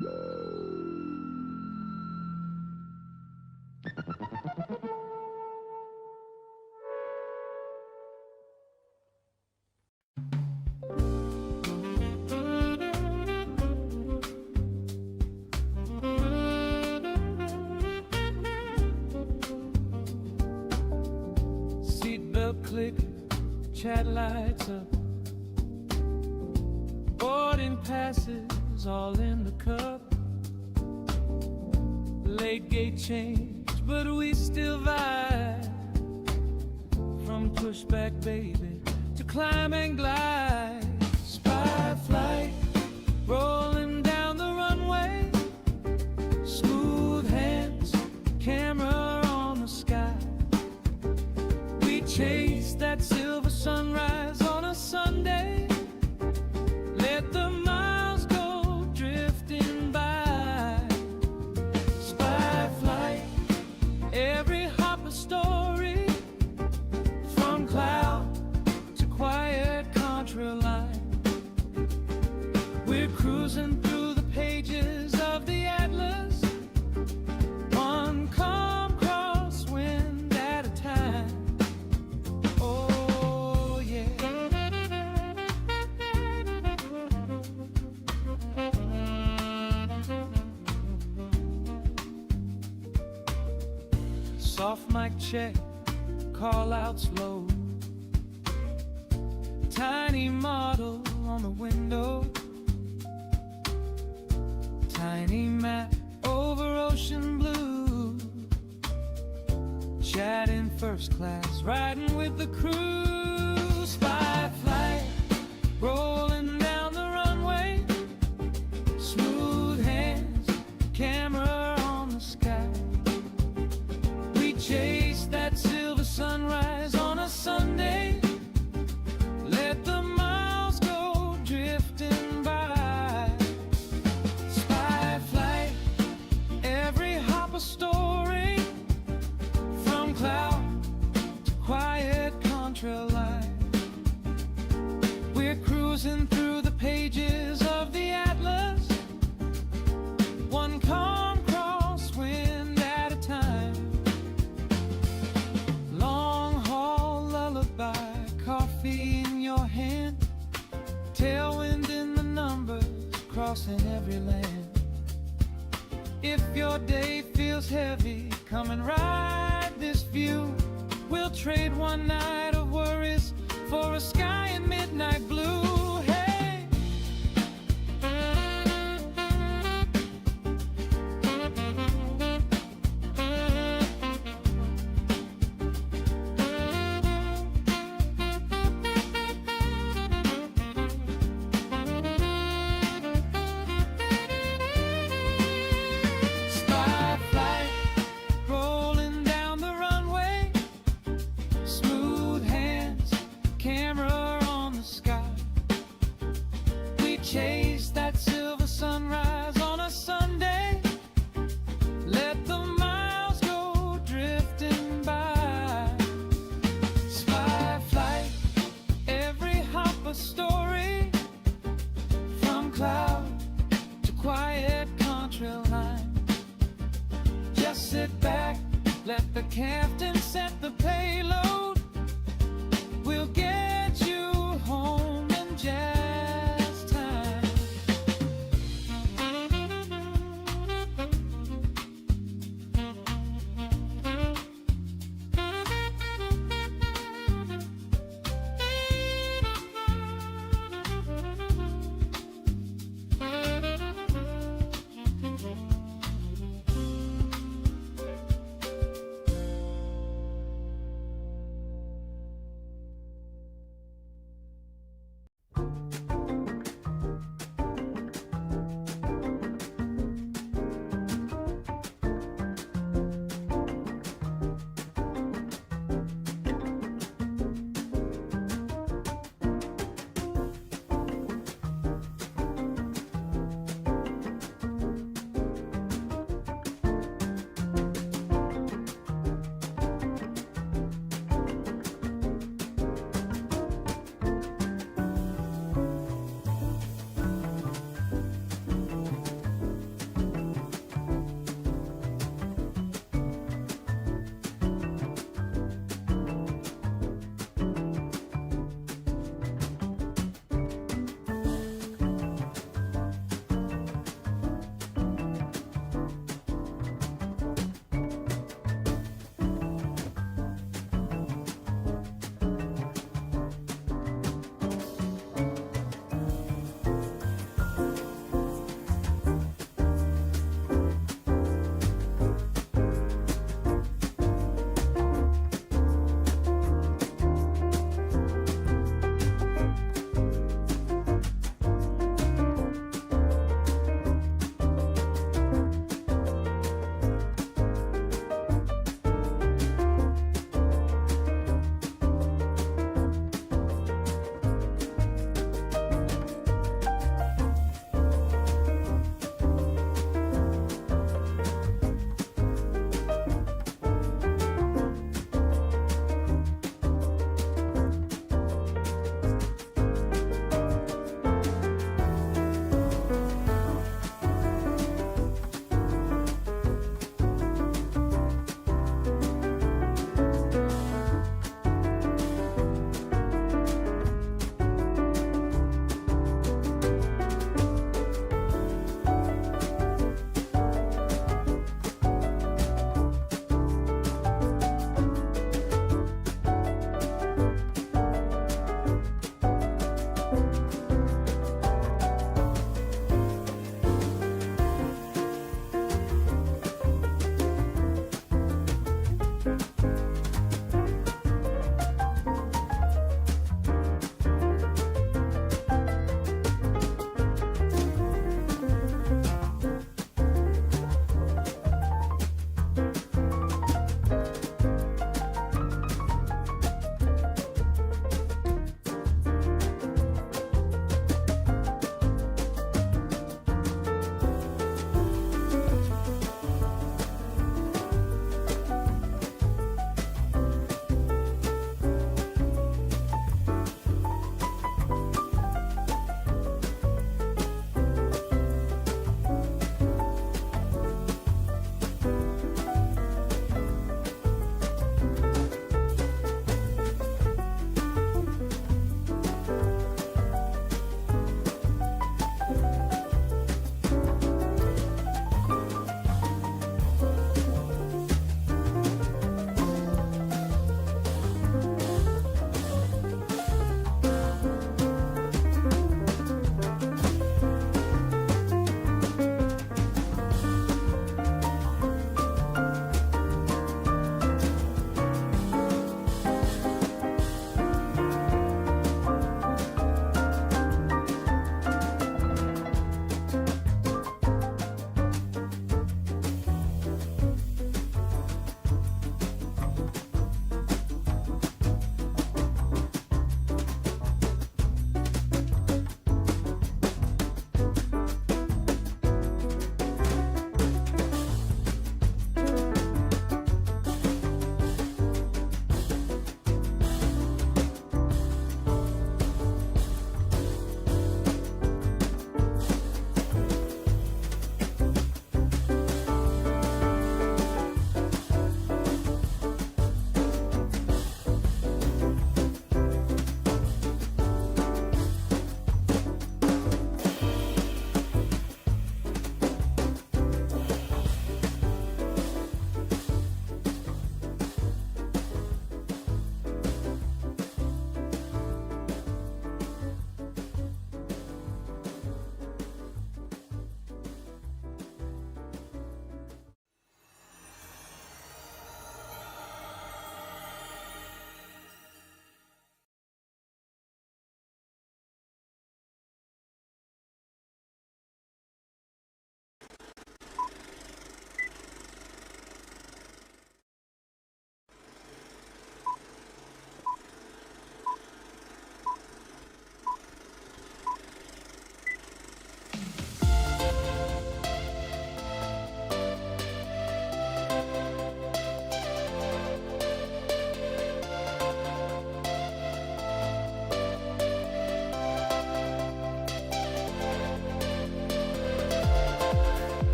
Seatbelt click, chat lights up, boarding passes all in the cup. Late gate change, but we still vibe. From pushback baby to climb and glide. Spy flight, rolling down the runway. Smooth hands, camera on the sky. We chase that silver sunrise on a Sunday. Let the miles go drifting by. Spy flight, every hop a story. From cloud to quiet contra line. We're cruising through the pages of the Atlas. One calm crosswind at a time. Oh yeah. Soft mic check, call outs low. Tiny model on the window. Tiny map over ocean blue. Chatting first class, riding with the crew. Spy flight, rolling down the runway. Smooth hands, camera on the sky. We chase that silver sunrise on a Sunday. Let the miles go drifting by. Spy flight, every hop a story. From cloud to quiet contra line. We're cruising through the pages of the Atlas. One calm crosswind at a time. Long haul lullaby, coffee in your hand. Tailwind in the numbers, crossing every land. If your day feels heavy, come and ride this view. We'll trade one night of worries for a sky in midnight blue. Hey! Spy flight, rolling down the runway. Smooth hands, camera on the sky.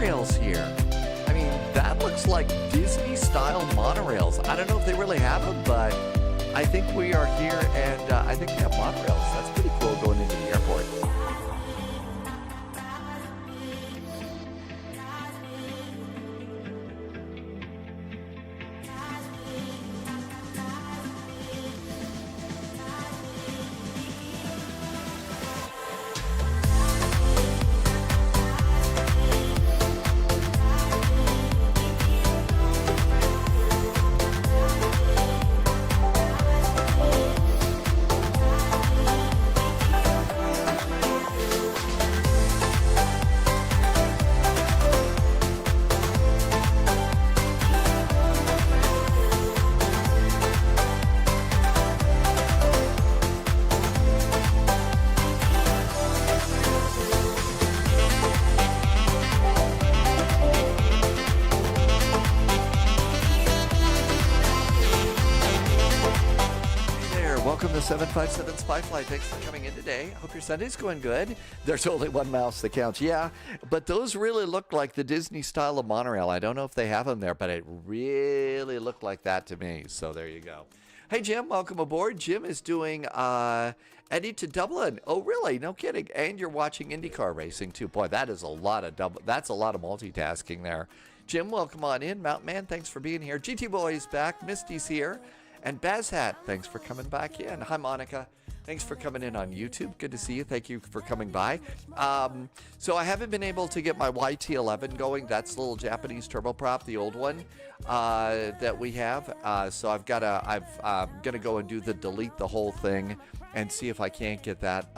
monorails here. I mean, that looks like Disney-style monorails. I don't know if they really have them, but I think we are here, and I think they have monorails. That's pretty cool going into the airport. Welcome to 757 Spyfly. Thanks for coming in today. Hope your Sunday's going good. There's only one mouse that counts. Yeah, but those really look like the Disney style of monorail. I don't know if they have them there, but it really looked like that to me. So there you go. Hey, Jim, welcome aboard. Jim is doing Eddie to Dublin. Oh, really? No kidding. And you're watching IndyCar racing, too. Boy, that is a lot of that's a lot of multitasking there. Jim, welcome on in. Mountain Man, thanks for being here. GT Boy's back. Misty's here. And Bazhat, thanks for coming back in. Hi, Monica. Thanks for coming in on YouTube. Good to see you. Thank you for coming by. So I haven't been able to get my YT11 going. That's the little Japanese turboprop, the old one that we have. So I'm gonna go and do the delete the whole thing and see if I can't get that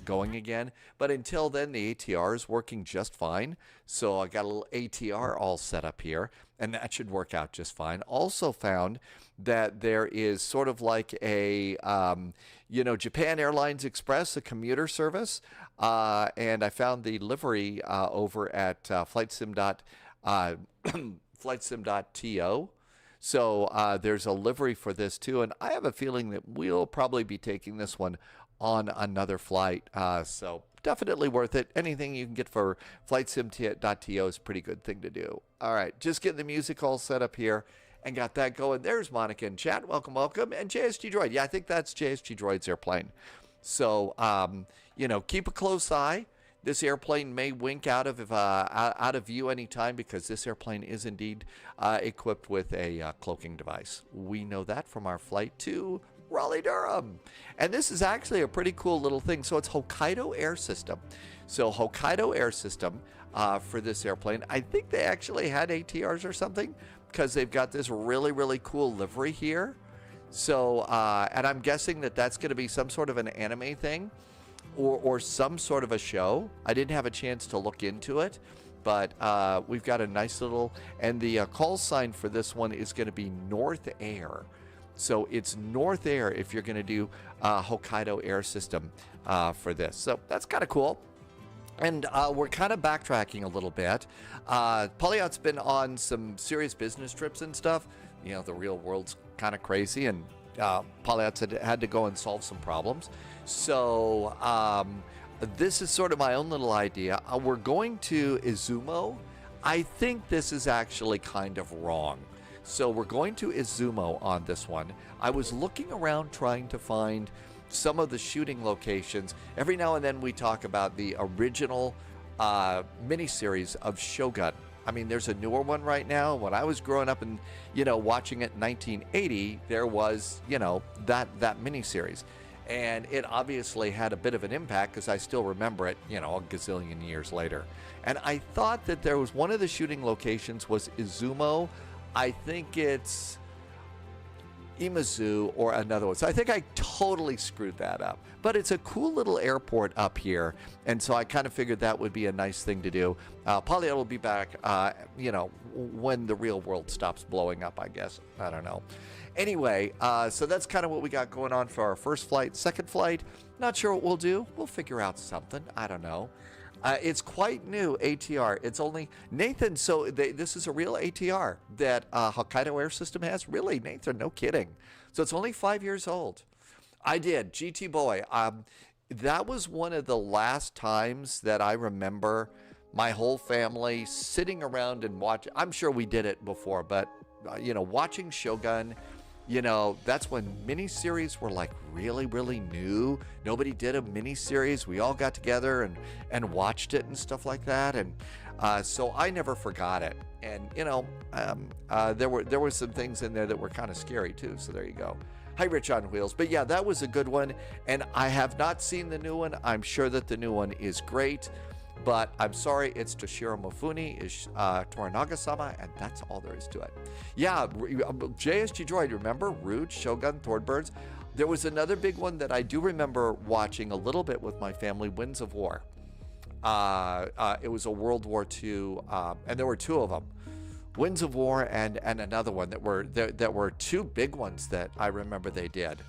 going again. But until then, the ATR is working just fine. So I got a little ATR all set up here, and that should work out just fine. Also found that there is sort of like a, Japan Airlines Express, a commuter service. And I found the livery over at FlightSim.to. So there's a livery for this too. And I have a feeling that we'll probably be taking this one on another flight. So definitely worth it. Anything you can get for FlightSim.to is a pretty good thing to do. All right, just getting the music all set up here and got that going. There's Monica in chat. Welcome, welcome. And JSG Droid. Yeah, I think that's JSG Droid's airplane. So, keep a close eye. This airplane may wink out of view anytime because this airplane is indeed equipped with a cloaking device. We know that from our flight to Raleigh-Durham. And this is actually a pretty cool little thing. So it's Hokkaido Air System. So Hokkaido Air System for this airplane. I think they actually had ATRs or something because they've got this really, really cool livery here. So, and I'm guessing that that's going to be some sort of an anime thing or some sort of a show. I didn't have a chance to look into it, but we've got a nice little, and the call sign for this one is going to be North Air. So it's North Air if you're going to do Hokkaido Air System for this. So that's kind of cool. And we're kind of backtracking a little bit. Polyot's been on some serious business trips and stuff. You know, the real world's kind of crazy, and Polyot's had to go and solve some problems. So this is sort of my own little idea. We're going to Izumo. I think this is actually kind of wrong. So we're going to Izumo on this one. I was looking around trying to find some of the shooting locations. Every now and then we talk about the original miniseries of Shogun. I mean, there's a newer one right now. When I was growing up and, watching it in 1980, there was, that miniseries. And it obviously had a bit of an impact because I still remember it, a gazillion years later. And I thought that there was one of the shooting locations was Izumo. I think it's Imazu or another one. So I think I totally screwed that up. But it's a cool little airport up here. And so I kind of figured that would be a nice thing to do. Polyot will be back, when the real world stops blowing up, I guess. I don't know. Anyway, so that's kind of what we got going on for our first flight. Second flight, not sure what we'll do. We'll figure out something. I don't know. It's quite new, ATR. It's only, Nathan, so this is a real ATR that Hokkaido Air System has? Really, Nathan, no kidding. So it's only 5 years old. I did, GT Boy. That was one of the last times that I remember my whole family sitting around and watching. I'm sure we did it before, but watching Shogun, that's when miniseries were like really, really new. Nobody did a miniseries. We all got together and watched it and stuff like that. And so I never forgot it. And, there were some things in there that were kind of scary too. So there you go. Hi, Rich on Wheels. But yeah, that was a good one. And I have not seen the new one. I'm sure that the new one is great. But I'm sorry, it's Toshiro Mifune, is Toranaga-sama, and that's all there is to it. Yeah, JSG Droid, remember? Rouge, Shogun, Thornbirds. There was another big one that I do remember watching a little bit with my family, Winds of War. It was a World War II, and there were two of them. Winds of War and another one that were two big ones that I remember they did.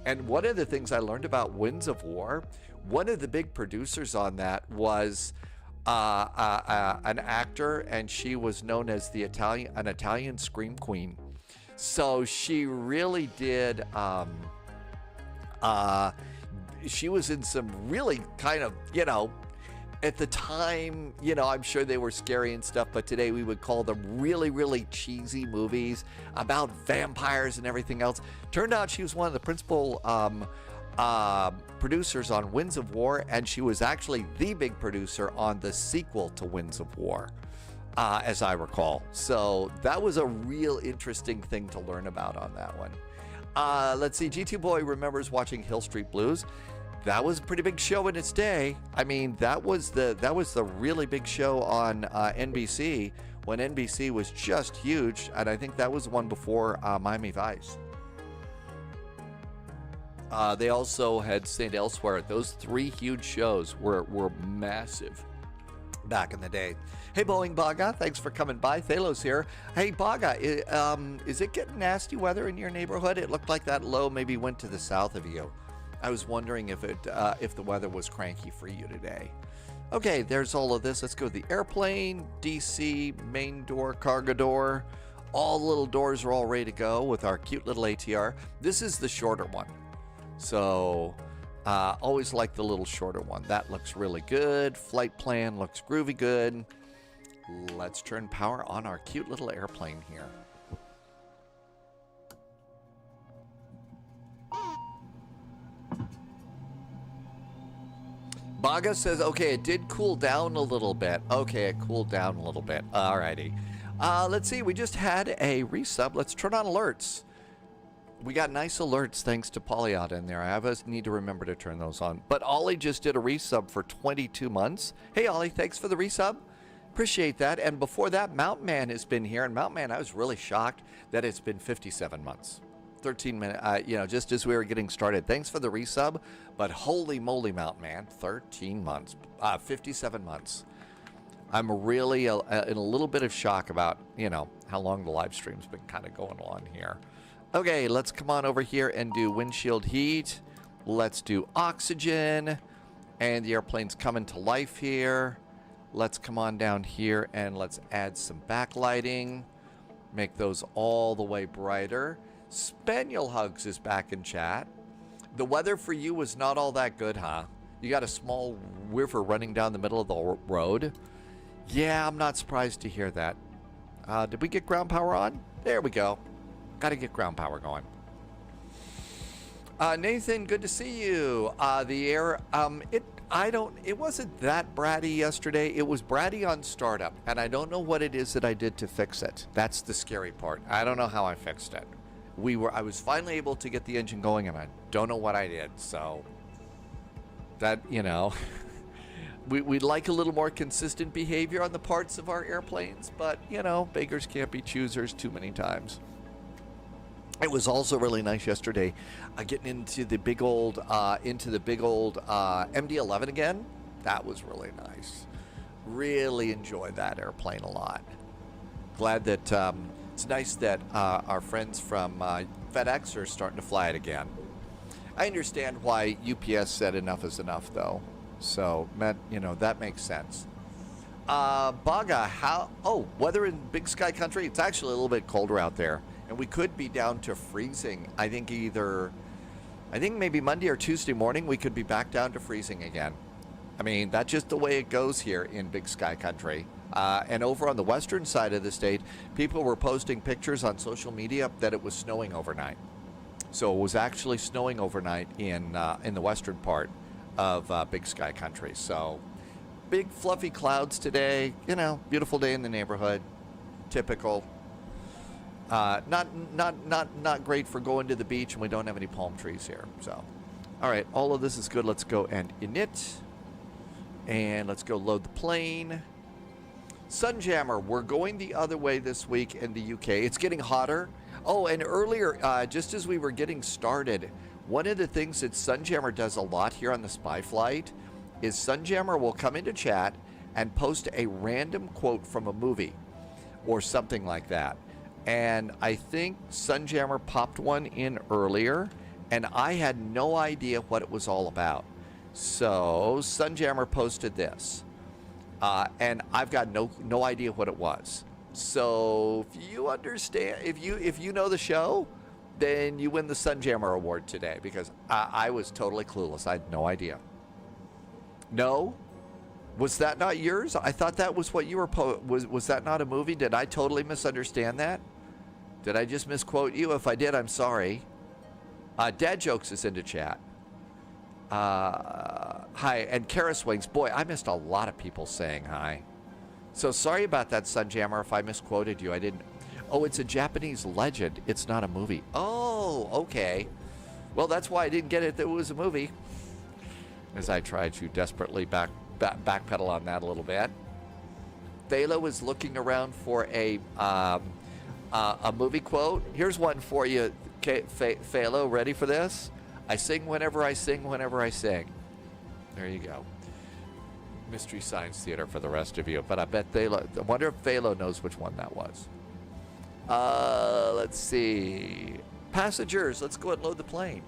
And one of the things I learned about Winds of War, one of the big producers on that was an actor, and she was known as an Italian scream queen. So she really did. She was in some really kind of, at the time, I'm sure they were scary and stuff, but today we would call them really, really cheesy movies about vampires and everything else. Turned out she was one of the principal producers on Winds of War, and she was actually the big producer on the sequel to Winds of War, as I recall. So that was a real interesting thing to learn about on that one. Let's see, GT Boy remembers watching Hill Street Blues. That was a pretty big show in its day. I mean, that was the really big show on NBC when NBC was just huge, and I think that was the one before Miami Vice. They also had St. Elsewhere. Those three huge shows were massive back in the day. Hey, Boeing Baga, thanks for coming by. Thalos here. Hey, Baga, is it getting nasty weather in your neighborhood? It looked like that low maybe went to the south of you. I was wondering if the weather was cranky for you today. Okay, there's all of this. Let's go to the airplane, DC, main door, cargo door. All the little doors are all ready to go with our cute little ATR. This is the shorter one. So, always like the little shorter one. That looks really good. Flight plan looks groovy good. Let's turn power on our cute little airplane here. Baga says, okay, it did cool down a little bit. Okay, it cooled down a little bit. Alrighty. Let's see, we just had a resub. Let's turn on alerts. We got nice alerts thanks to Polyot in there. I always need to remember to turn those on. But Ollie just did a resub for 22 months. Hey, Ollie, thanks for the resub. Appreciate that. And before that, Mountain Man has been here. And Mountain Man, I was really shocked that it's been 57 months. 13 minutes, just as we were getting started. Thanks for the resub. But holy moly, Mountain Man, 13 months, 57 months. I'm really in a little bit of shock about, how long the live stream's been kind of going on here. Okay, let's come on over here and do windshield heat. Let's do oxygen. And the airplane's coming to life here. Let's come on down here and let's add some backlighting. Make those all the way brighter. Spaniel Hugs is back in chat. The weather for you was not all that good, huh? You got a small river running down the middle of the road? Yeah, I'm not surprised to hear that. Did we get ground power on? There we go. Got to get ground power going. Nathan, good to see you. The air, it wasn't that bratty yesterday. It was bratty on startup, and I don't know what it is that I did to fix it. That's the scary part. I don't know how I fixed it. I was finally able to get the engine going, and I don't know what I did. So that, we'd like a little more consistent behavior on the parts of our airplanes, but beggars can't be choosers too many times. It was also really nice yesterday getting into the big old MD-11 again. That was really nice. Really enjoyed that airplane a lot. Glad that it's nice that our friends from FedEx are starting to fly it again. I understand why UPS said enough is enough, though. So, that makes sense. Baga, weather in Big Sky Country? It's actually a little bit colder out there. And we could be down to freezing. I think maybe Monday or Tuesday morning we could be back down to freezing again. I mean, that's just the way it goes here in Big Sky Country. And over on the western side of the state, people were posting pictures on social media that it was snowing overnight. So it was actually snowing overnight in the western part of Big Sky Country. So big fluffy clouds today. You know, beautiful day in the neighborhood. Typical. Not great for going to the beach, and we don't have any palm trees here. So, all right, all of this is good. Let's go and init, and let's go load the plane. Sunjammer, we're going the other way this week in the UK. It's getting hotter. Oh, and earlier, just as we were getting started, one of the things that Sunjammer does a lot here on the Spy Flight is Sunjammer will come into chat and post a random quote from a movie or something like that. And I think Sunjammer popped one in earlier, and I had no idea what it was all about. So Sunjammer posted this, and I've got no idea what it was. So if you understand, if you know the show, then you win the Sunjammer Award today, because I was totally clueless. I had no idea. No? Was that not yours? I thought that was what you were was that not a movie? Did I totally misunderstand that? Did I just misquote you? If I did, I'm sorry. Dad Jokes is into chat. Hi, and Kara Swings. Boy, I missed a lot of people saying hi. So sorry about that, Sunjammer, if I misquoted you. I didn't. Oh, it's a Japanese legend. It's not a movie. Oh, okay. Well, that's why I didn't get it that it was a movie. As I tried to desperately backpedal on that a little bit. Thalo is looking around for a movie quote. Here's one for you, Thalo. Ready for this? I sing whenever I sing whenever I sing. There you go. Mystery Science Theater for the rest of you. But I bet Thalo, I wonder if Thalo knows which one that was. Let's see. Passengers, let's go ahead and load the plane.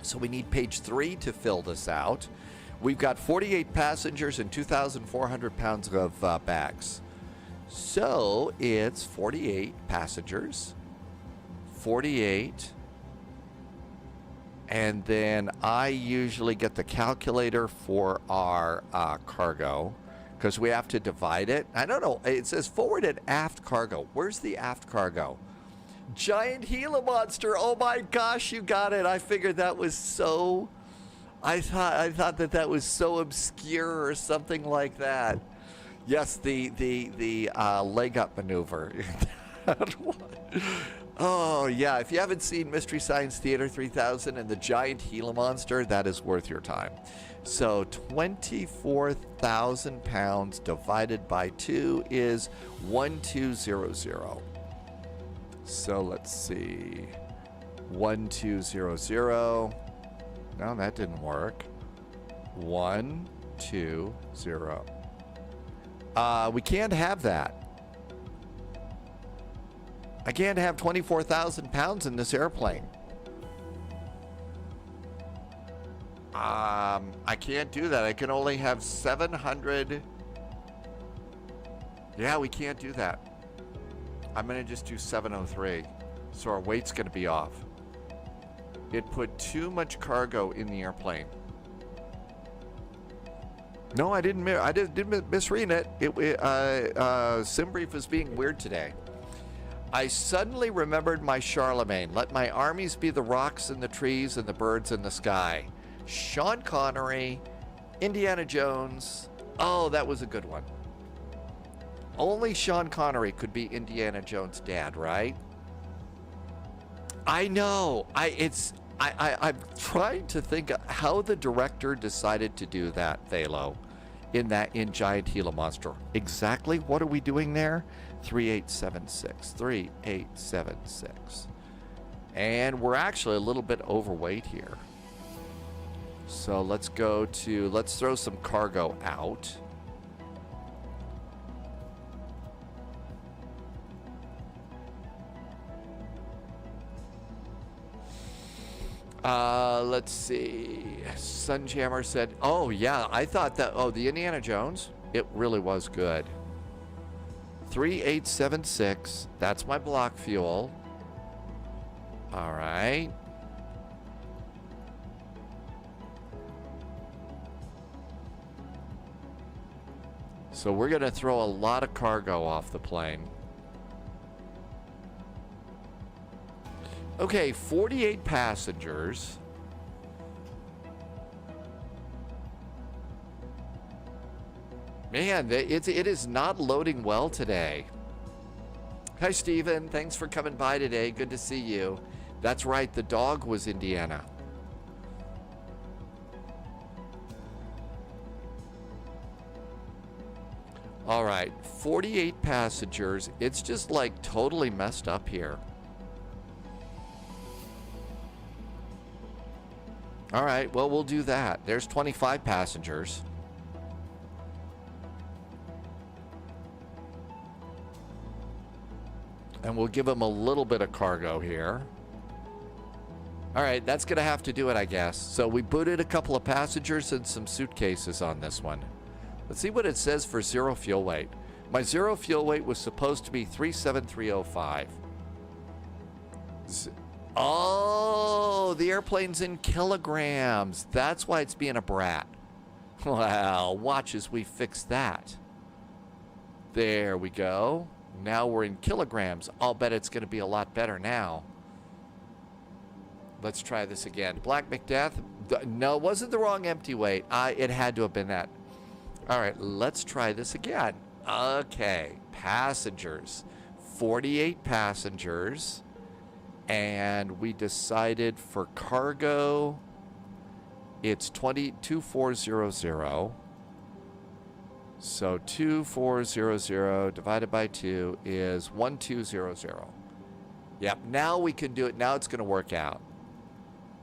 So we need page 3 to fill this out. We've got 48 passengers and 2,400 pounds of bags. So it's 48 passengers, 48, and then I usually get the calculator for our cargo, because we have to divide it. I don't know, it says forward and aft cargo. Where's the aft cargo? Giant Gila monster. Oh my gosh, you got it. I figured that was so, I thought that was so obscure or something like that. Yes, the leg up maneuver. Oh yeah, if you haven't seen Mystery Science Theater 3000 and the Giant Gila monster, that is worth your time. So 24,000 pounds divided by 2 is 1200. So let's see, 1200. No, that didn't work. 120. We can't have that. I can't have 24,000 pounds in this airplane. I can't do that. I can only have 700. Yeah, we can't do that. I'm going to just do 703. So our weight's going to be off. It put too much cargo in the airplane. No, I didn't misread it. SimBrief is being weird today. I suddenly remembered my Charlemagne. Let my armies be the rocks and the trees and the birds in the sky. Sean Connery, Indiana Jones. Oh, that was a good one. Only Sean Connery could be Indiana Jones' dad, right? I know. I'm trying to think how the director decided to do that, Thalo, in Giant Gila Monster. Exactly what are we doing there? 3876. 3876. And we're actually a little bit overweight here. So let's throw some cargo out. Let's see. Sunjammer said, oh yeah, I thought that, the Indiana Jones, it really was good. 3876, that's my block fuel. All right. So we're going to throw a lot of cargo off the plane. Okay, 48 passengers. Man, it is not loading well today. Hi, Steven. Thanks for coming by today. Good to see you. That's right. The dog was Indiana. All right. 48 passengers. It's just like totally messed up here. All right. Well, we'll do that. There's 25 passengers. And we'll give them a little bit of cargo here. All right, that's going to have to do it, I guess. So we booted a couple of passengers and some suitcases on this one. Let's see what it says for zero fuel weight. My zero fuel weight was supposed to be 37305. Oh, the airplane's in kilograms. That's why it's being a brat. Well, watch as we fix that. There we go. Now we're in kilograms. I'll bet it's going to be a lot better now. Let's try this again. Black Macbeth. No, it wasn't the wrong empty weight. It had to have been that. All right, let's try this again. Okay, passengers. 48 passengers. And we decided for cargo, it's 2400. So 2400 divided by 2 is 1200. Yep, now we can do it. Now it's going to work out.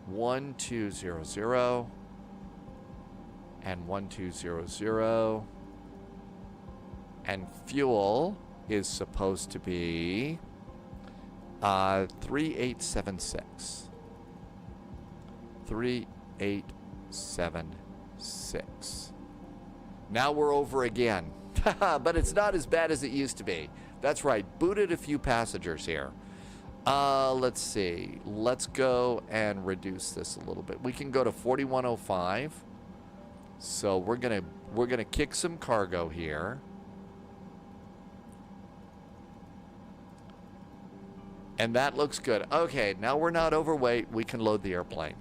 1200 and 1200. And fuel is supposed to be 3876. 3876. Now we're over again. But it's not as bad as it used to be. That's right. Booted a few passengers here. Let's see. Let's go and reduce this a little bit. We can go to 4105. So we're gonna kick some cargo here. And that looks good. Okay, now we're not overweight. We can load the airplane.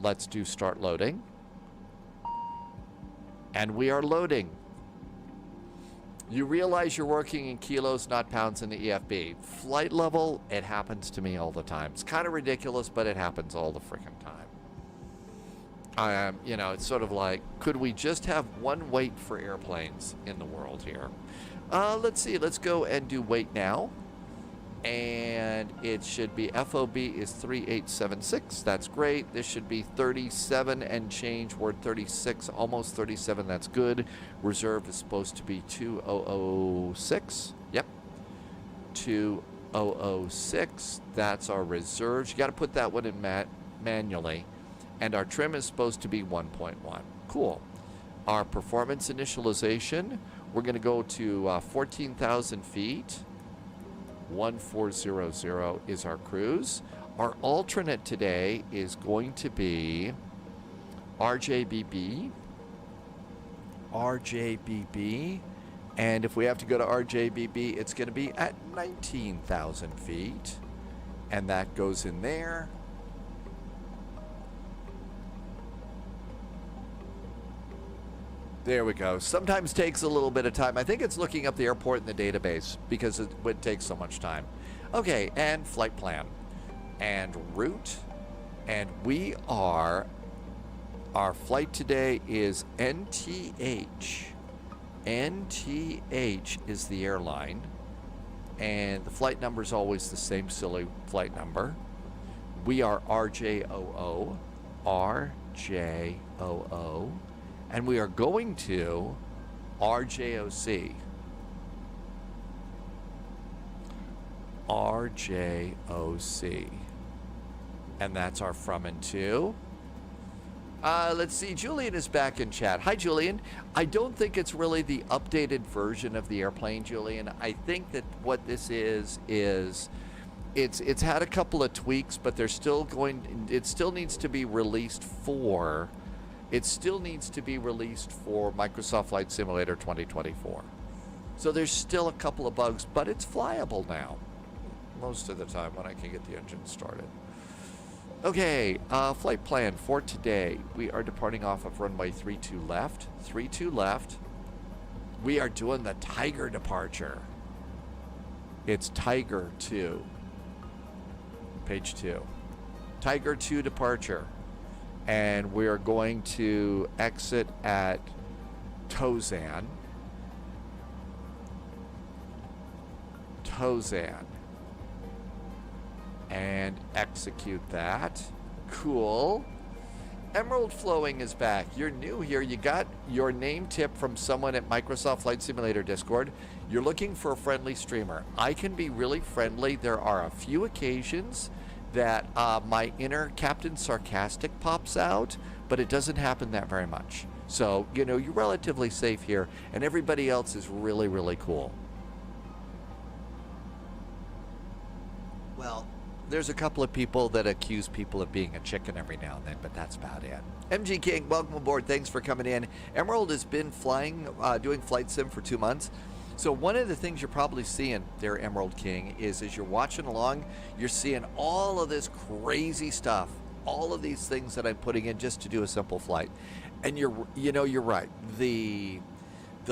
Let's do start loading. And we are loading. You realize you're working in kilos, not pounds in the EFB. Flight level, it happens to me all the time. It's kind of ridiculous, but it happens all the freaking time. You know, it's sort of like, could we just have one weight for airplanes in the world here? Let's see. Let's go and do weight now. And it should be FOB is 3876. That's great. This should be 37 and change. We're 36, almost 37. That's good. Reserve is supposed to be 2006. Yep. 2006. That's our reserves. You got to put that one in manually. And our trim is supposed to be 1.1. Cool. Our performance initialization, we're going to go to 14,000 feet. 1400 is our cruise. Our alternate today is going to be RJBB. RJBB. And if we have to go to RJBB, it's going to be at 19,000 feet. And that goes in there. There we go. Sometimes takes a little bit of time. I think it's looking up the airport in the database because it would take so much time. Okay, and flight plan. And route. And we are, our flight today is NTH. NTH is the airline. And the flight number is always the same silly flight number. We are RJOO. RJOO. And we are going to RJOC. RJOC. And that's our from and to. Let's see. Julian is back in chat. Hi, Julian. I don't think it's really the updated version of the airplane, Julian. I think that what this is it's had a couple of tweaks, but they're still going. It still needs to be released for It still needs to be released for Microsoft Flight Simulator 2024. So there's still a couple of bugs, but it's flyable now. Most of the time when I can get the engine started. Okay, flight plan for today. We are departing off of runway 32 left. 32 left. We are doing the Tiger departure. It's Tiger 2. Page 2. Tiger 2 departure. And we are going to exit at Tozan. And execute that. Cool. Emerald Flowing is back. You're new here. You got your name tip from someone at Microsoft Flight Simulator Discord. You're looking for a friendly streamer. I can be really friendly. There are a few occasions that my inner Captain Sarcastic pops out, but it doesn't happen that very much. So, you know, you're relatively safe here, and everybody else is really, really cool. Well, there's a couple of people that accuse people of being a chicken every now and then, but that's about it. MG King, welcome aboard. Thanks for coming in. Emerald has been flying, doing flight sim for 2 months. So one of the things you're probably seeing there, Emerald King, is as you're watching along, you're seeing all of this crazy stuff, all of these things that I'm putting in just to do a simple flight. And you're right. The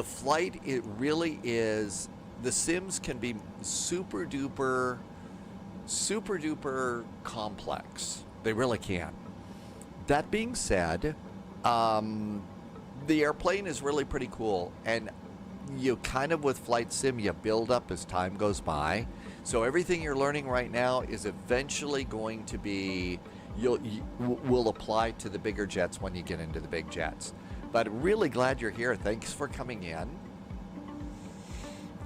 flight, it really is, the sims can be super duper complex. They really can. That being said, the airplane is really pretty cool, and you kind of, with flight sim, you build up as time goes by. So everything you're learning right now is eventually going to be, will apply to the bigger jets when you get into the big jets. But really glad you're here. Thanks for coming in.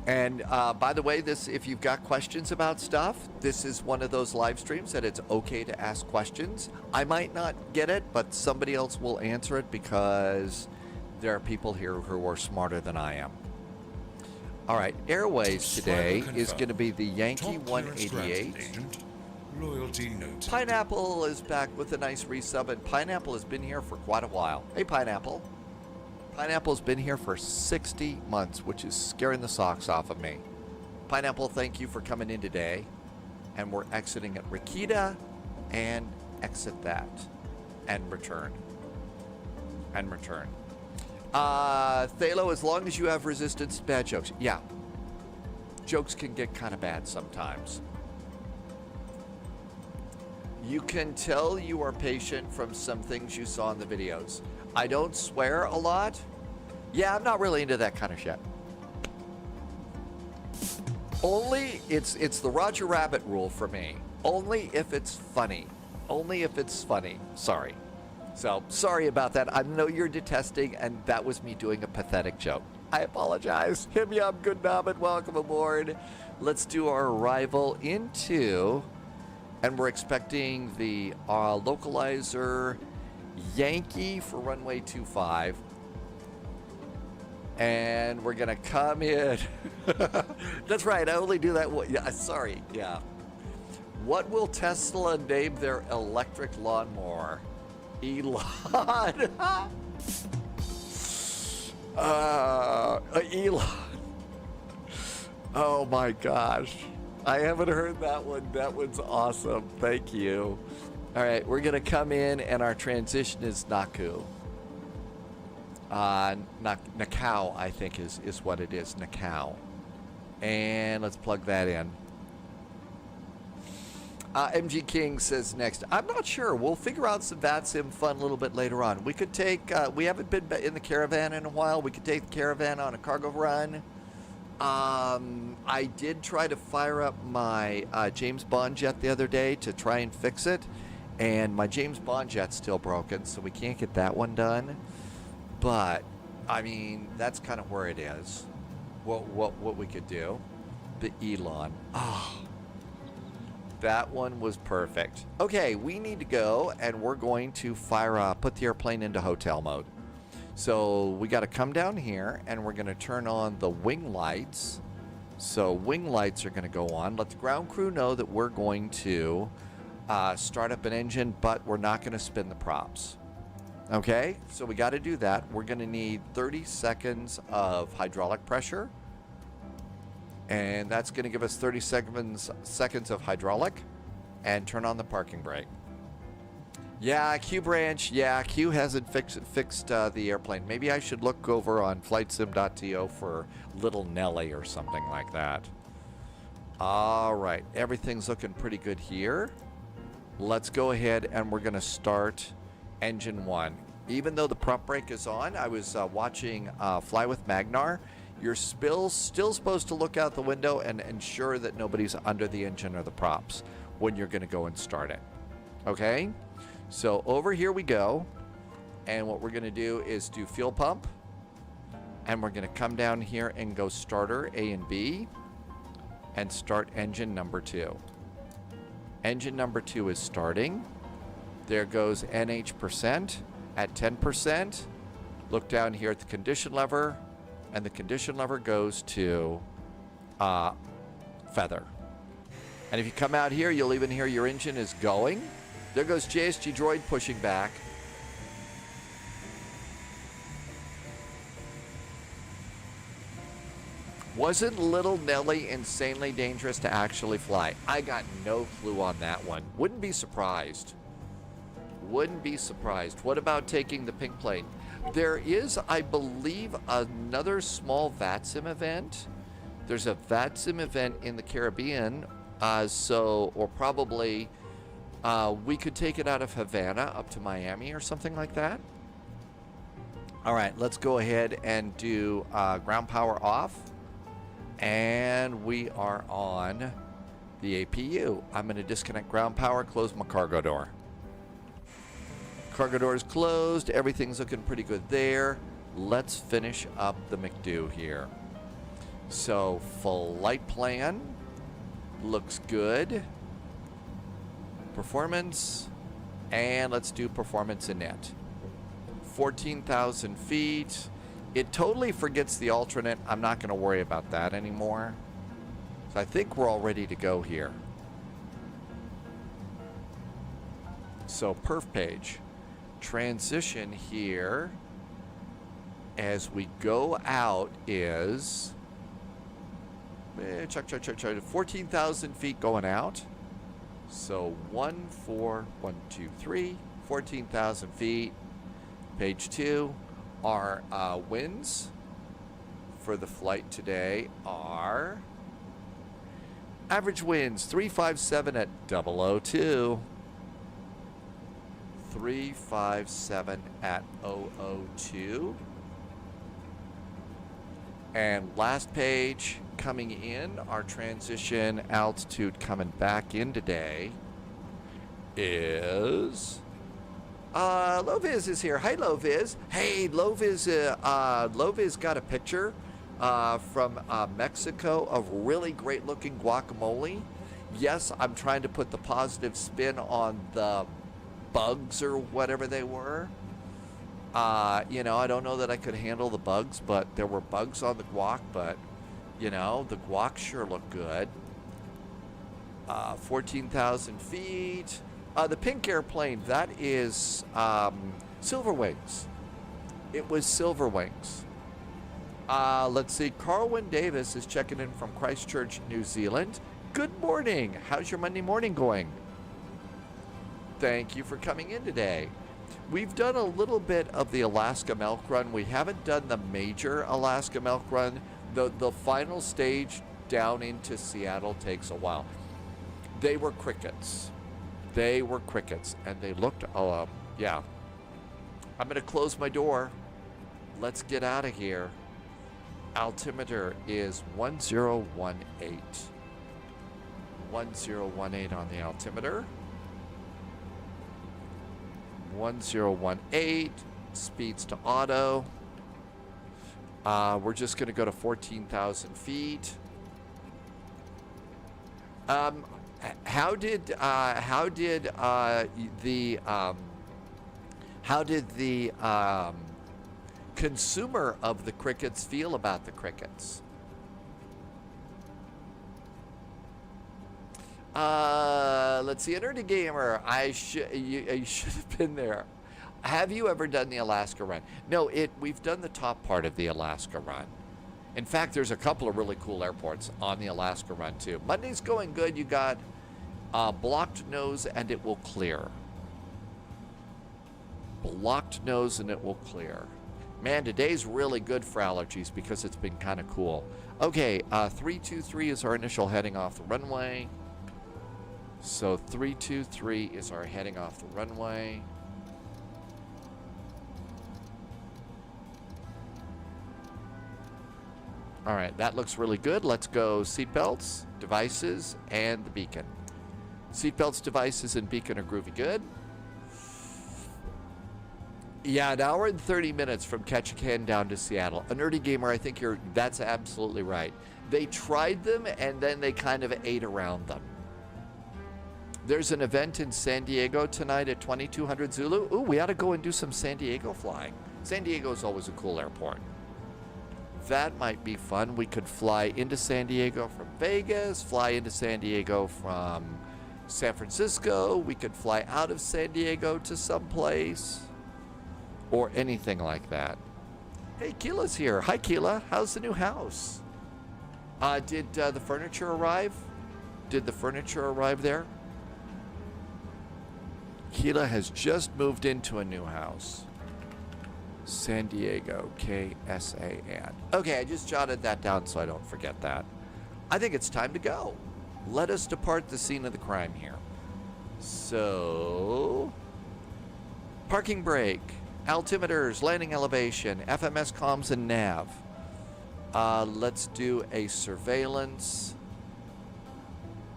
And by the way, if you've got questions about stuff, this is one of those live streams that it's okay to ask questions. I might not get it, but somebody else will answer it because there are people here who are smarter than I am. All right, Airways today is going to be the Yankee 188. Pineapple is back with a nice resub, and Pineapple has been here for quite a while. Hey, Pineapple. Pineapple's been here for 60 months, which is scaring the socks off of me. Pineapple, thank you for coming in today. And we're exiting at Rikita, and exit that. And return. And return. Thalo, as long as you have resistance to bad jokes. Yeah. Jokes can get kind of bad sometimes. You can tell you are patient from some things you saw in the videos. I don't swear a lot. Yeah, I'm not really into that kind of shit. Only, it's the Roger Rabbit rule for me. Only if it's funny. Only if it's funny. Sorry. So, sorry about that. I know you're detesting, and that was me doing a pathetic joke. I apologize. Hit me up, good knob, and welcome aboard. Let's do our arrival into, and we're expecting the localizer Yankee for runway 25. And we're gonna come in. That's right, I only do that. Yeah, sorry, yeah. What will Tesla name their electric lawnmower? Elon. Elon. Oh my gosh. I haven't heard that one. That one's awesome. Thank you. All right, we're going to come in, and our transition is Naku. Nakao, I think, is what it is. Nakao. And let's plug that in. MG King says next, I'm not sure. We'll figure out some VATSIM fun a little bit later on. We could take, we haven't been in the caravan in a while. We could take the caravan on a cargo run. I did try to fire up my James Bond jet the other day to try and fix it. And my James Bond jet's still broken, so we can't get that one done. But, I mean, that's kind of where it is. What we could do. The Elon. Oh. That one was perfect. Okay, we need to go, and we're going to put the airplane into hotel mode. So we got to come down here, and we're going to turn on the wing lights. So wing lights are going to go on. Let the ground crew know that we're going to start up an engine, but we're not going to spin the props. Okay, so we got to do that. We're going to need 30 seconds of hydraulic pressure. And that's going to give us 30 seconds of hydraulic. And turn on the parking brake. Yeah, Q branch. Yeah, Q hasn't fixed the airplane. Maybe I should look over on FlightSim.to for Little Nelly or something like that. All right, everything's looking pretty good here. Let's go ahead and we're going to start engine 1. Even though the prop brake is on, I was watching Fly with Magnar. You're still supposed to look out the window and ensure that nobody's under the engine or the props when you're going to go and start it. Okay? So over here we go. And what we're going to do is do fuel pump. And we're going to come down here and go starter A and B. And start engine number 2. Engine number 2 is starting. There goes NH% at 10%. Look down here at the condition lever, and the condition lever goes to feather. And if you come out here, you'll even hear your engine is going. There goes JSG Droid pushing back. Wasn't Little Nelly insanely dangerous to actually fly? I got no clue on that one. Wouldn't be surprised. Wouldn't be surprised. What about taking the pink plane? There is, I believe, another small VATSIM event. There's a VATSIM event in the Caribbean. Or probably we could take it out of Havana up to Miami or something like that. All right, let's go ahead and do ground power off. And we are on the APU. I'm going to disconnect ground power, close my cargo door. Cargo door is closed. Everything's looking pretty good there. Let's finish up the McDo here. So flight plan looks good. Performance. And let's do performance in net. 14,000 feet. It totally forgets the alternate. I'm not going to worry about that anymore. So I think we're all ready to go here. So perf page. Transition here as we go out is 14,000 feet going out. So 1, 4, 1, 2, 3, 14,000 feet. Page 2. Our winds for the flight today are average winds 357 at 002. 357 at 002. And last page coming in, our transition altitude coming back in today is Loviz is here. Hi, Loviz. Hey, Loviz got a picture from Mexico of really great looking guacamole. Yes, I'm trying to put the positive spin on the bugs or whatever they were. You know, I don't know that I could handle the bugs, but there were bugs on the guac, but you know, the guac sure looked good. 14,000 feet. The pink airplane, that is Silver Wings. It was Silver Wings. Let's see. Carwyn Davis is checking in from Christchurch, New Zealand. Good morning. How's your Monday morning going? Thank you for coming in today. We've done a little bit of the Alaska Milk Run. We haven't done the major Alaska Milk Run. The final stage down into Seattle takes a while. They were crickets. They were crickets, and they looked, yeah. I'm going to close my door. Let's get out of here. Altimeter is 1018. 1018 on the altimeter. 1018. Speeds to auto. We're just going to go to 14,000 feet. How did the consumer of the crickets feel about the crickets? Let's see, Energy Gamer. You should have been there. Have you ever done the Alaska run? No, we've done the top part of the Alaska run. In fact, there's a couple of really cool airports on the Alaska run too. Monday's going good. You got blocked nose and it will clear. Blocked nose and it will clear. Man, today's really good for allergies because it's been kind of cool. Okay, 323 is our initial heading off the runway. So 323 is our heading off the runway. All right, that looks really good. Let's go seatbelts, devices, and the beacon. Seatbelts, devices, and beacon are groovy good. Yeah, an hour and 30 minutes from Ketchikan down to Seattle. A nerdy gamer, I think that's absolutely right. They tried them, and then they kind of ate around them. There's an event in San Diego tonight at 2200 Zulu. Ooh, we ought to go and do some San Diego flying. San Diego is always a cool airport. That might be fun. We could fly into San Diego from Vegas, fly into San Diego from San Francisco. We could fly out of San Diego to someplace or anything like that. Hey, Keela's here. Hi, Keela. How's the new house? Did the furniture arrive? Did the furniture arrive there? Keela has just moved into a new house. San Diego, KSAN. Okay, I just jotted that down so I don't forget that. I think it's time to go. Let us depart the scene of the crime here. So, parking brake, altimeters, landing elevation, FMS comms, and nav. Let's do a surveillance.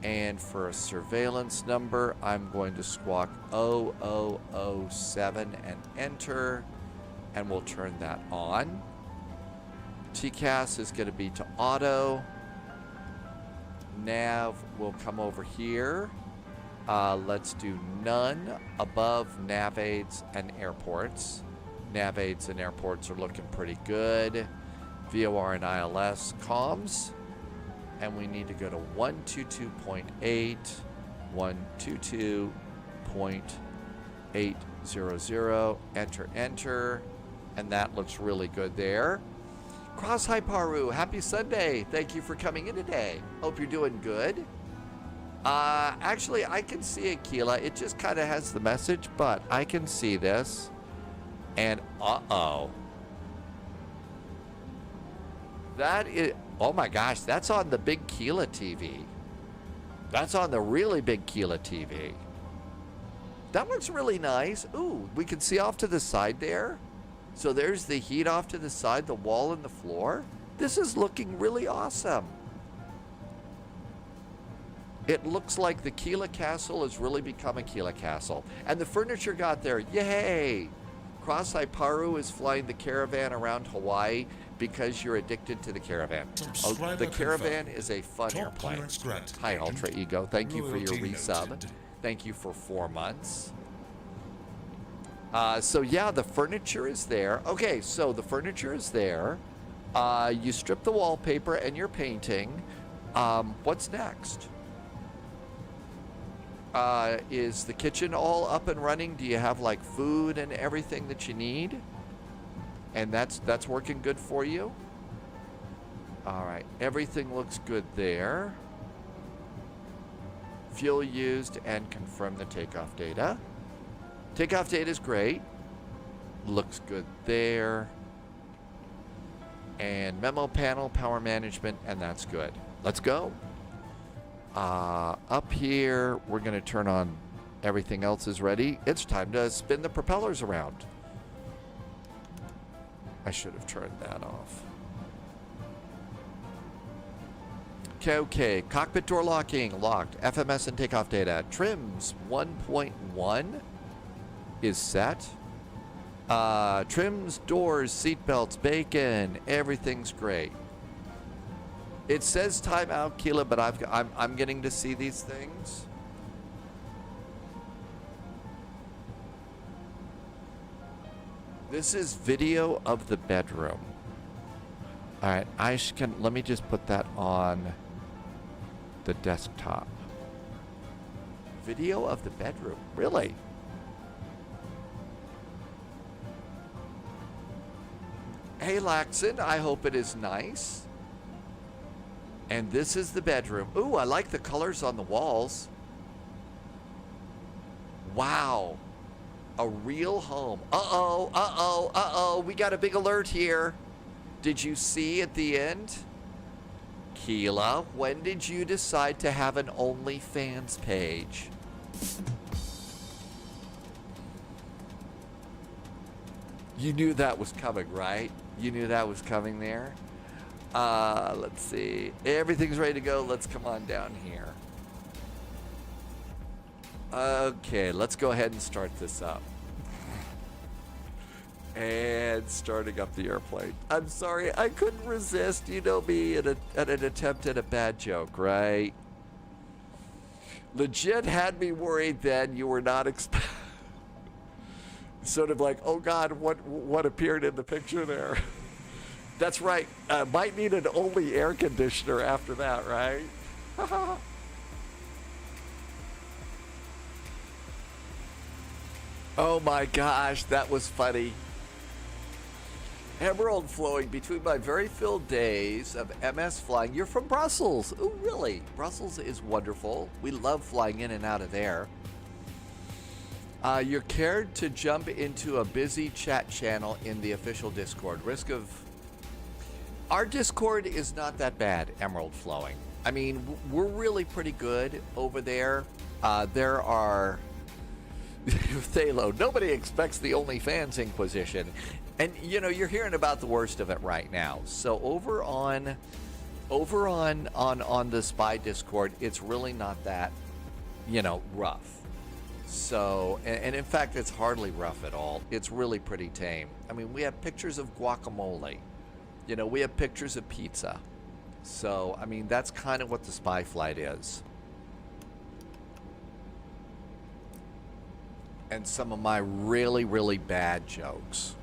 And for a surveillance number, I'm going to squawk 0007 and enter. And we'll turn that on. TCAS is going to be to auto. Nav will come over here. Let's do none above nav aids and airports. Nav aids and airports are looking pretty good. VOR and ILS comms. And we need to go to 122.8, 122.800. Enter, enter. And that looks really good there. Cross Hi Paru, happy Sunday. Thank you for coming in today. Hope you're doing good. Actually, I can see it, Keela. It just kind of has the message, but I can see this. And uh-oh. That is, oh my gosh, that's on the big Keela TV. That's on the really big Keela TV. That looks really nice. Ooh, we can see off to the side there. So there's the heat off to the side, the wall and the floor. This is looking really awesome. It looks like the Keela Castle has really become a Keela Castle. And the furniture got there. Yay! Cross Paru is flying the Caravan around Hawaii because you're addicted to the Caravan. Oh, the Caravan is a fun airplane. Hi, Ultra Ego. Thank you for your resub. Thank you for 4 months. So yeah, the furniture is there. Okay, so the furniture is there. You strip the wallpaper and you're painting. What's next? Is the kitchen all up and running? Do you have like food and everything that you need? And that's working good for you? All right, everything looks good there. Fuel used and confirm the takeoff data. Takeoff data is great. Looks good there. And memo panel, power management, and that's good. Let's go. Up here, we're going to turn on everything else is ready. It's time to spin the propellers around. I should have turned that off. Okay. Cockpit door locking, locked. FMS and takeoff data. Trims 1.1 is set. Trims, doors, seatbelts, bacon, everything's great. It says timeout, Keela, but I'm getting to see these things. This is video of the bedroom. All right, let me just put that on the desktop. Video of the bedroom, really? Hey, Laxon, I hope it is nice. And this is the bedroom. Ooh, I like the colors on the walls. Wow. A real home. Uh-oh, uh-oh, uh-oh. We got a big alert here. Did you see at the end? Keela, when did you decide to have an OnlyFans page? You knew that was coming, right? You knew that was coming there? Let's see. Everything's ready to go. Let's come on down here. Okay, let's go ahead and start this up. And starting up the airplane. I'm sorry, I couldn't resist. You know me at an attempt at a bad joke, right? Legit had me worried then you were not sort of like, oh God, what appeared in the picture there? That's right. Might need an only air conditioner after that, right? Oh my gosh, that was funny. Emerald flowing between my very filled days of MS flying. You're from Brussels. Oh, really? Brussels is wonderful. We love flying in and out of there. You're cared to jump into a busy chat channel in the official Discord. Risk of... Our Discord is not that bad, Emerald flowing. I mean, we're really pretty good over there. There are... Thalo, nobody expects the OnlyFans Inquisition. And, you know, you're hearing about the worst of it right now. So over on the Spy Discord, it's really not that, you know, rough. So, and in fact, it's hardly rough at all. It's really pretty tame. I mean, we have pictures of guacamole. You know, we have pictures of pizza. So, I mean, that's kind of what the Spy Flight is. And some of my really, really bad jokes.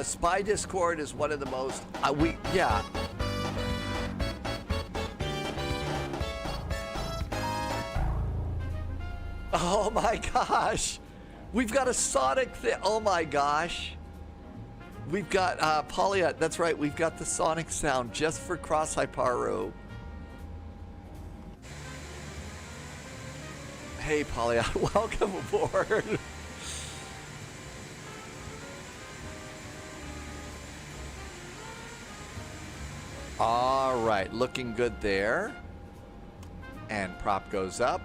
Spy Discord is one of the most, yeah. Oh my gosh. We've got a Sonic thing. Oh my gosh. We've got, Polya, that's right. We've got the Sonic sound just for Cross Hyparu. Hey, Polya, welcome aboard. All right, looking good there. And prop goes up.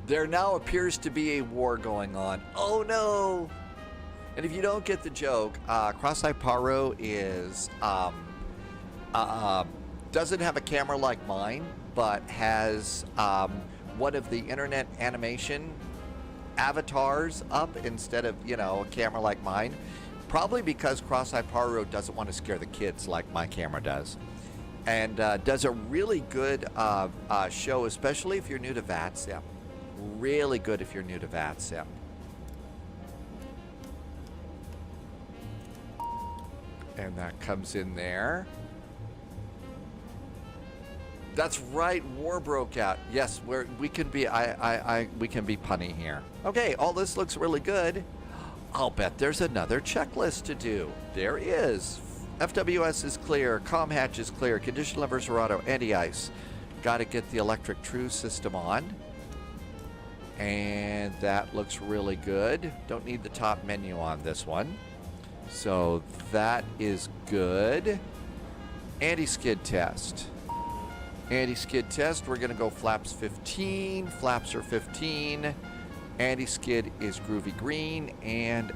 There now appears to be a war going on. Oh no! And if you don't get the joke, Cross Hyparu is doesn't have a camera like mine, but has one of the internet animation avatars up instead of, you know, a camera like mine. Probably because Cross Hyparu doesn't want to scare the kids like my camera does. And does a really good show, especially if you're new to VATSIM. Really good if you're new to VATSIM. And that comes in there. That's right, war broke out. Yes, we can be we can be punny here. Okay, all this looks really good. I'll bet there's another checklist to do. There is. FWS is clear. Comm hatch is clear. Condition levers are auto. Anti-ice. Got to get the electric true system on. And that looks really good. Don't need the top menu on this one. So that is good. Anti-skid test. Anti-skid test. We're going to go flaps 15. Flaps are 15. Anti-skid is groovy green, and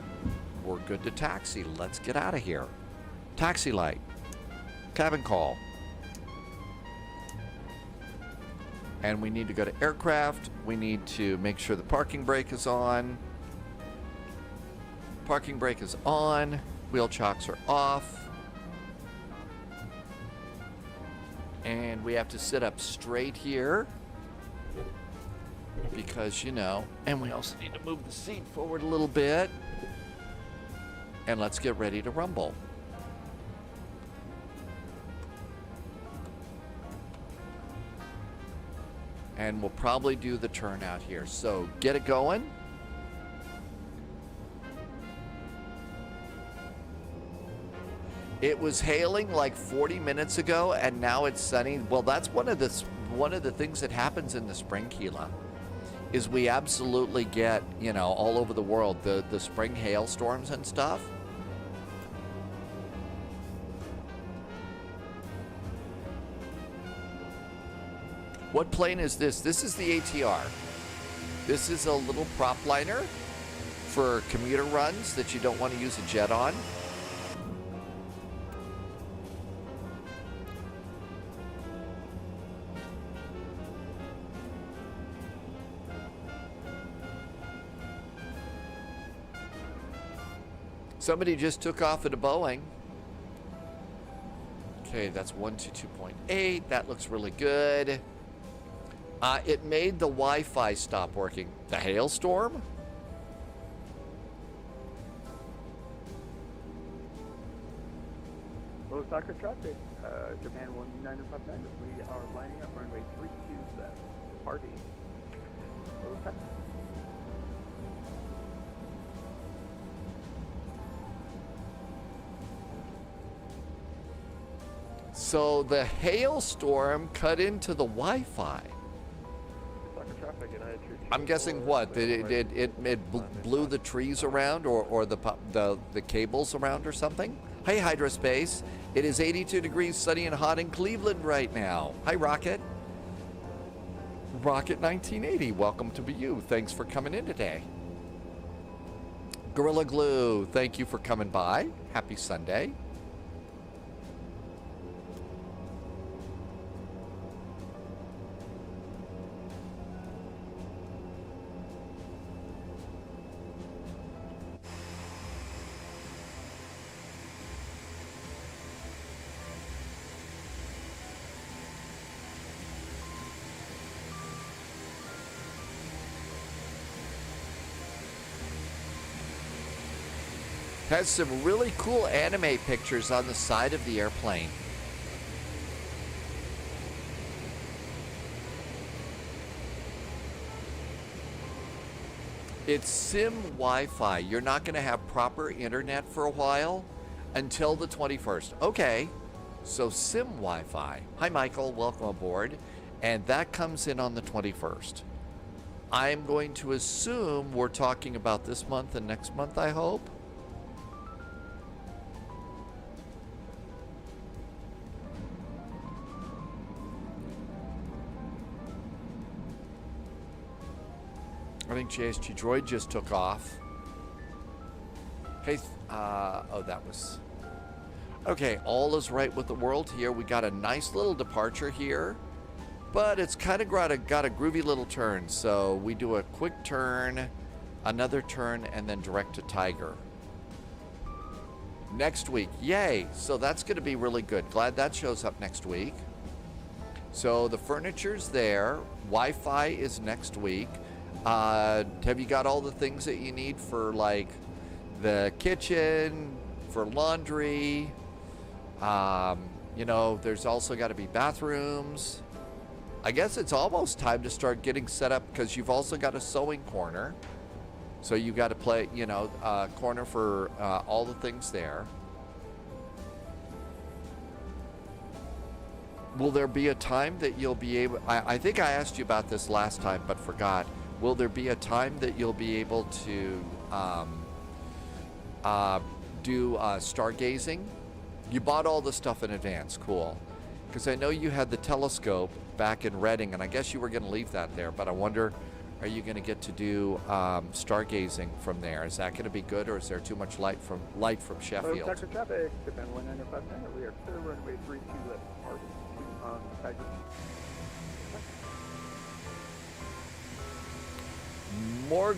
we're good to taxi. Let's get out of here. Taxi light. Cabin call. And we need to go to aircraft. We need to make sure the parking brake is on. Parking brake is on. Wheel chocks are off. And we have to sit up straight here. Because, you know, and we also need to move the seat forward a little bit. And let's get ready to rumble. And we'll probably do the turn out here. So get it going. It was hailing like 40 minutes ago, and now it's sunny. Well, that's one of the things that happens in the spring, Keela, is we absolutely get, you know, all over the world, the spring hailstorms and stuff. What plane is this? This is the ATR. This is a little prop liner for commuter runs that you don't want to use a jet on. Somebody just took off at a Boeing. Okay, that's 122.8. That looks really good. It made the Wi-Fi stop working. The hailstorm? Osaka traffic, Japan 1959. We are lining up runway 32 left. Party. Osaka. So the hailstorm cut into the Wi-Fi. I'm guessing what? It blew the trees around or the cables around or something? Hey, Hydrospace. It is 82 degrees, sunny and hot in Cleveland right now. Hi, Rocket. Rocket 1980, welcome to you. Thanks for coming in today. Gorilla Glue, thank you for coming by. Happy Sunday. Has some really cool anime pictures on the side of the airplane. It's SIM Wi-Fi. You're not going to have proper internet for a while until the 21st. Okay, so SIM Wi-Fi. Hi, Michael. Welcome aboard. And that comes in on the 21st. I'm going to assume we're talking about this month and next month, I hope. I think JSG Droid just took off. Hey, oh, that was... Okay, all is right with the world here. We got a nice little departure here, but it's kind of got a groovy little turn. So we do a quick turn, another turn, and then direct to Tiger. Next week, yay. So that's going to be really good. Glad that shows up next week. So the furniture's there. Wi-Fi is next week. Have you got all the things that you need for, like, the kitchen, for laundry? You know, there's also got to be bathrooms. I guess it's almost time to start getting set up because you've also got a sewing corner. So you got to play, you know, corner for all the things there. Will there be a time that you'll be able... I think I asked you about this last time, but forgot. Will there be a time that you'll be able to do stargazing? You bought all the stuff in advance. Cool. Because I know you had the telescope back in Reading, and I guess you were going to leave that there, but I wonder, are you going to get to do stargazing from there? Is that going to be good, or is there too much light from Sheffield? Osaka traffic, Japan 1959. We are clear runway 32 left. Tiger. Morg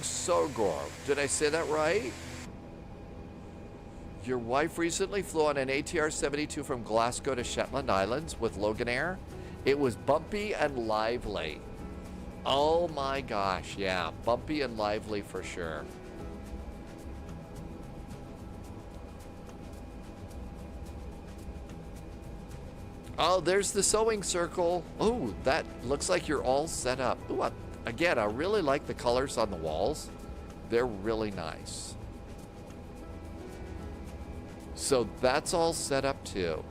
Sogor. Did I say that right? Your wife recently flew on an ATR 72 from Glasgow to Shetland Islands with Loganair. It was bumpy and lively. Oh my gosh, yeah. Bumpy and lively for sure. Oh, there's the sewing circle. Oh, that looks like you're all set up. Ooh, again, I really like the colors on the walls. They're really nice. So that's all set up too.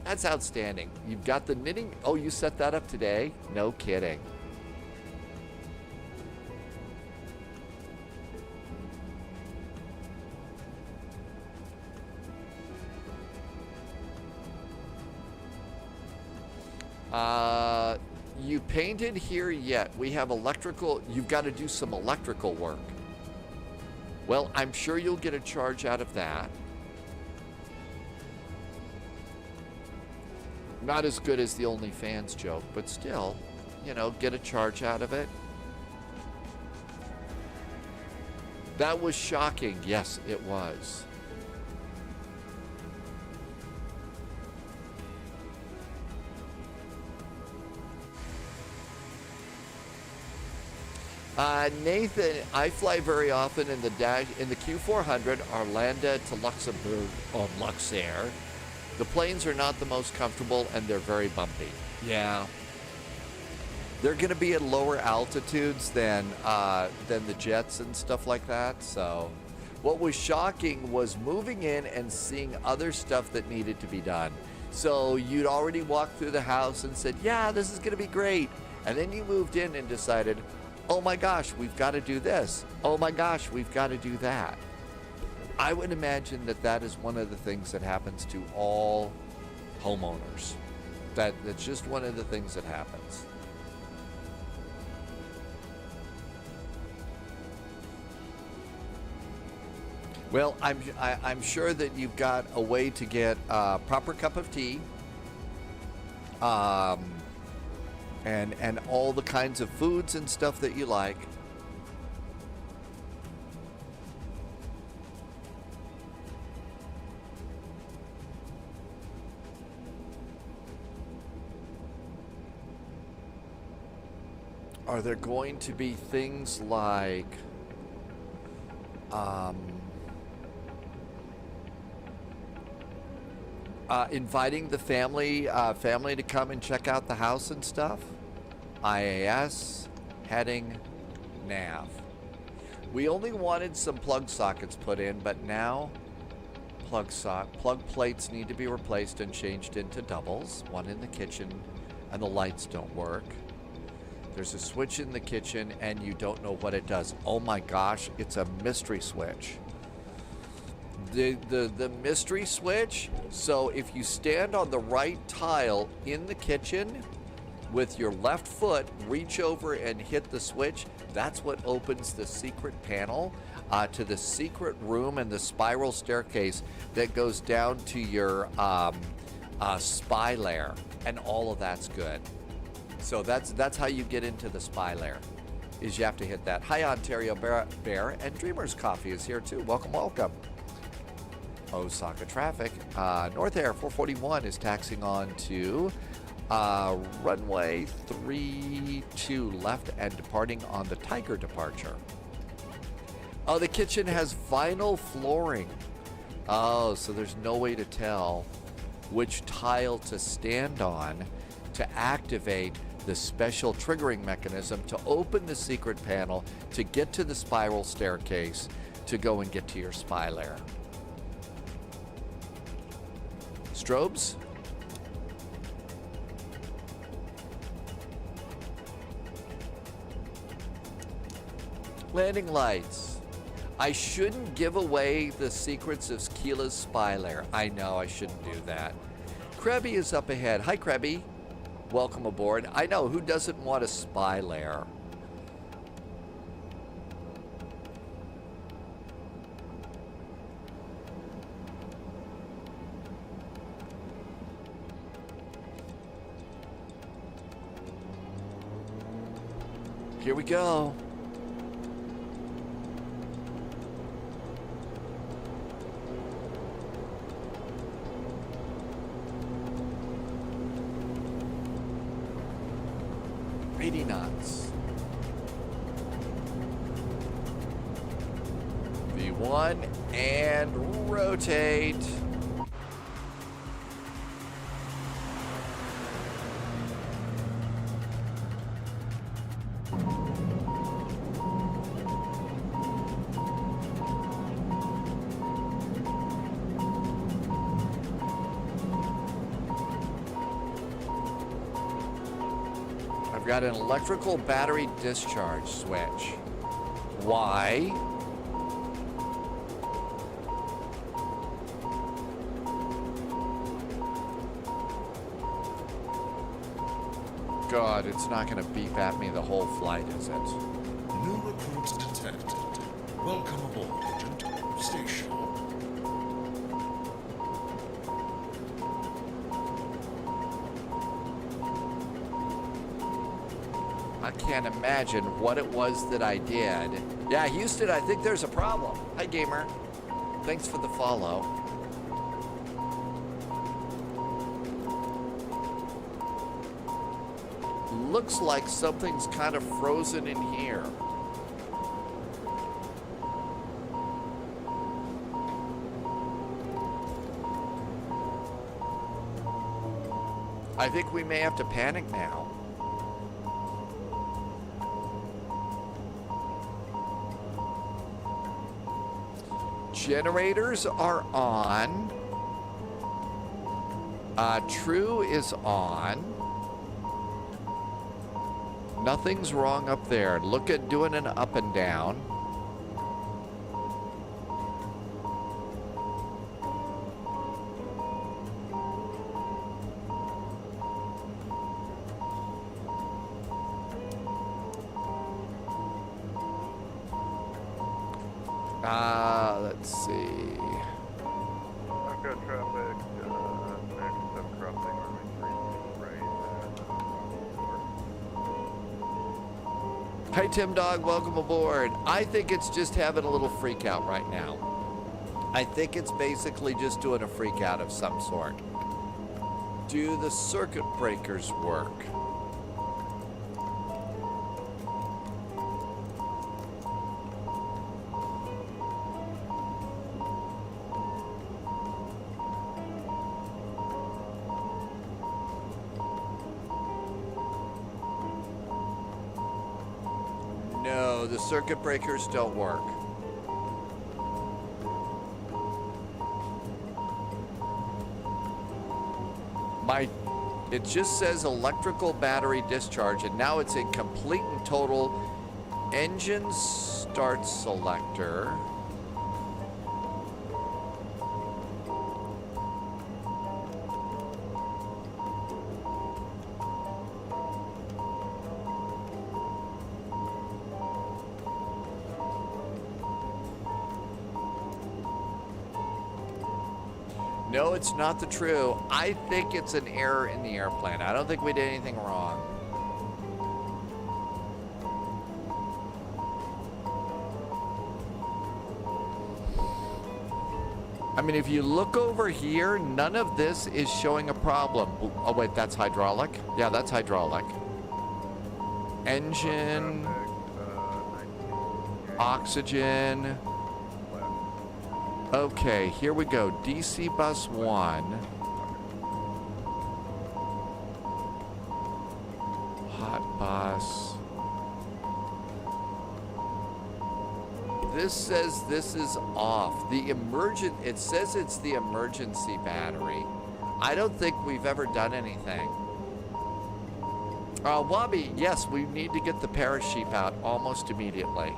That's outstanding. You've got the knitting. Oh, you set that up today? No kidding. You painted here yet? We have electrical. You've got to do some electrical work. Well, I'm sure you'll get a charge out of that. Not as good as the OnlyFans joke, but still, you know, get a charge out of it. That was shocking. Yes, it was. Nathan, I fly very often in the Q400 Arlanda to Luxembourg on Luxair. The planes are not the most comfortable and they're very bumpy. Yeah. They're going to be at lower altitudes than the jets and stuff like that. So what was shocking was moving in and seeing other stuff that needed to be done. So you'd already walked through the house and said, yeah, this is going to be great. And then you moved in and decided, oh my gosh, we've got to do this. Oh my gosh, we've got to do that. I would imagine that that is one of the things that happens to all homeowners. That's just one of the things that happens. Well, I'm sure that you've got a way to get a proper cup of tea, and all the kinds of foods and stuff that you like. Are there going to be things like inviting the family to come and check out the house and stuff? IAS, heading, nav. We only wanted some plug sockets put in, but now plug plates need to be replaced and changed into doubles. One in the kitchen, and the lights don't work. There's a switch in the kitchen, and you don't know what it does. Oh my gosh, it's a mystery switch. The mystery switch, so if you stand on the right tile in the kitchen with your left foot, reach over and hit the switch, that's what opens the secret panel to the secret room and the spiral staircase that goes down to your spy lair, and all of that's good. So that's how you get into the spy lair, is you have to hit that. Hi, Ontario Bear, and Dreamer's Coffee is here too. Welcome, welcome. Osaka traffic. North Air 441 is taxing on to runway 32 left and departing on the Tiger departure. Oh, the kitchen has vinyl flooring. Oh, so there's no way to tell which tile to stand on to activate the special triggering mechanism to open the secret panel to get to the spiral staircase to go and get to your spy lair. Strobes? Landing lights. I shouldn't give away the secrets of Keela's spy lair. I know I shouldn't do that. Krebby is up ahead. Hi, Krebby. Welcome aboard. I know, who doesn't want a spy lair? Here we go. Knots. V1 and rotate. got an electrical battery discharge switch. Why? God, it's not going to beep at me the whole flight, is it? New recruits detected. Welcome aboard, Agent. Stay sharp. I can't imagine what it was that I did. Yeah, Houston, I think there's a problem. Hi, gamer. Thanks for the follow. Looks like something's kind of frozen in here. I think we may have to panic now. Generators are on. True is on. Nothing's wrong up there. Look at doing an up and down. Let's see. I've got traffic, next up crossing runway 3 right. Hi, Tim Dog. Welcome aboard. I think it's just having a little freak out right now. I think it's basically just doing a freak out of some sort. Do the circuit breakers work? No, the circuit breakers don't work. It just says electrical battery discharge, and now it's in complete and total engine start selector. No, it's not the true. I think it's an error in the airplane. I don't think we did anything wrong. I mean, if you look over here, none of this is showing a problem. Oh, wait, that's hydraulic? Yeah, that's hydraulic. Engine, oxygen. Okay, here we go. DC bus 1. Hot bus. This says this is off. It says it's the emergency battery. I don't think we've ever done anything. Wabi, yes, we need to get the parachute out almost immediately.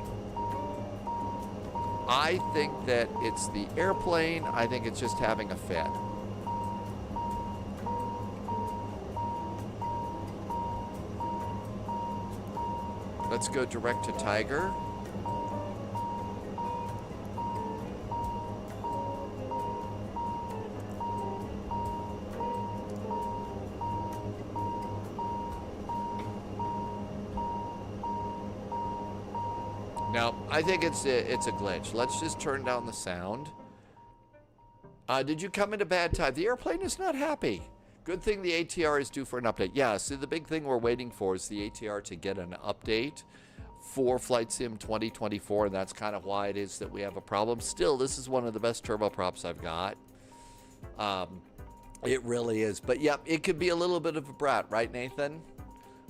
I think that it's the airplane. I think it's just having a fit. Let's go direct to Tiger. No, I think it's a glitch. Let's just turn down the sound. Did you come at a bad time? The airplane is not happy. Good thing the ATR is due for an update. Yeah, so the big thing we're waiting for is the ATR to get an update for Flight Sim 2024, and that's kind of why it is that we have a problem. Still, this is one of the best turboprops I've got. It really is. But yeah, it could be a little bit of a brat, right, Nathan?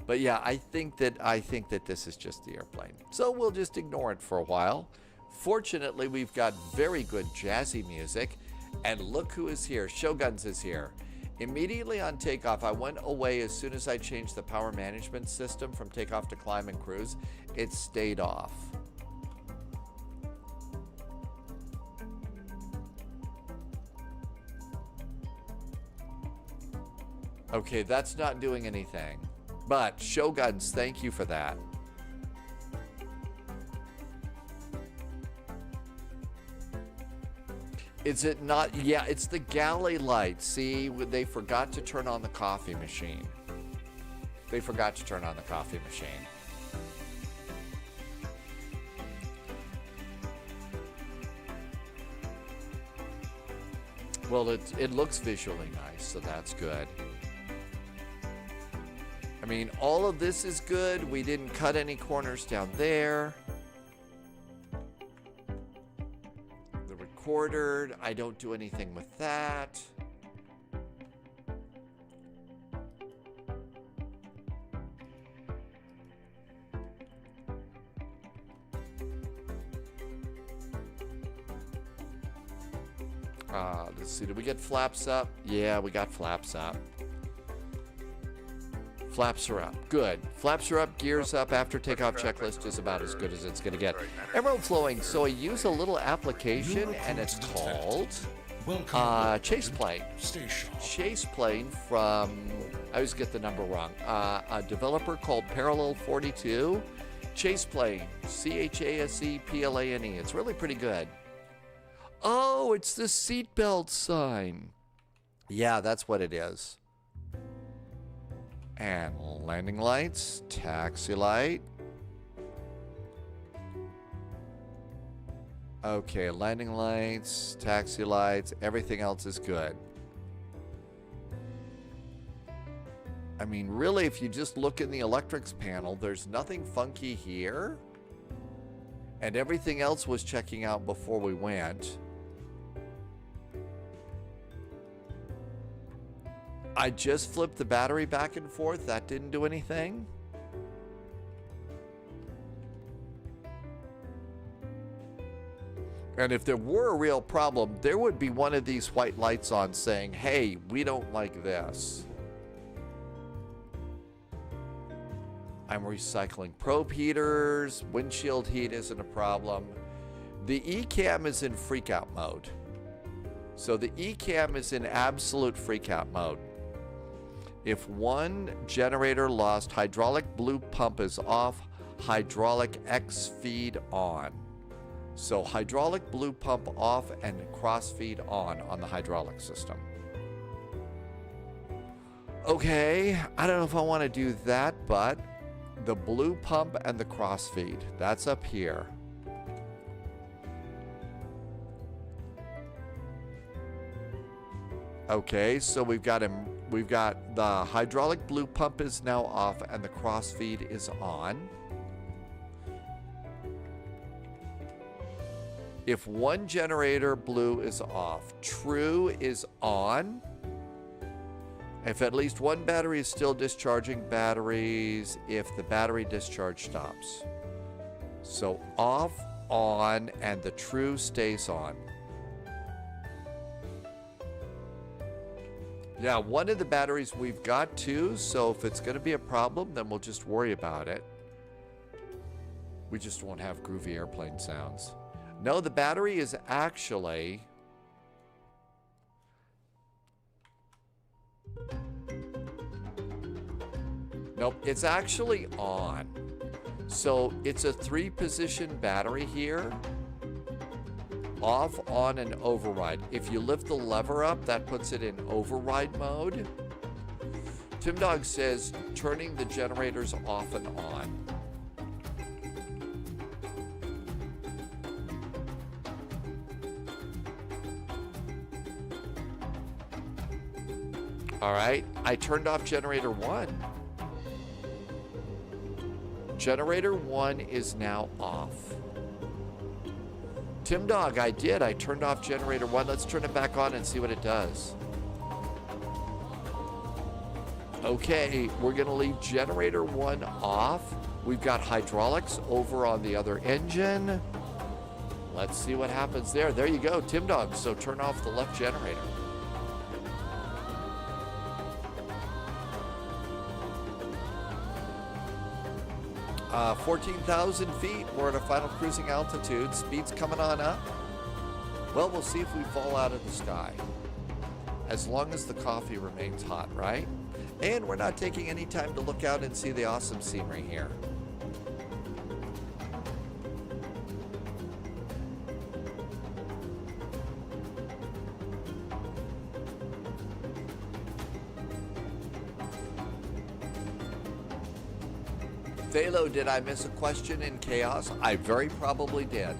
But yeah, I think that this is just the airplane. So we'll just ignore it for a while. Fortunately, we've got very good jazzy music. And look who is here. Shoguns is here. Immediately on takeoff, I went away as soon as I changed the power management system from takeoff to climb and cruise. It stayed off. Okay, that's not doing anything. But Shoguns, thank you for that. Is it not? Yeah, it's the galley light. See, they forgot to turn on the coffee machine. They forgot to turn on the coffee machine. Well, it looks visually nice, so that's good. I mean, all of this is good. We didn't cut any corners down there. The recorder, I don't do anything with that. Let's see, did we get flaps up? Yeah, we got flaps up. Flaps are up. Good. Flaps are up, gears up. After takeoff checklist is about as good as it's going to get. Emerald flowing. So I use a little application, and it's called Chase Plane. Chase Plane from, I always get the number wrong, a developer called Parallel 42. Chase Plane. CHASEPLANE. It's really pretty good. Oh, it's the seatbelt sign. Yeah, that's what it is. And landing lights, taxi light. Okay, landing lights, taxi lights, everything else is good. I mean, really, if you just look in the electrics panel, there's nothing funky here. And everything else was checking out before we went. I just flipped the battery back and forth. That didn't do anything. And if there were a real problem, there would be one of these white lights on saying, hey, we don't like this. I'm recycling probe heaters. Windshield heat isn't a problem. The eCam is in freakout mode. So the eCam is in absolute freakout mode. If one generator lost, hydraulic blue pump is off, hydraulic X feed on. So hydraulic blue pump off and cross feed on the hydraulic system. Okay, I don't know if I want to do that, but the blue pump and the cross feed, that's up here. Okay, so we've got the hydraulic blue pump is now off and the cross feed is on. If one generator blue is off, true is on. If at least one battery is still discharging batteries, if the battery discharge stops. So off, on, and the true stays on. Yeah, one of the batteries we've got two, so if it's going to be a problem, then we'll just worry about it. We just won't have groovy airplane sounds. No, the battery is actually... Nope, it's actually on. So it's a 3-position battery here. Off, on, and override. If you lift the lever up, that puts it in override mode. Tim Dog says turning the generators off and on. All right, I turned off generator 1. Generator 1 is now off. Tim Dog, I did. I turned off generator 1. Let's turn it back on and see what it does. Okay, we're going to leave generator 1 off. We've got hydraulics over on the other engine. Let's see what happens there. There you go, Tim Dog. So turn off the left generator. 14,000 feet. We're at a final cruising altitude. Speed's coming on up. Well, we'll see if we fall out of the sky. As long as the coffee remains hot, right? And we're not taking any time to look out and see the awesome scenery here. Phalo, did I miss a question in chaos? I very probably did.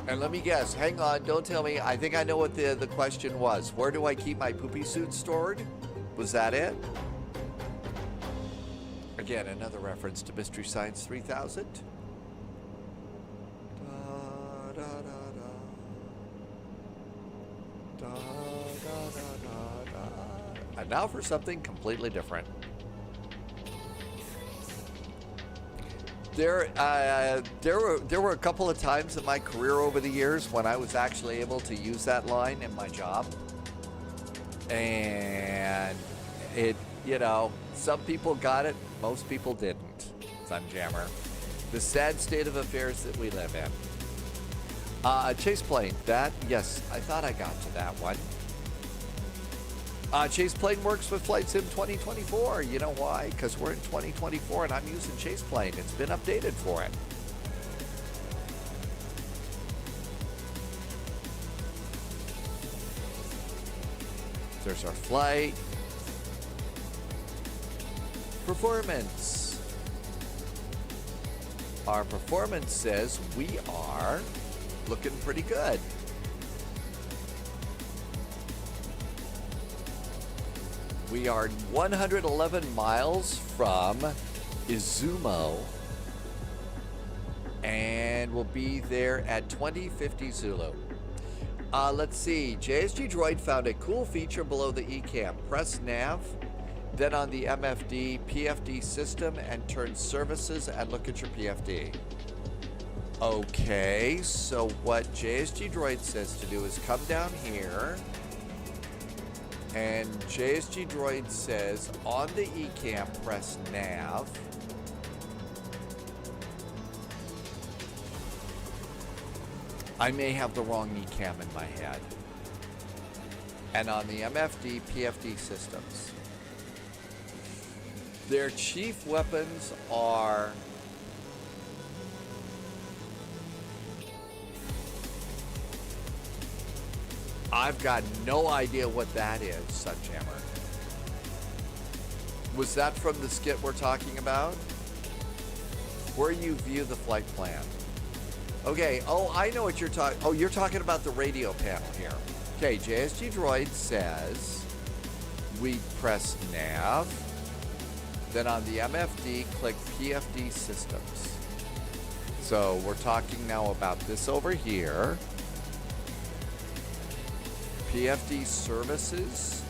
And let me guess, hang on, don't tell me. I think I know what the question was. Where do I keep my poopy suit stored? Was that it? Again, another reference to Mystery Science 3000. Da, da, da, da. Da, da, da, da, da. And now for something completely different. There were a couple of times in my career over the years when I was actually able to use that line in my job. And it, you know, some people got it, most people didn't. Sunjammer. The sad state of affairs that we live in. Chase plane, that, yes, I thought I got to that one. Chase plane works with Flight Sim 2024. You know why? Because we're in 2024 and I'm using Chase plane. It's been updated for it. There's our flight. Performance. Our performance says we are looking pretty good. We are 111 miles from Izumo, and we'll be there at 2050 Zulu. Let's see. JSG Droid found a cool feature below the eCam. Press nav, then on the MFD PFD system, and turn services and look at your PFD. Okay, so what JSG Droid says to do is come down here. And JSG Droid says on the eCam, press nav. I may have the wrong eCam in my head. And on the MFD, PFD systems. Their chief weapons are I've got no idea what that is, Sunjammer. Was that from the skit we're talking about? Where you view the flight plan. Okay, oh, I know what you're talking. Oh, you're talking about the radio panel here. Okay, JSG Droid says we press nav, then on the MFD, click PFD systems. So we're talking now about this over here. PFD services,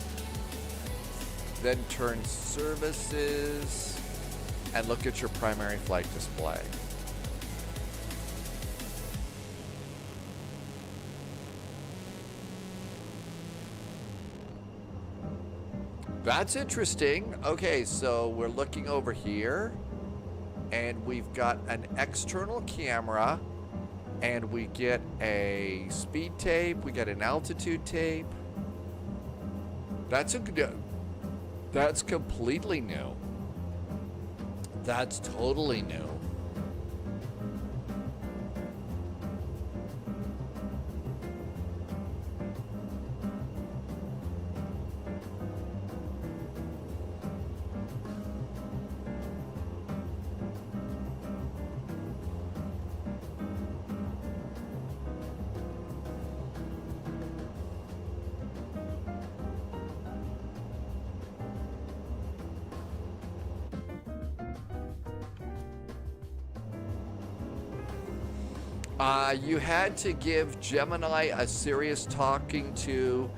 then turn services and look at your primary flight display. That's interesting. Okay, so we're looking over here and we've got an external camera. And we get a speed tape, we get an altitude tape. That's completely new. That's totally new. You had to give Gemini a serious talking to,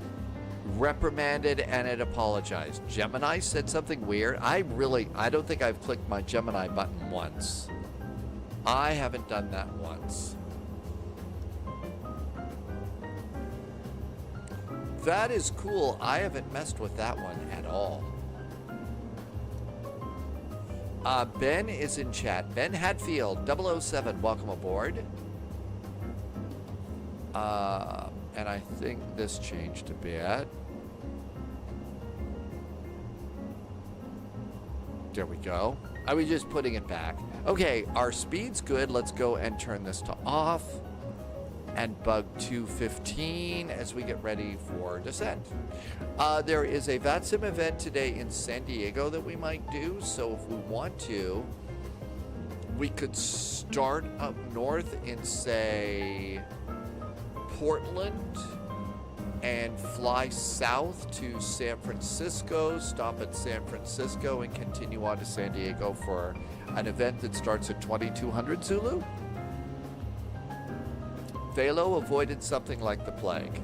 reprimanded, and it apologized. Gemini said something weird. I don't think I've clicked my Gemini button once. I haven't done that once. That is cool. I haven't messed with that one at all. Ben is in chat. Ben Hadfield, 007, welcome aboard. And I think this changed a bit. There we go. I was just putting it back. Okay, our speed's good. Let's go and turn this to off. And bug 215 as we get ready for descent. There is a VATSIM event today in San Diego that we might do. So if we want to, we could start up north in, say, Portland and fly south to San Francisco, stop at San Francisco, and continue on to San Diego for an event that starts at 2200 Zulu. Velo avoided something like the plague.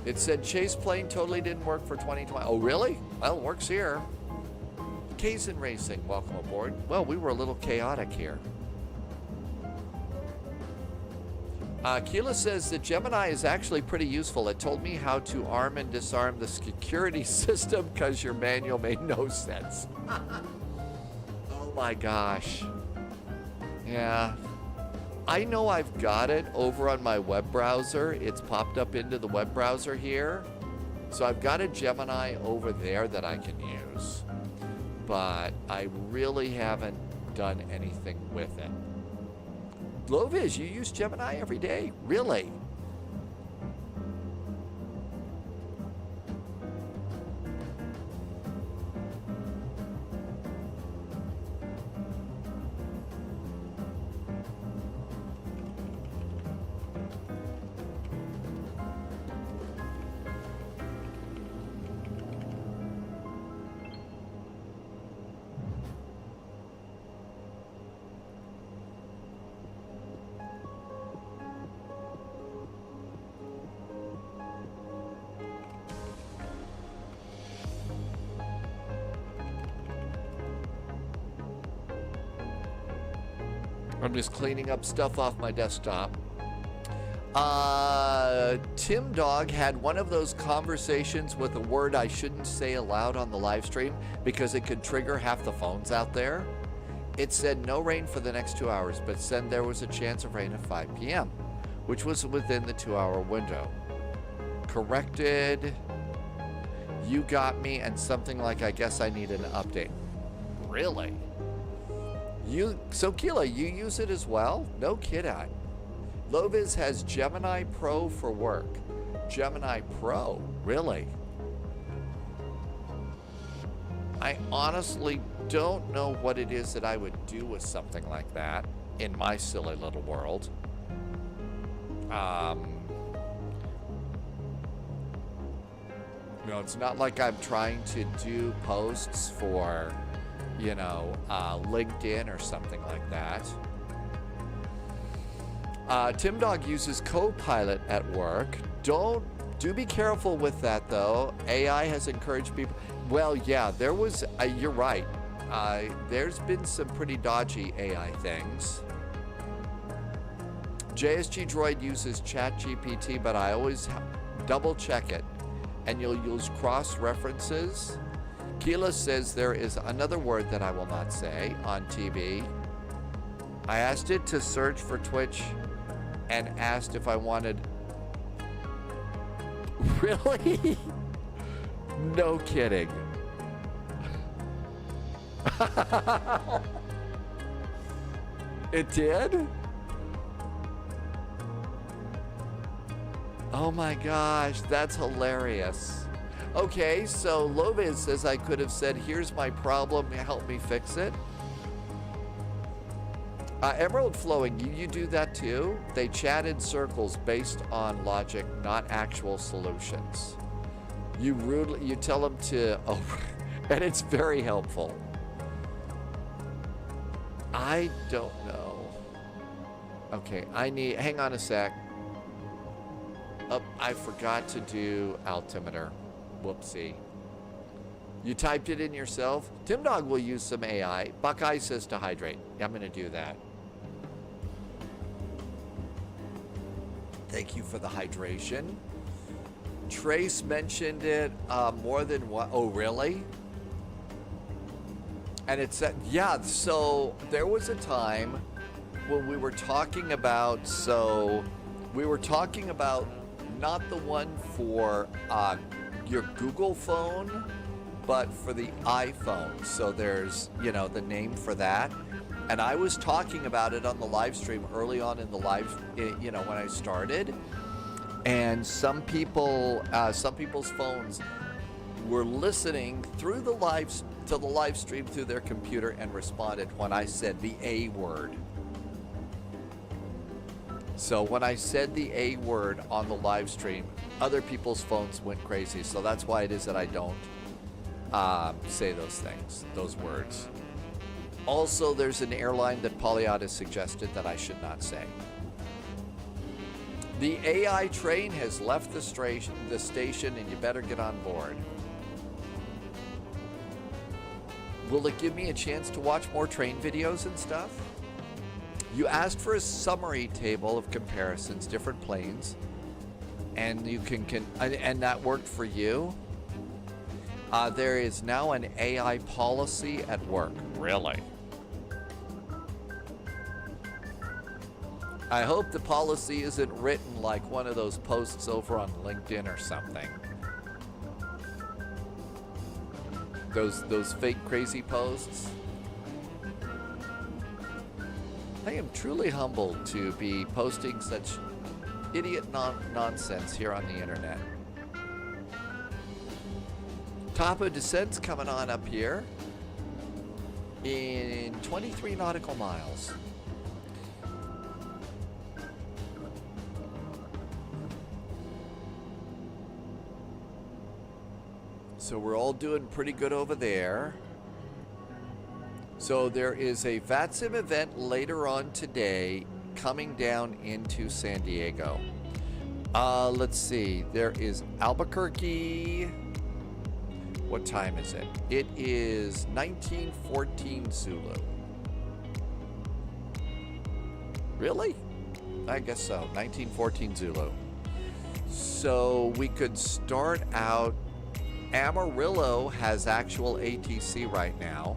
It said chase plane totally didn't work for 2020. Oh, really? Well, it works here. Kazin Racing, welcome aboard. Well, we were a little chaotic here. Keela says that Gemini is actually pretty useful. It told me how to arm and disarm the security system because your manual made no sense. Oh my gosh. Yeah. I know I've got it over on my web browser. It's popped up into the web browser here. So I've got a Gemini over there that I can use. But I really haven't done anything with it. Loviz, you use Gemini every day? Really? I'm just cleaning up stuff off my desktop. Tim Dog had one of those conversations with a word I shouldn't say aloud on the live stream because it could trigger half the phones out there. It said no rain for the next 2 hours, but said there was a chance of rain at 5 p.m., which was within the 2-hour window. Corrected. You got me, and something like, I guess I need an update. Really? So Keela, you use it as well? No kidding. Loviz has Gemini Pro for work. Gemini Pro, really? I honestly don't know what it is that I would do with something like that in my silly little world. You know, it's not like I'm trying to do posts for, you know, LinkedIn or something like that. Tim Dog uses Copilot at work. Do be careful with that, though. AI has encouraged people. Well, yeah, there was, you're right. There's been some pretty dodgy AI things. JSG Droid uses ChatGPT, but I always double check it. And you'll use cross references. Keela says there is another word that I will not say on TV. I asked it to search for Twitch and asked if I wanted... Really? No kidding. It did? Oh my gosh, that's hilarious. Okay, so Loviz says I could have said, here's my problem, help me fix it. Emerald Flowing, you do that too? They chat in circles based on logic, not actual solutions. You tell them to, and it's very helpful. I don't know. Okay, hang on a sec. Oh, I forgot to do altimeter. Whoopsie. You typed it in yourself? Tim Dog will use some AI. Buckeye says to hydrate. I'm going to do that. Thank you for the hydration. Trace mentioned it more than one. Oh, really? And it said, yeah, so there was a time when we were talking about, not the one for your Google phone, but for the iPhone. So there's, you know, the name for that. And I was talking about it on the live stream early on in the live, you know, when I started. And some people's phones were listening through the live stream through their computer and responded when I said the A word. So when I said the A word on the live stream, other people's phones went crazy. So that's why it is that I don't say those things, those words. Also, there's an airline that Polyot has suggested that I should not say. The AI train has left the station, and you better get on board. Will it give me a chance to watch more train videos and stuff? You asked for a summary table of comparisons, different planes, and you and that worked for you. There is now an AI policy at work. Really? I hope the policy isn't written like one of those posts over on LinkedIn or something. Those fake crazy posts. I am truly humbled to be posting such idiot nonsense here on the internet. Top of descent's coming on up here in 23 nautical miles. So we're all doing pretty good over there. So there is a VATSIM event later on today coming down into San Diego. Let's see. There is Albuquerque. What time is it? It is 1914 Zulu. Really? I guess so. 1914 Zulu. So we could start out. Amarillo has actual ATC right now.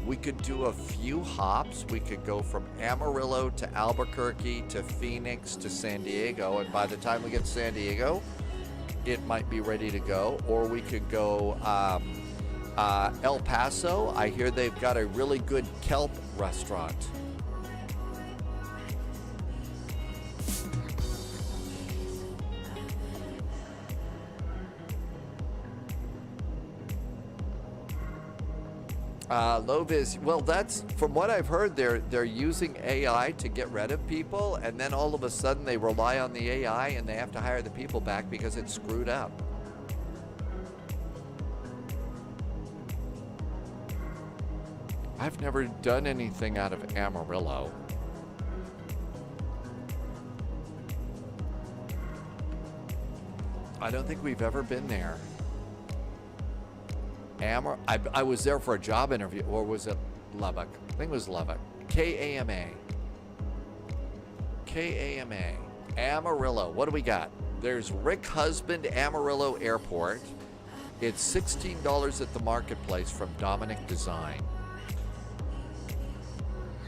We could do a few hops. We could go from Amarillo to Albuquerque to Phoenix to San Diego, and by the time we get to San Diego, it might be ready to go. Or we could go El Paso. I hear they've got a really good kelp restaurant. Lovis, well, that's from what I've heard. They're using AI to get rid of people, and then all of a sudden they rely on the AI and they have to hire the people back because it's screwed up. I've never done anything out of Amarillo. I don't think we've ever been there. I was there for a job interview, or was it Lubbock? I think it was Lubbock. KAMA. Amarillo. What do we got? There's Rick Husband Amarillo Airport. It's $16 at the marketplace from Dominic Design.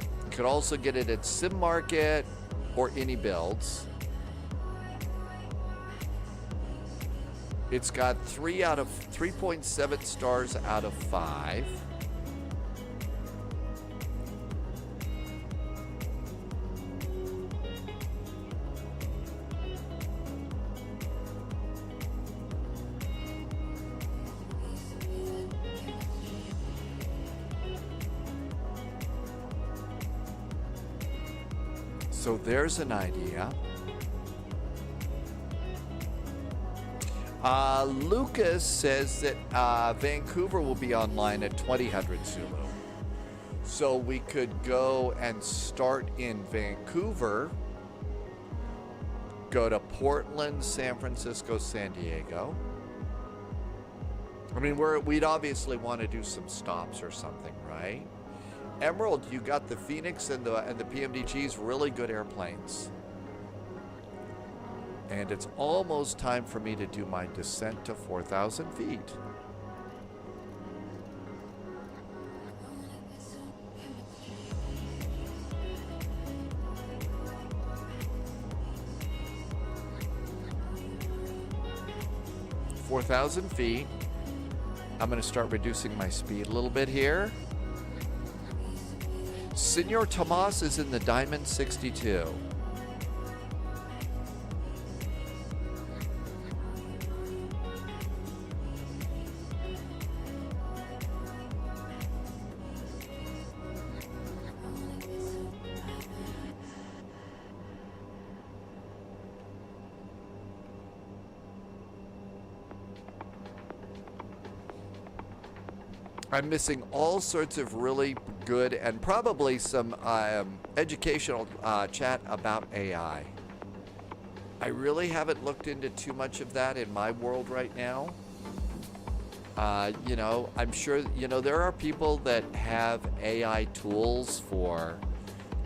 You could also get it at Sim Market or Any Builds. It's got 3.7 stars out of 5. So there's an idea. Lucas says that Vancouver will be online at 2000 Zulu. So we could go and start in Vancouver, go to Portland, San Francisco, San Diego. I mean, we'd obviously want to do some stops or something, right? Emerald, you got the Phoenix and the PMDGs, really good airplanes. And it's almost time for me to do my descent to 4,000 feet. $4,000 feet. I'm going to start reducing my speed a little bit here. Senor Tomas is in the Diamond 62. I'm missing all sorts of really good and probably some educational chat about AI. I really haven't looked into too much of that in my world right now. You know, I'm sure, you know, there are people that have AI tools for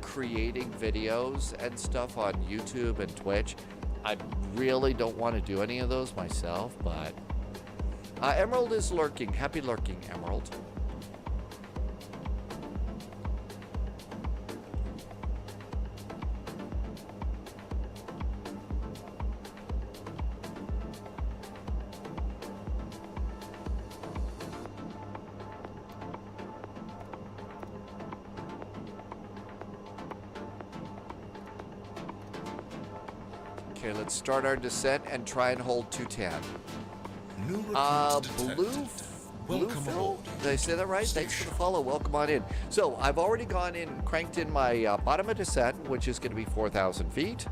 creating videos and stuff on YouTube and Twitch. I really don't want to do any of those myself, but Emerald is lurking. Happy lurking, Emerald. Okay, let's start our descent and try and hold 210. New recruits detected. Welcome Phil? aboard. Did I say that right? Thanks for the follow. Welcome on in. So I've already gone in and cranked in my bottom of descent, which is going to be 4,000 feet.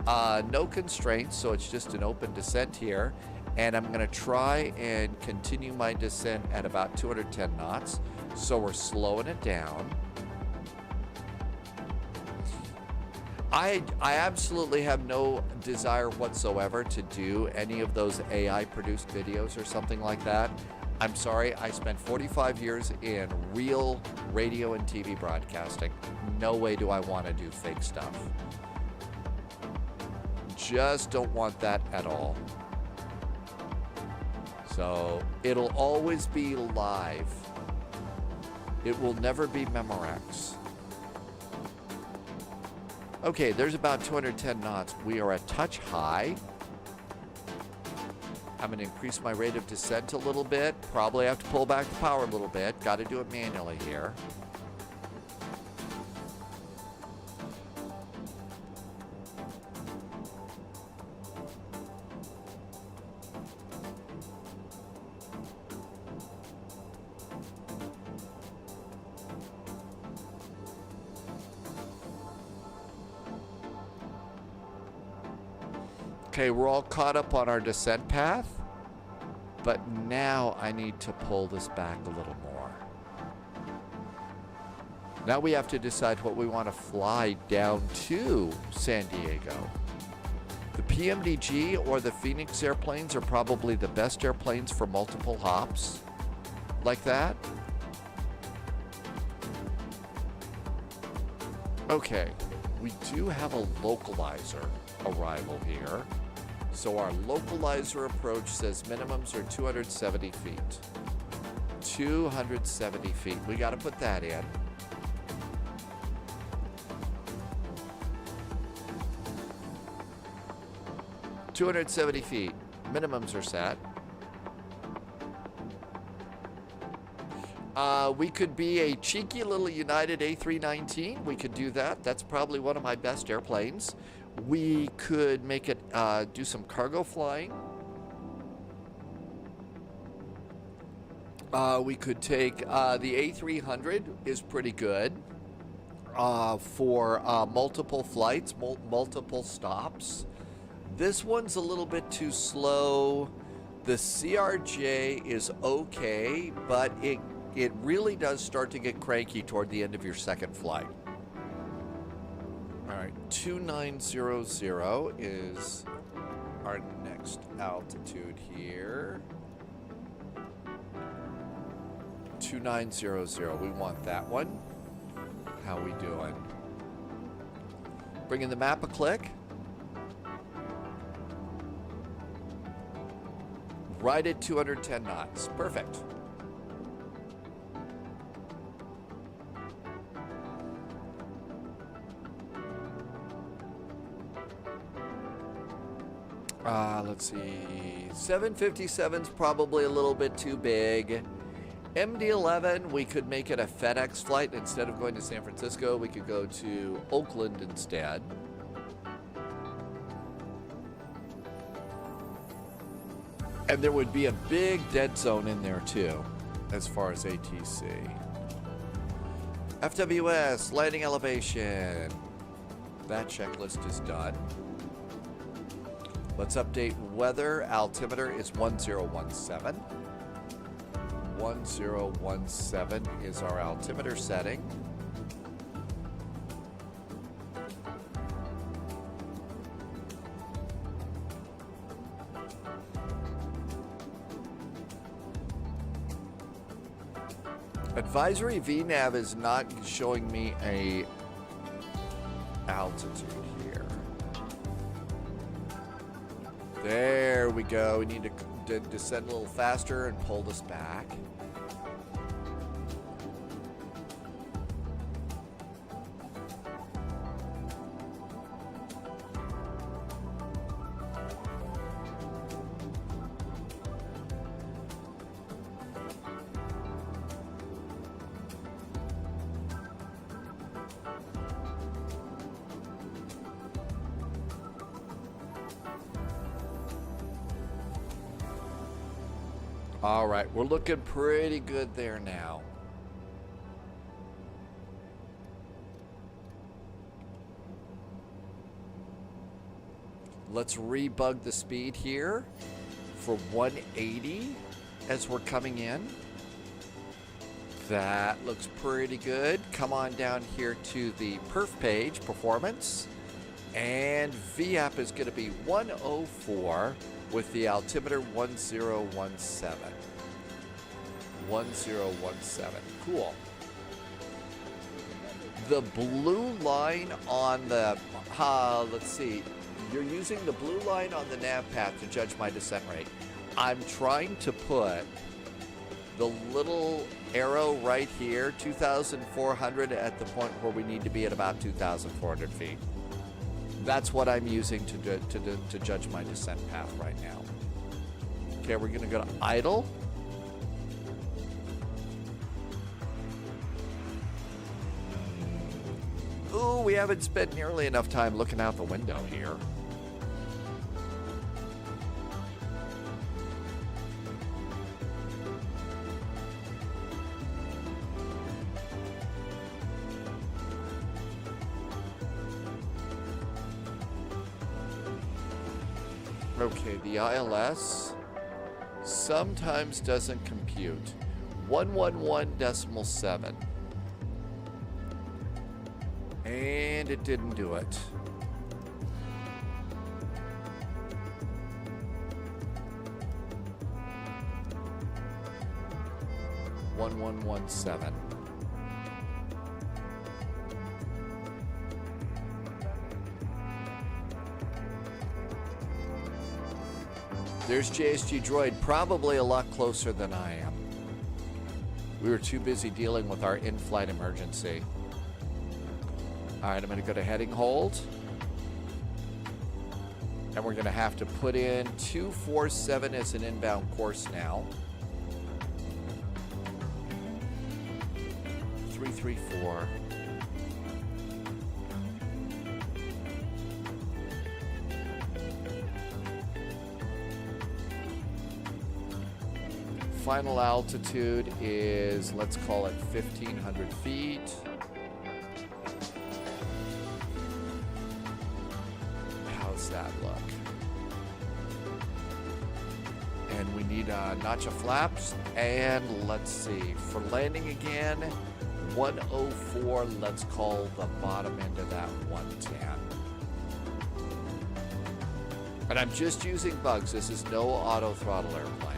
No constraints, so it's just an open descent here. And I'm going to try and continue my descent at about 210 knots. So we're slowing it down. I absolutely have no desire whatsoever to do any of those AI-produced videos or something like that. I'm sorry, I spent 45 years in real radio and TV broadcasting. No way do I want to do fake stuff. Just don't want that at all. So it'll always be live. It will never be Memorex. Okay, there's about 210 knots. We are a touch high. I'm going to increase my rate of descent a little bit. Probably have to pull back the power a little bit. Got to do it manually here. Okay, we're all caught up on our descent path, but now I need to pull this back a little more. Now we have to decide what we want to fly down to San Diego. The PMDG or the Phoenix airplanes are probably the best airplanes for multiple hops like that. Okay, we do have a localizer arrival here. So our localizer approach says minimums are 270 feet. 270 feet. We got to put that in. $270 feet. Minimums are set. We could be a cheeky little United A319. We could do that. That's probably one of my best airplanes. We could make it do some cargo flying. We could take the A300 is pretty good for multiple flights, multiple stops. This one's a little bit too slow. The CRJ is okay, but it really does start to get cranky toward the end of your second flight. All right, 2900 is our next altitude here. 2900, we want that one. How we doing? Bringing the map a click. Right at 210 knots. Perfect. Let's see. 757's probably a little bit too big. MD-11, we could make it a FedEx flight. Instead of going to San Francisco, we could go to Oakland instead. And there would be a big dead zone in there too, as far as ATC. FWS, landing elevation. That checklist is done. Let's update weather. Altimeter is 1017. 1017 is our altimeter setting. Advisory VNAV is not showing me a altitude here. There we go. We need to descend a little faster and pull this back. All right, we're looking pretty good there now. Let's rebug the speed here for 180 as we're coming in. That looks pretty good. Come on down here to the perf page, performance. And VAP is going to be 104 with the altimeter 1017. 1017. Cool. The blue line on the, let's see. You're using the blue line on the nav path to judge my descent rate. I'm trying to put the little arrow right here, 2,400 at the point where we need to be at about 2,400 feet. That's what I'm using to judge my descent path right now. Okay, we're gonna go to idle. Ooh, we haven't spent nearly enough time looking out the window here. Okay, the ILS sometimes doesn't compute. 111.7. And it didn't do it. .1117. There's JSG Droid, probably a lot closer than I am. We were too busy dealing with our in-flight emergency. All right, I'm going to go to heading hold. And we're going to have to put in 247 as an inbound course now. 334. Final altitude is, let's call it 1,500 feet. How's that look? And we need notch of flaps. And let's see, for landing again, 104, let's call the bottom end of that 110. And I'm just using bugs. This is no auto throttle airplane.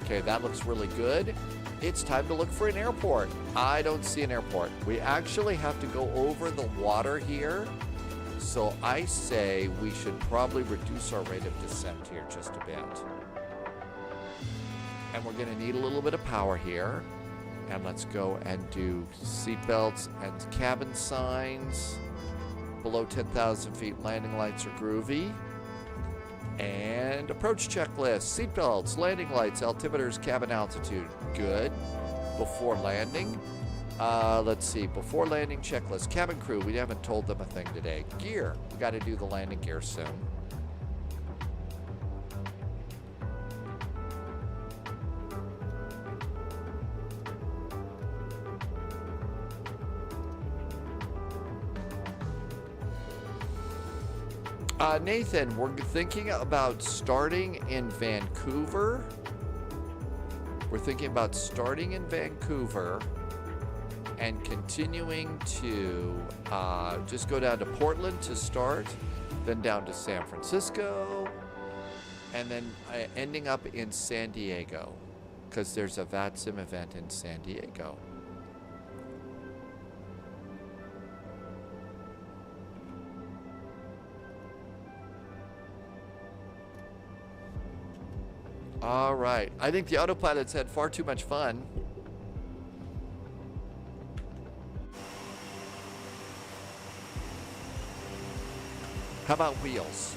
Okay, that looks really good. It's time to look for an airport. I don't see an airport. We actually have to go over the water here. So I say we should probably reduce our rate of descent here just a bit. And we're going to need a little bit of power here. And let's go and do seatbelts and cabin signs. Below 10,000 feet, landing lights are groovy. And approach checklist. Seatbelts, landing lights, altimeters, cabin altitude. Good. Before landing. Let's see. Before landing checklist. Cabin crew, we haven't told them a thing today. Gear. We got to do the landing gear soon. Nathan, we're thinking about starting in Vancouver. We're thinking about starting in Vancouver and continuing to just go down to Portland to start, then down to San Francisco, and then ending up in San Diego because there's a VATSIM event in San Diego. All right. I think the autopilot's had far too much fun. How about wheels?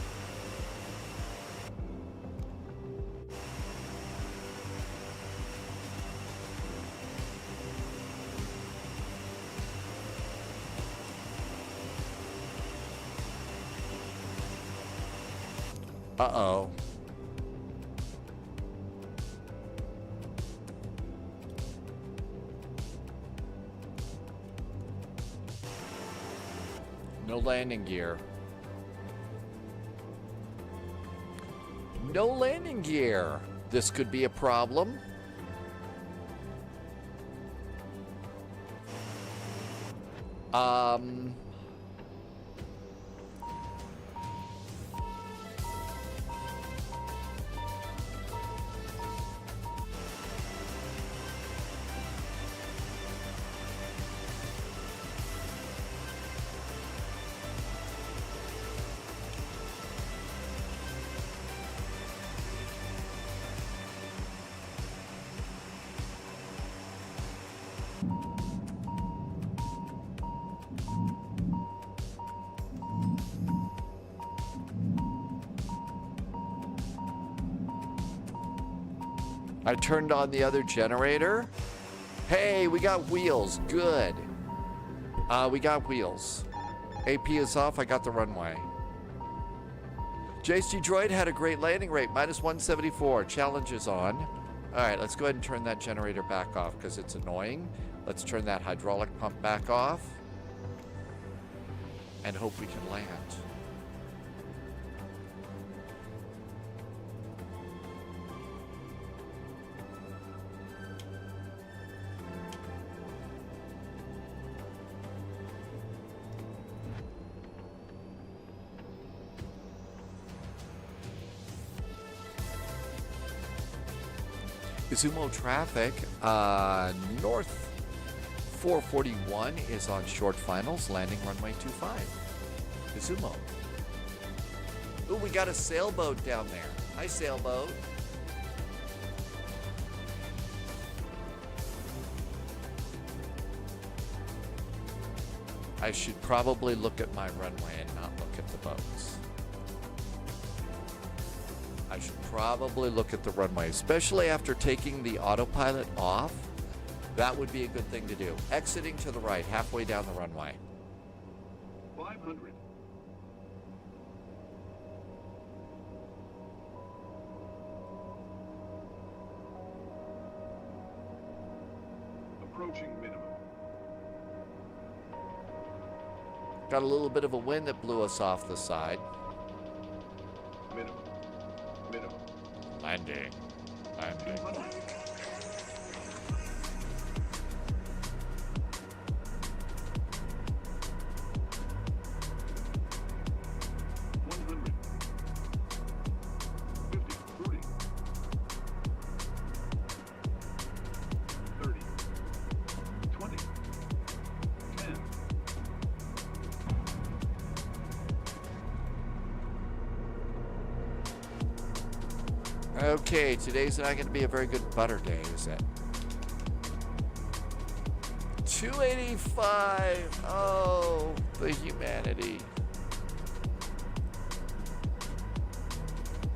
Uh-oh. No landing gear. No landing gear. This could be a problem. I turned on the other generator. Hey, we got wheels. Good. We got wheels. AP is off. I got the runway. JSG Droid had a great landing rate. Minus 174. Challenge is on. All right, let's go ahead and turn that generator back off because it's annoying. Let's turn that hydraulic pump back off. And hope we can land. Izumo traffic, north 441 is on short finals, landing runway 25. Izumo. Ooh, we got a sailboat down there. Hi, sailboat. I should probably look at my runway and not look at the boats. I should probably look at the runway, especially after taking the autopilot off. That would be a good thing to do. Exiting to the right, halfway down the runway. 500. Approaching minimum. Got a little bit of a wind that blew us off the side. Minimum. Minimum. Landing. Landing. 200. Okay, today's not going to be a very good butter day, is it? 285. Oh, the humanity.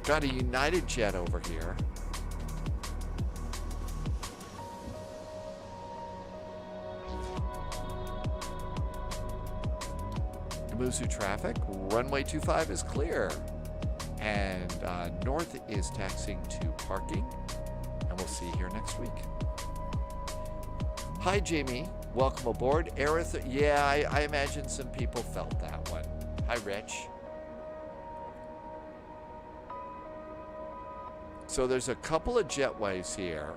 Got a United Jet over here. Musu traffic, runway 25 is clear. And north is taxiing to parking. And we'll see you here next week. Hi, Jamie. Welcome aboard. Aerith, yeah, I imagine some people felt that one. Hi, Rich. So there's a couple of jetways here.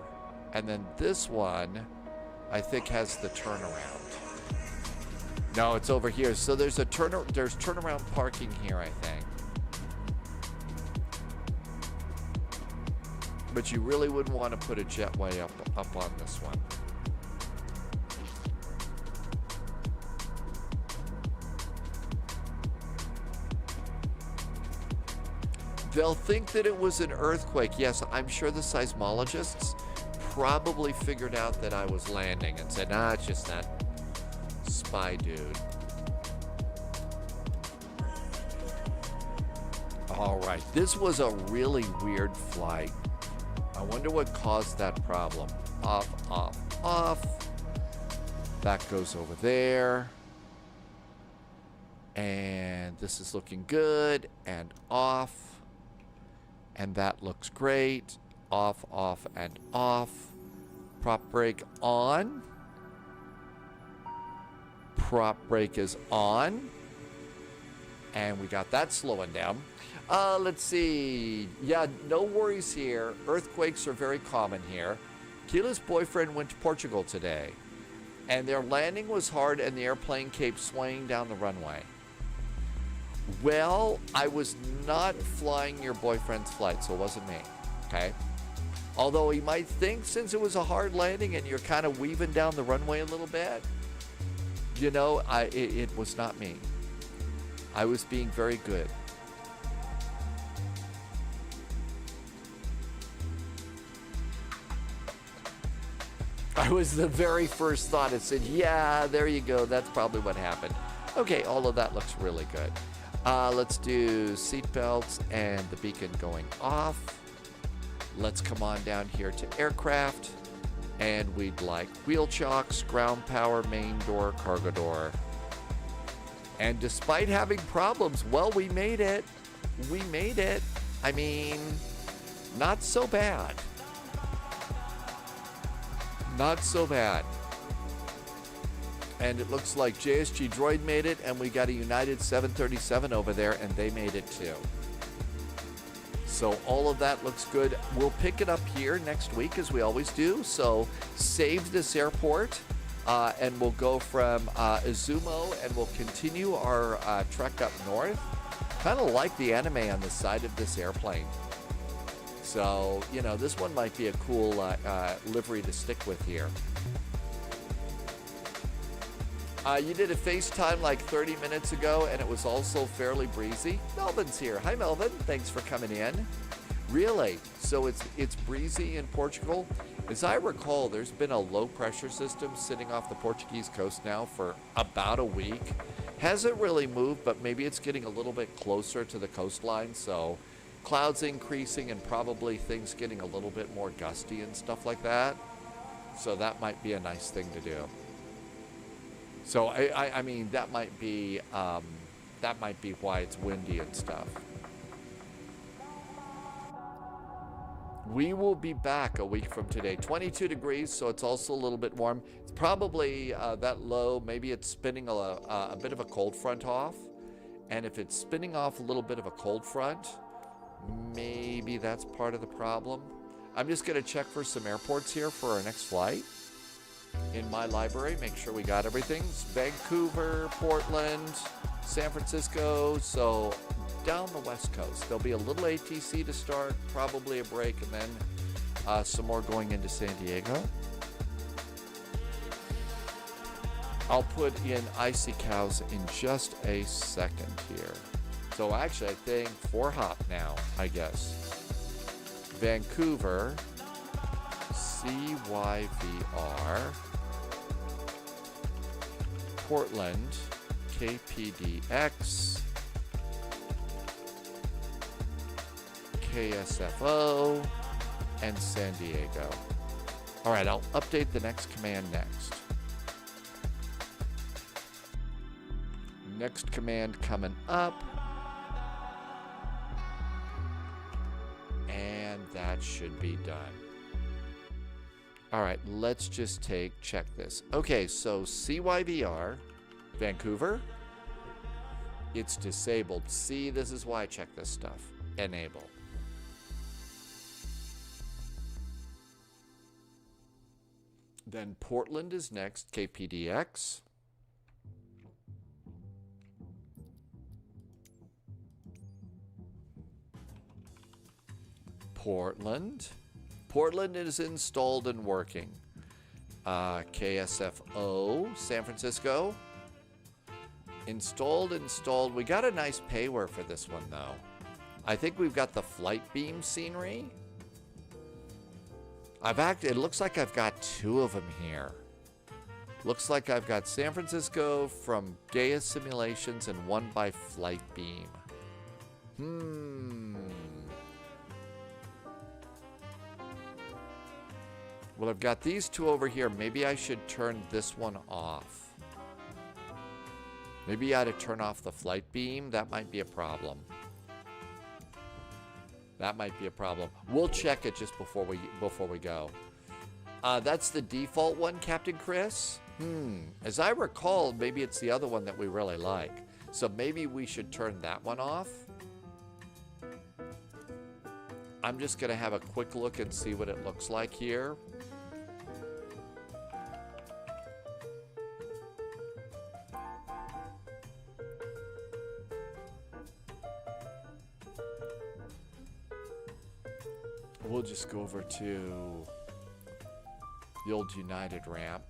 And then this one, I think, has the turnaround. No, it's over here. So there's turnaround parking here, I think. But you really wouldn't want to put a jetway up on this one. They'll think that it was an earthquake. Yes, I'm sure the seismologists probably figured out that I was landing and said, nah, it's just that spy dude. All right, this was a really weird flight. I wonder what caused that problem. Off, off, off. That goes over there. And this is looking good. And off. And that looks great. Off, off, and off. Prop brake on. Prop brake is on. And we got that slowing down. Let's see. Yeah, no worries here. Earthquakes are very common here. Keela's boyfriend went to Portugal today. And their landing was hard and the airplane kept swaying down the runway. Well, I was not flying your boyfriend's flight, so it wasn't me. Okay? Although he might think since it was a hard landing and you're kind of weaving down the runway a little bit, you know, it was not me. I was being very good. I was the very first thought. It said, yeah, there you go. That's probably what happened. Okay, all of that looks really good. Let's do seat belts and the beacon going off. Let's come on down here to aircraft. And we'd like wheel chocks, ground power, main door, cargo door. And despite having problems, well, we made it. We made it. I mean, not so bad. Not so bad. And it looks like JSG Droid made it, and we got a United 737 over there, and they made it too. So all of that looks good. We'll pick it up here next week, as we always do. So save this airport, and we'll go from Izumo, and we'll continue our trek up north. Kind of like the anime on the side of this airplane. So, you know, this one might be a cool livery to stick with here. You did a FaceTime like 30 minutes ago, and it was also fairly breezy. Melvin's here. Hi, Melvin. Thanks for coming in. Really? So it's breezy in Portugal? As I recall, there's been a low-pressure system sitting off the Portuguese coast now for about a week. Hasn't really moved, but maybe it's getting a little bit closer to the coastline, so clouds increasing and probably things getting a little bit more gusty and stuff like that. So that might be a nice thing to do. So I mean that might be why it's windy and stuff. We will be back a week from today. 22 degrees, so it's also a little bit warm. It's probably that low. Maybe it's spinning a bit of a cold front off. And if it's spinning off a little bit of a cold front, maybe that's part of the problem. I'm just going to check for some airports here for our next flight. In my library, make sure we got everything. It's Vancouver, Portland, San Francisco, so down the West Coast. There'll be a little ATC to start, probably a break, and then some more going into San Diego. I'll put in Icy Cows in just a second here. So actually, I think 4 hop now, I guess. Vancouver, CYVR, Portland, KPDX, KSFO, and San Diego. All right, I'll update the next command next. Next command coming up. And that should be done. All right, let's just check this. Okay, so CYVR, Vancouver, it's disabled. See, this is why I check this stuff. Enable. Then Portland is next, KPDX. Portland. Portland is installed and working. KSFO, San Francisco. Installed. We got a nice payware for this one, though. I think we've got the flight beam scenery. It looks like I've got two of them here. Looks like I've got San Francisco from Gaia Simulations and one by Flight Beam. Well, I've got these two over here. Maybe I should turn this one off. Maybe I ought to turn off the flight beam. That might be a problem. That might be a problem. We'll check it just before we go. That's the default one, Captain Chris. As I recall, maybe it's the other one that we really like. So maybe we should turn that one off. I'm just going to have a quick look and see what it looks like here. We'll just go over to the old United ramp.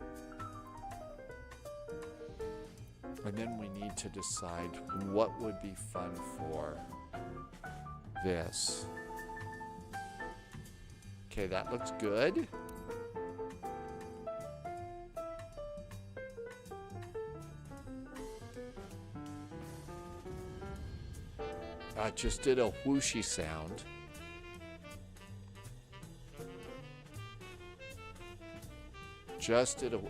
And then we need to decide what would be fun for this. Okay, that looks good. I just did a whooshy sound.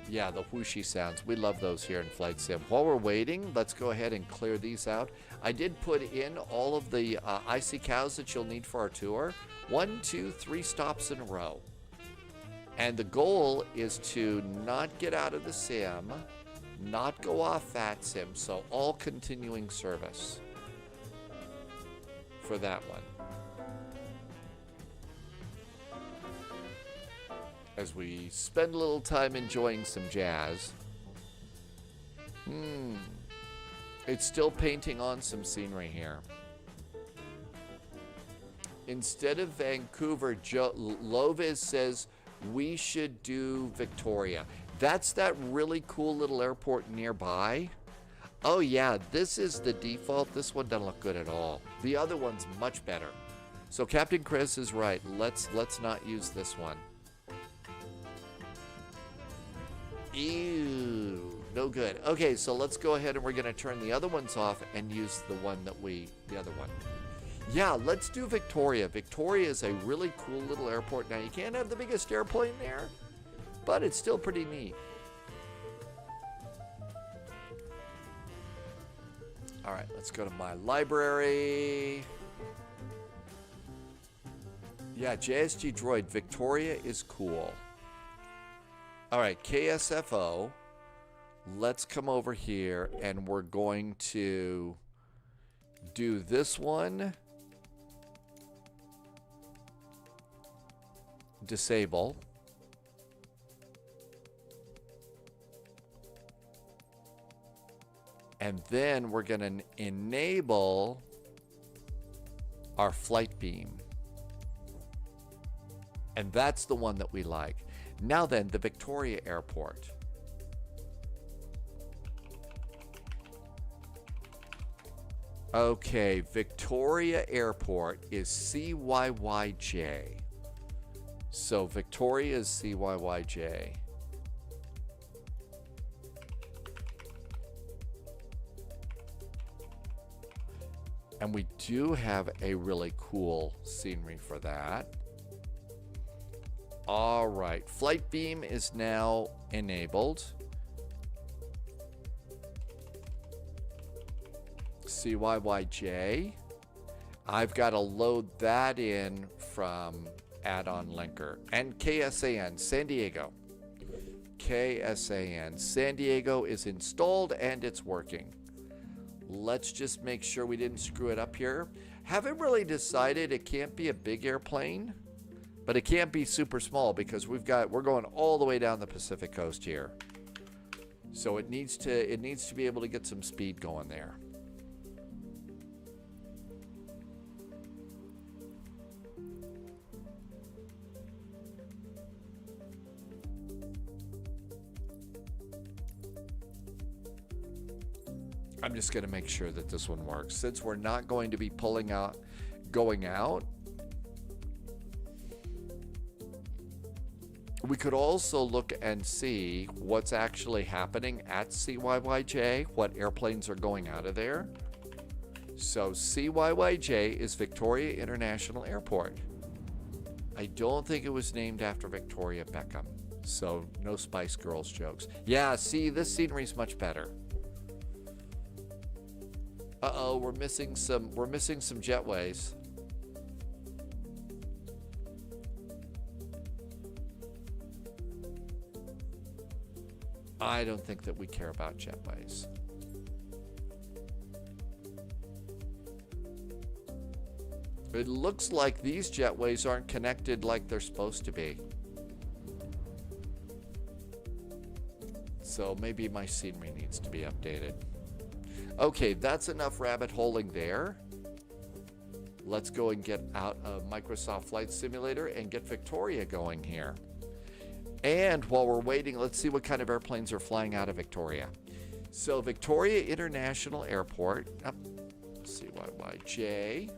Yeah, the whooshy sounds. We love those here in Flight Sim. While we're waiting, let's go ahead and clear these out. I did put in all of the icy cows that you'll need for our tour. 1, 2, 3 stops in a row. And the goal is to not get out of the sim, not go off VATSIM, so all continuing service for that one. As we spend a little time enjoying some jazz. It's still painting on some scenery here. Instead of Vancouver, Lovis says we should do Victoria. That's that really cool little airport nearby. Oh yeah, this is the default. This one doesn't look good at all. The other one's much better. So Captain Chris is right. Let's not use this one. Ew, no good. Okay, so let's go ahead and we're going to turn the other ones off and use the other one. Yeah, let's do Victoria. Victoria is a really cool little airport. Now, you can't have the biggest airplane there, but it's still pretty neat. All right, let's go to my library. Yeah, JSG Droid, Victoria is cool. All right, KSFO, let's come over here and we're going to do this one. Disable. And then we're going to enable our flight beam. And that's the one that we like. Now then, the Victoria Airport. Okay, Victoria Airport is CYYJ. So Victoria is CYYJ. And we do have a really cool scenery for that. All right, flight beam is now enabled. CYYJ. I've got to load that in from add-on linker. And KSAN, San Diego. KSAN, San Diego is installed and it's working. Let's just make sure we didn't screw it up here. Haven't really decided. It can't be a big airplane, but it can't be super small because we're going all the way down the Pacific coast here. So it needs to be able to get some speed going there. I'm just going to make sure that this one works. Since we're not going to be going out, we could also look and see what's actually happening at CYYJ, what airplanes are going out of there. So CYYJ is Victoria International Airport. I don't think it was named after Victoria Beckham, so no Spice Girls jokes. Yeah, see, this scenery's much better. Uh-oh, we're missing some jetways. I don't think that we care about jetways. It looks like these jetways aren't connected like they're supposed to be. So maybe my scenery needs to be updated. Okay, that's enough rabbit holing there. Let's go and get out of Microsoft Flight Simulator and get Victoria going here. And while we're waiting, let's see what kind of airplanes are flying out of Victoria. So Victoria International Airport, CYYJ.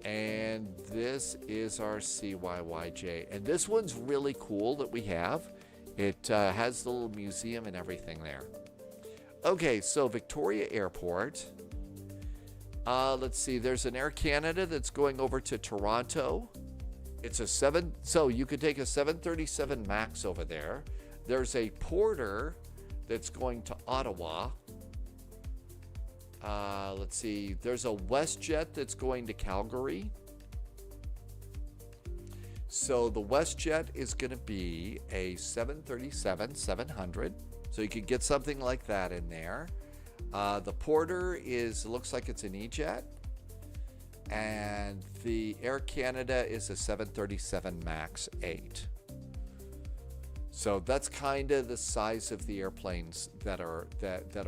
And this is our CYYJ. And this one's really cool that we have. It has the little museum and everything there. Okay, so Victoria Airport. Let's see, there's an Air Canada that's going over to Toronto. It's a so you could take a 737 MAX over there. There's a Porter that's going to Ottawa. Let's see, there's a WestJet that's going to Calgary. So the WestJet is going to be a 737-700. So you could get something like that in there. The Porter looks like it's an E-Jet. And the Air Canada is a 737 MAX 8. So that's kind of the size of the airplanes that are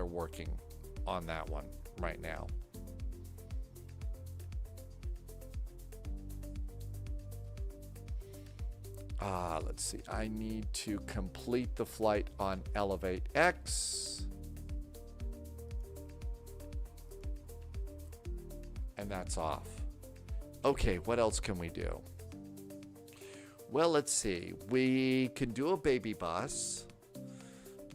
working on that one right now. Let's see. I need to complete the flight on Elevate X. And that's off. Okay, what else can we do? Well, let's see. We can do a baby bus.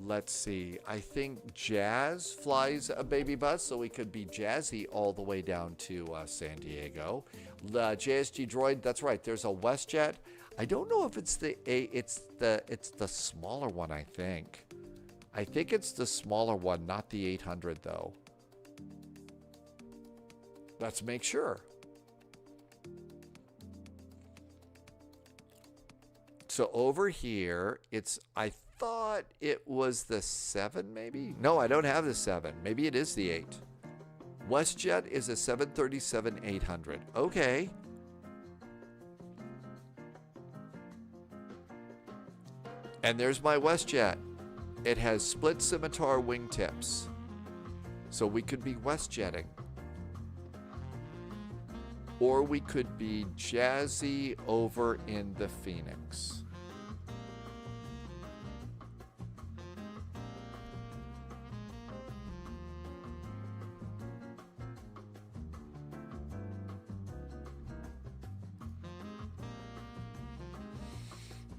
Let's see. I think Jazz flies a baby bus, so we could be jazzy all the way down to San Diego. JSG Droid, that's right. There's a WestJet. I don't know if it's it's the smaller one, I think. I think it's the smaller one, not the 800 though. Let's make sure. So over here, I thought it was the 7 maybe? No, I don't have the 7. Maybe it is the 8. WestJet is a 737-800. Okay. And there's my WestJet. It has split scimitar wingtips. So we could be WestJetting. Or we could be jazzy over in the Phoenix.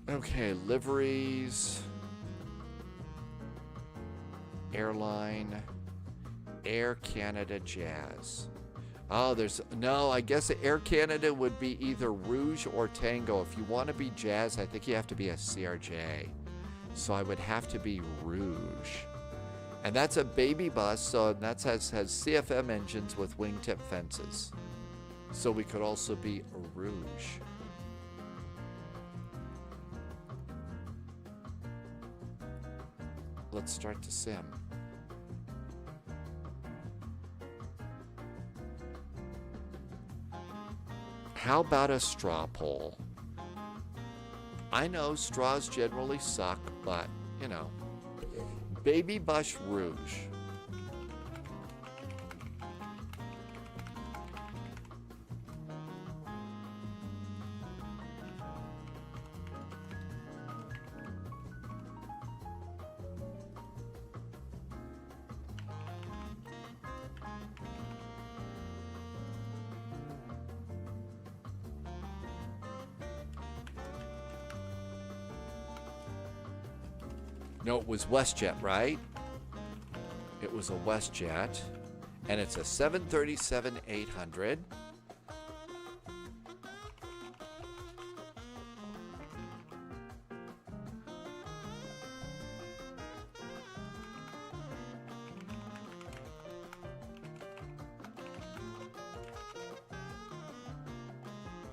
Okay, liveries. Airline. Air Canada Jazz. Oh, no, I guess Air Canada would be either Rouge or Tango. If you want to be Jazz, I think you have to be a CRJ. So I would have to be Rouge. And that's a baby bus, so that has CFM engines with wingtip fences. So we could also be a Rouge. Let's start to sim. How about a straw poll? I know straws generally suck, but, you know. Baby Bush Rouge. No, it was WestJet, right? It was a WestJet, and it's a 737-800.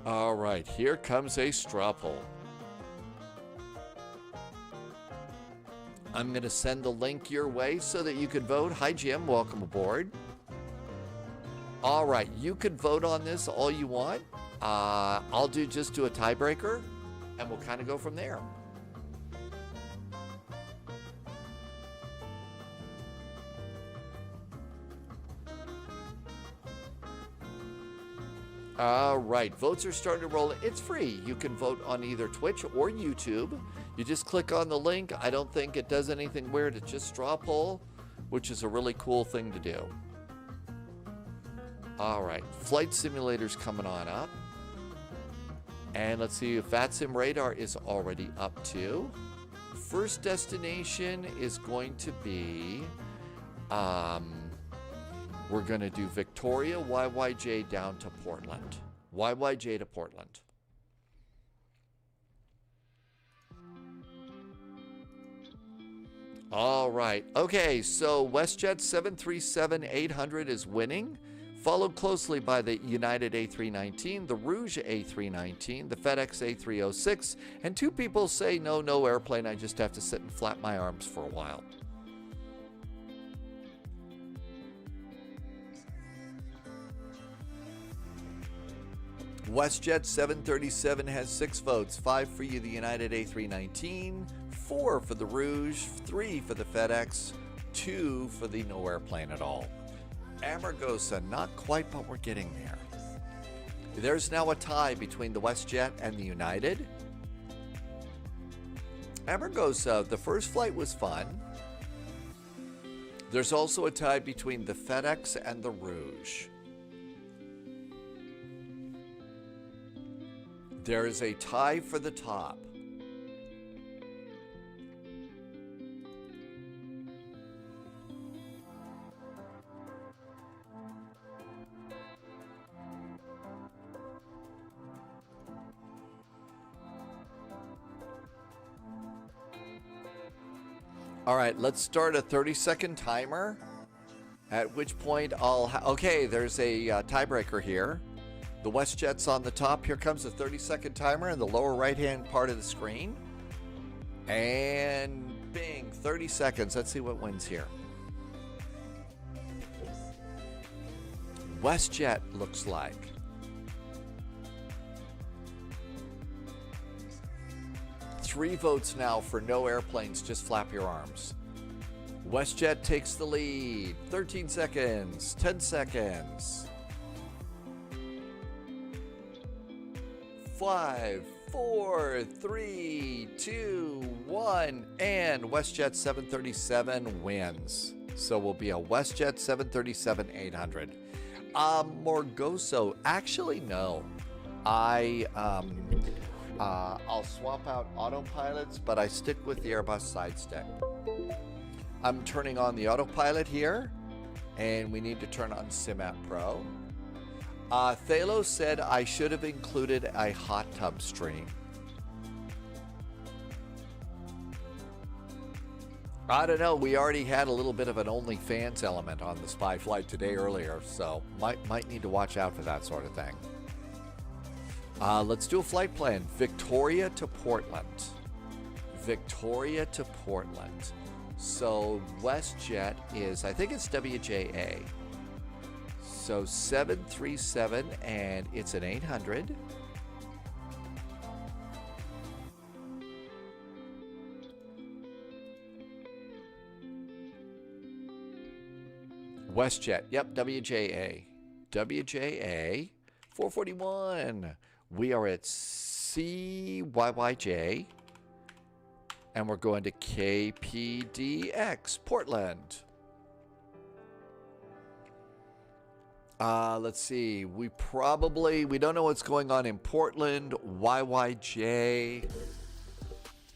All right, here comes a straw poll. I'm going to send the link your way so that you can vote. Hi, Jim. Welcome aboard. All right. You can vote on this all you want. I'll just do a tiebreaker, and we'll kind of go from there. All right. Votes are starting to roll. It's free. You can vote on either Twitch or YouTube. You just click on the link. I don't think it does anything weird. It's just straw poll, which is a really cool thing to do. All right, flight simulator's coming on up. And let's see if VATSIM radar is already up too. First destination is going to be, we're going to do Victoria, YYJ down to Portland. YYJ to Portland. All right. Okay, so WestJet 737-800 is winning, followed closely by the United A319, the Rouge A319, the FedEx A306, and two people say no airplane. I just have to sit and flap my arms for a while. WestJet 737 has 6 votes, 5 for you, the United A319, 4 for the Rouge, 3 for the FedEx, 2 for the no airplane at all. Amargosa, not quite, but we're getting there. There's now a tie between the WestJet and the United. Amargosa, the first flight was fun. There's also a tie between the FedEx and the Rouge. There is a tie for the top. All right, let's start a 30-second timer, at which point okay, there's a tiebreaker here. The WestJet's on the top. Here comes the 30-second timer in the lower right-hand part of the screen. And bing, 30 seconds. Let's see what wins here. WestJet looks like. Three votes now for no airplanes. Just flap your arms. WestJet takes the lead. 13 seconds. 10 seconds. 5, 4, 3, 2, 1, and WestJet 737 wins. So we'll be a WestJet 737-800. Morgoso, actually no. I'll swap out autopilots, but I stick with the Airbus side stick. I'm turning on the autopilot here, and we need to turn on SimApp Pro. Thalo said I should have included a hot tub stream. I don't know, we already had a little bit of an OnlyFans element on the spy flight today earlier, so might need to watch out for that sort of thing. Let's do a flight plan. Victoria to Portland. Victoria to Portland. So WestJet is, I think it's WJA. So 737, and it's an 800. WestJet, yep, WJA. WJA 441. We are at CYYJ, and we're going to KPDX, Portland. Let's see. We don't know what's going on in Portland. YYJ.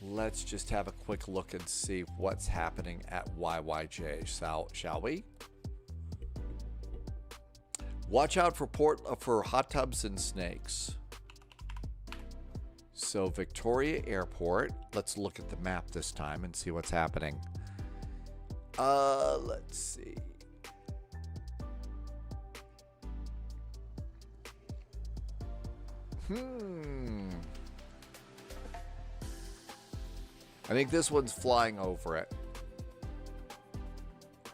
Let's just have a quick look and see what's happening at YYJ, shall we? Watch out for hot tubs and snakes. So Victoria Airport. Let's look at the map this time and see what's happening. Let's see. I think this one's flying over it.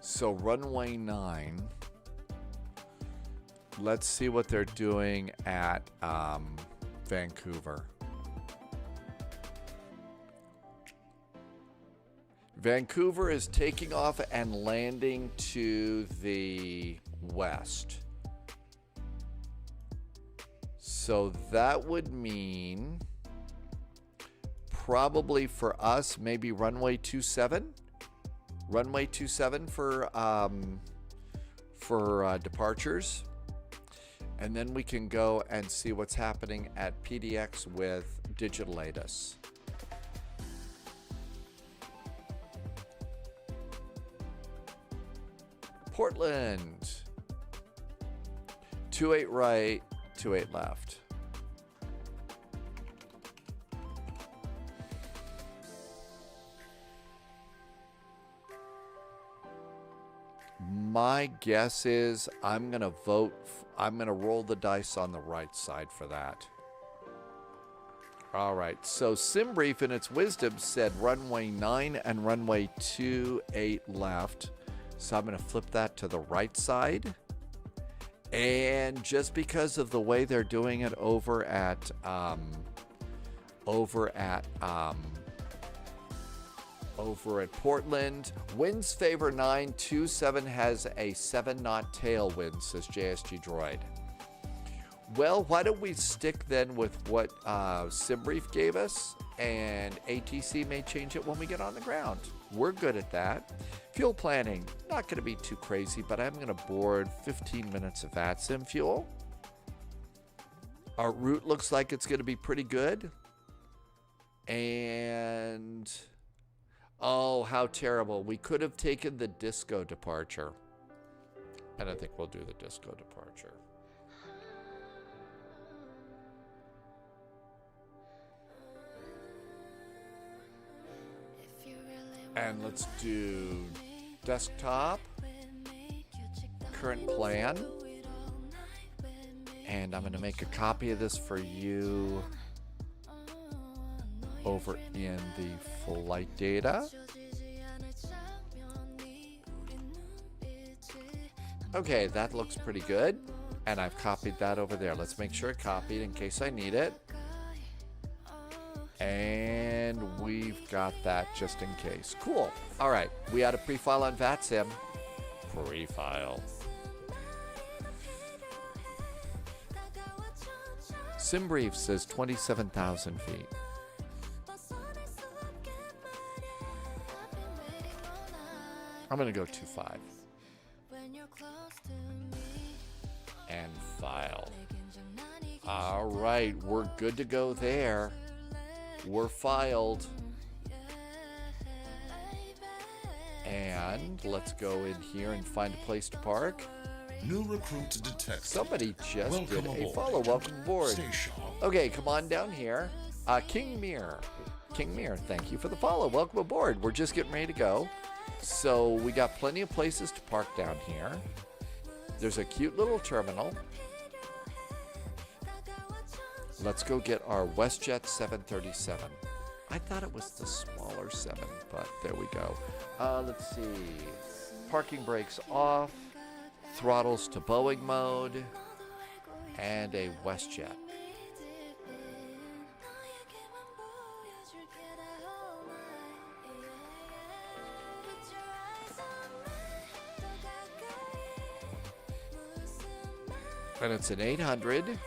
So runway 9. Let's see what they're doing at Vancouver. Vancouver is taking off and landing to the west. So that would mean probably for us, maybe runway 27. Runway 27 for departures. And then we can go and see what's happening at PDX with Digital ATIS. Portland. 28 right, 28 left. My guess is I'm going to roll the dice on the right side for that. All right, so SimBrief in its wisdom said runway 9 and runway 28 left. So I'm going to flip that to the right side. And just because of the way they're doing it over at Portland, winds favor 927 has a 7-knot tailwind, says JSG Droid. Well, why don't we stick then with what SimBrief gave us, and ATC may change it when we get on the ground. We're good at that. Fuel planning, not going to be too crazy, but I'm going to board 15 minutes of VATSIM fuel. Our route looks like it's going to be pretty good. And oh, how terrible. We could have taken the disco departure. And I think we'll do the disco departure. And let's do desktop, current plan. And I'm going to make a copy of this for you over in the flight data. Okay, that looks pretty good. And I've copied that over there. Let's make sure it copied in case I need it. And we've got that just in case. Cool. All right. We had a pre-file on VATSIM. Pre-file. SimBrief says 27,000 feet. I'm going to go 2.5. And file. All right. We're good to go there. We're filed. And let's go in here and find a place to park. New recruit detected. Somebody just Welcome did a aboard, follow. Welcome aboard. Stay sharp. Okay, come on down here. King Mir. King Mir, thank you for the follow. Welcome aboard. We're just getting ready to go. So we got plenty of places to park down here. There's a cute little terminal. Let's go get our WestJet 737. I thought it was the smaller 7, but there we go. Let's see. Parking brakes off. Throttles to Boeing mode. And a WestJet. And it's an 800.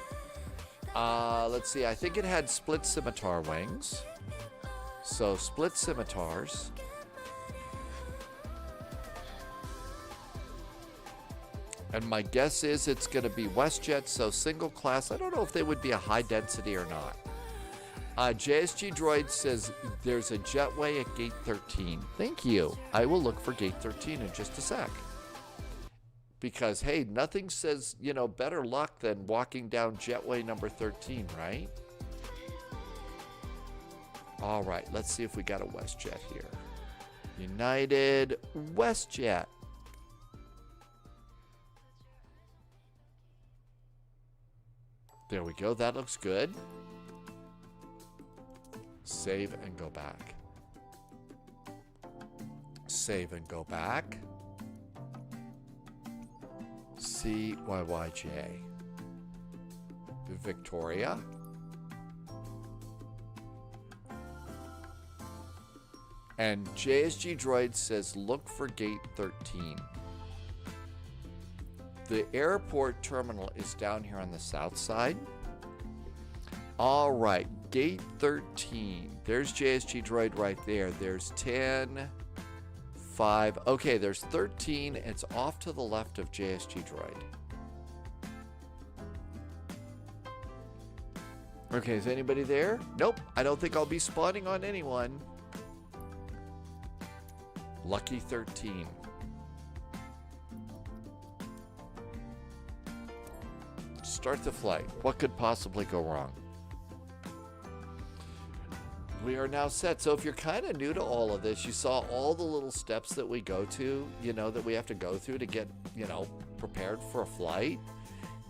Let's see. I think it had split scimitar wings. So split scimitars. And my guess is it's going to be WestJet, so single class. I don't know if they would be a high density or not. JSG Droid says there's a jetway at gate 13. Thank you. I will look for gate 13 in just a sec. Because, hey, nothing says, you know, better luck than walking down jetway number 13, right? All right, let's see if we got a WestJet here. United WestJet. There we go. That looks good. Save and go back. Save and go back. CYYJ. Victoria. And JSG Droid says look for gate 13. The airport terminal is down here on the south side. All right, gate 13. There's JSG Droid right there. There's 10, 5. Okay, there's 13. It's off to the left of JSG Droid. Okay, is anybody there? Nope, I don't think I'll be spawning on anyone. Lucky 13. Start the flight. What could possibly go wrong? We are now set. So if you're kind of new to all of this, you saw all the little steps that we go to, you know, that we have to go through to get, you know, prepared for a flight.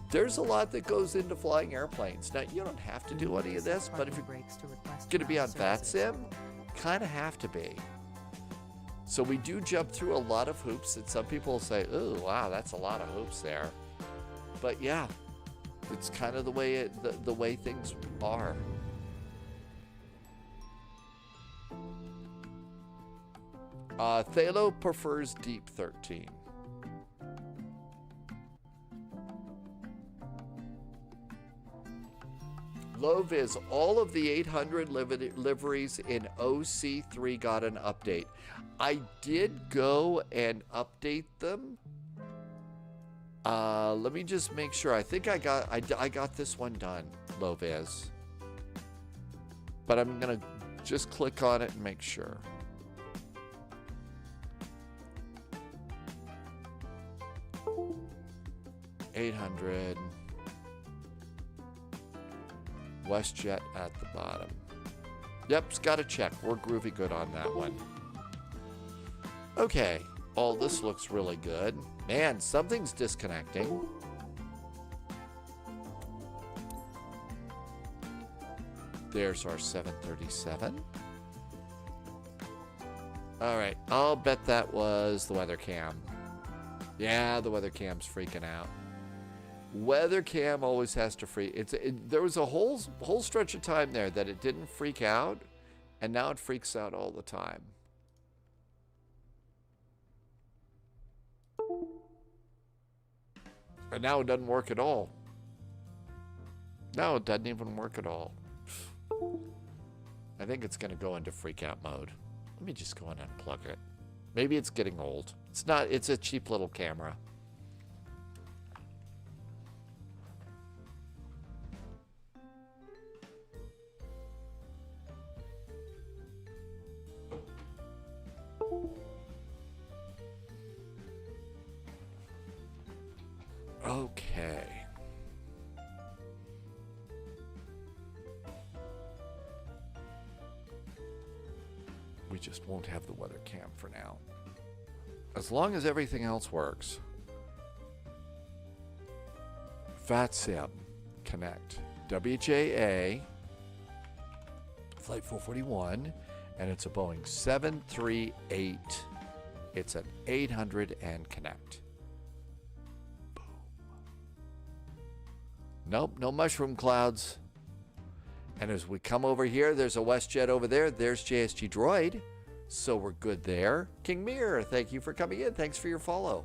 There's a lot that goes into flying airplanes. Now, you don't have to do any of this, but if you're going to be on VATSIM, kind of have to be. So we do jump through a lot of hoops, and some people will say, "Ooh, wow, that's a lot of hoops there." But yeah, it's kind of the way the way things are. Thalo prefers deep 13. Loviz, all of the 800 liveries in OC3 got an update. I did go and update them. Let me just make sure. I think I got this one done, Loviz. But I'm gonna just click on it and make sure. $800. WestJet at the bottom. Yep, it's got a check. We're groovy good on that one. Okay. Oh, this looks really good. Man, something's disconnecting. There's our 737. All right. I'll bet that was the weather cam. Yeah, the weather cam's freaking out. Weather cam always has to freak. There was a whole stretch of time there that it didn't freak out, and now it freaks out all the time. And now it doesn't work at all. No, it doesn't even work at all. I think it's going to go into freak out mode. Let me just go and unplug it. Maybe it's getting old. It's not. It's a cheap little camera. Okay. We just won't have the weather cam for now. As long as everything else works. VATSIM, connect. WJA, Flight 441, and it's a Boeing 738. It's an 800 and connect. Boom. Nope, no mushroom clouds. And as we come over here, there's a WestJet over there. There's JSG Droid. So we're good there. King Mir, thank you for coming in. Thanks for your follow.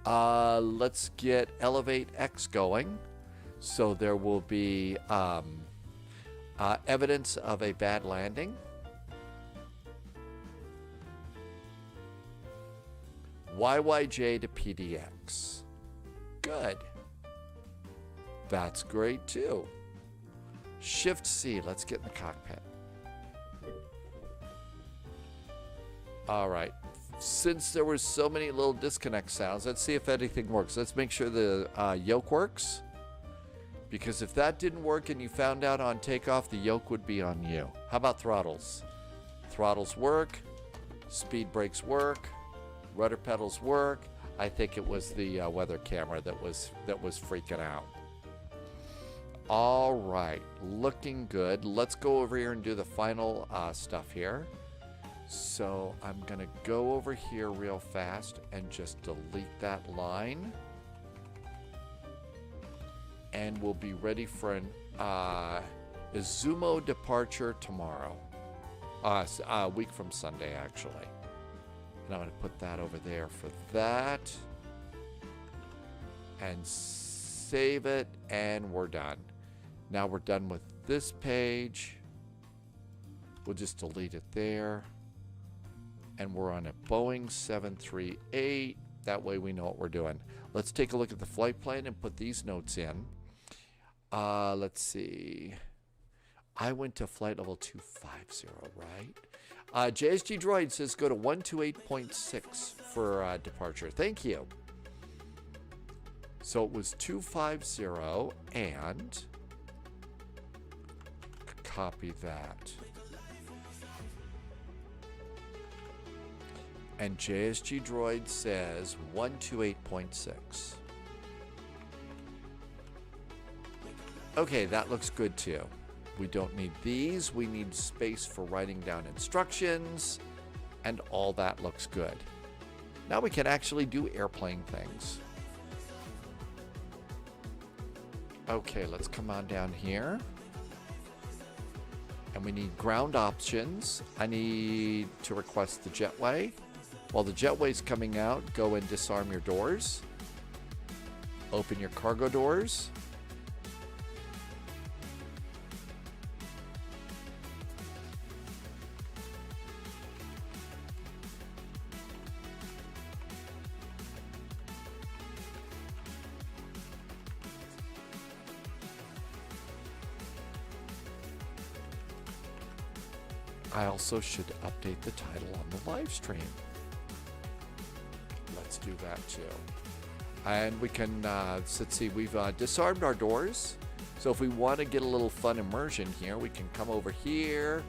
Let's get Elevate X going. So there will be evidence of a bad landing. YYJ to PDX. Good. That's great too. Shift C, let's get in the cockpit. All right. Since there were so many little disconnect sounds, let's see if anything works. Let's make sure the yoke works. Because if that didn't work and you found out on takeoff, the yoke would be on you. How about throttles? Throttles work. Speed brakes work. Rudder pedals work. I think it was the weather camera that was freaking out. All right, looking good. Let's go over here and do the final stuff here. So I'm gonna go over here real fast and just delete that line. And we'll be ready for an Izumo departure tomorrow. A week from Sunday, actually. And I'm gonna put that over there for that. And save it, and we're done. Now we're done with this page. We'll just delete it there. And we're on a Boeing 738. That way we know what we're doing. Let's take a look at the flight plan and put these notes in. Let's see. I went to flight level 250, right? JSG Droid says go to 128.6 for departure. Thank you. So it was 250 and copy that. And JSG Droid says 128.6. Okay, that looks good too. We don't need these. We need space for writing down instructions, and all that looks good. Now we can actually do airplane things. Okay, let's come on down here. And we need ground options. I need to request the jetway. While the jetway's coming out, go and disarm your doors. Open your cargo doors. I also should update the title on the live stream. Let's do that too. And we can, let's see, we've disarmed our doors. So if we want to get a little fun immersion here, we can come over here,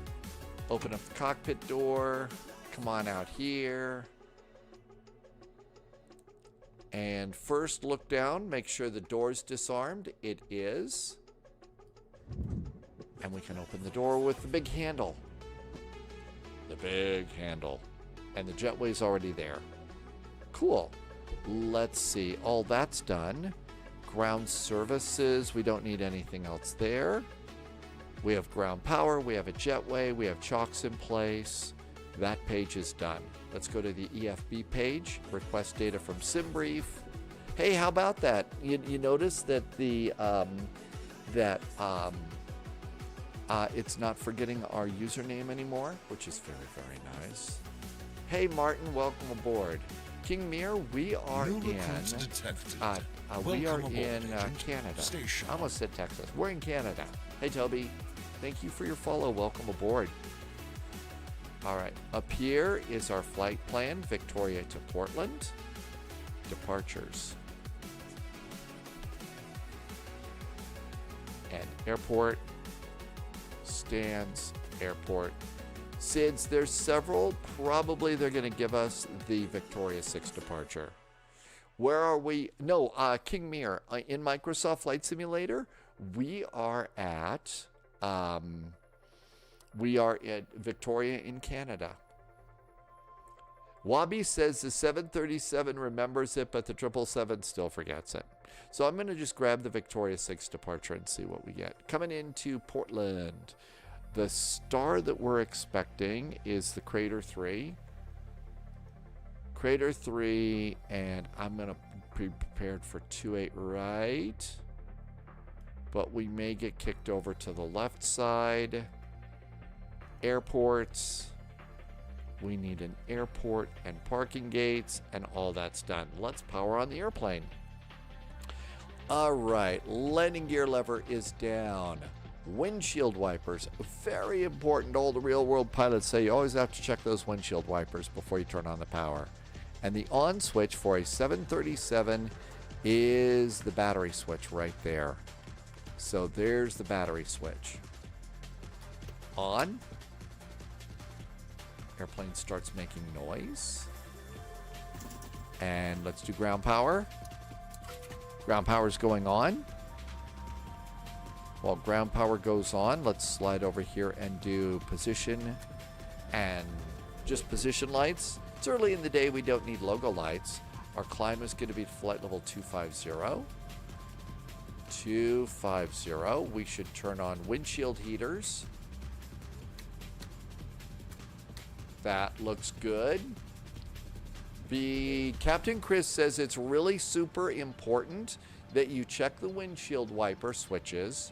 open up the cockpit door, come on out here. And first look down, make sure the door's disarmed. It is. And we can open the door with the big handle. The big handle. And the jetway's already there. Cool. Let's see. All that's done. Ground services. We don't need anything else there. We have ground power. We have a jetway. We have chocks in place. That page is done. Let's go to the EFB page. Request data from SimBrief. Hey, how about that? You notice that the it's not forgetting our username anymore, which is very, very nice. Hey, Martin, welcome aboard. King Mir, we are in Canada. I almost said Texas. We're in Canada. Hey, Toby. Thank you for your follow. Welcome aboard. All right. Up here is our flight plan, Victoria to Portland. Departures. airport, stands, airport. SIDS, there's several. Probably they're going to give us the Victoria 6 departure. Where are we? No, King Mir. In Microsoft Flight Simulator, we are at Victoria in Canada. Wabi says the 737 remembers it, but the 777 still forgets it. So I'm going to just grab the Victoria 6 departure and see what we get. Coming into Portland, the star that we're expecting is the Crater 3. Crater 3, and I'm going to be prepared for 28 right. But we may get kicked over to the left side. Airports. We need an airport and parking gates, and all that's done. Let's power on the airplane. All right, landing gear lever is down. Windshield wipers, very important. All the real world pilots say you always have to check those windshield wipers before you turn on the power. And the on switch for a 737 is the battery switch right there. So there's the battery switch. On. Airplane starts making noise. And let's do ground power. Ground power is going on. While ground power goes on, let's slide over here and do position and just position lights. It's early in the day, we don't need logo lights. Our climb is going to be flight level 250. 250. We should turn on windshield heaters. That looks good. The Captain Chris says it's really super important that you check the windshield wiper switches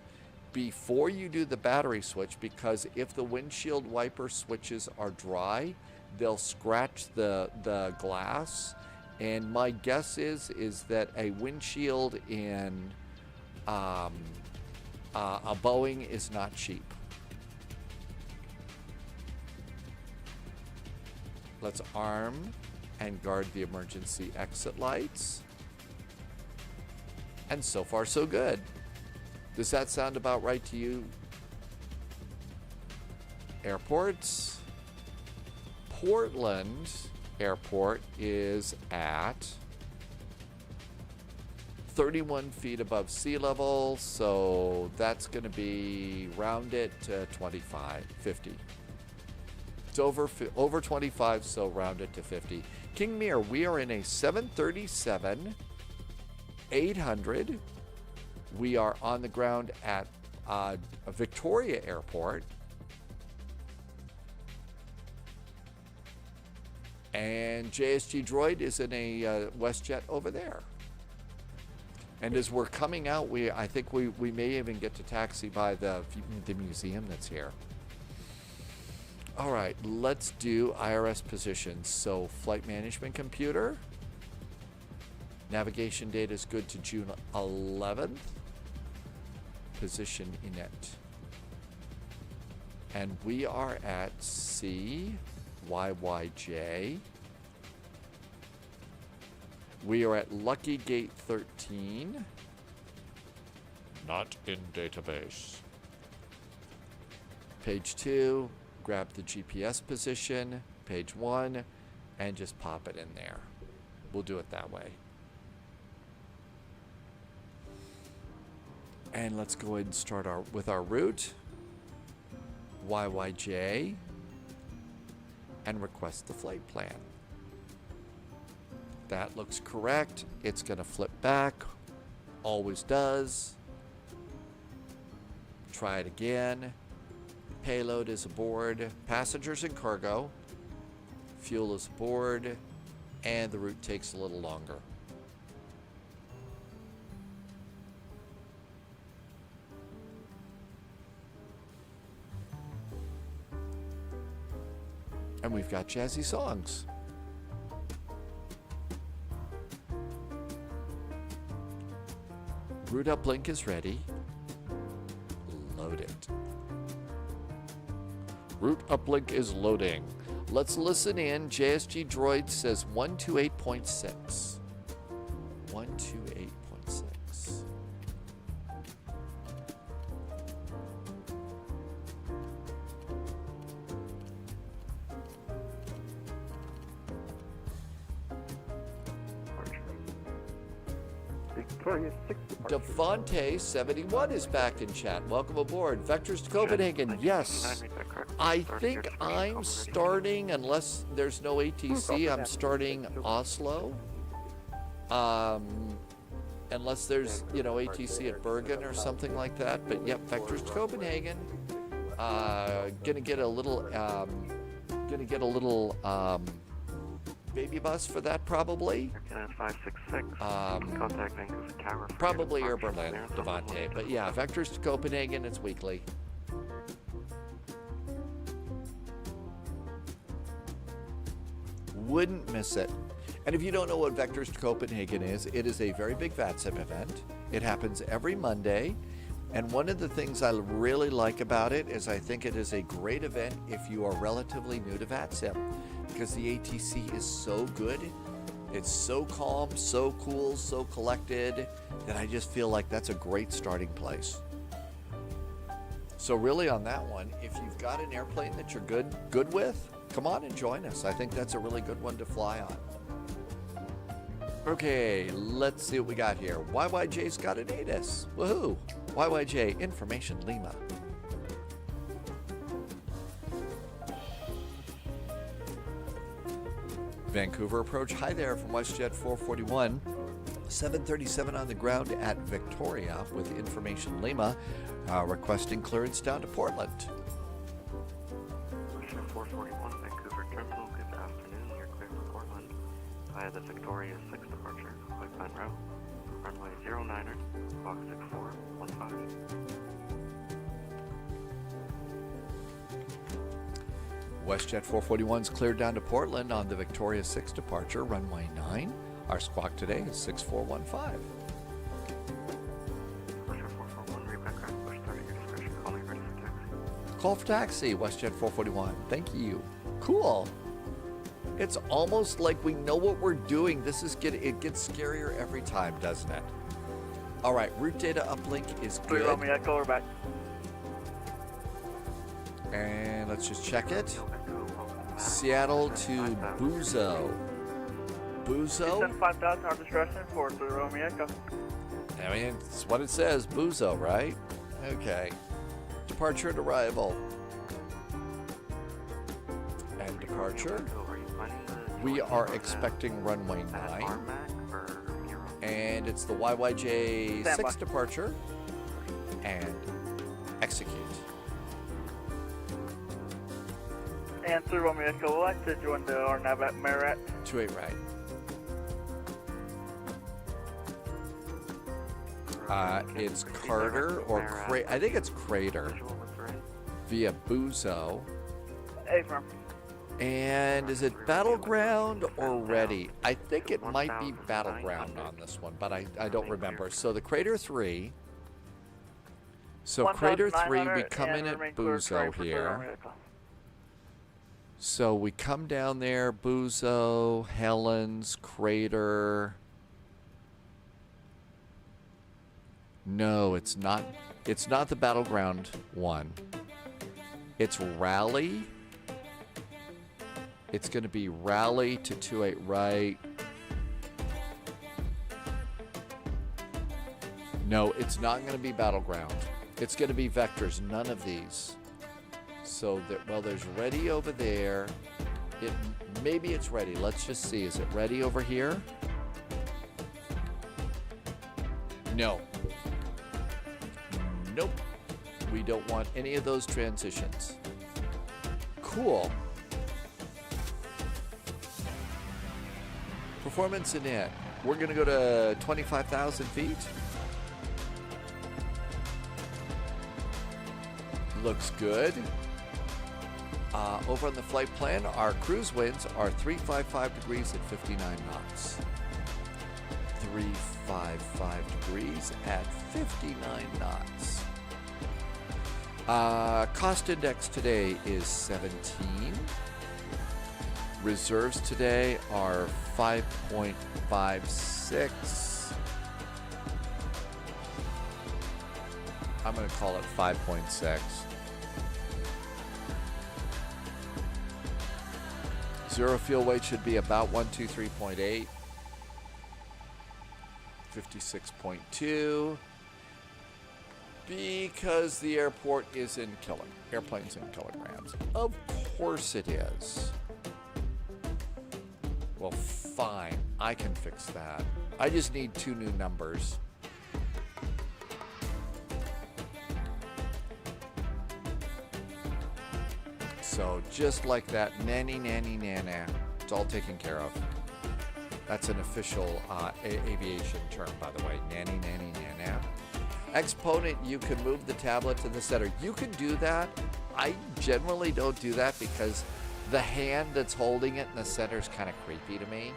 before you do the battery switch, because if the windshield wiper switches are dry, they'll scratch the glass. And my guess is that a windshield in a Boeing is not cheap. Let's arm and guard the emergency exit lights. And so far, so good. Does that sound about right to you? Airports. Portland Airport is at 31 feet above sea level, so that's going to be round it to 25, 50. It's over 25, so round it to 50. King Mir, we are in a 737-800. We are on the ground at Victoria Airport. And JSG Droid is in a WestJet over there. And as we're coming out, I think we may even get to taxi by the museum that's here. All right, let's do IRS positions. So flight management computer. Navigation data is good to June 11th. Position init. And we are at CYYJ. We are at Lucky Gate 13. Not in database. Page 2. Grab the GPS position, page 1, and just pop it in there. We'll do it that way. And let's go ahead and start with our route. YYJ. And request the flight plan. That looks correct. It's going to flip back. Always does. Try it again. Payload is aboard, passengers and cargo, fuel is aboard, and the route takes a little longer. And we've got jazzy songs. Route uplink is ready. Load it. Route uplink is loading. Let's listen in. JSG Droid says 128.6. 128.6. Victoria 6 departure. Devontae71 is back in chat. Welcome aboard. Vectors to Copenhagen. Yes. I think I'm starting, unless there's no ATC, I'm starting Oslo. Unless there's, you know, ATC at Bergen or something like that. But yep, Vectors to Copenhagen. Gonna get a little baby bus for that probably. 566. Contact Vancouver Tower. Probably Air Berlin, Devontae. But yeah, Vectors to Copenhagen, it's weekly. Wouldn't miss it. And if you don't know what Vectors to Copenhagen is, it is a very big VATSIM event. It happens every Monday. And one of the things I really like about it is I think it is a great event if you are relatively new to VATSIM, because the ATC is so good. It's so calm, so cool, so collected, that I just feel like that's a great starting place. So really on that one, if you've got an airplane that you're good with, come on and join us. I think that's a really good one to fly on. Okay, let's see what we got here. YYJ's got an ATIS. Woohoo! YYJ, Information Lima. Vancouver approach. Hi there from WestJet 441. 737 on the ground at Victoria with Information Lima, requesting clearance down to Portland. WestJet 441, Vancouver Terminal. Good afternoon. You're clear for Portland via the Victoria 6 departure. Pipeline route. Runway 09er, clock 6415. WestJet 441's cleared down to Portland on the Victoria 6 departure, runway 9. Our squawk today is 6415. WestJet 441, repeat crash, push 30 your discretion, calling ready for taxi. Call for taxi, WestJet 441. Thank you. Cool. It's almost like we know what we're doing. It gets scarier every time, doesn't it? All right, route data uplink is good. Romeo Echo, we're back. And let's just check it. Seattle to Buzo. Buzo? 5,000 our discretion for 3 Romeo Echo. I mean, it's what it says, Buzo, right? Okay. Departure and arrival. And departure. We are expecting runway 9. And it's the YYJ 6 departure. And execute. And 3 Romeo Echo, we'll like to join the RNAV at Merit. 28 right. It's Carter or I think it's Crater via Buzo. Affirm. And is it Battleground or Ready? I think it might be Battleground on this one, but I don't remember. So the Crater 3. So Crater 3, we come in at Buzo here. So we come down there, Buzo, Helens, Crater. No, it's not. It's not the Battleground one. It's Rally. It's going to be Rally to 28 right. No, it's not going to be Battleground. It's going to be Vectors. None of these. So that, well, there's Ready over there. Maybe it's Ready. Let's just see. Is it Ready over here? No. Nope. We don't want any of those transitions. Cool. Performance in it. We're going to go to 25,000 feet. Looks good. Over on the flight plan, our cruise winds are 355 degrees at 59 knots. 355 degrees at 59 knots. Cost index today is 17. Reserves today are 5.56. I'm going to call it 5.6. Zero fuel weight should be about 123.8. 56.2. Because the airport is in airplane's in kilograms. Of course it is. Well, fine. I can fix that. I just need 2 new numbers. So just like that, nanny, nanny, nana. It's all taken care of. That's an official aviation term, by the way. Nanny, nanny, nana. Exponent, you can move the tablet to the center. You can do that. I generally don't do that because the hand that's holding it in the center is kind of creepy to me.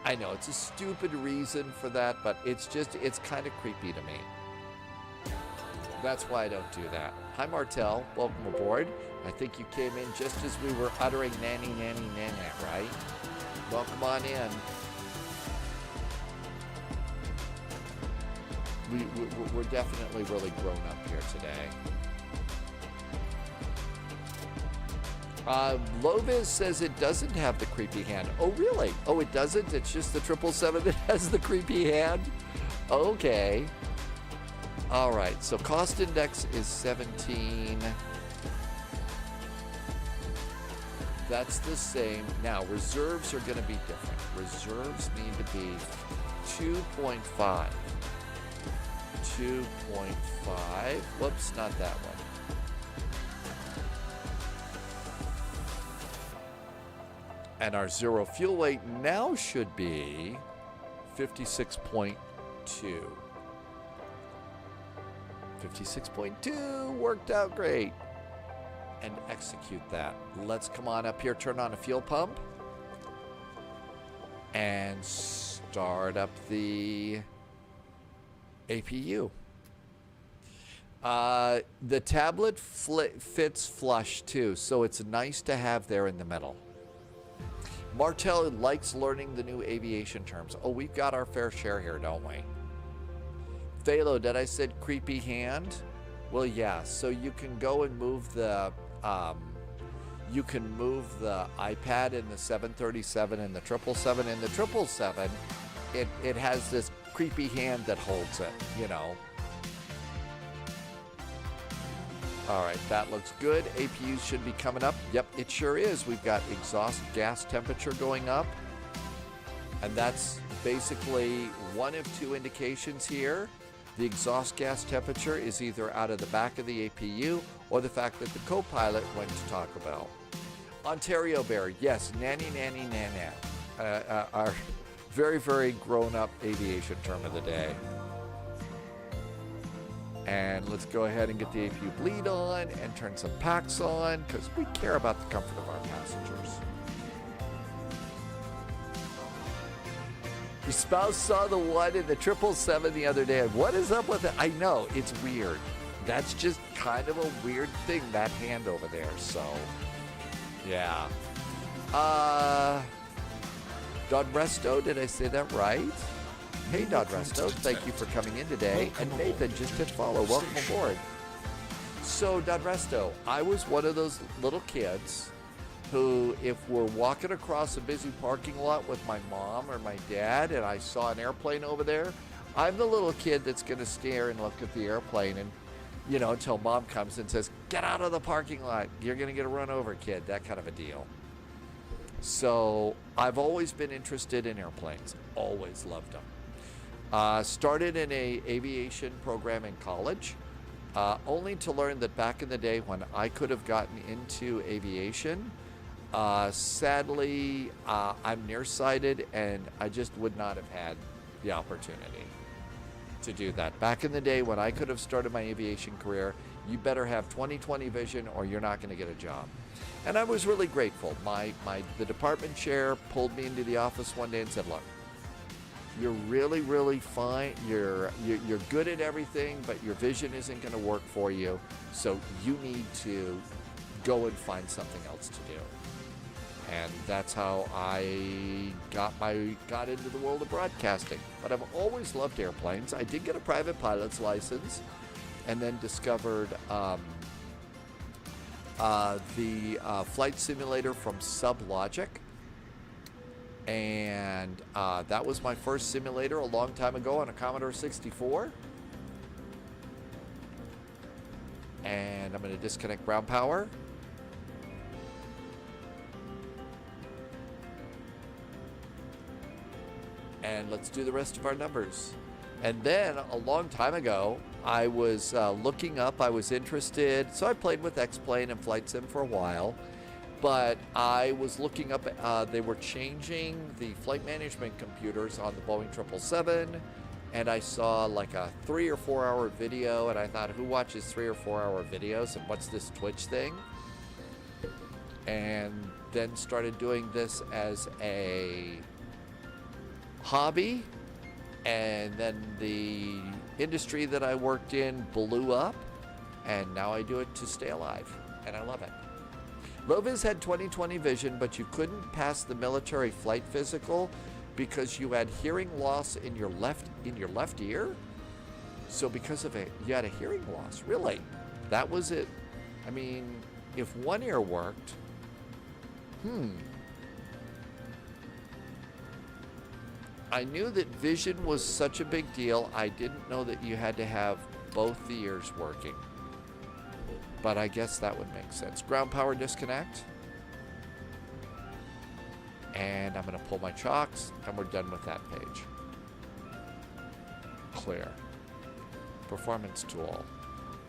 I know it's a stupid reason for that, but it's kind of creepy to me. That's why I don't do that. Hi, Martel. Welcome aboard. I think you came in just as we were uttering nanny, nanny, nana, right? Welcome on in. We're definitely really grown up here today. Lovis says it doesn't have the creepy hand. Oh, really? Oh, it doesn't? It's just the 777 that has the creepy hand? Okay. All right, so cost index is 17. That's the same. Now, reserves are going to be different. Reserves need to be 2.5. 2.5. Whoops, not that one. And our zero fuel weight now should be 56.2. 56.2 worked out great. And execute that. Let's come on up here, turn on a fuel pump, and start up the APU. The tablet fits flush too, so it's nice to have there in the middle. Martel likes learning the new aviation terms. Oh, we've got our fair share here, don't we? Phalo, did I said creepy hand? Well, yeah, so you can go and move the iPad in the 737 and the 777. In the 777, it has this creepy hand that holds it, you know. All right, that looks good. APU should be coming up. Yep, it sure is. We've got exhaust gas temperature going up. And that's basically one of 2 indications here. The exhaust gas temperature is either out of the back of the APU or the fact that the co-pilot went to Taco Bell. Ontario Bear, yes, nanny, nanny, nana. Our very, very grown-up aviation term of the day. And let's go ahead and get the APU bleed on and turn some packs on because we care about the comfort of our passengers. Your spouse saw the one in the 777 the other day. What is up with it? I know, it's weird. That's just kind of a weird thing, that hand over there. So, yeah. Don Resto, did I say that right? Hey, Don Resto, thank you for coming in today. And Nathan just hit follow. Welcome aboard. So, Don Resto, I was one of those little kids who, if we're walking across a busy parking lot with my mom or my dad and I saw an airplane over there, I'm the little kid that's going to stare and look at the airplane and, you know, until mom comes and says, get out of the parking lot. You're going to get run over, kid. That kind of a deal. So I've always been interested in airplanes. Always loved them. Started in a aviation program in college, only to learn that back in the day when I could have gotten into aviation, sadly, I'm nearsighted and I just would not have had the opportunity to do that. Back in the day when I could have started my aviation career, you better have 20/20 vision or you're not going to get a job. And I was really grateful. The department chair pulled me into the office one day and said, look, you're really, really fine. You're good at everything, but your vision isn't going to work for you. So you need to go and find something else to do. And that's how I got into the world of broadcasting. But I've always loved airplanes. I did get a private pilot's license, and then discovered the flight simulator from SubLogic. And that was my first simulator a long time ago on a Commodore 64. And I'm going to disconnect ground power. And let's do the rest of our numbers. And then a long time ago, I was looking up, I was interested. So I played with X-Plane and Flight Sim for a while. But I was looking up, they were changing the flight management computers on the Boeing 777. And I saw like a 3 or 4 hour video. And I thought, who watches 3 or 4 hour videos? And what's this Twitch thing? And then started doing this as a hobby. And then the industry that I worked in blew up. And now I do it to stay alive. And I love it. Loviz had 20/20 vision, but you couldn't pass the military flight physical because you had hearing loss in your left ear. So because of it, you had a hearing loss. Really? That was it. I mean, if one ear worked, I knew that vision was such a big deal. I didn't know that you had to have both the ears working. But I guess that would make sense. Ground power disconnect. And I'm going to pull my chocks, and we're done with that page. Clear. Performance tool.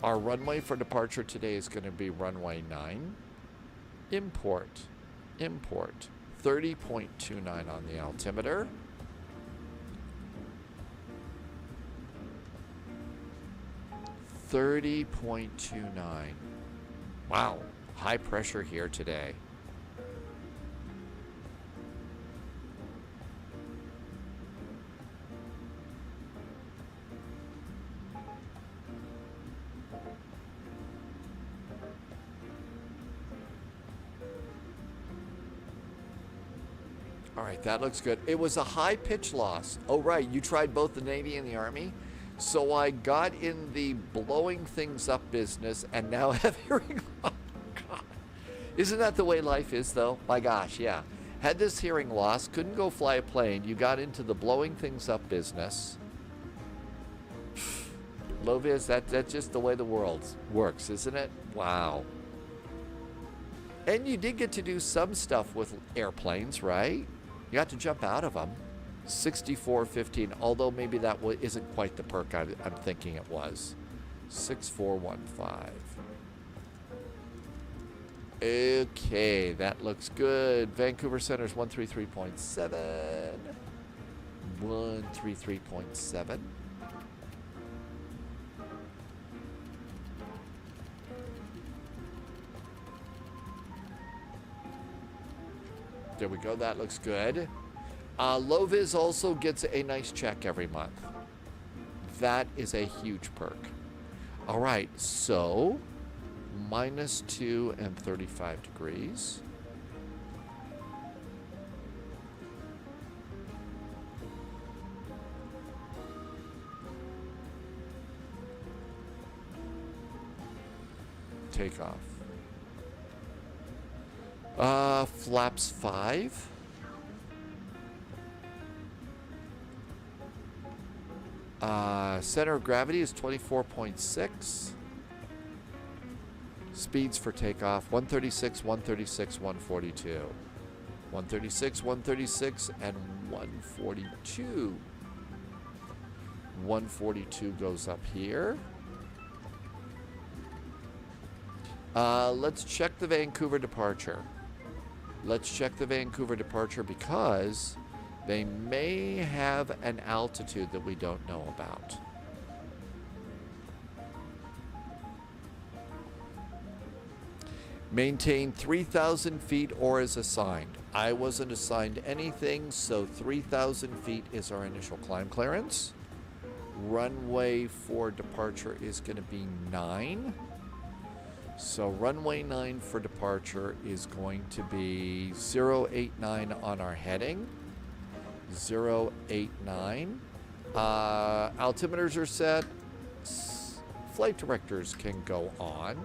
Our runway for departure today is going to be runway 9. Import. 30.29 on the altimeter. $30.29. Wow, high pressure here today. All right, that looks good. It was a high pitch loss. Oh, right, you tried both the Navy and the Army? So I got in the blowing things up business and now have hearing loss. God. Isn't that the way life is, though? My gosh, yeah. Had this hearing loss, couldn't go fly a plane. You got into the blowing things up business. Loviz, that's just the way the world works, isn't it? Wow. And you did get to do some stuff with airplanes, right? You got to jump out of them. 6415, although maybe that isn't quite the perk I'm thinking it was. 6415. Okay, that looks good. Vancouver Center's 133.7. 133.7. There we go, that looks good. Loviz also gets a nice check every month. That is a huge perk. All right, so -2 and 35 degrees. Takeoff. Flaps 5. Center of gravity is 24.6. Speeds for takeoff 136, 136, 142. 136, 136, and 142. 142 goes up here. Let's check the Vancouver departure. Let's check the Vancouver departure because they may have an altitude that we don't know about. Maintain 3,000 feet or is assigned. I wasn't assigned anything, so 3,000 feet is our initial climb clearance. Runway for departure is going to be 9. So runway 9 for departure is going to be 089 on our heading. 089. Altimeters are set. Flight directors can go on.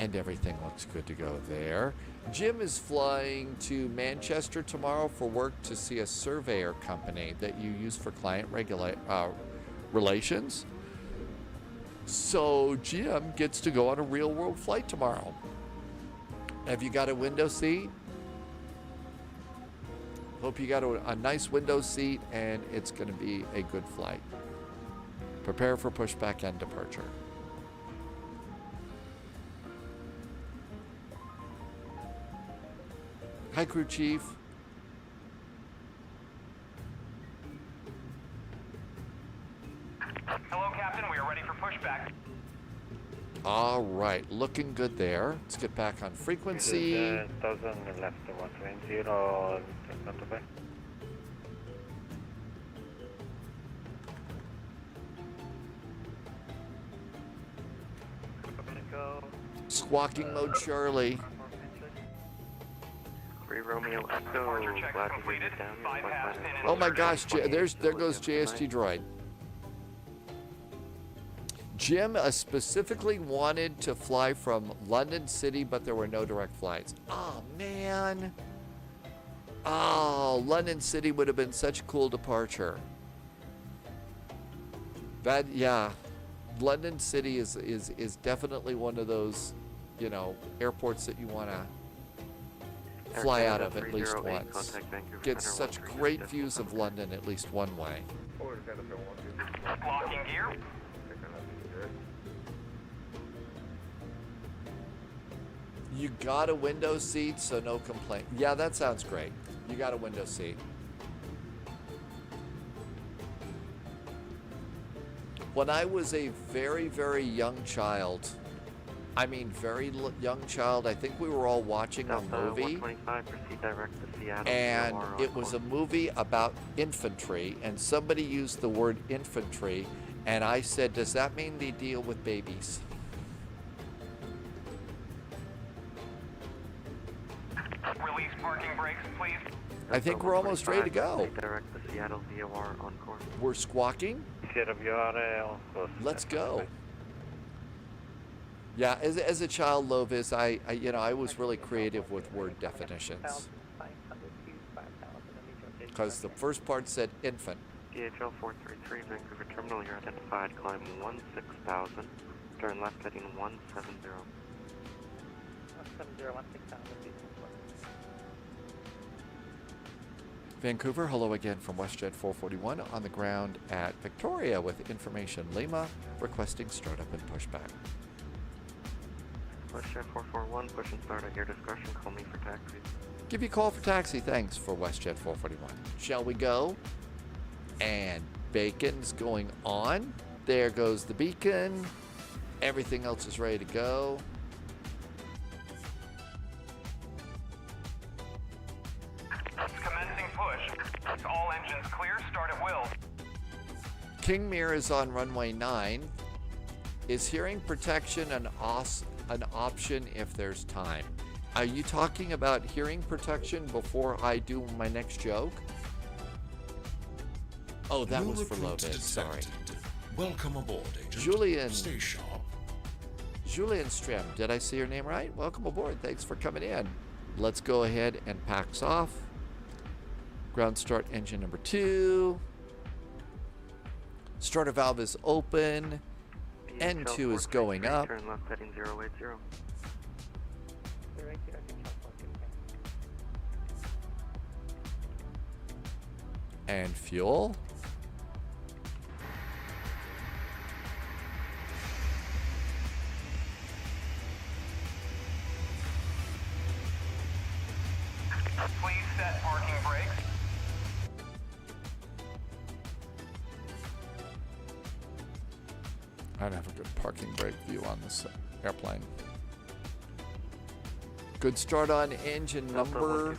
And everything looks good to go there. Jim is flying to Manchester tomorrow for work to see a surveyor company that you use for client relations. So Jim gets to go on a real world flight tomorrow. Have you got a window seat? Hope you got a nice window seat and it's going to be a good flight. Prepare for pushback and departure. Hi, crew chief. Hello, Captain. We are ready for pushback. All right, looking good there. Let's get back on frequency. 1000 left, 120, not to bad. Squawking mode, Charlie. Free Romeo Echo. Departure check Glad to hear completed. you down. Bypassed in Oh my insertion. gosh, there goes JST Droid. Jim specifically wanted to fly from London City, but there were no direct flights. Oh, man. Oh, London City would have been such a cool departure. That, yeah. London City is definitely one of those, you know, airports that you want to fly out of at least once. Get such great views of London at least one way. Locking gear. You got a window seat, so no complaint. Yeah, that sounds great. You got a window seat. When I was a very, very young child, I mean very young child, I think we were all watching a movie, and it was a movie about infantry, and somebody used the word infantry, and I said, does that mean they deal with babies? Release parking brakes, please. I think we're almost ready to go. Direct the Seattle VOR on course. We're squawking. Let's go. Yeah, as a child, Lovis, I was really creative with word definitions. Because the first part said infant. DHL 433, Vancouver Terminal, you're identified. Climb 16,000. Turn left heading 170. 16,000. Vancouver, hello again from WestJet 441 on the ground at Victoria with information Lima requesting startup and pushback. WestJet 441, push and start at your discretion. Call me for taxi. Give you a call for taxi, thanks for WestJet 441. Shall we go? And bacon's going on. There goes the beacon. Everything else is ready to go. Commencing push. All engines clear. Start at will. King Mir is on runway 9. Is hearing protection an option if there's time? Are you talking about hearing protection before I do my next joke? Oh, that was for Lovis. Sorry. Welcome aboard, Agent. Julian. Stay sharp. Julian Strim. Did I say your name right? Welcome aboard. Thanks for coming in. Let's go ahead and pax off. Ground start engine number 2. Starter valve is open. N2 is going up. Turn left heading 080. And fuel. Please set parking brakes. I don't have a good parking brake view on this airplane. Good start on engine number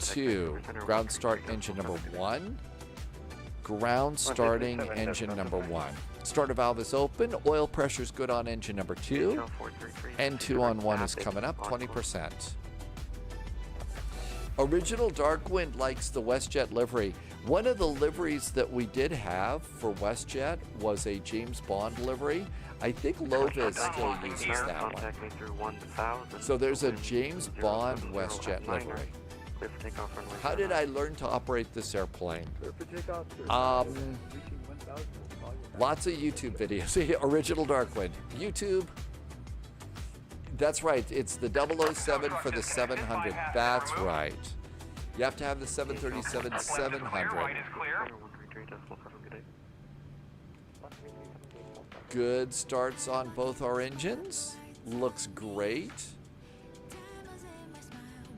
2. Ground start engine number 1. Ground starting engine number 1. Starter valve is open. Oil pressure is good on engine number 2. N2 on 1 is coming up, 20%. Original Darkwind likes the WestJet livery. One of the liveries that we did have for WestJet was a James Bond livery. I think Lovis still uses that one. Contact me through 1000. So there's a James Bond WestJet livery. Clear for takeoff runway How did I learn to operate this airplane? Clear for takeoff, sir. Reaching 1,000, we'll call you back. Lots of YouTube videos. Original Darkwind. YouTube. That's right. It's the 007 for the 700. That's right. You have to have the 737 Clear 700. right is clear. 133.7, good day. Good starts on both our engines. Looks great.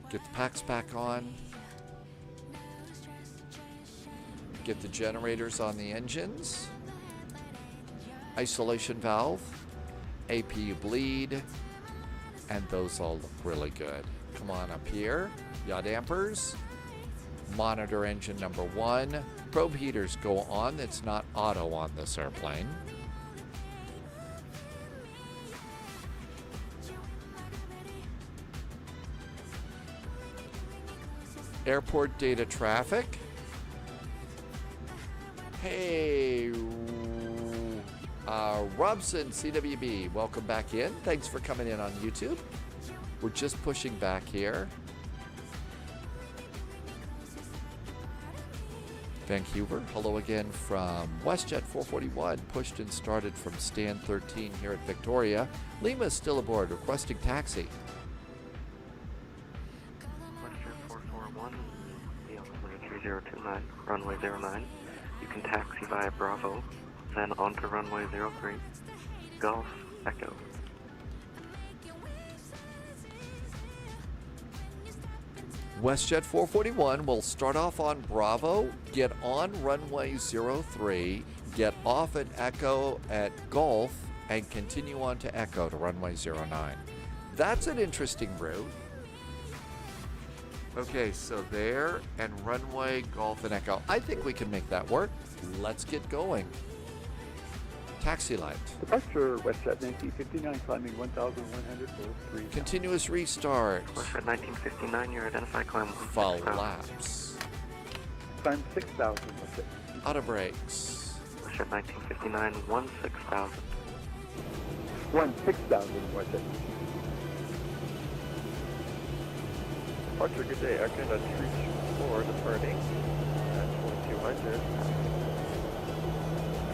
Get the packs back on. Get the generators on the engines. Isolation valve. APU bleed. And those all look really good. Come on up here. Yaw dampers. Monitor engine number 1. Probe heaters go on. It's not auto on this airplane. Airport data traffic. Hey, Robson CWB, welcome back in. Thanks for coming in on YouTube. We're just pushing back here. Vancouver, hello again from WestJet 441, pushed and started from stand 13 here at Victoria. Lima is still aboard, requesting taxi. WestJet 441, the altimeter 3029, runway 09. You can taxi via Bravo, then onto runway 03, Golf, Echo. WestJet 441 will start off on Bravo, get on runway 03, get off at Echo at Golf, and continue on to Echo to runway 09. That's an interesting route. Okay, so there and runway, Golf, and Echo. I think we can make that work. Let's get going. Taxi light. Departure, WestJet 1959, climbing 1,100 for 3. Continuous restart. WestJet 1959, your identified climb. Flaps. Climb 6,000, WestJet. Auto brakes. WestJet 1959, 16,000. 16,000, WestJet. Departure, good day. Air Canada 324, departing at 2200.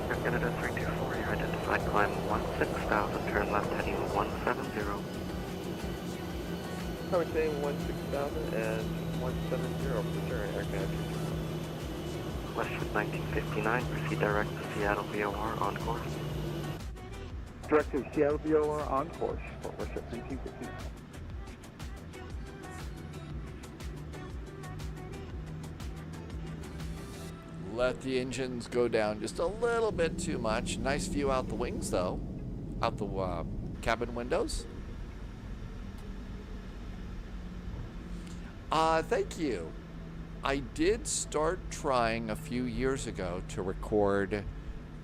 Air Canada 324, your identified climb 16,000, turn left heading 170. I was saying 16,000 and 170 for turn, Air Canada 324. WestJet 1959, proceed direct to Seattle VOR on course. Direct to Seattle VOR on course for WestJet 1959. Let the engines go down just a little bit too much. Nice view out the wings, though. Out the cabin windows. Thank you. I did start trying a few years ago to record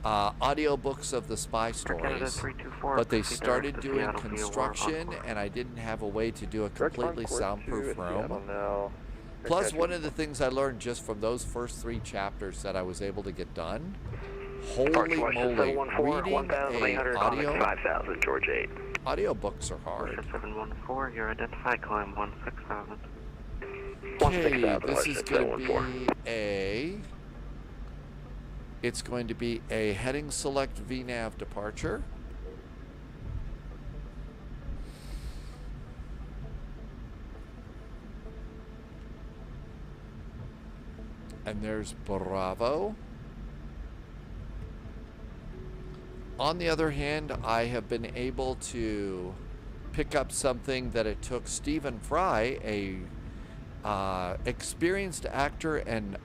audiobooks of the spy stories, but they started doing construction, and I didn't have a way to do a completely soundproof room. Plus, one of the things I learned just from those first 3 chapters that I was able to get done, holy moly, reading a audiobooks are hard. 714, your identified climb 16,000. Okay, this is going to be it's going to be a heading select VNAV departure. And there's Bravo. On the other hand, I have been able to pick up something that it took Stephen Fry, a experienced actor and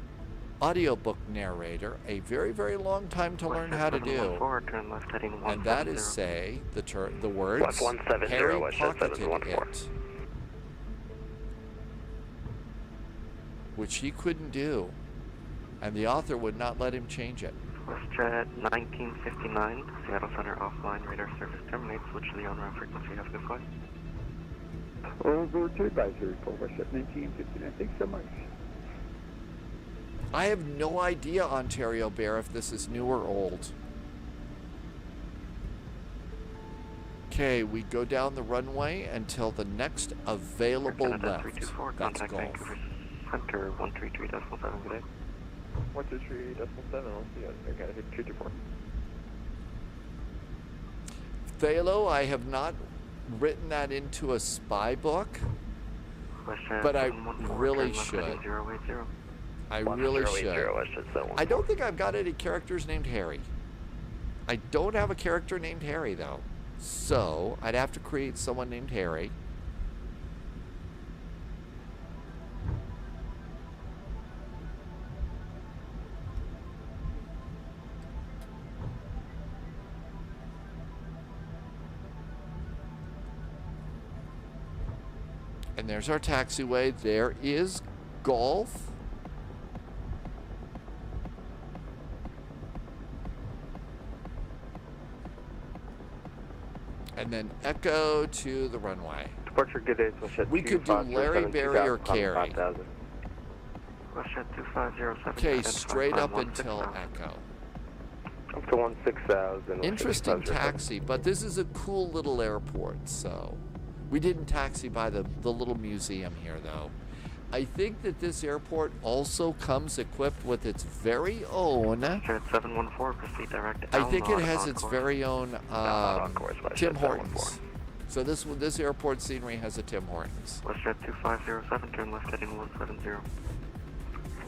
audiobook narrator, a very, very long time to learn how to do. And that is say the words Harry pocketed it, which he couldn't do. And the author would not let him change it. WestJet 1959, Seattle Center offline, radar service terminates, switch to the on-route frequency, have a good flight. Over to advisory for WestJet 1959, thanks so much. I have no idea, Ontario Bear, if this is new or old. Okay, we go down the runway until the next available Canada left. 324, That's contact golf. Vancouver Center 133.7, good day. 123.7, I'll see you. Okay, 224. Phalo, I have not written that into a spy book, but I really should. I really should. I don't think I've got any characters named Harry. I don't have a character named Harry, though. So, I'd have to create someone named Harry. And there's our taxiway. There is golf. And then Echo to the runway. Departure, good day. We could do Larry, Barry, or Carey. Okay, straight up until Echo. Up to 16,000. Interesting taxi, but this is a cool little airport, so... We didn't taxi by the little museum here, though. I think that this airport also comes equipped with its very own... 714, proceed direct. I think it has its very own Tim Hortons. So this airport scenery has a Tim Hortons. WestJet 2507, turn left heading 170.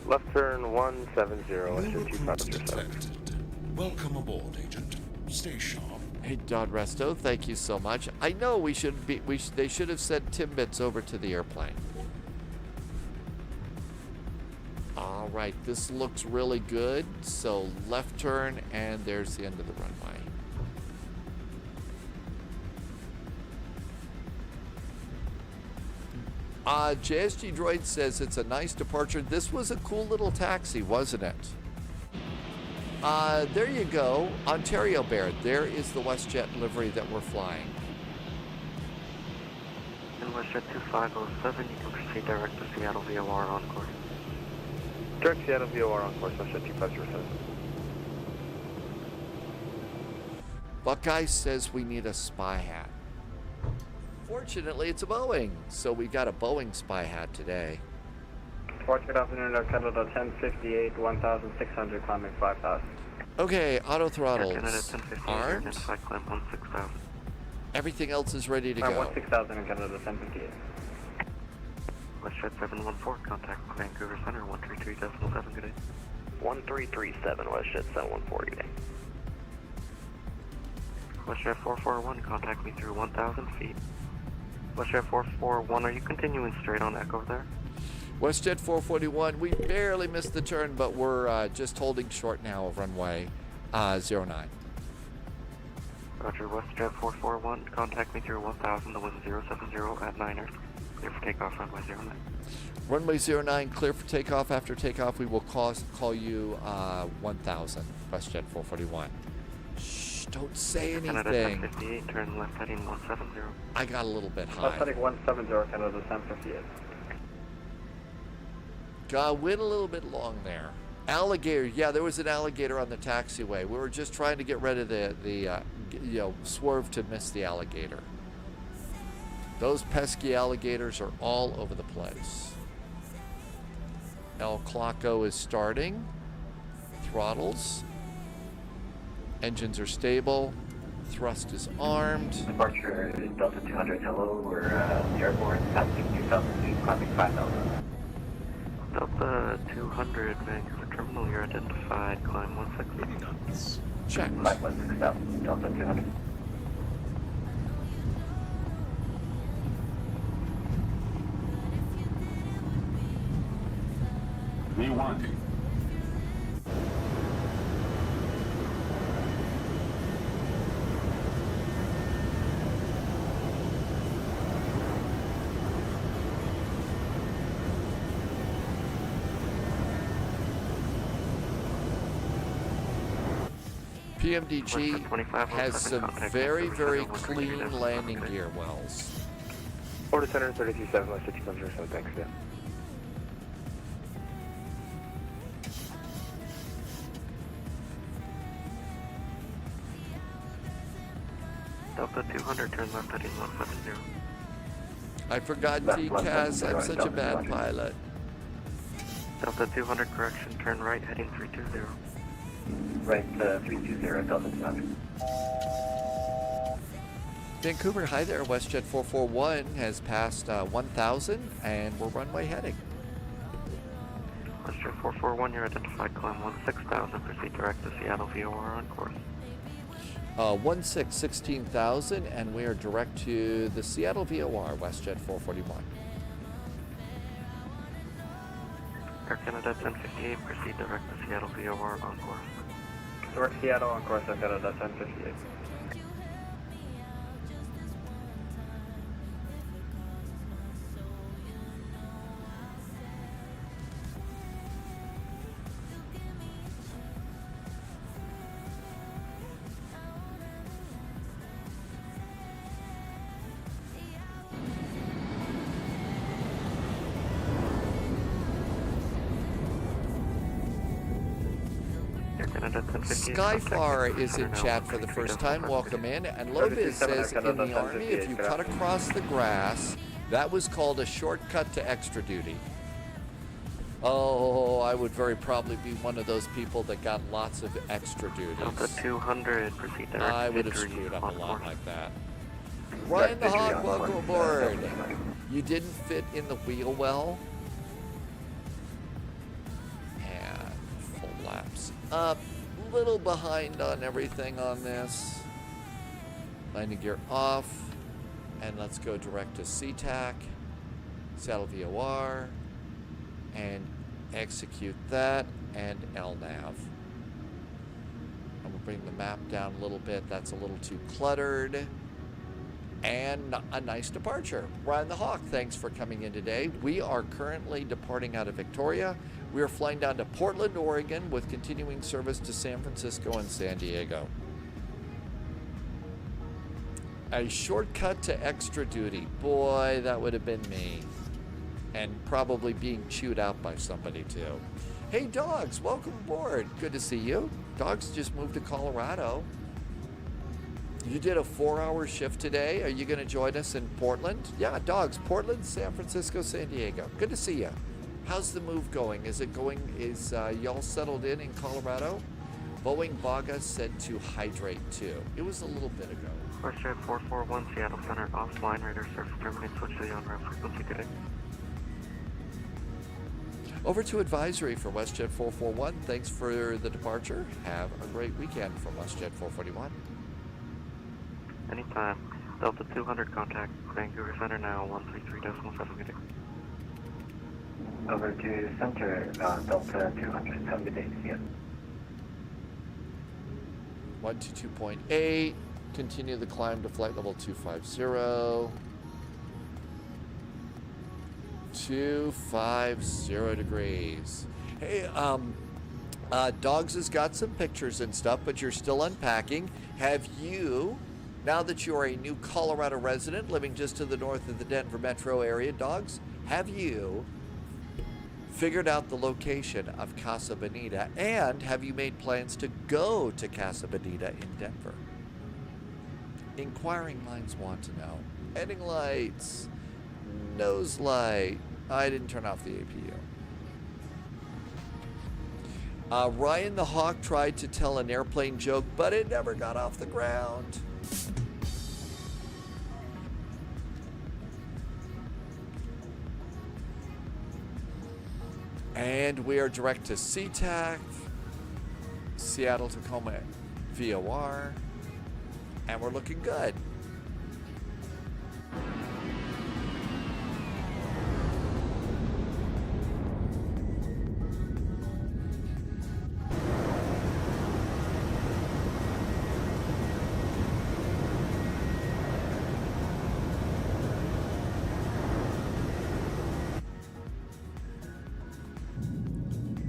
Left turn 170. New recruits detected. Welcome aboard, Agent. Stay sharp. Hey, Don Resto, thank you so much. I know they should have sent Timbits over to the airplane. All right, this looks really good. So left turn, and there's the end of the runway. JSG Droid says it's a nice departure. This was a cool little taxi, wasn't it? There you go, Ontario Bear. There is the WestJet livery that we're flying. In WestJet 2507, you can proceed direct to Seattle VOR on course. Direct Seattle VOR on course, WestJet 2507. Buckeye says we need a spy hat. Fortunately, it's a Boeing, so we got a Boeing spy hat today. Good afternoon, Canada 1058, 1600, climbing 5000. Okay, auto throttles. Canada 1058, Armed. identify climb 16000. Everything else is ready to go. 16000 in Canada 1058. WestJet 714, contact Vancouver Center 133.7, good day. 1337, WestJet 714, good day. WestJet 441, contact me through 1000 feet. WestJet 441, are you continuing straight on Echo there? WestJet 441, we barely missed the turn, but we're just holding short now of runway 09. Roger, WestJet 441, contact me through 1000, the wind 070 at 9er. Clear for takeoff, runway 09. Runway 09, clear for takeoff. After takeoff, we will call you 1000, WestJet 441. Shh, don't say anything. Canada 1058, turn left heading 170. I got a little bit high. Left heading 170, Canada 1058. Went a little bit long there. Alligator, yeah, there was an alligator on the taxiway. We were just trying to get rid of the swerve to miss the alligator. Those pesky alligators are all over the place. El Clocko is starting. Throttles. Engines are stable. Thrust is armed. Departure is Delta 200, hello, we're at the airport, passing 2000 feet, climbing 5000. Delta 200, Vancouver Terminal, you're identified, climb 160. Check. Climb 16000, Delta 200. Rewinding. PMDG has some very, very clean landing gear wells. Order Center 337, West 6707, thanks, yeah. Delta 200, turn left heading 170. I forgot Left TCAS. 170, I'm such a Delta bad 200. pilot. Delta 200, correction, turn right heading 320. Right, 320, Delta 200. Vancouver, hi there. WestJet 441 has passed 1,000 and we're runway heading. WestJet 441, you're identified, climb 16,000, proceed direct to Seattle VOR on course. 16,000 and we are direct to the Seattle VOR, WestJet 441. Air Canada 1058, proceed direct to Seattle VOR on course. Direct Seattle on course, I've got a 1058. Skyfar is in chat for the first time. Welcome in. And Lobiz says in the Army, if you cut across the grass, that was called a shortcut to extra duty. Oh, I would very probably be one of those people that got lots of extra duties. Delta 200, proceed direct I would have Victory screwed up on a lot course. like that. Ryan the Hawk, welcome aboard. You didn't fit in the wheel well. And full laps up. Little behind on everything on this. Landing gear off. And let's go direct to SeaTac. Seattle VOR. And execute that. And LNAV. I'm going to bring the map down a little bit. That's a little too cluttered. And a nice departure. Ryan the Hawk, thanks for coming in today. We are currently departing out of Victoria. We are flying down to Portland, Oregon, with continuing service to San Francisco and San Diego. A shortcut to extra duty. Boy, that would have been me. And probably being chewed out by somebody, too. Hey, Dogs, welcome aboard. Good to see you. Dogs just moved to Colorado. You did a 4-hour shift today. Are you going to join us in Portland? Yeah, Dogs, Portland, San Francisco, San Diego. Good to see you. How's the move going? Is it going, is y'all settled in Colorado? Boeing Baga said to hydrate too. It was a little bit ago. WestJet 441, Seattle Center, offline, radar surface terminate, switch to the on-ramp frequency, good day. Over to advisory for WestJet 441. Thanks for the departure. Have a great weekend from WestJet 441. Anytime. Delta 200 contact, Vancouver Center now, 133.7, good day. Over to center, Delta 200, have a good day, see ya. 122.8. Continue the climb to flight level 250. 250 degrees. Hey, Dogs has got some pictures and stuff, but you're still unpacking. Have you, now that you are a new Colorado resident living just to the north of the Denver metro area, Dogs, have you figured out the location of Casa Bonita, and have you made plans to go to Casa Bonita in Denver? Inquiring minds want to know. Heading lights, nose light. I didn't turn off the APU. Ryan the Hawk tried to tell an airplane joke, but it never got off the ground. And we are direct to SeaTac, Seattle Tacoma VOR, and we're looking good.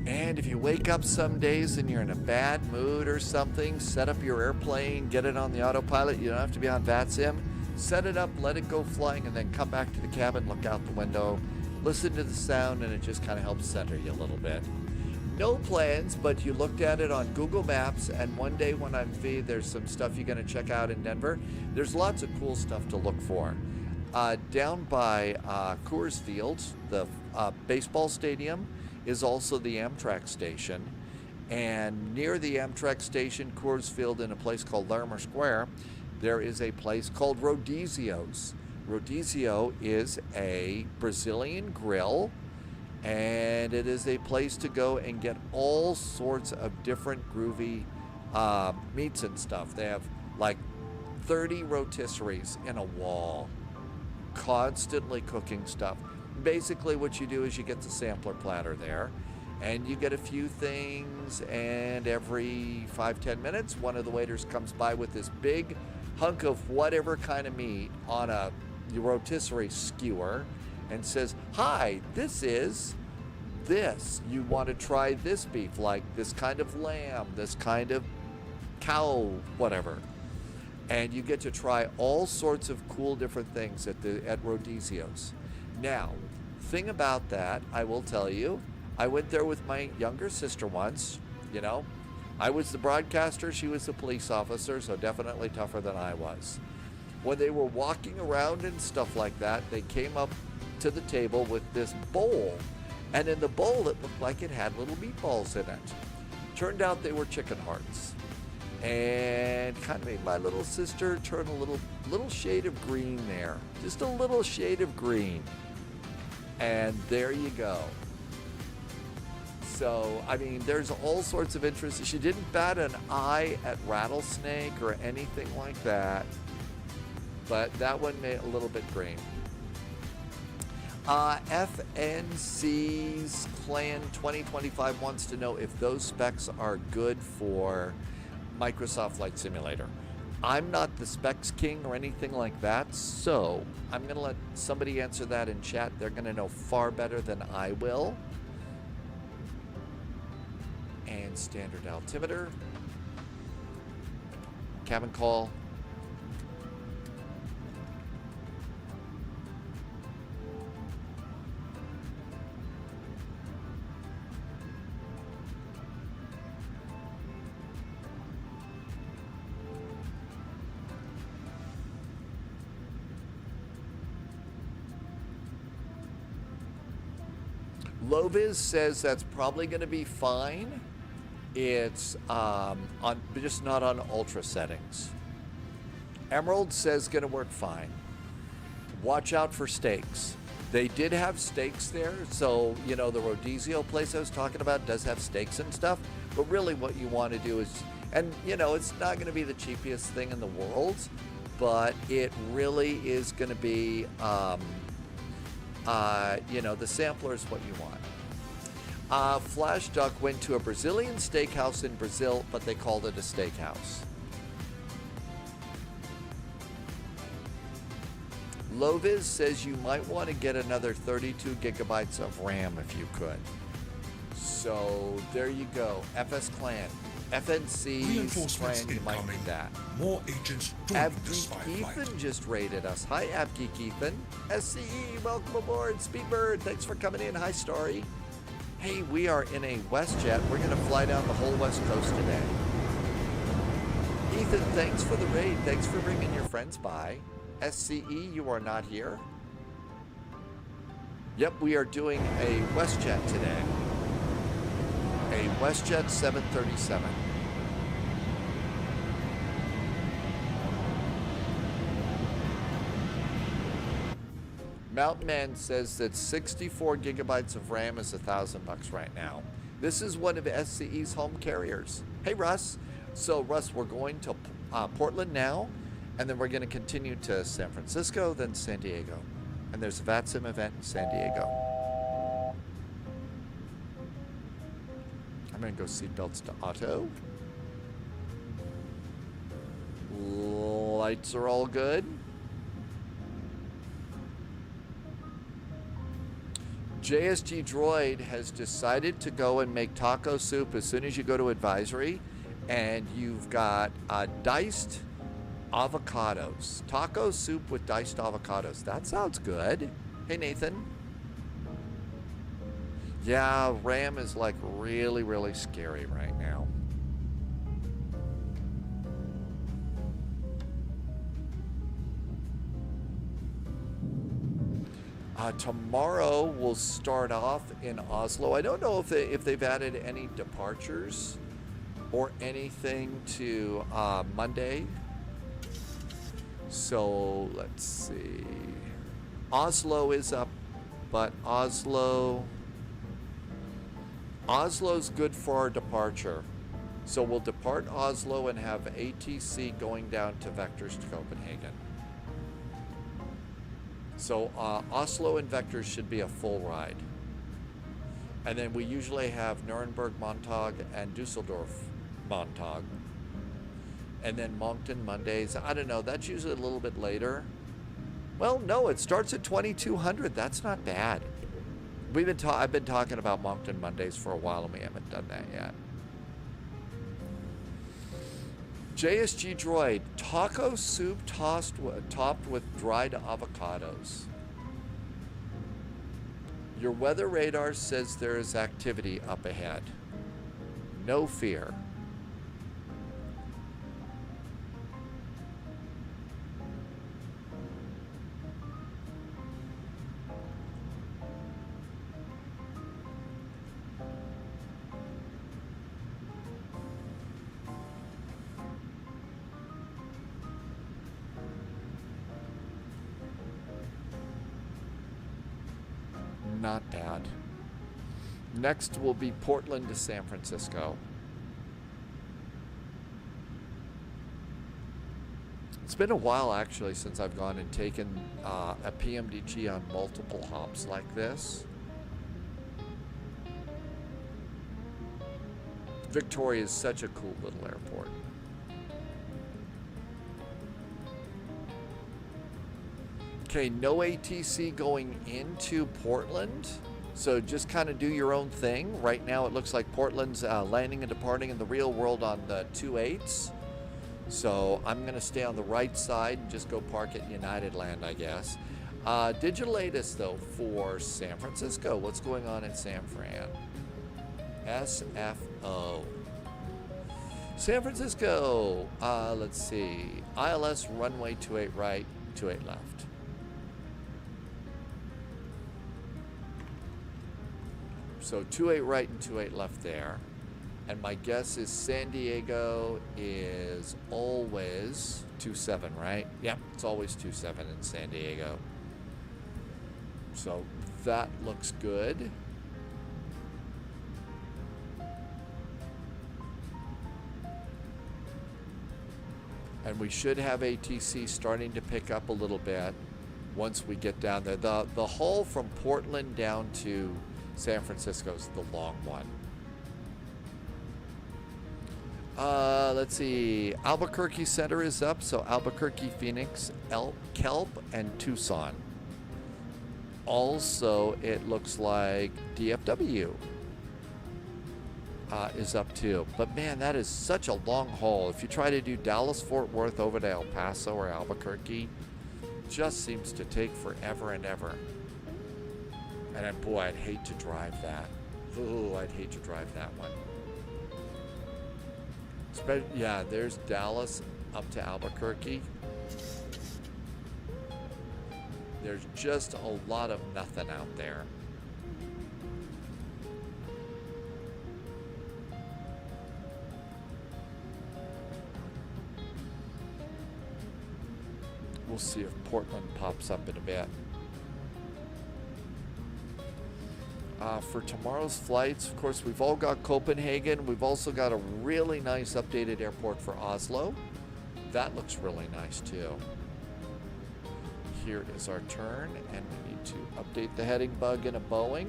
And if you wake up some days and you're in a bad mood or something, set up your airplane, get it on the autopilot. You don't have to be on VATSIM. Set it up, let it go flying, and then come back to the cabin, look out the window, listen to the sound, and it just kind of helps center you a little bit. No plans, but you looked at it on Google Maps, and one day when I'm V, there's some stuff you're going to check out in Denver. There's lots of cool stuff to look for. Down by Coors Field, the baseball stadium, is also the Amtrak station. And near the Amtrak station, Coors Field, in a place called Larimer Square, there is a place called Rodizio's. Rodizio is a Brazilian grill, and it is a place to go and get all sorts of different groovy meats and stuff. They have like 30 rotisseries in a wall, constantly cooking stuff. Basically what you do is you get the sampler platter there, and you get a few things, and every 5-10 minutes one of the waiters comes by with this big hunk of whatever kind of meat on a rotisserie skewer and says, "Hi, this is this. You want to try this beef, like this kind of lamb, this kind of cow, whatever." And you get to try all sorts of cool different things at Rodizio's. Now, thing about that, I will tell you, I went there with my younger sister once. You know, I was the broadcaster, she was the police officer, so definitely tougher than I was. When they were walking around and stuff like that, they came up to the table with this bowl, and in the bowl it looked like it had little meatballs in it. Turned out they were chicken hearts, and kind of made my little sister turn a little shade of green there, just a little shade of green. And there you go. So, I mean, there's all sorts of interest. She didn't bat an eye at rattlesnake or anything like that, but that one made a little bit green. FNC's Clan 2025 wants to know if those specs are good for Microsoft Flight Simulator. I'm not the specs king or anything like that, so I'm going to let somebody answer that in chat. They're going to know far better than I will. And standard altimeter. Cabin call. Loviz says that's probably going to be fine. It's just not on ultra settings. Emerald says going to work fine. Watch out for steaks. They did have steaks there, so you know the Rodizio place I was talking about does have steaks and stuff. But really, what you want to do is, and you know, it's not going to be the cheapest thing in the world, but it really is going to be. You know, the sampler is what you want. Flash Duck went to a Brazilian steakhouse in Brazil, but they called it a steakhouse. Loviz says you might want to get another 32 gigabytes of RAM if you could. So there you go. FS Clan. FNC's Clan, you might need that. More agents joining the spy flight. Ethan just raided us. Hi, Abgeek Ethan. SCE, welcome aboard. Speedbird, thanks for coming in. Hi, Story. Hey, we are in a WestJet. We're going to fly down the whole West Coast today. Ethan, thanks for the raid. Thanks for bringing your friends by. SCE, you are not here. Yep, we are doing a WestJet today. A WestJet 737. Mountain Man says that 64 gigabytes of RAM is $1,000 right now. This is one of SCE's home carriers. Hey, Russ. So, Russ, we're going to Portland now, and then we're going to continue to San Francisco, then San Diego. And there's a VATSIM event in San Diego. I'm going to go seatbelts to auto. Lights are all good. JSG Droid has decided to go and make taco soup as soon as you go to advisory, and you've got diced avocados. Taco soup with diced avocados. That sounds good. Hey, Nathan. Yeah, RAM is like really, really scary right now. Tomorrow we'll start off in Oslo. I don't know if they've added any departures or anything to Monday. So let's see. Oslo is up, but Oslo's good for our departure. So we'll depart Oslo and have ATC going down to Vectors to Copenhagen. So Oslo and Vectors should be a full ride. And then we usually have Nuremberg, Montag, and Dusseldorf, Montag. And then Moncton Mondays. I don't know, that's usually a little bit later. Well, no, it starts at 2200. That's not bad. I've been talking about Moncton Mondays for a while, and we haven't done that yet. JSG Droid, taco soup topped with dried avocados. Your weather radar says there is activity up ahead. No fear. Not bad. Next will be Portland to San Francisco. It's been a while actually since I've gone and taken a PMDG on multiple hops like this. Victoria is such a cool little airport. Okay, no ATC going into Portland, so just kind of do your own thing. Right now it looks like Portland's landing and departing in the real world on the 28s. So I'm going to stay on the right side and just go park at United Land, I guess. Digital latest though for San Francisco. What's going on in San Fran? SFO. San Francisco, let's see. ILS runway 28 right, 28 left. So 28 right and 28 left there. And my guess is San Diego is always 27, right? Yep, it's always 27 in San Diego. So that looks good. And we should have ATC starting to pick up a little bit once we get down there. The haul from Portland down to San Francisco is the long one. Let's see. Albuquerque Center is up, so Albuquerque, Phoenix, Kelp, and Tucson. Also, it looks like DFW is up too. But man, that is such a long haul. If you try to do Dallas, Fort Worth over to El Paso or Albuquerque, it just seems to take forever and ever. And boy, I'd hate to drive that. Ooh, I'd hate to drive that one. Yeah, there's Dallas up to Albuquerque. There's just a lot of nothing out there. We'll see if Portland pops up in a bit. For tomorrow's flights, of course, we've all got Copenhagen. We've also got a really nice updated airport for Oslo. That looks really nice too. Here is our turn, and we need to update the heading bug in a Boeing.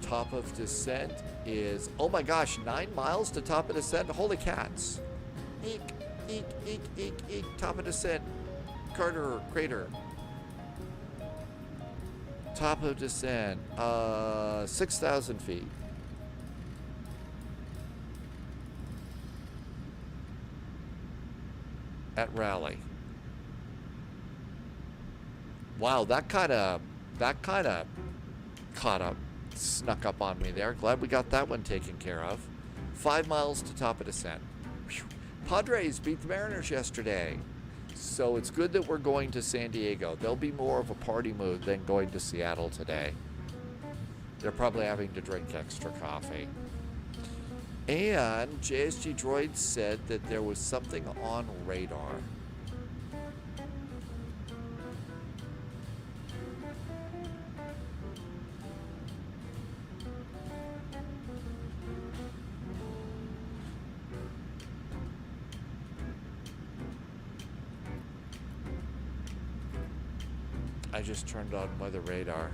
Top of descent is, oh my gosh, 9 miles to top of descent. Holy cats. Eek, eek, eek, eek, eek. Top of descent. Carter crater. Top of descent, 6,000 feet. At Raleigh. Wow, that kind of caught up, snuck up on me there. Glad we got that one taken care of. 5 miles to top of descent. Whew. Padres beat the Mariners yesterday. So it's good that we're going to San Diego. There'll be more of a party mood than going to Seattle today. They're probably having to drink extra coffee. And JSG Droid said that there was something on radar. I just turned on weather radar.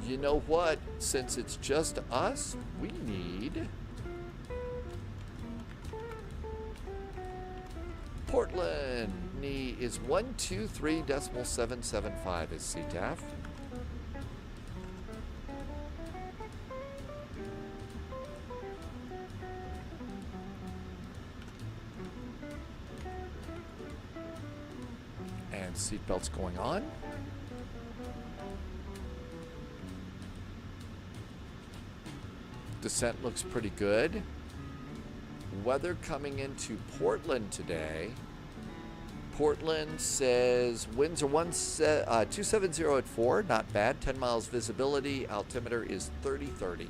You know what? Since it's just us, we need Portland. Is 123.775 is CTAF. And seatbelts going on. Descent looks pretty good. Weather coming into Portland today. Portland says winds are 270 at 4, not bad. 10 miles visibility. Altimeter is 3030.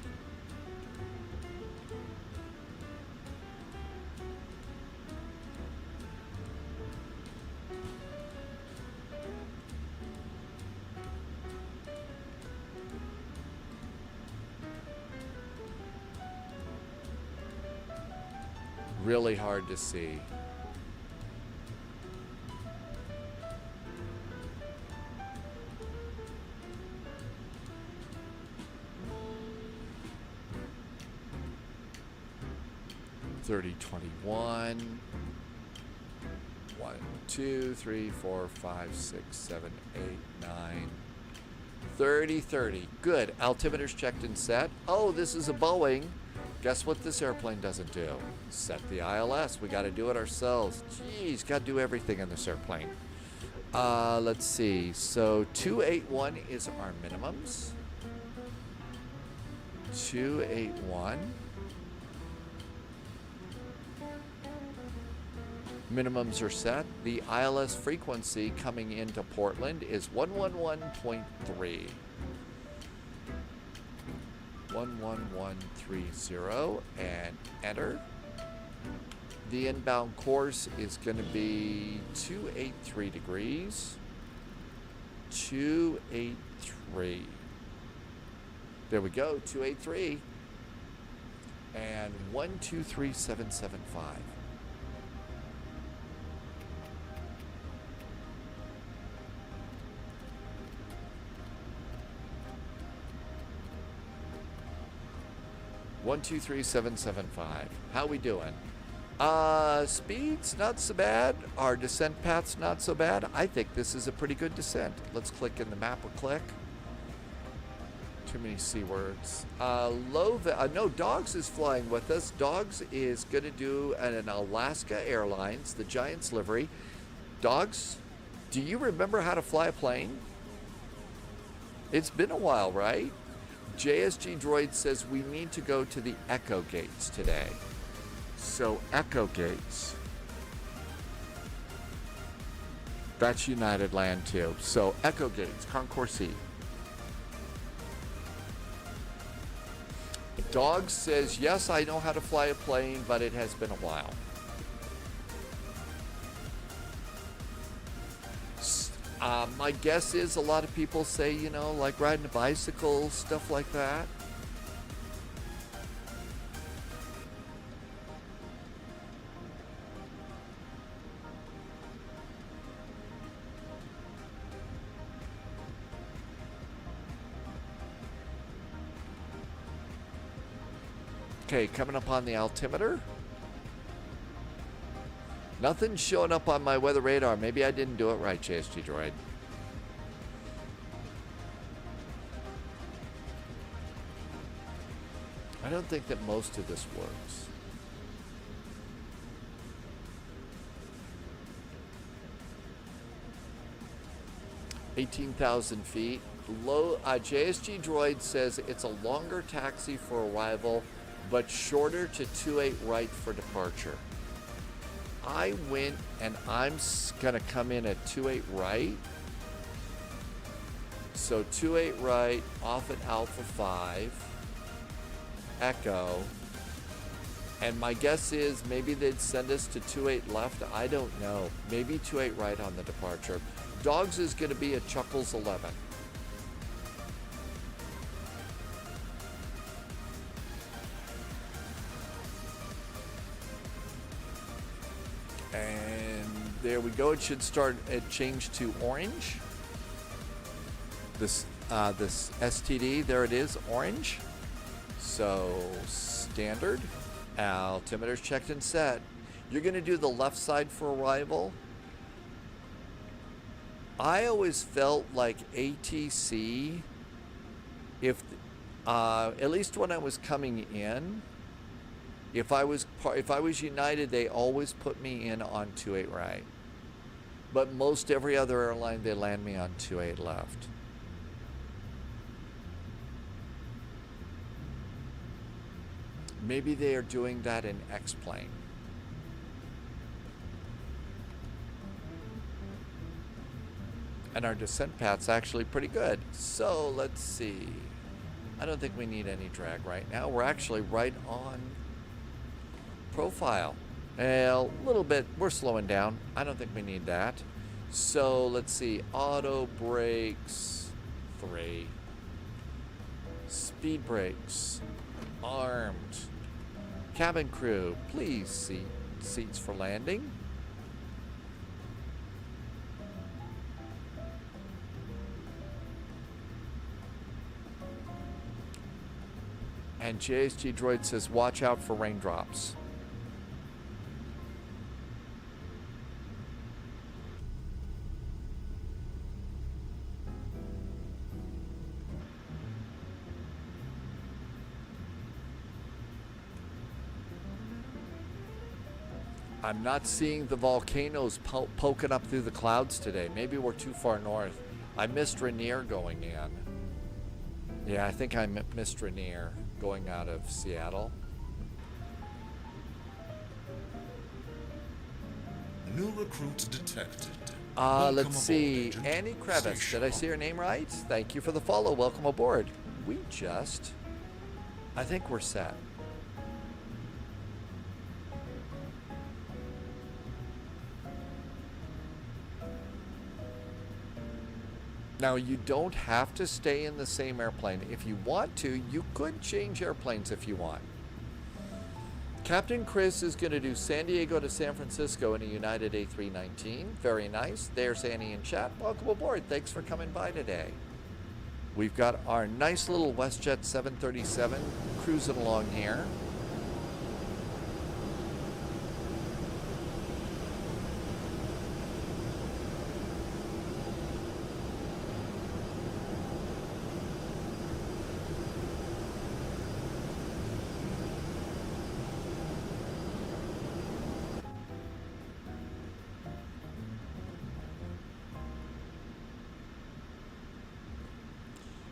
Really hard to see. $30.21. 1, 2, 3, 4, 5, 6, 7, 8, 9. $30.30. Good. Altimeter's checked and set. Oh, this is a Boeing. Guess what this airplane doesn't do? Set the ILS. We got to do it ourselves. Jeez, got to do everything in this airplane. Let's see. So 281 is our minimums. 281. Minimums are set. The ILS frequency coming into Portland is 111.3. 11130 and enter. The inbound course is going to be 283 degrees. 283. There we go, 283. And 123775. One, 2, 3, 7, 7, 5. How we doing? Speed's not so bad. Our descent path's not so bad. I think this is a pretty good descent. Let's click in the map or click. Too many C words. No, Dogs is flying with us. Dogs is going to do an Alaska Airlines, the Giants livery. Dogs, do you remember how to fly a plane? It's been a while, right? JSG Droid says we need to go to the Echo Gates today. So Echo Gates. That's United Land too. So Echo Gates, Concourse. Dog says, yes, I know how to fly a plane, but it has been a while. My guess is a lot of people say, you know, like riding a bicycle, stuff like that. Okay, coming up on the altimeter. Nothing's showing up on my weather radar. Maybe I didn't do it right, JSG Droid. I don't think that most of this works. $18,000 feet. Low. JSG Droid says it's a longer taxi for arrival, but shorter to 28 right for departure. I went and I'm gonna come in at 28 right. So 28 right off at Alpha 5. Echo. And my guess is maybe they'd send us to 28 left. I don't know. Maybe 28 right on the departure. Dogs is going to be at Chuckles 11. And there we go. It should start at change to orange. This STD, there it is, orange. So standard. Altimeter's checked and set. You're going to do the left side for arrival. I always felt like ATC, if at least when I was coming in, if I was United, they always put me in on 28 right. But most every other airline, they land me on 28 left. Maybe they are doing that in X-plane. And our descent path's actually pretty good. So let's see. I don't think we need any drag right now. We're actually right on profile. A little bit, we're slowing down. I don't think we need that. So let's see. Auto brakes, 3. Speed brakes, armed. Cabin crew, please seats for landing. And JSG Droid says, watch out for raindrops. I'm not seeing the volcanoes poking up through the clouds today. Maybe we're too far north. I missed Rainier going in. Yeah, I think I missed Rainier going out of Seattle. New recruits detected. Let's see. Annie Kravitz. Did I say her name right? Thank you for the follow. Welcome aboard. I think we're set. Now, you don't have to stay in the same airplane. If you want to, you could change airplanes if you want. Captain Chris is going to do San Diego to San Francisco in a United A319. Very nice. There's Annie in chat. Welcome aboard. Thanks for coming by today. We've got our nice little WestJet 737 cruising along here.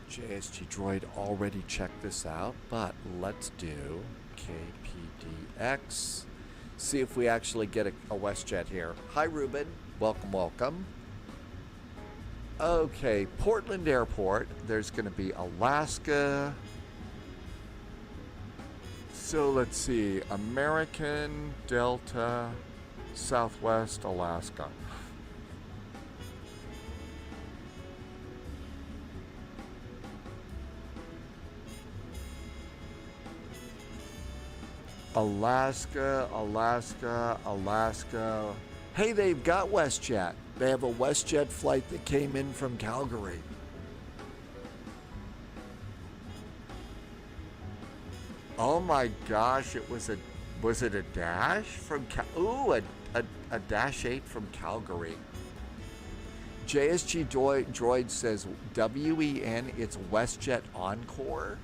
JSG Droid already checked this out, but let's do KPDX. See if we actually get a WestJet here. Hi, Ruben. Welcome, welcome. Okay, Portland Airport. There's going to be Alaska. So let's see. American, Delta, Southwest, Alaska. Alaska, Alaska, Alaska. Hey, they've got WestJet. They have a WestJet flight that came in from Calgary. Oh my gosh, was it a dash from ooh, a Dash 8 from Calgary. JSG Droid says WEN, it's WestJet Encore.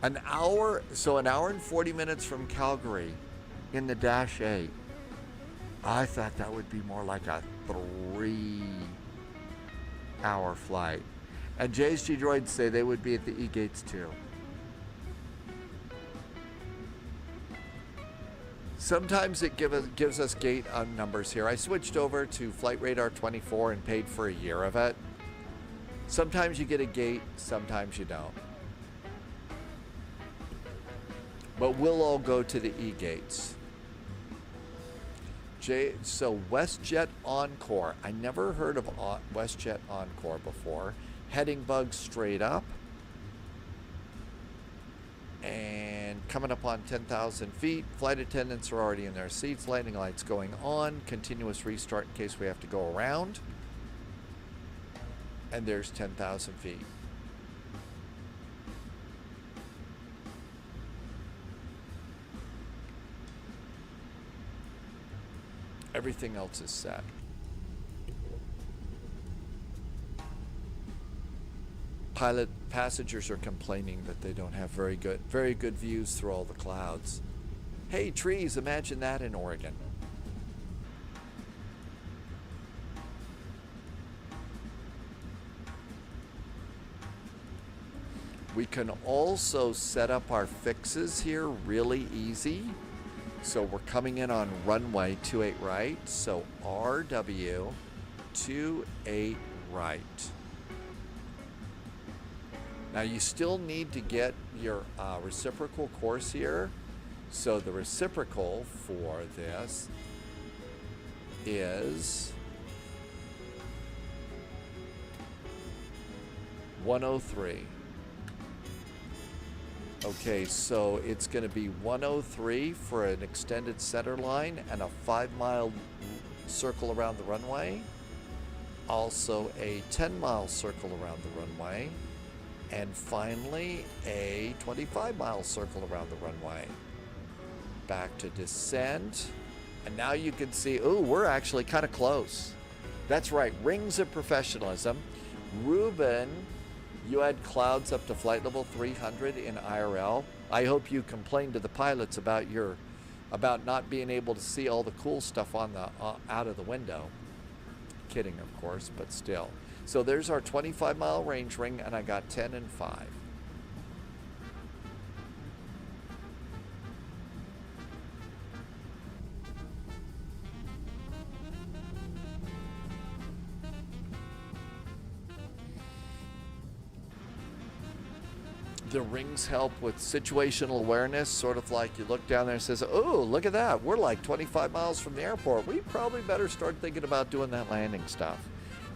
An hour and 40 minutes from Calgary in the Dash 8. I thought that would be more like a 3-hour flight. And JSG Droids say they would be at the E-gates too. Sometimes it gives us gate numbers here. I switched over to Flight Radar 24 and paid for a year of it. Sometimes you get a gate, sometimes you don't. But we'll all go to the E-gates. So WestJet Encore. I never heard of WestJet Encore before. Heading bug straight up. And coming up on 10,000 feet. Flight attendants are already in their seats. Landing lights going on. Continuous restart in case we have to go around. And there's 10,000 feet. Everything else is set. Passengers are complaining that they don't have very good views through all the clouds. Hey, trees, imagine that in Oregon. We can also set up our fixes here really easy. So we're coming in on runway 28 right. So RW 28 right. Now you still need to get your reciprocal course here. So the reciprocal for this is 103. Okay, so it's going to be 103 for an extended center line and a 5-mile circle around the runway. Also a 10-mile circle around the runway. And finally, a 25-mile circle around the runway. Back to descent. And now you can see, ooh, we're actually kind of close. That's right, rings of professionalism. Ruben, you had clouds up to flight level 300 in IRL. I hope you complained to the pilots about not being able to see all the cool stuff on the out of the window. Kidding, of course, but still. So there's our 25-mile range ring, and I got 10 and 5. The rings help with situational awareness, sort of like you look down there and says, oh, look at that. We're like 25 miles from the airport. We probably better start thinking about doing that landing stuff.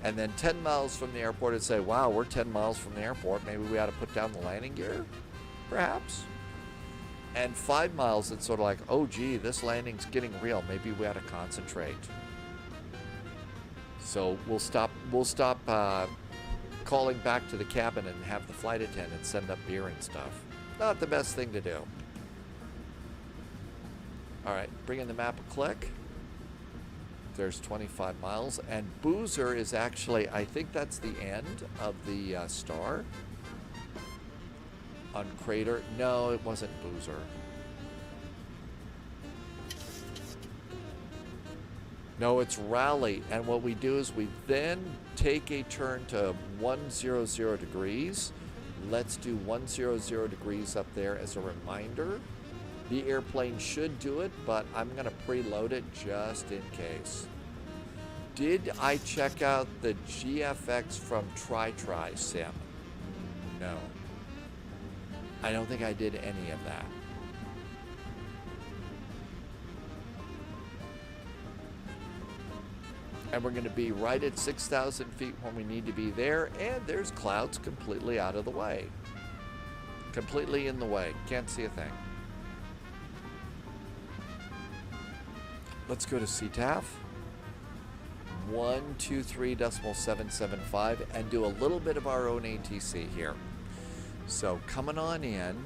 And then 10 miles from the airport and say, wow, we're 10 miles from the airport. Maybe we ought to put down the landing gear, perhaps. And 5 miles, it's sort of like, oh, gee, this landing's getting real. Maybe we ought to concentrate. So we'll stop calling back to the cabin and have the flight attendant send up beer and stuff. Not the best thing to do. All right, bring in the map a click. There's 25 miles, and Boozer is actually, I think that's the end of the star. On Crater, no, it wasn't Boozer. No, it's Raleigh, and what we do is we then take a turn to 100 degrees. Let's do 100 degrees up there as a reminder. The airplane should do it, but I'm going to preload it just in case. Did I check out the GFX from TriTri Sim? No. I don't think I did any of that. And we're going to be right at 6,000 feet when we need to be there, and there's clouds completely out of the way. Completely in the way. Can't see a thing. Let's go to CTAF. 123.775 and do a little bit of our own ATC here. So coming on in,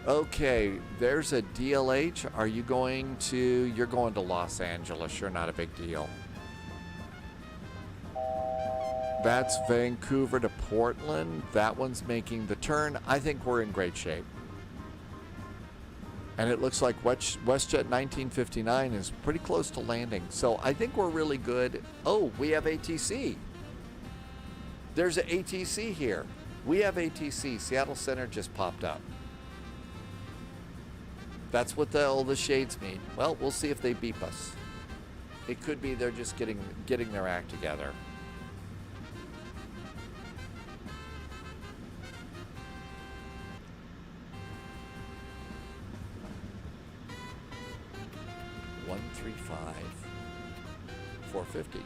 Okay, there's a DLH. Are you going to... You're going to Los Angeles. You're not a big deal. That's Vancouver to Portland. That one's making the turn. I think we're in great shape. And it looks like WestJet 1959 is pretty close to landing. So I think we're really good. Oh, we have ATC. There's an ATC here. We have ATC. Seattle Center just popped up. That's what all the shades mean. Well, we'll see if they beep us. It could be they're just getting their act together. $135,450.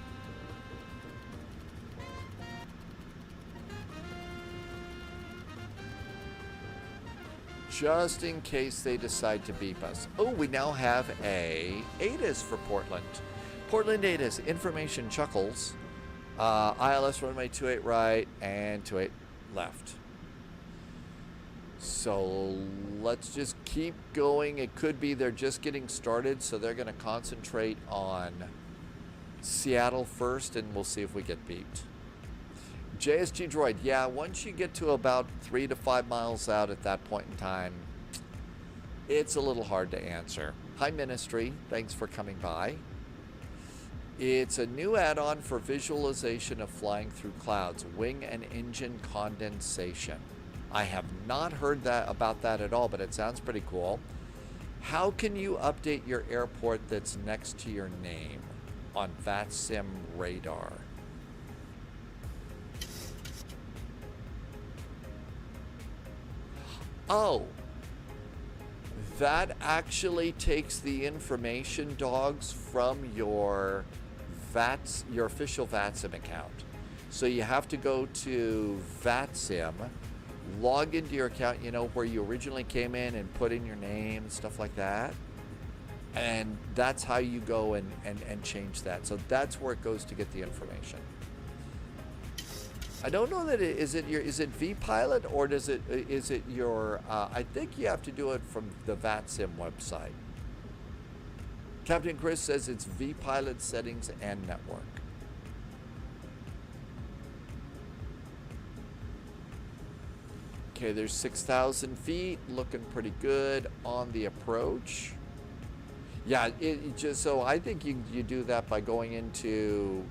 Just in case they decide to beep us. Oh, we now have a ATIS for Portland. Portland ATIS, information chuckles. ILS runway 28 right and 28 left. So let's just keep going. It could be they're just getting started, so they're going to concentrate on Seattle first, and we'll see if we get beeped. JSG Droid, yeah, once you get to about 3 to 5 miles out at that point in time, it's a little hard to answer. Hi, Ministry. Thanks for coming by. It's a new add-on for visualization of flying through clouds, wing and engine condensation. I have not heard about that at all, but it sounds pretty cool. How can you update your airport that's next to your name on VATSIM radar? Oh, that actually takes the information, dogs, from your official VATSIM account. So you have to go to VATSIM, log into your account, you know, where you originally came in and put in your name and stuff like that. And that's how you go and change that. So that's where it goes to get the information. I don't know that is it vPilot or is it your I think you have to do it from the VATSIM website. Captain Chris says it's vPilot settings and network. Okay, there's 6,000 feet, looking pretty good on the approach. Yeah, so I think you do that by going into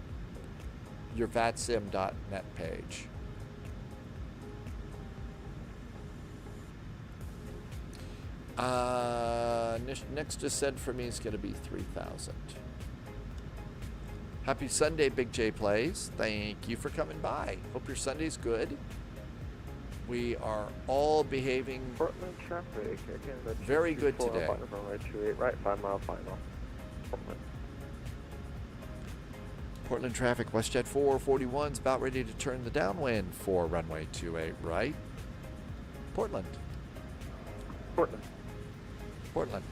your vatsim.net page. Next descent for me is going to be 3,000. Happy Sunday, Big J Plays. Thank you for coming by. Hope your Sunday's good. We are all behaving Portland traffic, again, that's very good today. Runway 28 right, 5 mile final. Portland. Portland traffic, WestJet 441's about ready to turn the downwind for runway 28 right. Portland. Portland. Portland.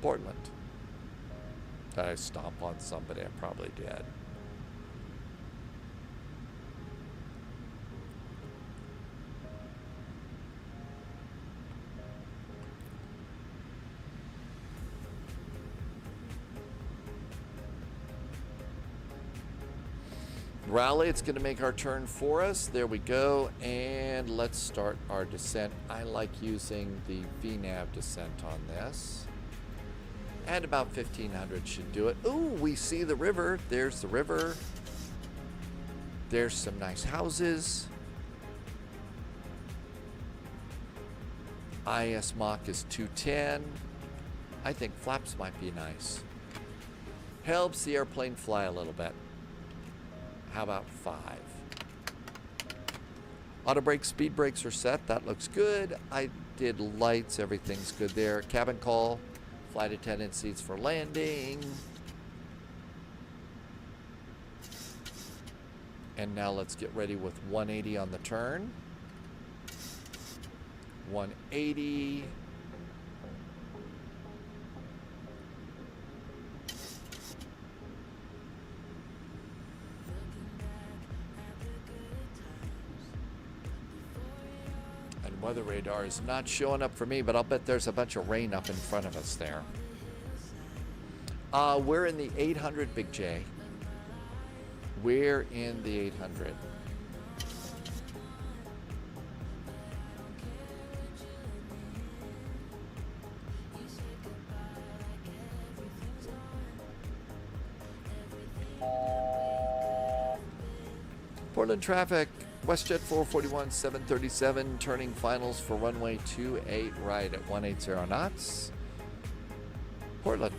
Portland. Did I stomp on somebody? I probably did. Rally, it's going to make our turn for us. There we go. And let's start our descent. I like using the VNAV descent on this. And about 1,500 should do it. Ooh, we see the river. There's the river. There's some nice houses. IS Mach is 210. I think flaps might be nice. Helps the airplane fly a little bit. How about 5? Auto brakes, speed brakes are set. That looks good. I did lights. Everything's good there. Cabin call. Flight attendant seats for landing. And now let's get ready with 180 on the turn. 180. Weather radar is not showing up for me, but I'll bet there's a bunch of rain up in front of us there. We're in the 800, Big J. We're in the 800. Portland traffic, WestJet 441, 737, turning finals for runway 28 right at 180 knots. Portland.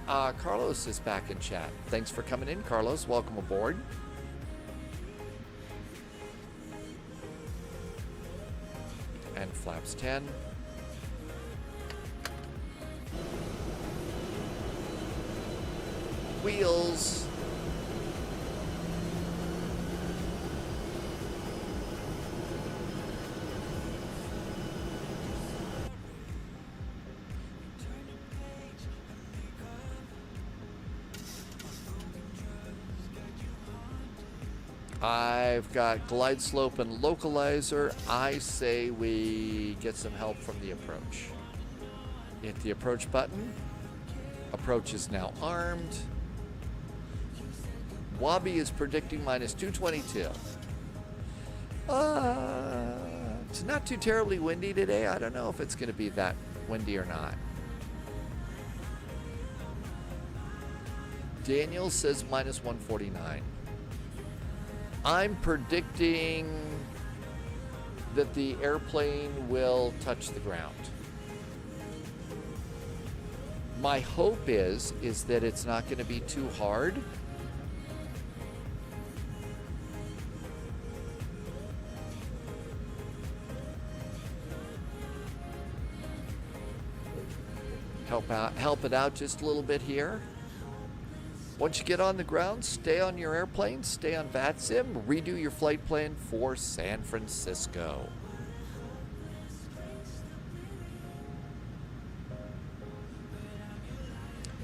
Carlos is back in chat. Thanks for coming in, Carlos. Welcome aboard. And flaps 10. Wheels. I've got glide slope and localizer. I say we get some help from the approach. Hit the approach button. Approach is now armed. Wabi is predicting minus 222. It's not too terribly windy today. I don't know if it's going to be that windy or not. Daniel says minus 149. I'm predicting that the airplane will touch the ground. My hope is that it's not going to be too hard. Help it out just a little bit here. Once you get on the ground, stay on your airplane, stay on VATSIM, redo your flight plan for San Francisco.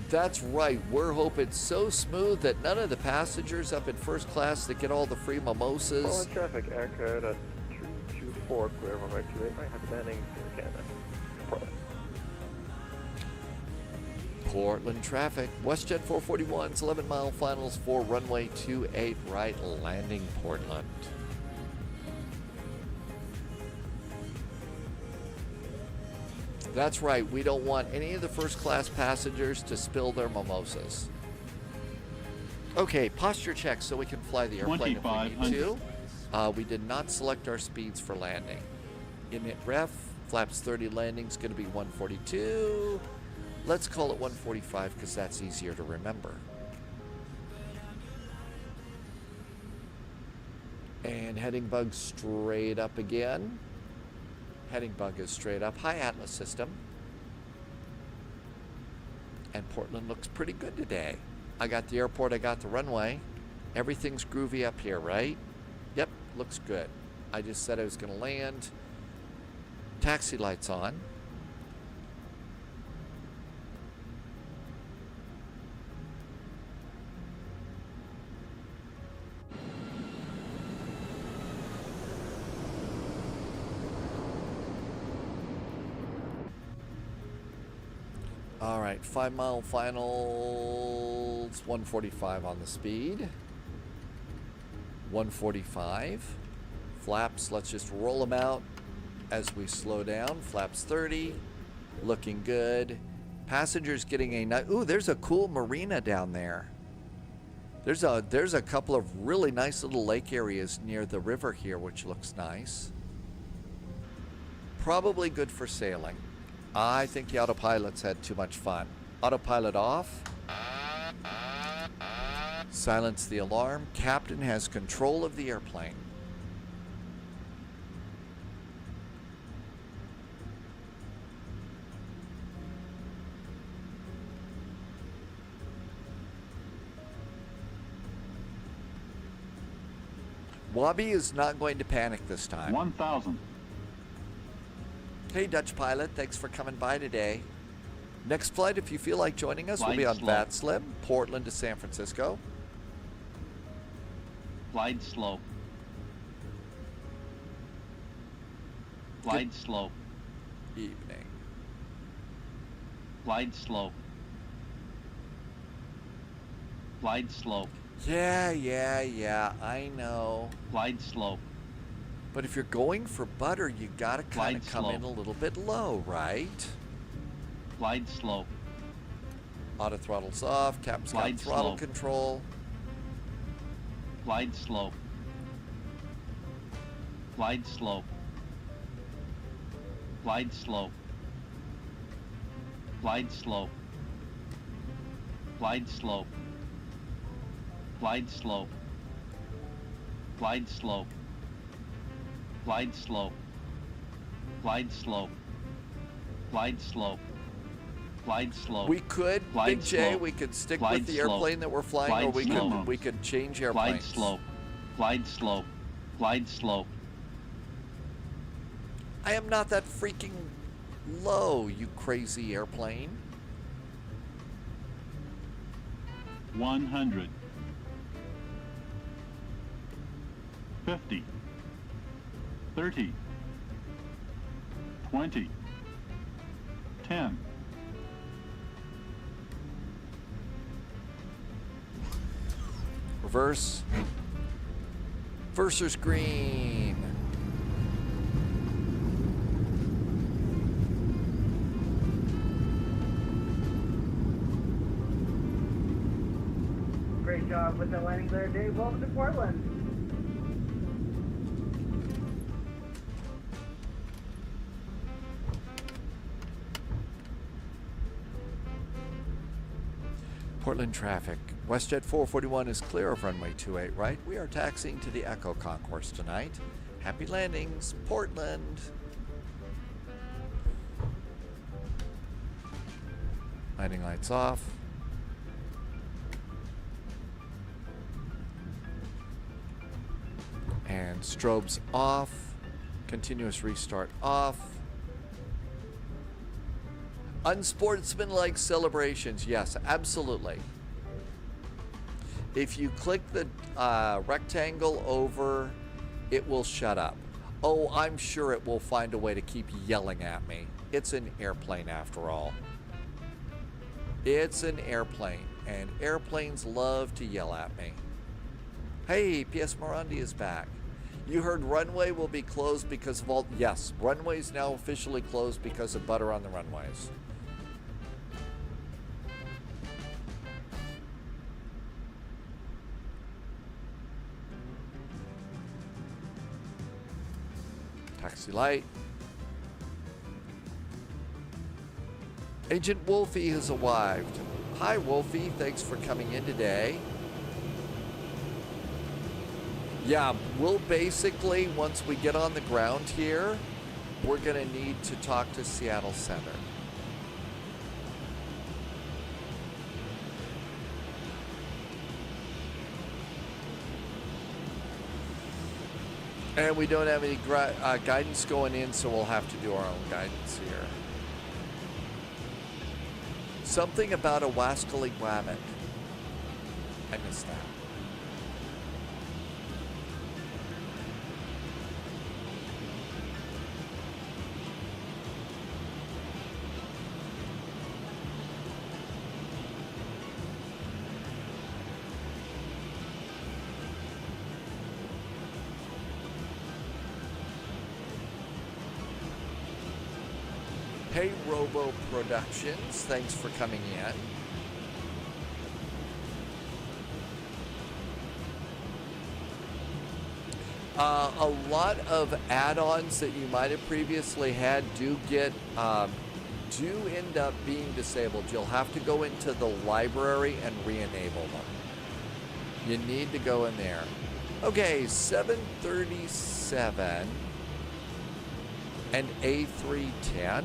That's right, we're hoping so smooth that none of the passengers up in first class that get all the free mimosas. Portland traffic, aircraft at 224, clear runway 28 right, have landing in Canada. Portland. Portland traffic, WestJet 441's 11-mile finals for runway 28 right, landing Portland. That's right, we don't want any of the first-class passengers to spill their mimosas. Okay, posture check so we can fly the airplane if we need to. We did not select our speeds for landing. Init ref, flaps 30 landing's going to be 142. Let's call it 145 because that's easier to remember. And heading bug straight up again. Heading bug is straight up. Hi, Atlas system. And Portland looks pretty good today. I got the airport, I got the runway. Everything's groovy up here, right? Yep, looks good. I just said I was going to land. Taxi lights on. All right, 5-mile finals, 145 on the speed. 145. Flaps, let's just roll them out as we slow down. Flaps 30, looking good. Passengers getting a nice, ooh, there's a cool marina down there. There's a couple of really nice little lake areas near the river here, which looks nice. Probably good for sailing. I think the autopilot's had too much fun. Autopilot off. Silence the alarm. Captain has control of the airplane. Wabi is not going to panic this time. 1,000. Hey, Dutch pilot, thanks for coming by today. Next flight, if you feel like joining us, will be on Slow. VATSIM, Portland to San Francisco. Glide slow. Glide slope. Evening. Glide slope. Glide slope. Yeah, I know. Glide slope. But if you're going for butter, you gotta kind of Glide come in a slope. little bit low, right? Glide slope. Auto throttle's off, cap's got Glide throttle slope. control. Glide slope. Glide slope. Glide slope. Glide slope. Glide slope. Glide slope. Glide slope. Glide slope. Glide slope. Glide slope. Glide slope. We could, Glide Big J, slope. we could stick Glide with the slope. airplane that we're flying, or Glide slope. we could change Glide airplanes. slope. Glide slope. Glide slope. I am not that freaking low, you crazy airplane. 100. 50. 30. 20. 10. Reverse. Versus green. Great job with the landing there, Dave. Welcome to Portland. Portland traffic. WestJet 441 is clear of runway 28 right. We are taxiing to the Echo Concourse tonight. Happy landings, Portland. Landing lights off. And strobes off. Continuous restart off. Unsportsmanlike celebrations. Yes, absolutely. If you click the rectangle over, it will shut up. Oh, I'm sure it will find a way to keep yelling at me. It's an airplane after all. It's an airplane, and airplanes love to yell at me. Hey, P.S. Morandi is back. You heard runway will be closed because of all... Yes, runway's now officially closed because of butter on the runways. Taxi light. Agent Wolfie has arrived. Hi, Wolfie. Thanks for coming in today. Yeah, we'll basically, once we get on the ground here, we're going to need to talk to Seattle Center. And we don't have any guidance going in, so we'll have to do our own guidance here. Something about a wascally rabbit. I missed that. Hey, Robo Productions, thanks for coming in. A lot of add-ons that you might have previously had do end up being disabled. You'll have to go into the library and re-enable them. You need to go in there. Okay, 737 and A310.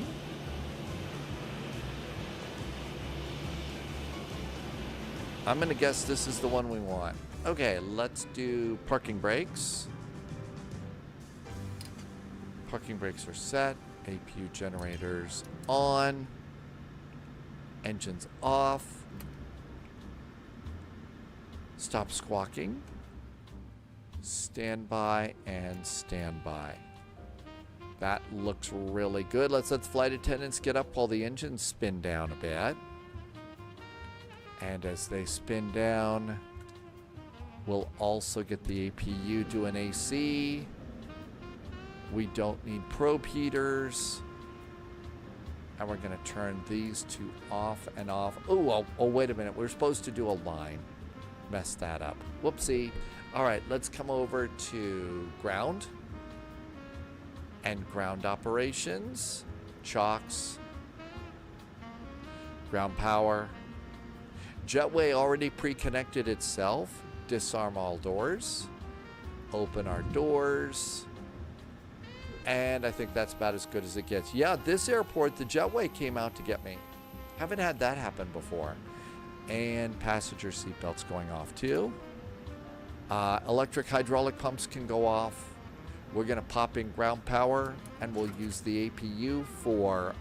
I'm going to guess this is the one we want. Okay, let's do parking brakes. Parking brakes are set. APU generators on. Engines off. Stop squawking. Standby and standby. That looks really good. Let's let the flight attendants get up while the engines spin down a bit. And as they spin down, we'll also get the APU doing AC. We don't need probe heaters. And we're going to turn these two off and off. Oh, wait a minute. We're supposed to do a line. Messed that up. Whoopsie. All right, let's come over to ground. And ground operations. Chocks. Ground power. Jetway already pre-connected itself. Disarm all doors. Open our doors. And I think that's about as good as it gets. Yeah, this airport, the Jetway came out to get me. Haven't had that happen before. And passenger seatbelts going off too. Electric hydraulic pumps can go off. We're going to pop in ground power, and we'll use the APU for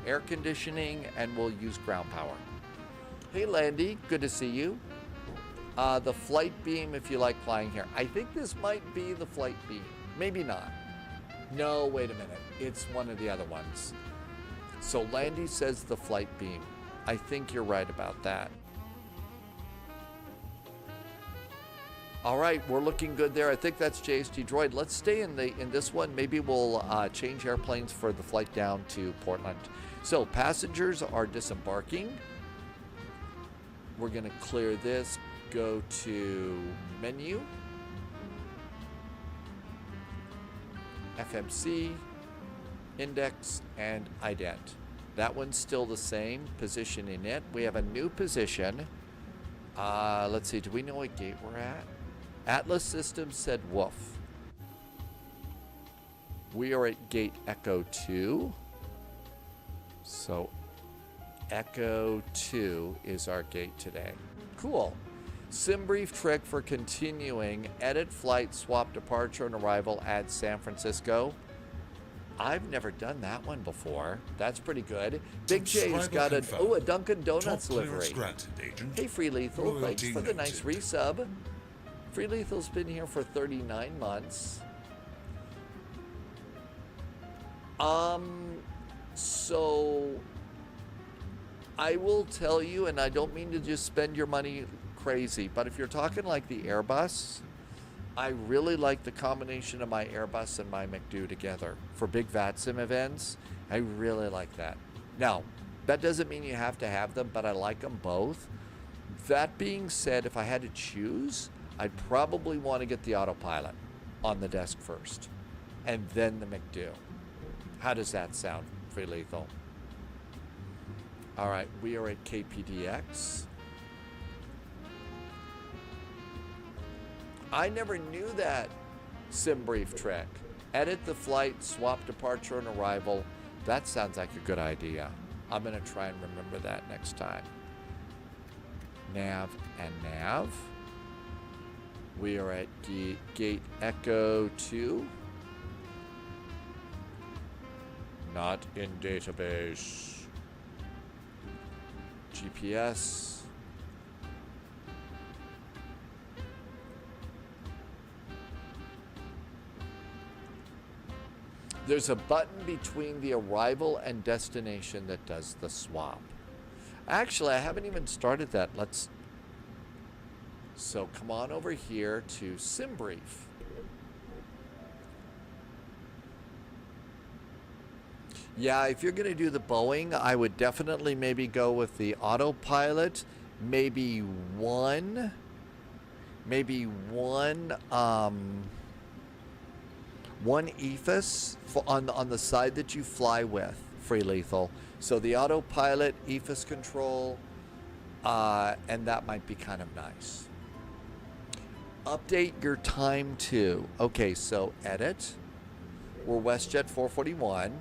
air conditioning, and we'll use ground power. Hey, Landy, good to see you. The flight beam, if you like flying here. I think this might be the flight beam. Maybe not. No, wait a minute. It's one of the other ones. So Landy says the flight beam. I think you're right about that. All right, we're looking good there. I think that's JST Droid. Let's stay in this one. Maybe we'll change airplanes for the flight down to Portland. So passengers are disembarking. We're going to clear this. Go to menu, FMC, index, and ident. That one's still the same position in it. We have a new position. Let's see, do we know what gate we're at? Atlas Systems said woof. We are at gate Echo 2. So Echo 2 is our gate today. Cool. Sim brief trick for continuing. Edit flight, swap departure and arrival, add San Francisco. I've never done that one before. That's pretty good. Big J's got a Dunkin' Donuts livery. Hey, Free Lethal, thanks for the nice resub. Free Lethal's been here for 39 months. So I will tell you, and I don't mean to just spend your money crazy, but if you're talking like the Airbus, I really like the combination of my Airbus and my McDo together for big VATSIM events. I really like that. Now, that doesn't mean you have to have them, but I like them both. That being said, if I had to choose, I'd probably want to get the autopilot on the desk first, and then the McDo. How does that sound, Free Lethal? All right, we are at KPDX. I never knew that sim brief trick. Edit the flight, swap departure and arrival. That sounds like a good idea. I'm going to try and remember that next time. Nav and nav. We are at gate Echo 2. Not in database. GPS. There's a button between the arrival and destination that does the swap. Actually, I haven't even started that. So come on over here to SimBrief. Yeah, if you're going to do the Boeing, I would definitely maybe go with the autopilot. Maybe one EFIS on the side that you fly with, Free Lethal. So the autopilot, EFIS control, and that might be kind of nice. Update your time to. Okay, so edit. We're WestJet 441.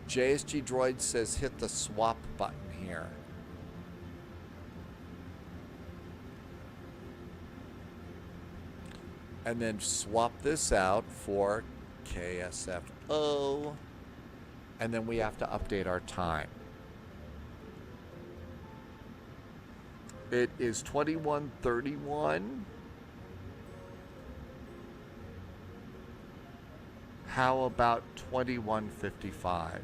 JSG Droid says hit the swap button here. And then swap this out for KSFO. And then we have to update our time. It is 21:31. How about 2155?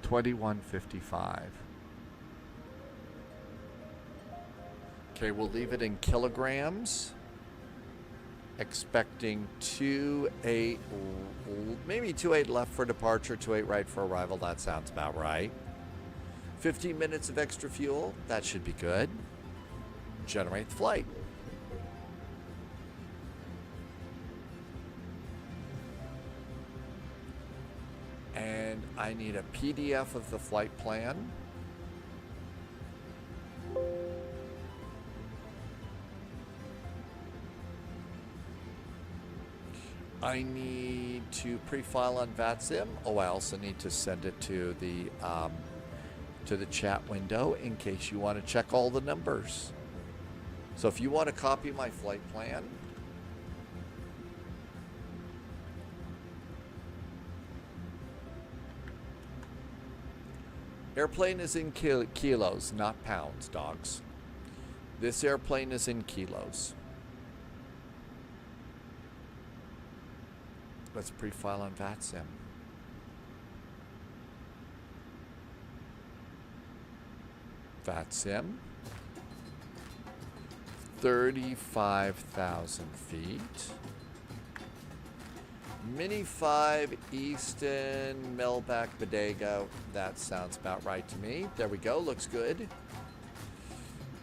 2155. Okay, we'll leave it in kilograms. Expecting 28, maybe 28 left for departure, 28 right for arrival. That sounds about right. 15 minutes of extra fuel. That should be good. Generate the flight. And I need a PDF of the flight plan. I need to pre-file on VATSIM. Oh, I also need to send it to the chat window in case you want to check all the numbers. So if you want to copy my flight plan, airplane is in kilos, not pounds, dogs. This airplane is in kilos. Let's pre-file on VATSIM. VATSIM. 35,000 feet. Mini 5 Easton Melback Bodega. That sounds about right to me. There we go. Looks good.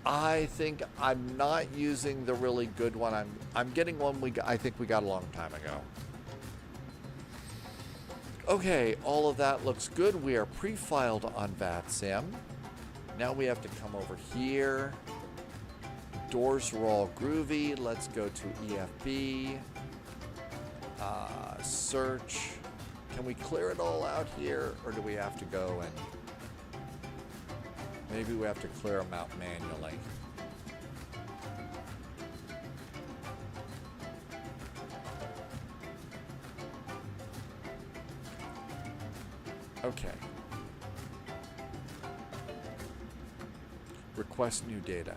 I think I'm not using the really good one. I'm getting one I think we got a long time ago. Okay, all of that looks good. We are pre-filed on VATSIM. Now we have to come over here. Doors are all groovy. Let's go to EFB. Search. Can we clear it all out here, or do we have to go and maybe we have to clear them out manually? Okay. Request new data.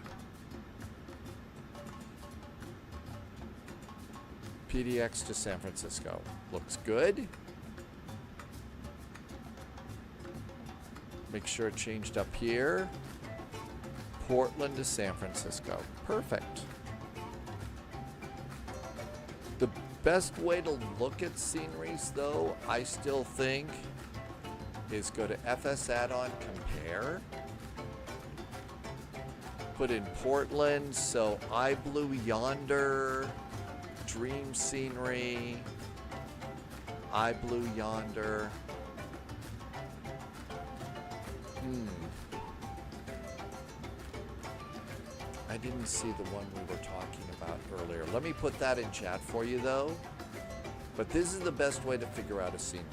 PDX to San Francisco. Looks good. Make sure it changed up here. Portland to San Francisco. Perfect. The best way to look at sceneries, though, I still think, is go to FS add-on compare. Put in Portland, so I blew yonder. Dream scenery. I blew yonder. I didn't see the one we were talking about earlier. Let me put that in chat for you, though. But this is the best way to figure out a scenery.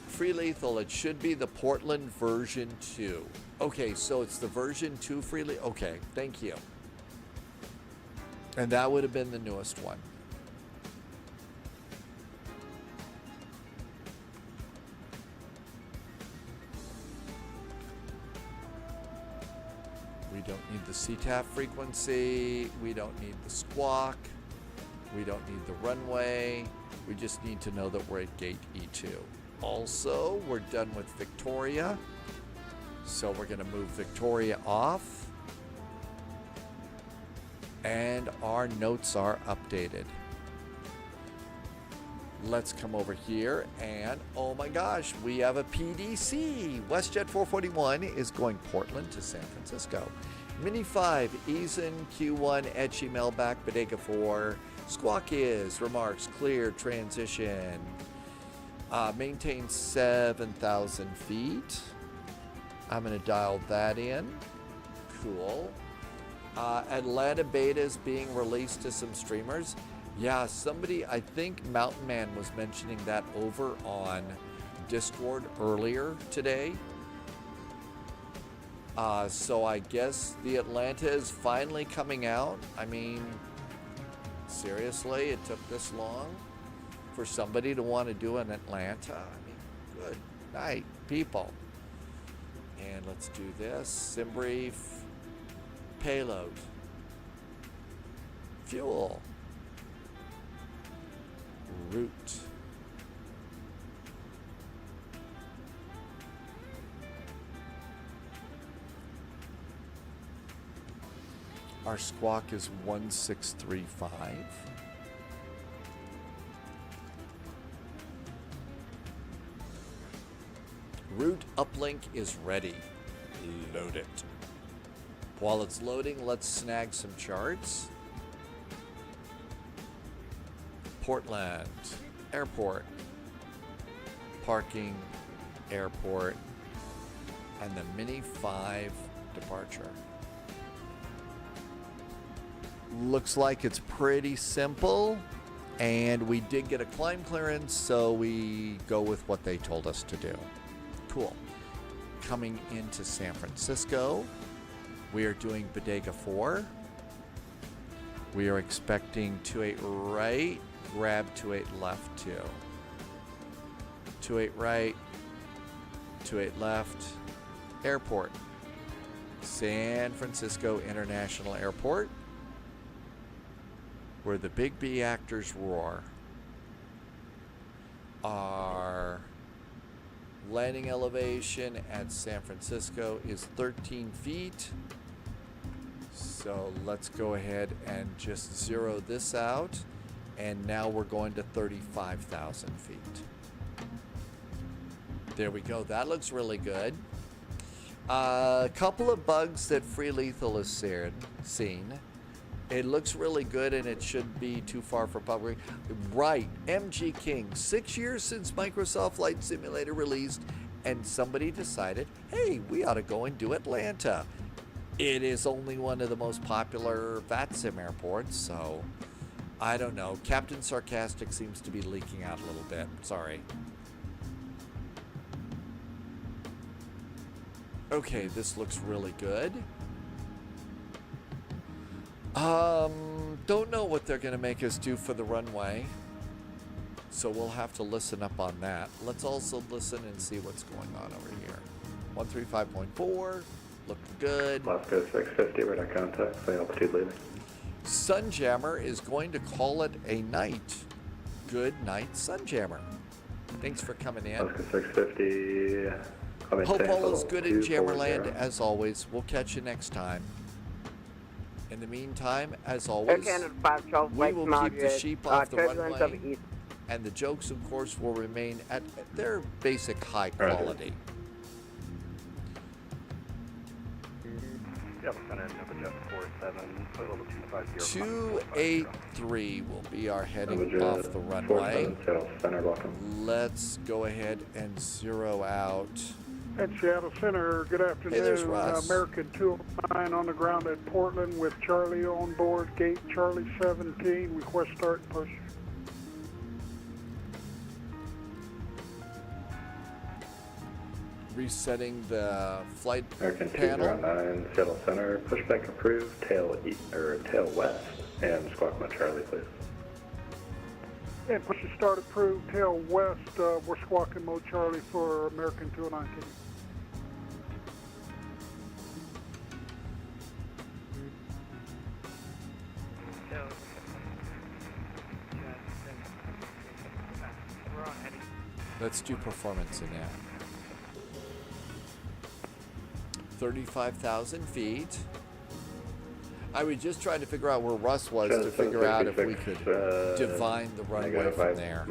Free lethal, it should be the Portland version 2. Okay, so it's the version 2 free lethal. Okay, thank you. And that would have been the newest one. We don't need the CTAF frequency. We don't need the squawk. We don't need the runway. We just need to know that we're at gate E2. Also, we're done with Victoria. So we're going to move Victoria off. And our notes are updated. Let's come over here and, oh my gosh, we have a PDC. WestJet 441 is going Portland to San Francisco. Mini 5, Eason, Q1, Etchy, Melback, Bodega 4. Squawk is, remarks, clear, transition. Maintain 7,000 feet. I'm going to dial that in. Cool. Atlanta Beta is being released to some streamers. Yeah, somebody, I think Mountain Man was mentioning that over on Discord earlier today. So I guess the Atlanta is finally coming out. I mean, seriously, it took this long for somebody to want to do an Atlanta? I mean, good night, people. And let's do this. Sim brief. Payload. Fuel. Route. Our squawk is 1635. Route uplink is ready. Load it. While it's loading, let's snag some charts. Portland, airport, parking, airport, and the Mini 5 departure. Looks like it's pretty simple, and we did get a climb clearance, so we go with what they told us to do. Cool. Coming into San Francisco, we are doing Bodega 4. We are expecting 28 right, grab 28 left 2. 28 right, 28 left, airport. San Francisco International Airport, where the big B actors roar. Our landing elevation at San Francisco is 13 feet. So let's go ahead and just zero this out. And now we're going to 35,000 feet. There we go. That looks really good. A couple of bugs that Free Lethal has seen. It looks really good, and it shouldn't be too far from public. Right, MG King, 6 years since Microsoft Flight Simulator released, and somebody decided, hey, we ought to go and do Atlanta. It is only one of the most popular VATSIM airports, so I don't know. Captain Sarcastic seems to be leaking out a little bit. Sorry. Okay, this looks really good. Don't know what they're going to make us do for the runway, so we'll have to listen up on that. Let's also listen and see what's going on over here. 135.4, looked good. Left go 650, radar contact, flight altitude leaving. Sunjammer is going to call it a night. Good night, Sunjammer. Thanks for coming in. Left go 650. Hope all is good in Jammerland, as always. We'll catch you next time. In the meantime, as always, we will keep the sheep off the runway, and the jokes, of course, will remain at their basic high quality. Yep, and then Nvidia 47, 283 will be our heading off the runway. Let's go ahead and zero out. At Seattle Center, good afternoon. Hey, there's Russ. American 209 on the ground at Portland with Charlie on board, gate Charlie 17, request start and push. Resetting the flight American panel. 209, Seattle Center, pushback approved, tail west, and squawk my Charlie, please. And push to start approved, tail west, we're squawking mode Charlie for American 209. Let's do performance in that. 35,000 feet. I was just trying to figure out where Russ was to figure out if we could divine the runway from there.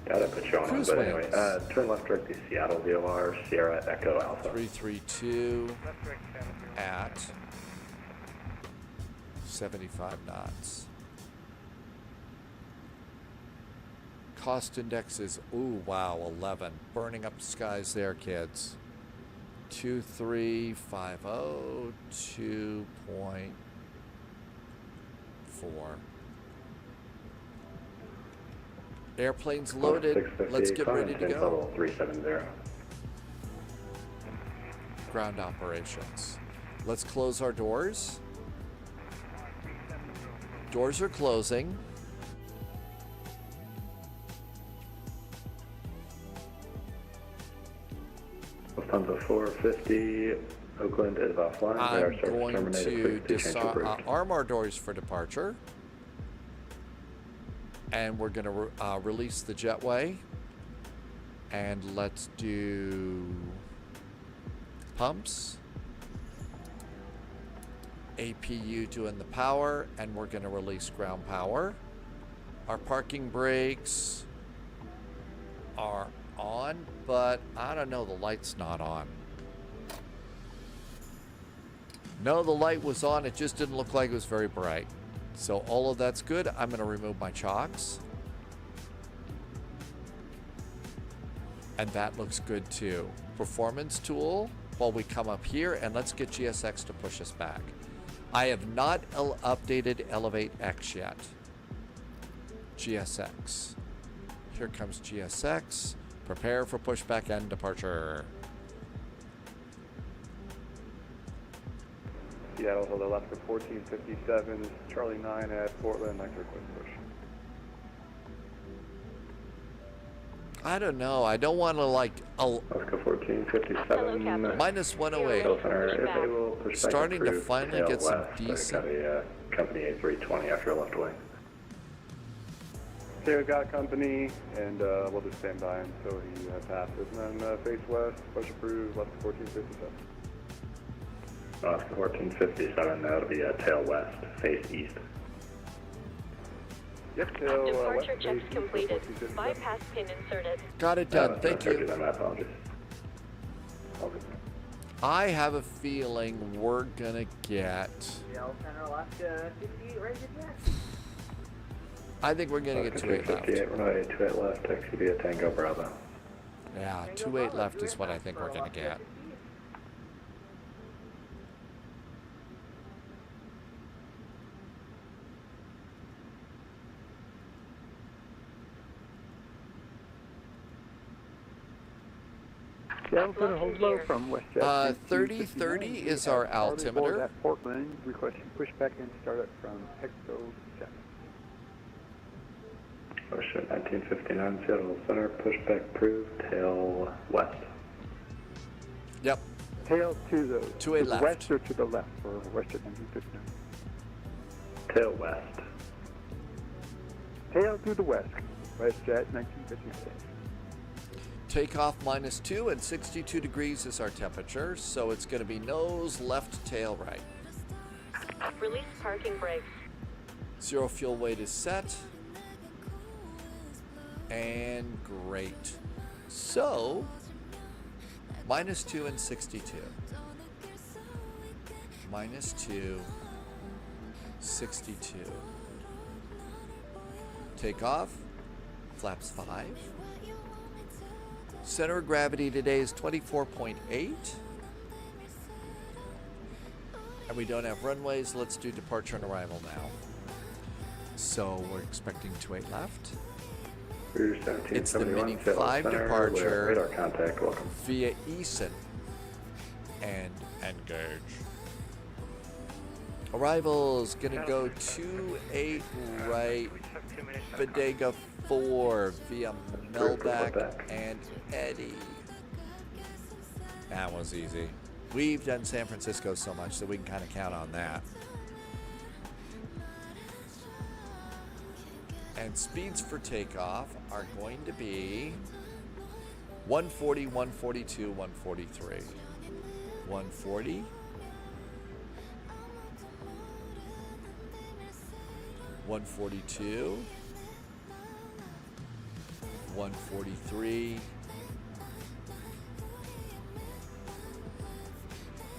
Gotta put you on, Cruise but winds. anyway, turn left direct to Seattle VOR, Sierra Echo Alpha. 332 at 75 knots. Cost index is, ooh, wow, 11. Burning up the skies there, kids. 2350, 2.4. Airplane's loaded. Let's get ready to go. Level 370. Ground operations. Let's close our doors. Doors are closing. Lufthansa 450, Oakland is offline. I'm going to arm our doors for departure. And we're going to release the jetway. And let's do pumps. APU doing the power, and we're going to release ground power. Our parking brakes are on, but I don't know, the light's not on. No, the light was on, it just didn't look like it was very bright. So all of that's good. I'm going to remove my chocks. And that looks good too. Performance tool, while we come up here, and let's get GSX to push us back. I have not updated Elevate X yet. GSX. Here comes GSX. Prepare for pushback and departure. Seattle to the left of 1457, Charlie 9 at Portland, like to request push. I don't know. I don't want to like. Osaka 1457. Minus 108. If they will push back Starting to approved, finally tail get some west. decent. Got a company A320 after your left wing. Okay, we've got a company, and we'll just stand by until he passes. And then face west, push approved, left to 1457. Oscar 1457, that'll be a tail west, face east. Yep, tail Departure west, checks face completed. east, Bypass pin inserted. Got it done. Thank you. My apologies. Okay. I have a feeling we're gonna get. Seattle Center, Alaska 58, right at I think we're gonna get 28 left. 58 right, 28 left, XCB Tango Bravo. Yeah, 28 left is what I think we're gonna get. Seattle Center, hold low from WestJet. 3030 is our altimeter. At Portland, requesting pushback and startup from Hexo Jet. Ocean 1959, Seattle Center, pushback approved, tail west. Yep. Tail to the, To a the left. west or to the left for WestJet 1959? Tail west. Tail to the west, WestJet 1956. Takeoff -2 and 62 degrees is our temperature, so it's going to be nose left, tail right. Release parking brakes. Zero fuel weight is set. And great. So, -2 and 62. -2, 62. Takeoff, flaps 5. Center of gravity today is 24.8. And we don't have runways. Let's do departure and arrival now. So we're expecting 28 left. It's the Mini 5 departure Radar contact, welcome. via Eason and engage. Arrivals gonna go 28 right, Bodega 4 via Melback and Eddie. That was easy. We've done San Francisco so much that we can kind of count on that. And speeds for takeoff are going to be 140, 142, 143. 140. 142. 143.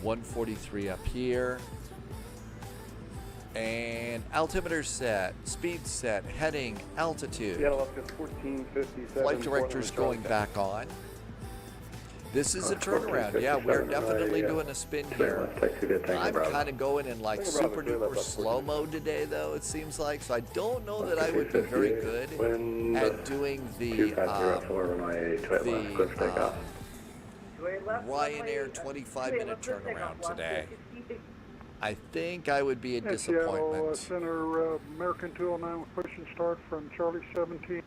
143 up here. And altimeter set, speed set, heading, altitude. Seattle up to 1457. Flight director's going back on. This is a turnaround. Yeah, we're definitely doing a spin here. I'm kind of going in like super duper slow mode today, though, it seems like. So I don't know that I would be very good at doing the Ryanair 25-minute turnaround today. I think I would be a disappointment. Seattle Center, American 209 push and start from Charlie 17.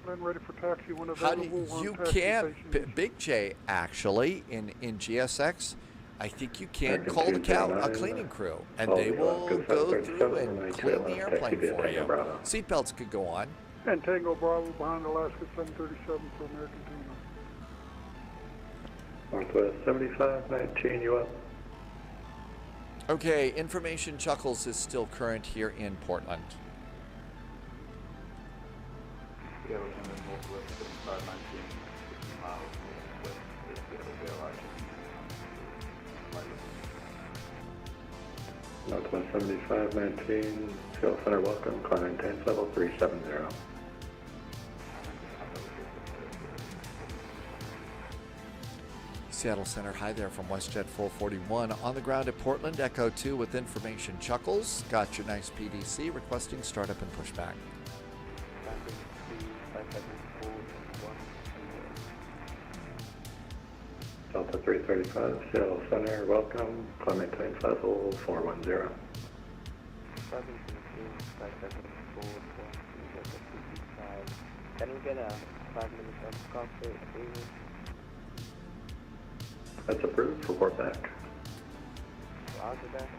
Glenn, ready for taxi when How available. do you taxi can station. Big J actually in GSX? I think you can call a cleaning crew, and they will go through and clean the airplane for you. Seatbelts could go on. And Tango Bravo behind Alaska 737 for American Tuna. Northwest 7519, you up? Okay, information Chuckles is still current here in Portland. Yeah, we're coming northwest 7519, 60 miles northwest. Northwest 7519, Seattle Center, welcome. Climb maintains level 370. Seattle Center, hi there from WestJet 441. On the ground at Portland, Echo 2 with information Chuckles. Got your nice PDC requesting startup and pushback. Delta 335, Seattle Center, welcome. Climb maintains level 410. Can we get a 5-minute cockpit, please? That's approved. Report back. Roger that.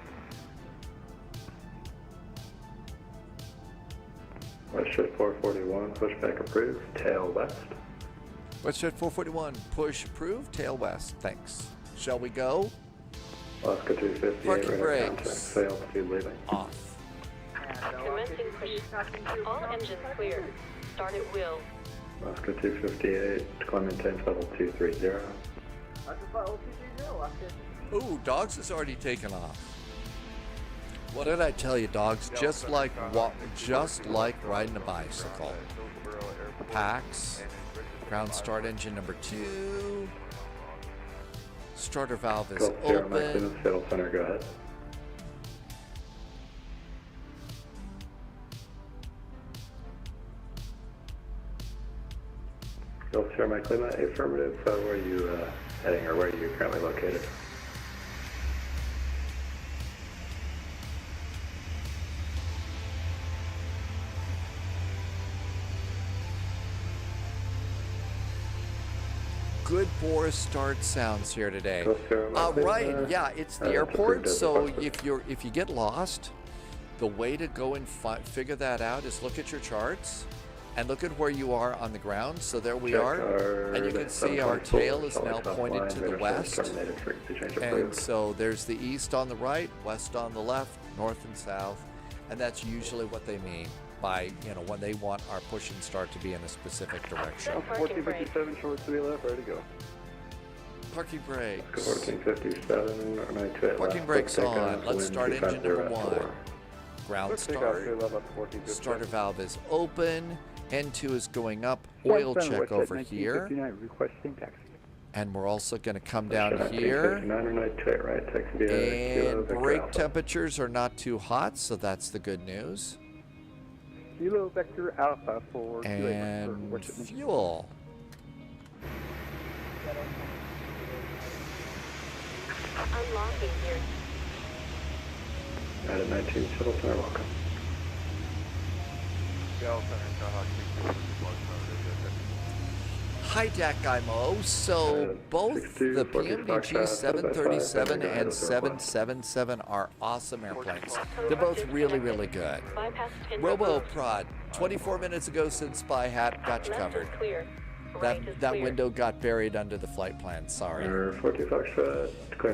WestJet 441, pushback approved. Tail west. WestJet 441, push approved, tail west. Thanks. Shall we go? Alaska 258, Parking radar brakes. contact, sail speed leaving. Off. Commencing push. All engines clear. Start at will. Alaska 258, climb maintains level 230. Ooh, Dogs has already taken off. What did I tell you, Dogs? Just like riding a bicycle. Packs. Ground start engine number 2. Starter valve is open. Seattle Center, go ahead. You'll share my clima. Affirmative. Where are you heading, or where are you currently located? Good Boris start sounds here today. Ryan, yeah, it's the airport. So if you get lost, the way to go and figure that out is look at your charts and look at where you are on the ground. So there we are, and you can see our tail is now pointed to the west. And so there's the east on the right, west on the left, north and south, and that's usually what they mean by, when they want our push and start to be in a specific direction. 1457, short 3 left, ready to go. Parking brakes. 1457, Parking brakes on. Let's start engine number 1. Ground start. Starter valve is open. N2 is going up. Oil check over here. And we're also going to come down here. And brake temperatures are not too hot, so that's the good news. Kilo Vector Alpha for and fuel. Unlocking here. At 19, Shuttle Center, welcome. Hi, Dak IMO. So both the PMDG 737 and 777 are awesome airplanes. They're both really, really good. RoboProd, 24 minutes ago since Spy Hat, got you covered. That window got buried under the flight plan, sorry.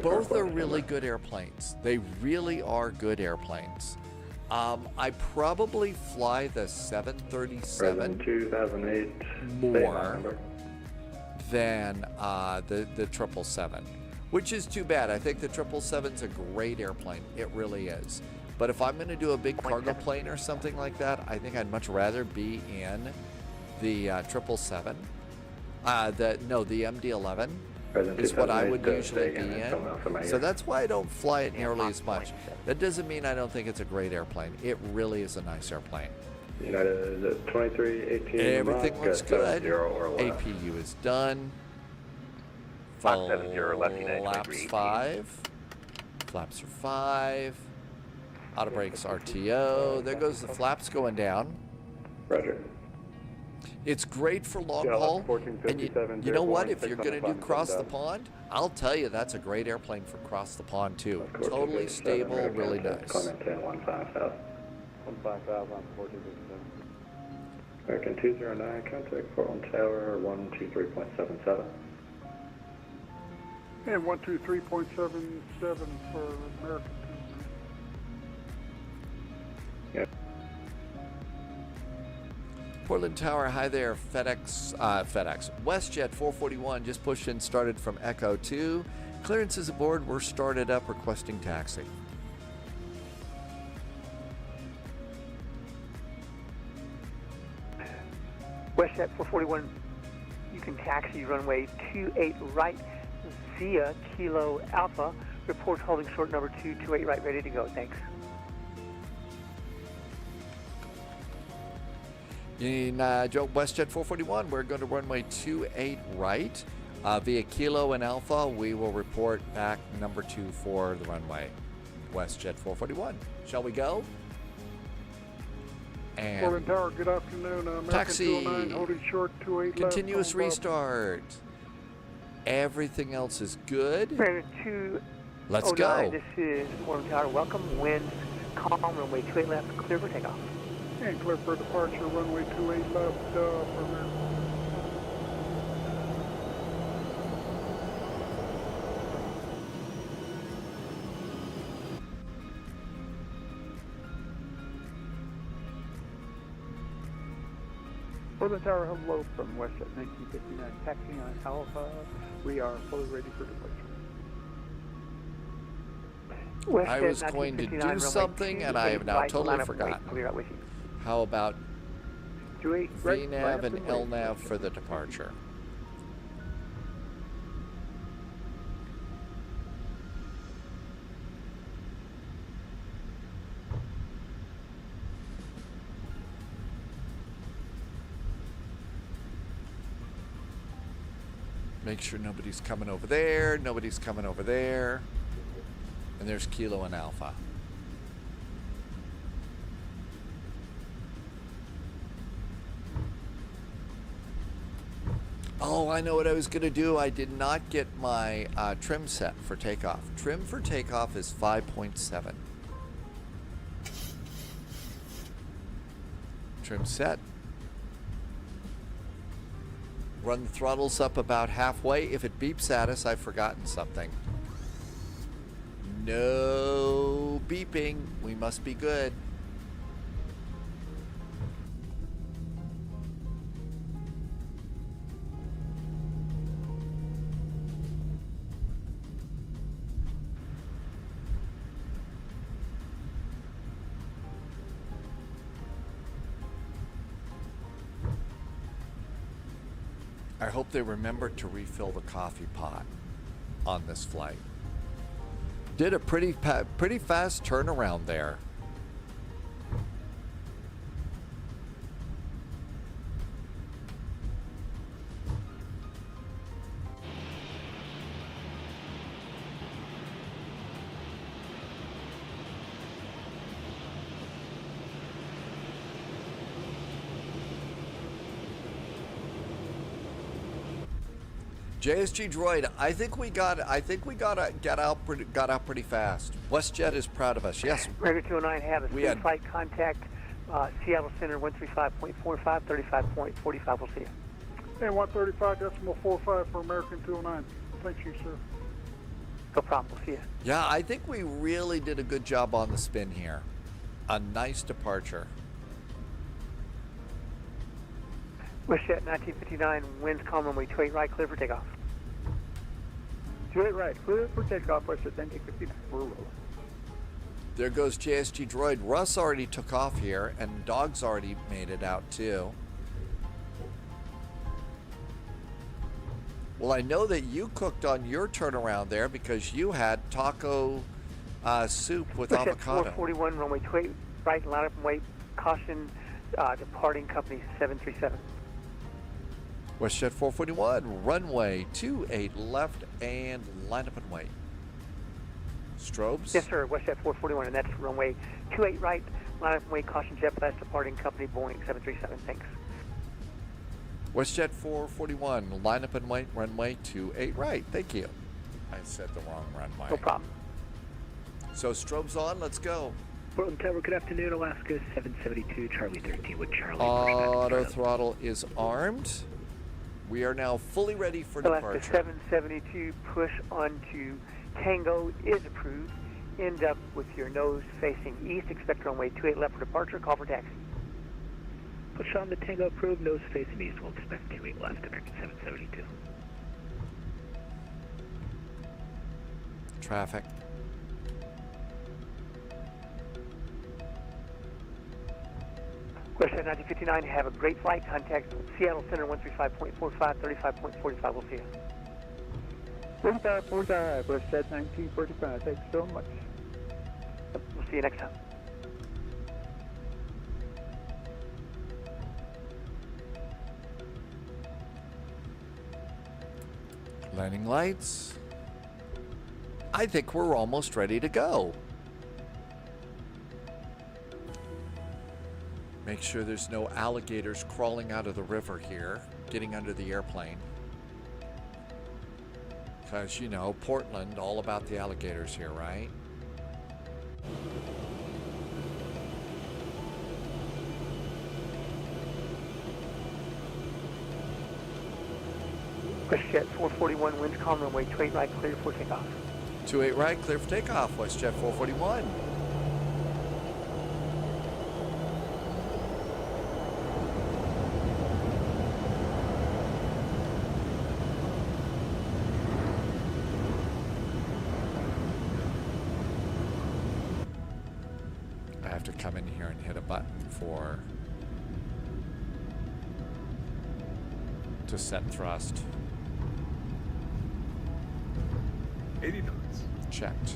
Both are really good airplanes. They really are good airplanes. I probably fly the 737 more than the 777, which is too bad. I think the 777's a great airplane. It really is. But if I'm going to do a big cargo plane or something like that, I think I'd much rather be in the 777. The MD-11 is what I would usually be in. So that's why I don't fly it nearly as much. That doesn't mean I don't think it's a great airplane. It really is a nice airplane. United 2318. Everything looks good. APU is done. Flaps 5. Flaps are 5. Auto brakes RTO. There goes the flaps going down. Roger. It's great for long Yeah, haul. And 1457, you know what? 041, If you're going to do 605 cross the and pond, I'll tell you that's a great airplane for cross the pond too. Of course, Totally 257, stable, American really Airlines, nice. Clement 1015 South. 155 on 1457. American 209, contact Portland Tower 123.77. And 123.77 for American. Yep. Portland Tower, hi there. FedEx. WestJet 441 just pushed in, started from Echo 2. Clearance is aboard. We're started up, requesting taxi. WestJet 441, you can taxi runway 28 right via Kilo Alpha. Report holding short number 228 right, ready to go. Thanks. In WestJet 441, we're going to runway 28 right via Kilo and Alpha. We will report back number 2 for the runway. WestJet 441. Shall we go? And Portland Tower, good afternoon. American taxi. 209, holding short 28 Continuous left. restart. Everything else is good. Brandon 209, Let's go. This is Portland Tower. Welcome. Winds calm. Runway 28 left. Clear for takeoff. And clear for departure, runway 28 left for American. Portland Tower, hello from WestJet 1959, taxiing on Alpha. We are fully ready for departure. I was going to do something and I have now totally forgotten. How about VNAV and LNAV for the departure? Make sure nobody's coming over there, nobody's coming over there. And there's Kilo and Alpha. Oh, I know what I was going to do. I did not get my trim set for takeoff. Trim for takeoff is 5.7. Trim set. Run the throttles up about halfway. If it beeps at us, I've forgotten something. No beeping. We must be good. I hope they remembered to refill the coffee pot on this flight. Did a pretty fast turnaround there. JSG Droid, I think we got out pretty fast. WestJet is proud of us. Yes. Regular 209 have a flight contact. Seattle Center 135.45, 35.45. We'll see you. And 135.45 for American 209. Thank you, sir. No problem. We'll see you. Yeah, I think we really did a good job on the spin here. A nice departure. WestJet 1959, winds calm, runway 28 right, clear for takeoff. 28 right, clear for takeoff, WestJet 1959. We're rolling. There goes JSG Droid. Russ already took off here, and Dog's already made it out too. Well, I know that you cooked on your turnaround there because you had taco soup with WestJet avocado. 441, runway 28 right, line up and wait. Caution, departing company 737. WestJet 441, runway 28 left, and line up and wait. Strobes? Yes, sir. WestJet 441, and that's runway 28 right, line up and wait. Caution, jet flash, departing company Boeing 737. Thanks. WestJet 441, line up and wait, runway 28 right. Thank you. I said the wrong runway. No problem. So strobes on, let's go. Portland Tower, good afternoon, Alaska 772, Charlie 13 with Charlie. Auto throttle is armed. We are now fully ready for Alaska departure. 772, push onto Tango is approved. End up with your nose facing east. Expect runway 28 left for departure. Call for taxi. Push on the Tango approved, nose facing east. We'll expect 28 left, American 772. Traffic. Question 1959, have a great flight. Contact Seattle Center 135.45, 35.45. We'll see you. 4545, WestJet 1945. Thanks so much. We'll see you next time. Landing lights. I think we're almost ready to go. Make sure there's no alligators crawling out of the river here, getting under the airplane. Because, you know, Portland, all about the alligators here, right? WestJet 441, winds calm, runway 28 right, clear for takeoff. 28 right, clear for takeoff, WestJet 441. I have to come in here and hit a button to set thrust. 80 knots. Checked.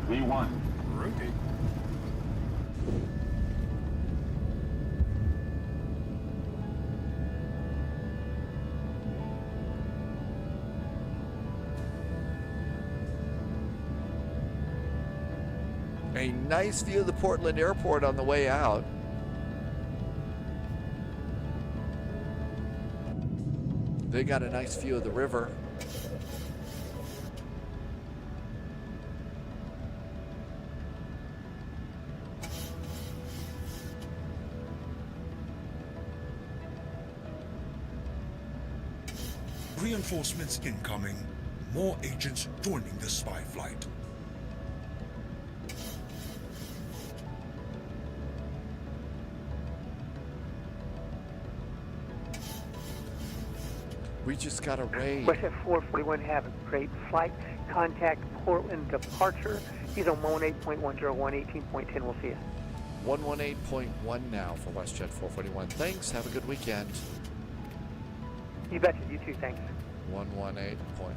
V1. Rotate. A nice view of the Portland airport on the way out. They got a nice view of the river. Reinforcements incoming. More agents joining the spy flight. We just got a raid. WestJet 441, have a great flight. Contact Portland departure. He's on 18.101, 18.10. We'll see you. 118.1 now for WestJet 441. Thanks. Have a good weekend. You betcha. You too. Thanks. 118.1.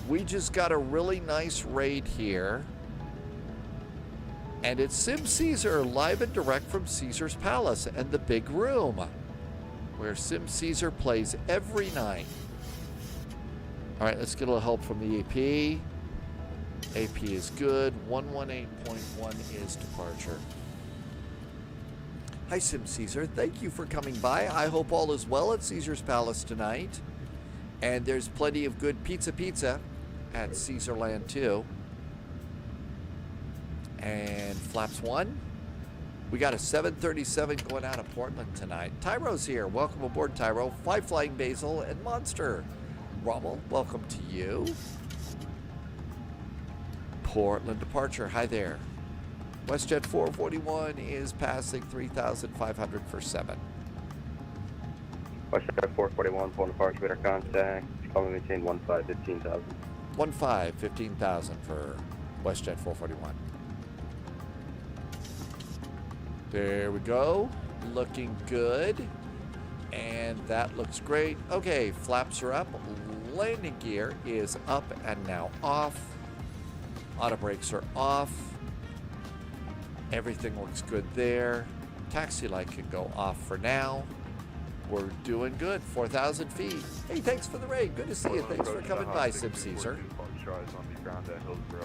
We just got a really nice raid here. And it's Sim Caesar live and direct from Caesar's Palace and the big room, where Sim Caesar plays every night. All right, let's get a little help from the AP. AP is good. 118.1 is departure. Hi, Sim Caesar. Thank you for coming by. I hope all is well at Caesar's Palace tonight. And there's plenty of good pizza at Caesarland too. And flaps 1. We got a 737 going out of Portland tonight. Tyro's here. Welcome aboard, Tyro. Fly Flying Basil and Monster. Rommel, welcome to you. Portland departure. Hi there. WestJet 441 is passing 3,500 for 7. WestJet 441, full departure, radar contact. Call me maintain 15,000. 15,000 for WestJet 441. There we go. Looking good. And that looks great. Okay, flaps are up. Landing gear is up and now off. Auto brakes are off. Everything looks good there. Taxi light can go off for now. We're doing good. 4,000 feet. Hey, thanks for the raid. Good to see you. Thanks for coming by, Sim Caesar.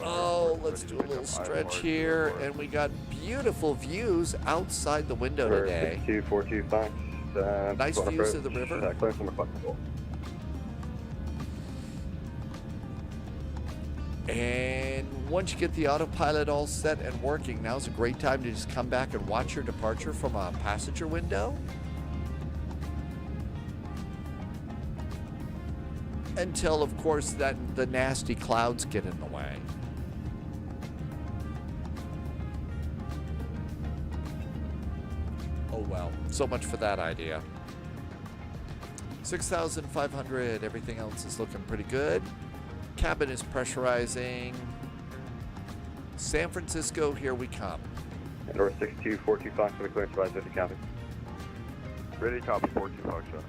Oh, let's do a little stretch here. And we got beautiful views outside the window today. 6242 Nice views of the river. And once you get the autopilot all set and working, now's a great time to just come back and watch your departure from a passenger window. Until, of course, that the nasty clouds get in the way. Oh well, so much for that idea. 6,500, everything else is looking pretty good. Cabin is pressurizing. San Francisco, here we come. Or 6242 Fox with a clearance rise at the cabin. Ready, copy 42 Foxtrot.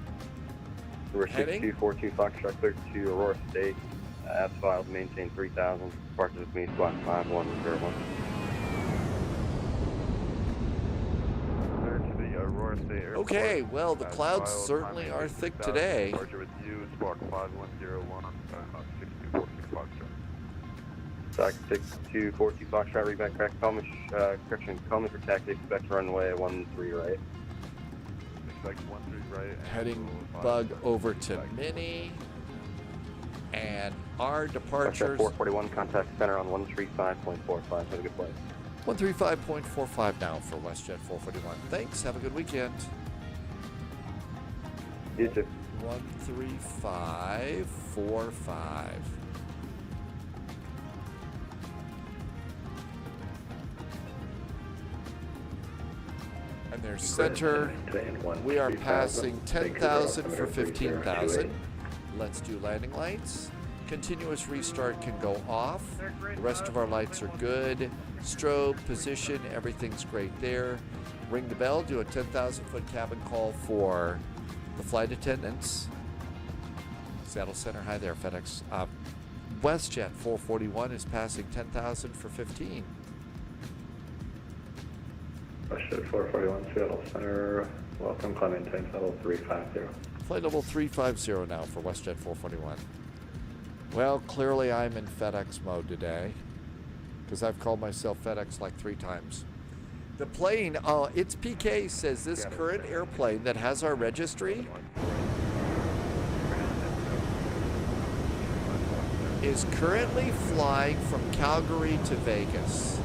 We're 6242 Foxtrot, clear to Aurora State. As filed, maintain 3000. Departure with me, squawk 5101. Okay, well, the clouds certainly are thick today. Departure with you, squawk 5101, 6246 Foxtrot. Stock 6242 Foxtrot, reback crack, correction, Coleman for taxi, expect runway 13 right. Expect 13 right. Heading bug over to Mini. And our departures. 441, contact center on 135.45. Have a good flight. 135.45 now for WestJet 441. Thanks. Have a good weekend. You too. 135.45. And there's center. We are passing 10,000 for 15,000. Let's do landing lights. Continuous restart can go off. The rest of our lights are good. Strobe, position, everything's great there. Ring the bell, do a 10,000 foot cabin call for the flight attendants. Seattle Center, hi there, FedEx. WestJet 441 is passing 10,000 for 15. WestJet 441, Seattle Center, welcome, climb maintain level 350. Flight level 350 now for WestJet 441. Well, clearly I'm in FedEx mode today because I've called myself FedEx like 3 times. The plane, it's PK says this current airplane that has our registry is currently flying from Calgary to Vegas.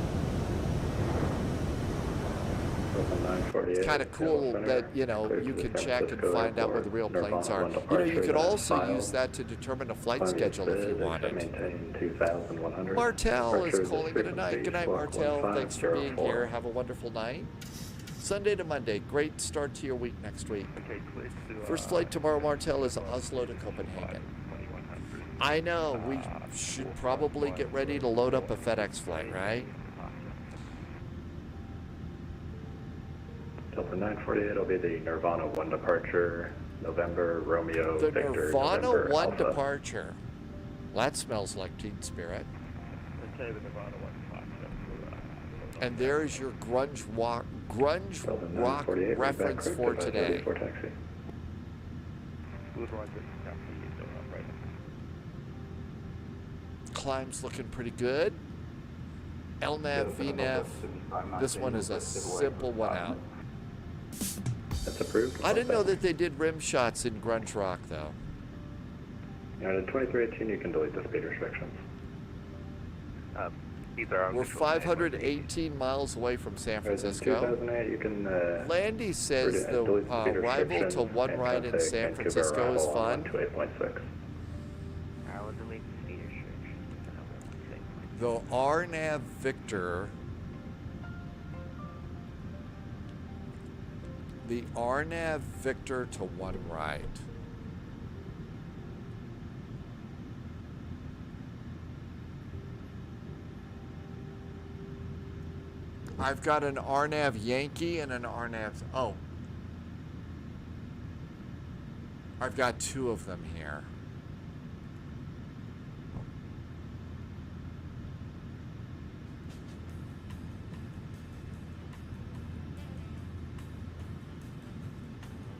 It's kind of cool that, you know, you can check and find out where the real planes are. You know, you could also use that to determine a flight schedule if you wanted. Martel is calling it a night. Good night, Martel. Thanks for being here. Have a wonderful night. Sunday to Monday. Great start to your week next week. First flight tomorrow, Martel, is Oslo to Copenhagen. I know. We should probably get ready to load up a FedEx flight, right? Delta 948 will be the Nirvana 1 departure, November, Romeo, the Victor, Nirvana November, 1 Alpha. departure. That smells like Teen Spirit. And there is your grunge rock reference for today. Climb's looking pretty good. LNAV, VNAV. This one is a simple one out. That's approved. I didn't know that they did rim shots in Grunge Rock, though. And in 2318, you can delete the speed restrictions. We're 518 miles away from San Francisco. 2008, you can. Landy says the arrival to one ride in San Francisco is fun. The RNAV Victor. The RNAV Victor to one ride. I've got an RNAV Yankee and an RNAV. Oh. I've got 2 of them here.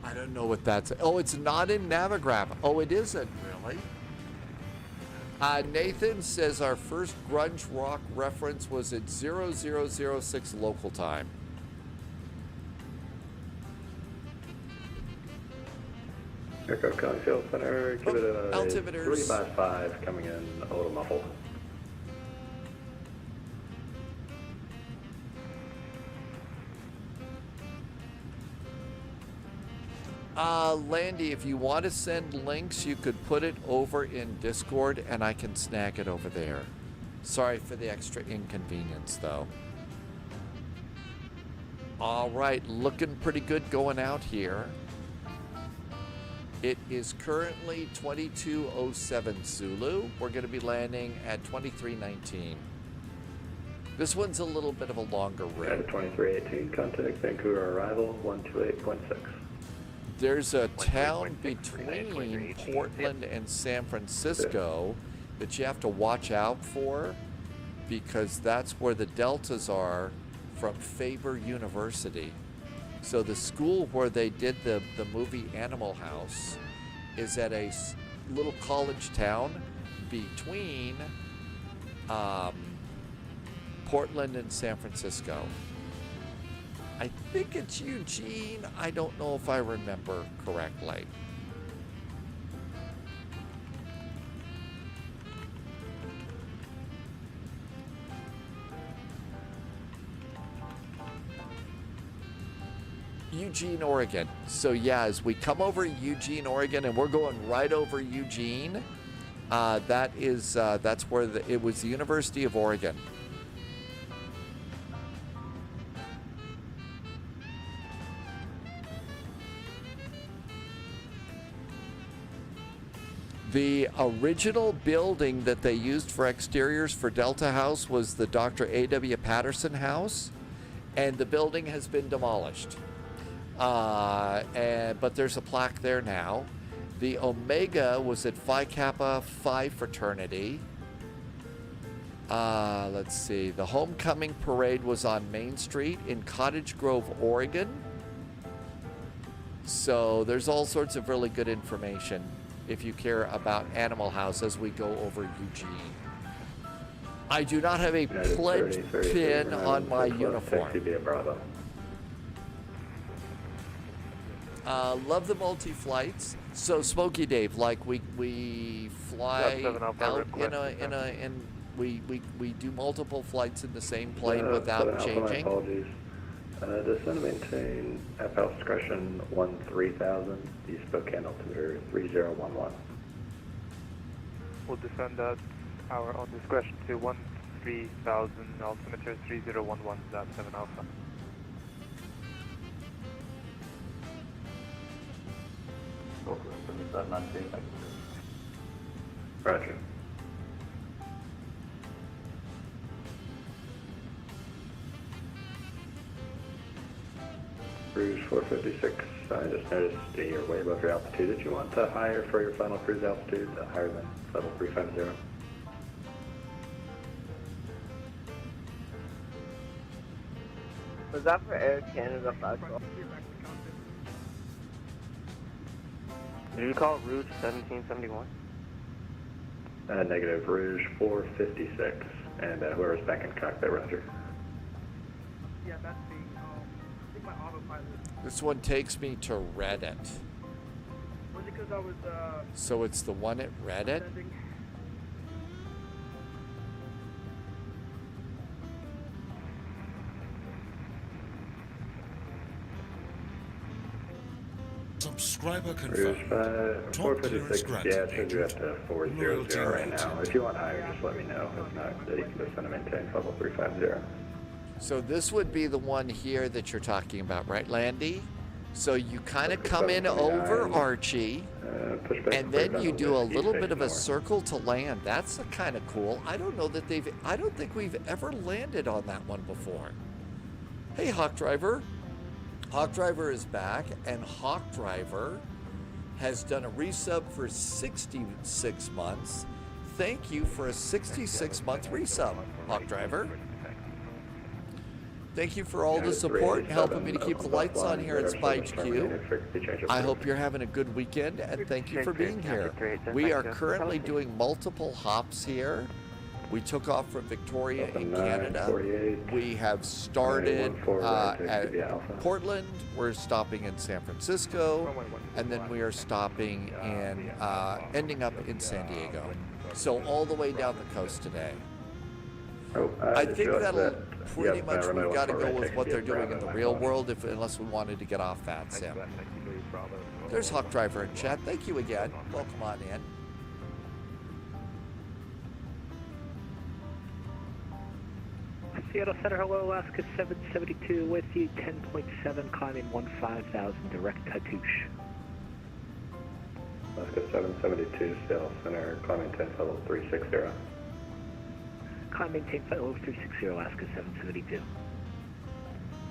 I don't know what that's. Oh, it's not in Navigraph. Oh, it isn't, really? Nathan says our first grunge rock reference was at 0006 local time. Aircraft County Field Center, give it a altimeters. 3x5 coming in a little muffled. Landy, if you want to send links, you could put it over in Discord and I can snag it over there. Sorry for the extra inconvenience, though. All right, looking pretty good going out here. It is currently 2207 Zulu. We're going to be landing at 2319. This one's a little bit of a longer route. 2318, contact Vancouver arrival 128.6. There's a town between Portland and San Francisco that you have to watch out for because that's where the deltas are from Faber University. So the school where they did the movie Animal House is at a little college town between Portland and San Francisco. I think it's Eugene. I don't know if I remember correctly. Eugene, Oregon. So yeah, as we come over Eugene, Oregon, and we're going right over Eugene, that's where it was the University of Oregon. The original building that they used for exteriors for Delta House was the Dr. A.W. Patterson House, and the building has been demolished. But there's a plaque there now. The Omega was at Phi Kappa Phi Fraternity. Let's see. The homecoming parade was on Main Street in Cottage Grove, Oregon. So there's all sorts of really good information if you care about Animal House as we go over Eugene. I do not have a pledge pin on my uniform. Love the multi-flights. So Smokey Dave, like we fly out we do multiple flights in the same plane without changing. Apologies. Descend and maintain FL discretion 13,000, the Spokane altimeter 3011. We'll descend at our own discretion to 13,000, altimeter 3011, that's 7 Alpha. Roger. Cruise 456, I just noticed you're way above your altitude. Did you want to higher for your final cruise altitude, higher than level 350? Was that for Air Canada flight? Did you call Rouge 1771? Negative, Rouge 456, and whoever's back in cockpit, roger. Yeah, that's the, I think my autopilot. This one takes me to Reddit. Was it because I was, So it's the one at Reddit? sending? Subscriber Rouge confirmed. 456, yeah, it shows you up to 400 right now. If you want higher, just let me know. If not, you can descend and maintain level 350. So this would be the one here that you're talking about, right, Landy? So you kind of come in over Archie, and then you do a little bit of a circle to land. That's kind of cool. I don't know that I don't think we've ever landed on that one before. Hey, Hawk Driver. Hawk Driver is back, and Hawk Driver has done a resub for 66 months. Thank you for a 66-month resub, Hawk Driver. Thank you for all the support, helping me to keep the lights on here at Spy HQ. I hope you're having a good weekend, and thank you for being here. We are currently doing multiple hops here. We took off from Victoria in Canada. We have started at Portland. We're stopping in San Francisco, and then we are stopping in, ending up in San Diego. So all the way down the coast today. I think that'll pretty much, we've got to go with what they're doing in the real world, unless we wanted to get off VATSIM. There's Hawk Driver in chat. Thank you again. Welcome on in. Seattle Center, hello, Alaska 772 with you, 10.7, climbing 15,000, direct Tatoosh. Alaska 772, Seattle Center, climbing 10, level 360. Climb maintain flight level 360, Alaska 772.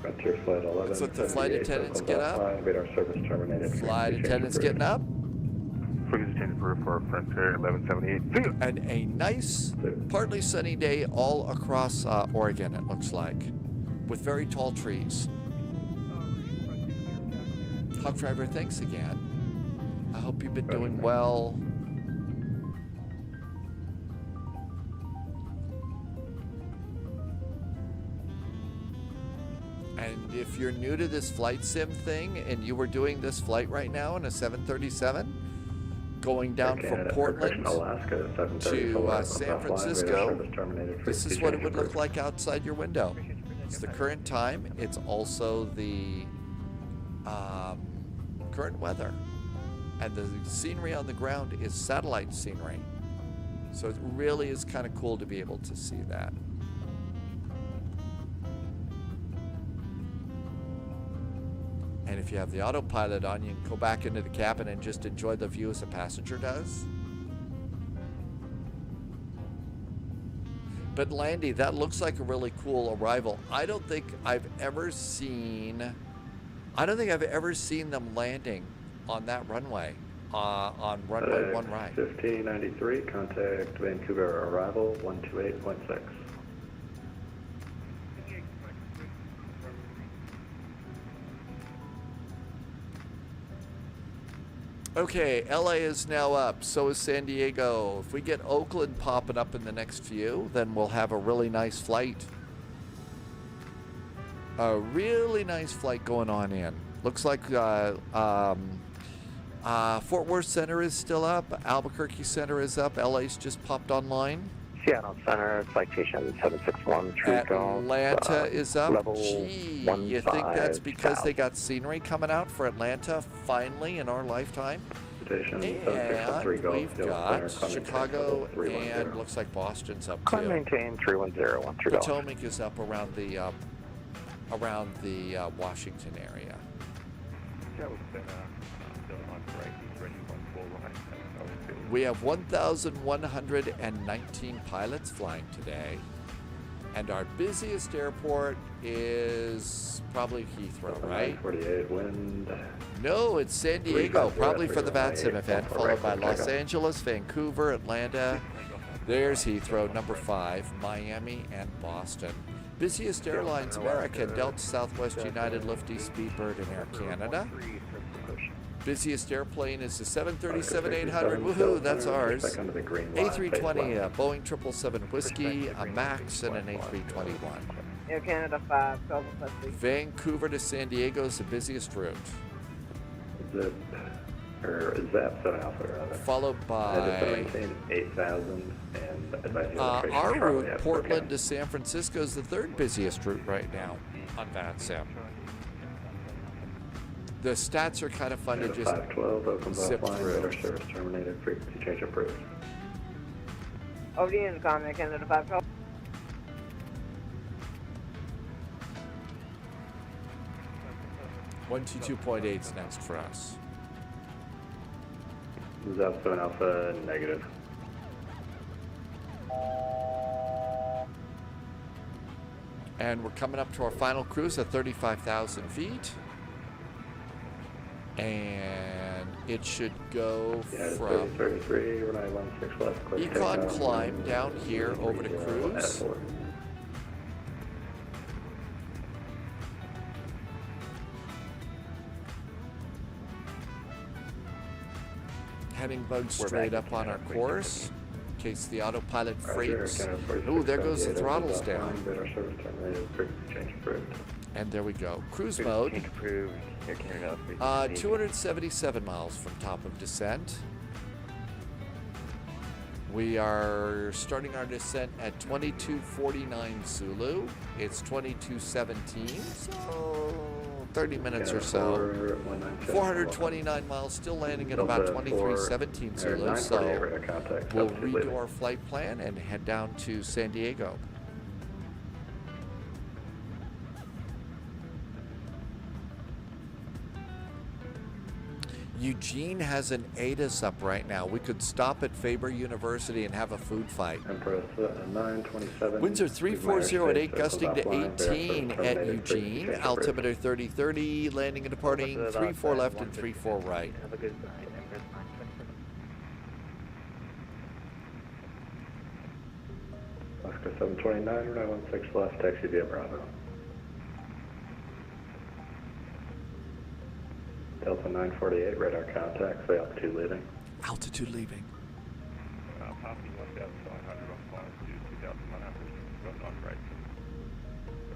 Frontier Flight 11. Let's let the flight attendants get up. Radar service terminated. Flight attendants getting up. Frequency change for Frontier 1178. And a nice, partly sunny day all across Oregon, it looks like, with very tall trees. Hawk Driver, thanks again. I hope you've been doing well. And if you're new to this flight sim thing and you were doing this flight right now in a 737, going down from Portland to San Francisco, this is what it would look like outside your window. It's the current time. It's also the current weather. And the scenery on the ground is satellite scenery. So it really is kind of cool to be able to see that. And if you have the autopilot on, you can go back into the cabin and just enjoy the view as a passenger does. But Landy, that looks like a really cool arrival. I don't think I've ever seen them landing on that runway, on runway 1 right. 1593, contact Vancouver arrival 128.6. Okay, LA is now up, so is San Diego. If we get Oakland popping up in the next few, then we'll have a really nice flight. A really nice flight going on in. Looks like Fort Worth Center is still up, Albuquerque Center is up, LA's just popped online. Seattle Center, citation 761, true golf. Atlanta is up. Level Gee, you think that's because they got scenery coming out for Atlanta finally in our lifetime? And we've got Chicago and looks like Boston's up Climb too. maintain 3101, true golf. Potomac is up around the Washington area. We have 1,119 pilots flying today, and our busiest airport is probably Heathrow, right? 48 wind. No, it's San Diego, probably for the VATSIM event, followed by Los Angeles, Vancouver, Atlanta. There's Heathrow, number 5, Miami, and Boston. Busiest airlines, American, Delta, Southwest, United, Lufthansa, Speedbird, and Air Canada. Busiest airplane is the 737-800. Woohoo, that's ours. A320, Boeing 777 Whiskey, a Max, and an A321. Air Canada 5, Vancouver to San Diego is the busiest route. Zip, or Zap 7 Alpha, rather. Followed by 8,000 and our route, Portland to San Francisco, is the 3rd busiest route right now on VATSIM. The stats are kind of fun to just 512, zip through. Radar service terminated, frequency change approved. Over the intercom, Air Canada 512. .8's next for us. Zap 7 Alpha, negative. And we're coming up to our final cruise at 35,000 feet. And it should go from 33, runway 16 left. Econ climb down here over to cruise. heading bug straight up on our course in case the autopilot freaks. Ooh, there goes the throttles down. And there we go. Cruise mode. 277 miles from top of descent. We are starting our descent at 2249 Zulu. It's 2217, so 30 minutes or so. 429 miles, still landing at about 2317 Zulu. So we'll redo our flight plan and head down to San Diego. Eugene has an ATIS up right now. We could stop at Faber University and have a food fight. Winds are 340 at 8, gusting to 18 at Eugene. Altimeter 3030, landing and departing 34 left and 34 right. Have a good night. Oscar 729, runway 16 left, taxi via Bravo. Delta 948, radar contact, say altitude leaving. Altitude leaving. Passing west out 700 on 2100, going on right.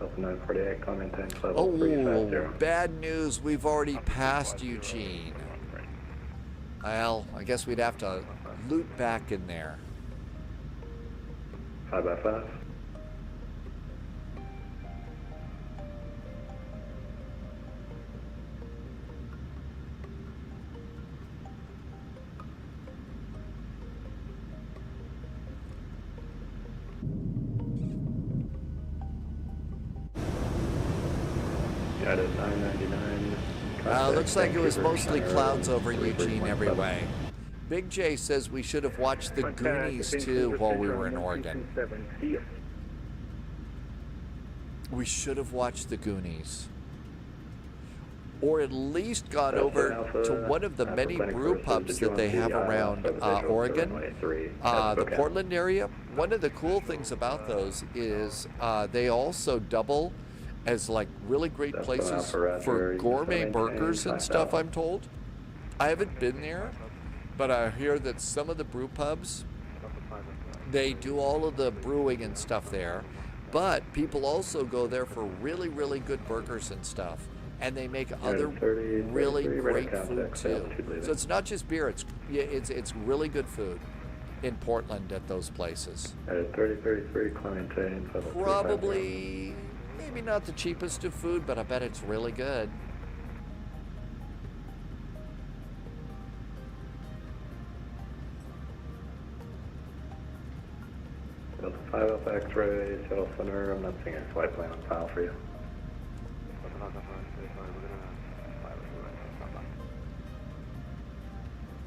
Delta 948, climb maintain level Oh, 350. bad news. We've already passed Eugene. Well, I guess we'd have to loop back in there. 5x5. Got it, 999. Looks like it was mostly clouds over Eugene every way. Big J says we should have watched the Goonies too while we were in Oregon. We should have watched the Goonies. Or at least gone over to one of the many brew pubs that they have around Oregon, the Portland area. One of the cool things about those is they also double as like really great places for gourmet burgers and stuff, I'm told. I haven't been there, but I hear that some of the brew pubs, they do all of the brewing and stuff there, but people also go there for really, really good burgers and stuff. And they make other really great food too. So it's not just beer, it's really good food in Portland at those places. At 3033, maintain level 350. Probably, maybe not the cheapest of food, but I bet it's really good. Delta 5 Alpha X-ray, Seattle Center. I'm not seeing a flight plan on file for you.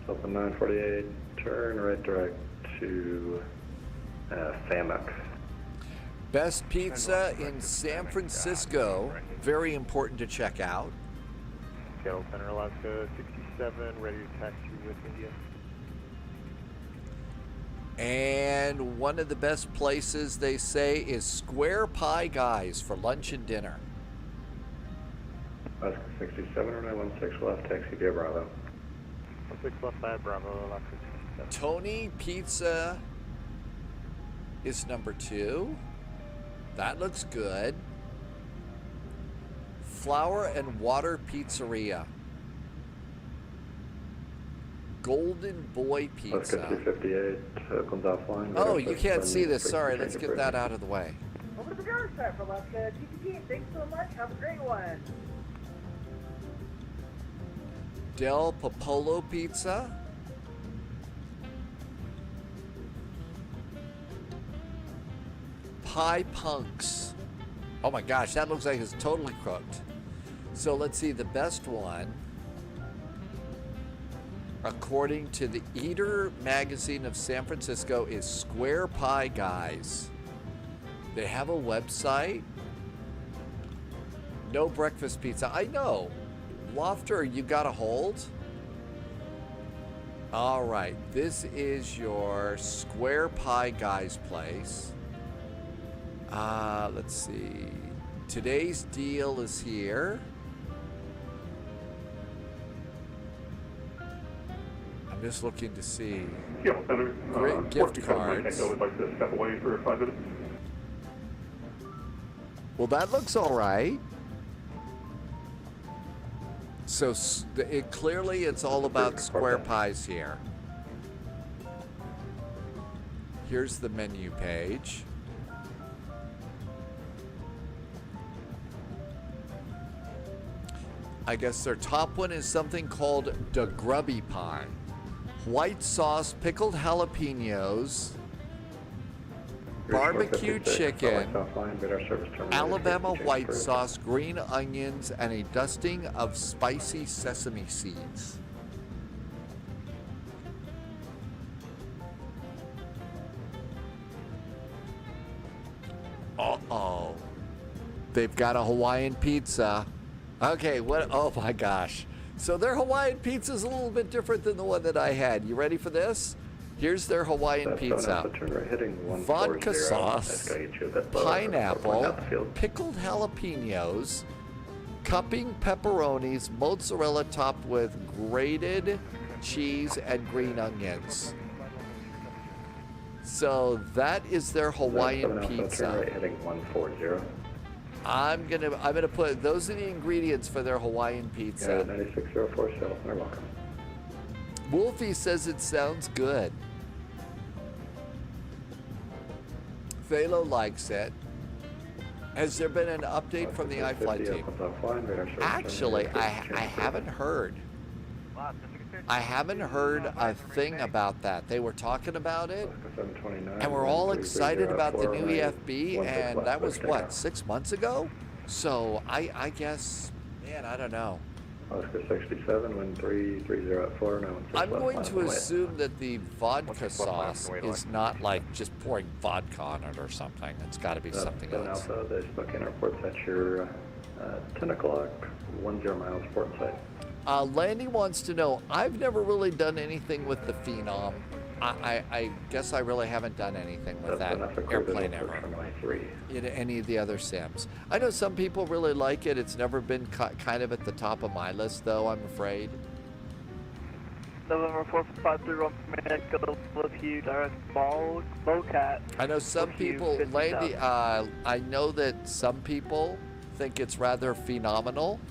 Delta 948, turn right direct to Famex. Best pizza in San Francisco. Very important to check out. Seattle Center, Alaska 67, ready to taxi with India. And one of the best places they say is Square Pie Guys for lunch and dinner. Alaska 67, runway 16 left, taxi via Bravo. 16 left by Bravo, Alaska 67. Tony Pizza is number 2. That looks good. Flour and Water Pizzeria. Golden Boy Pizza. 258, Oakland's offline. Oh, you can't see this. Sorry, let's get that out of the way. Over to the guard side for Alaska GTT. Thanks so much. Have a great one. Del Popolo Pizza. Pie Punks. Oh my gosh, that looks like it's totally cooked. So let's see, the best one, according to the Eater magazine of San Francisco, is Square Pie Guys. They have a website. No breakfast pizza. I know. Lofter, you got a hold? All right, this is your Square Pie Guys place. Let's see. Today's deal is here. I'm just looking to see. Seattle Center. Great gift 47 cards. Tango would like to step away for 5 minutes. Well, that looks all right. So clearly it's all about square pies here. Here's the menu page. I guess their top one is something called the grubby pie. White sauce, pickled jalapenos, barbecue chicken, Alabama white sauce, green onions, and a dusting of spicy sesame seeds. Uh-oh. They've got a Hawaiian pizza. Okay, what? Oh my gosh. So their Hawaiian pizza is a little bit different than the one that I had. You ready for this? Here's their Hawaiian pizza. Vodka sauce, pineapple, pickled jalapenos, cupping pepperonis, mozzarella topped with grated cheese and green onions. So that is their Hawaiian pizza. I'm gonna put those are the ingredients for their Hawaiian pizza. 9604 Seattle, you're welcome. Wolfie says it sounds good. Phalo likes it. Has there been an update from the iFlight team? Actually, I haven't heard. I haven't heard a thing about that. They were talking about it, and we're all excited about the new EFB, and that was, what, 6 months ago? So, I guess, man, I don't know. Oscar 67, wind 330 at 4, I'm going to assume that the vodka sauce is not like just pouring vodka on it or something. It's got to be something else. Alpha, the Spokane Airport's at your 10 o'clock, 10 miles port site. Landy wants to know, I've never really done anything with the Phenom. I guess I really haven't done anything with that airplane ever in any of the other sims. I know some people really like it. It's never been kind of at the top of my list, though, I'm afraid. November 4531 with you, direct Bowcat. I know some people, Landy, I know that some people think it's rather phenomenal.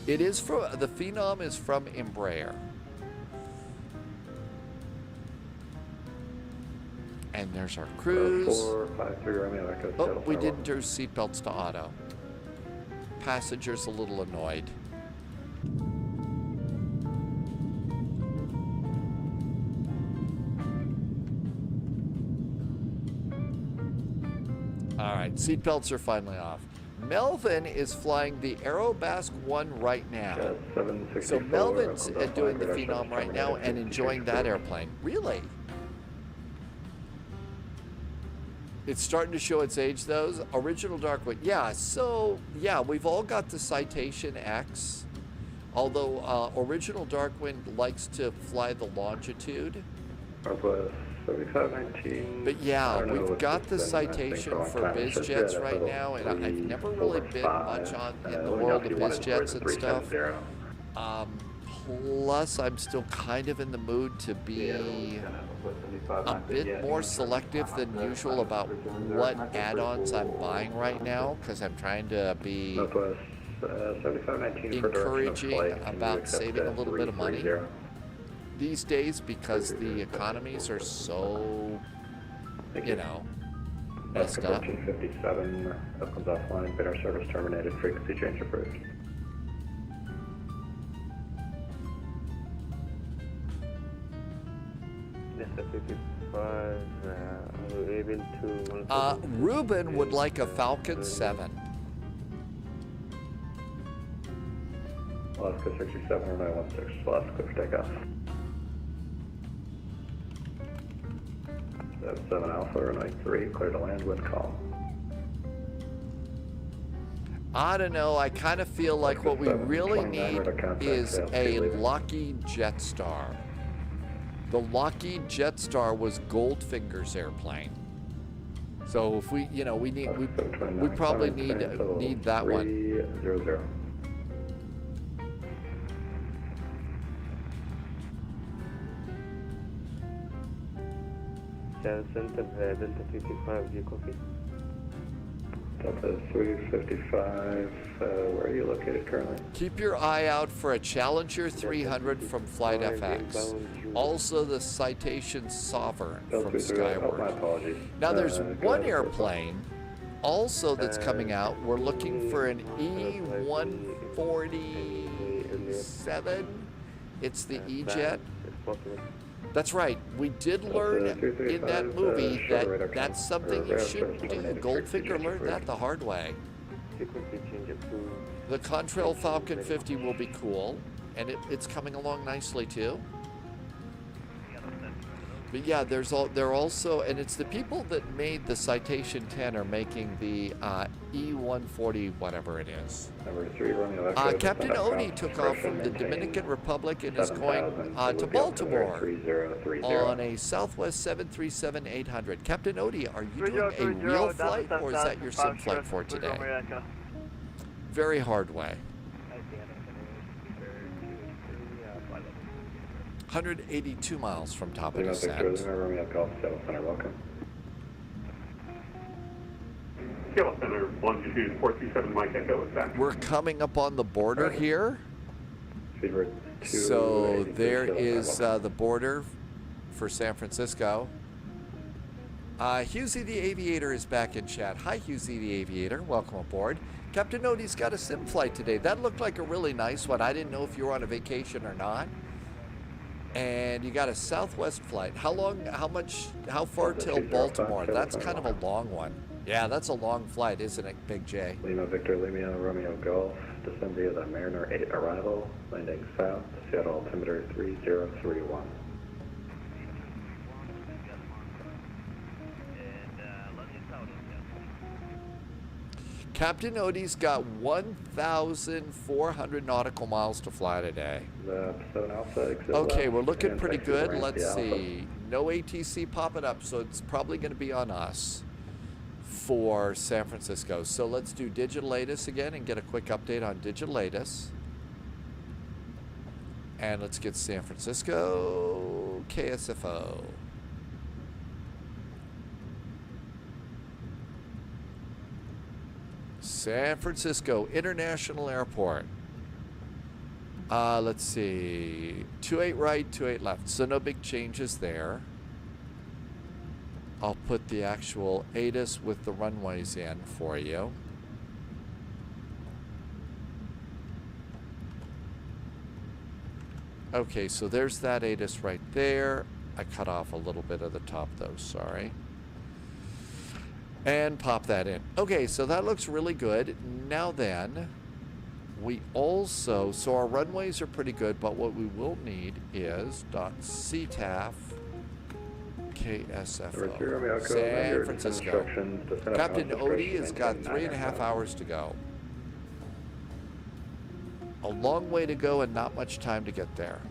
It is from, the Phenom is from Embraer. And there's our cruise. 453 Romeo Echo. Oh, we didn't do seatbelts to auto. Passengers a little annoyed. All right, seatbelts are finally off. Melvin is flying the Aerobasque 1 right now. So Melvin's doing the Phenom right now and enjoying that airplane. Really? It's starting to show its age, though. Original Darkwood. Yeah, so, yeah, we've all got the Citation X. Although Original Darkwind likes to fly the Longitude. But yeah, we've got the Citation for BizJets right now, and I've never really been much in the world of BizJets and stuff. Plus, I'm still kind of in the mood to be a bit more selective than usual about what add-ons I'm buying right now, because I'm trying to be encouraging about saving a little bit of money these days, because the economies are so, you know, messed up. 1457, Oakland's offline, bid our service terminated, frequency change approved. Ruben would like a Falcon 7. Alaska 67 or 916, Alaska clear for takeoff. 7 Alpha or 93, clear to land, wind calm. I don't know, I kind of feel like what we really need is a Lockheed Jetstar. The Lockheed Jetstar was Goldfinger's airplane. So if we, you know, we probably need that one. Center, Delta 365, do you copy? Delta 355, where are you located currently? Keep your eye out for a Challenger 300 from FlightFX. Also the Citation Sovereign from Oh, my Skyward. apologies. Now there's Go one ahead, airplane also that's coming out. We're looking for an E-147. It's the E-Jet. That's right. We did learn in that movie that that's something you shouldn't do. Goldfinger learned that the hard way. The Contrail Falcon 50 will be cool, and it's coming along nicely too. But yeah, they're also, and it's the people that made the Citation 10 are making the E-140, whatever it is. Number 3, Romeo Echo. Captain Odie took off from the Dominican Republic and is going to Baltimore on a Southwest 737-800. Captain Odie, are you doing a real flight or is that your sim flight for today? Very hard way. 182 miles from top of descent. Romeo Golf, Seattle Center, welcome. Seattle Center, 122-437 Mike Echo, exactly. We're coming up on the border here. So there is the border for San Francisco. Husey the Aviator is back in chat. Hi, Husey the Aviator. Welcome aboard. Captain Odie's got a sim flight today. That looked like a really nice one. I didn't know if you were on a vacation or not. And you got a Southwest flight. How far till Baltimore? That's kind of a long one. Yeah, that's a long flight, isn't it, Big J? Lima Victor, Lima Romeo Golf, descend via the Mariner 8 arrival, landing south, Seattle altimeter 3031. Captain Odie's got 1,400 nautical miles to fly today. Okay, we're looking pretty good. Let's see. No ATC popping up, so it's probably going to be on us for San Francisco. So let's do Digital ATIS again and get a quick update on Digital ATIS. And let's get San Francisco KSFO. San Francisco International Airport. Let's see. 28 right, 28 left. So no big changes there. I'll put the actual ATIS with the runways in for you. Okay, so there's that ATIS right there. I cut off a little bit of the top though, sorry. And pop that in. Okay, so that looks really good. Now then, we also, so our runways are pretty good, but what we will need is .CTAF KSFO, San Francisco. Captain Odie has got 3.5 hours to go. A long way to go and not much time to get there.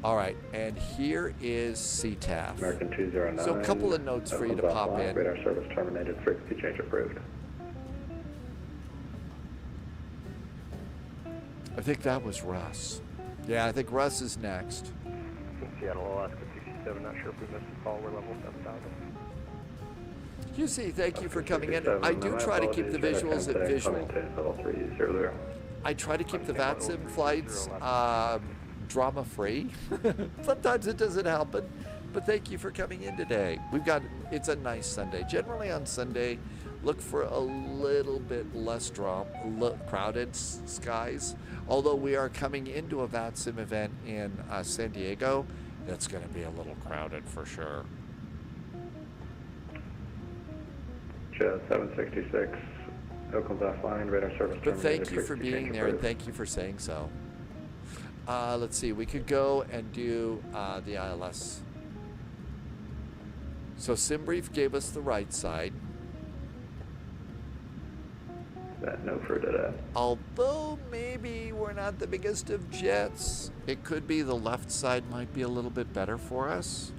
All right, and here is CTAF. American 209. So a couple of notes for you to pop in. Radar service terminated, frequency change approved. I think that was Russ. Yeah, I think Russ is next. Seattle, Alaska 267, not sure if we missed the call, we're level 7,000. QC, thank you for coming in. I do try to keep the visuals at visual. I try to keep the VATSIM flights drama-free. Sometimes it doesn't happen, but thank you for coming in today. It's a nice Sunday. Generally on Sunday, look for a little bit less crowded skies. Although we are coming into a VATSIM event in San Diego, that's going to be a little crowded for sure. 766, Oakland's offline, radar service terminated. But thank you for being there, and thank you for saying so. Let's see, we could go and do the ILS. So SimBrief gave us the right side. No for today. Although maybe we're not the biggest of jets, it could be the left side might be a little bit better for us.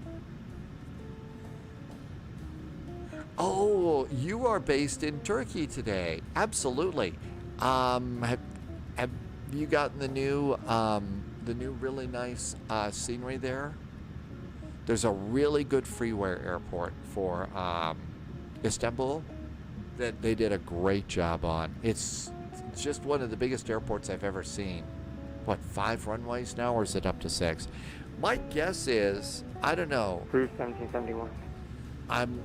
Oh, you are based in Turkey today. Absolutely. Have you gotten the new really nice scenery there? There's a really good freeware airport for Istanbul that they did a great job on. It's just one of the biggest airports I've ever seen. What, 5 runways now, or is it up to 6? My guess is, I don't know. Cruise 1771. I'm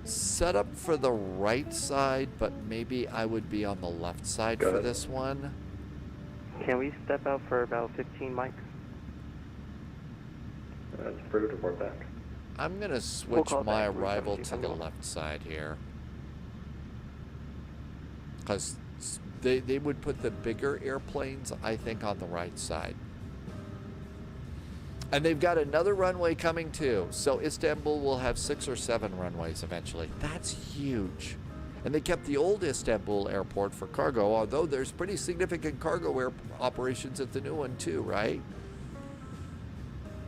set up for the right side, but maybe I would be on the left side for this one. Can we step out for about 15 mics? That's approved. Report back. I'm going to switch my arrival to the left side here. Because they would put the bigger airplanes, I think, on the right side. And they've got another runway coming too. So Istanbul will have 6 or 7 runways eventually. That's huge. And they kept the old Istanbul airport for cargo, although there's pretty significant cargo air operations at the new one too, right?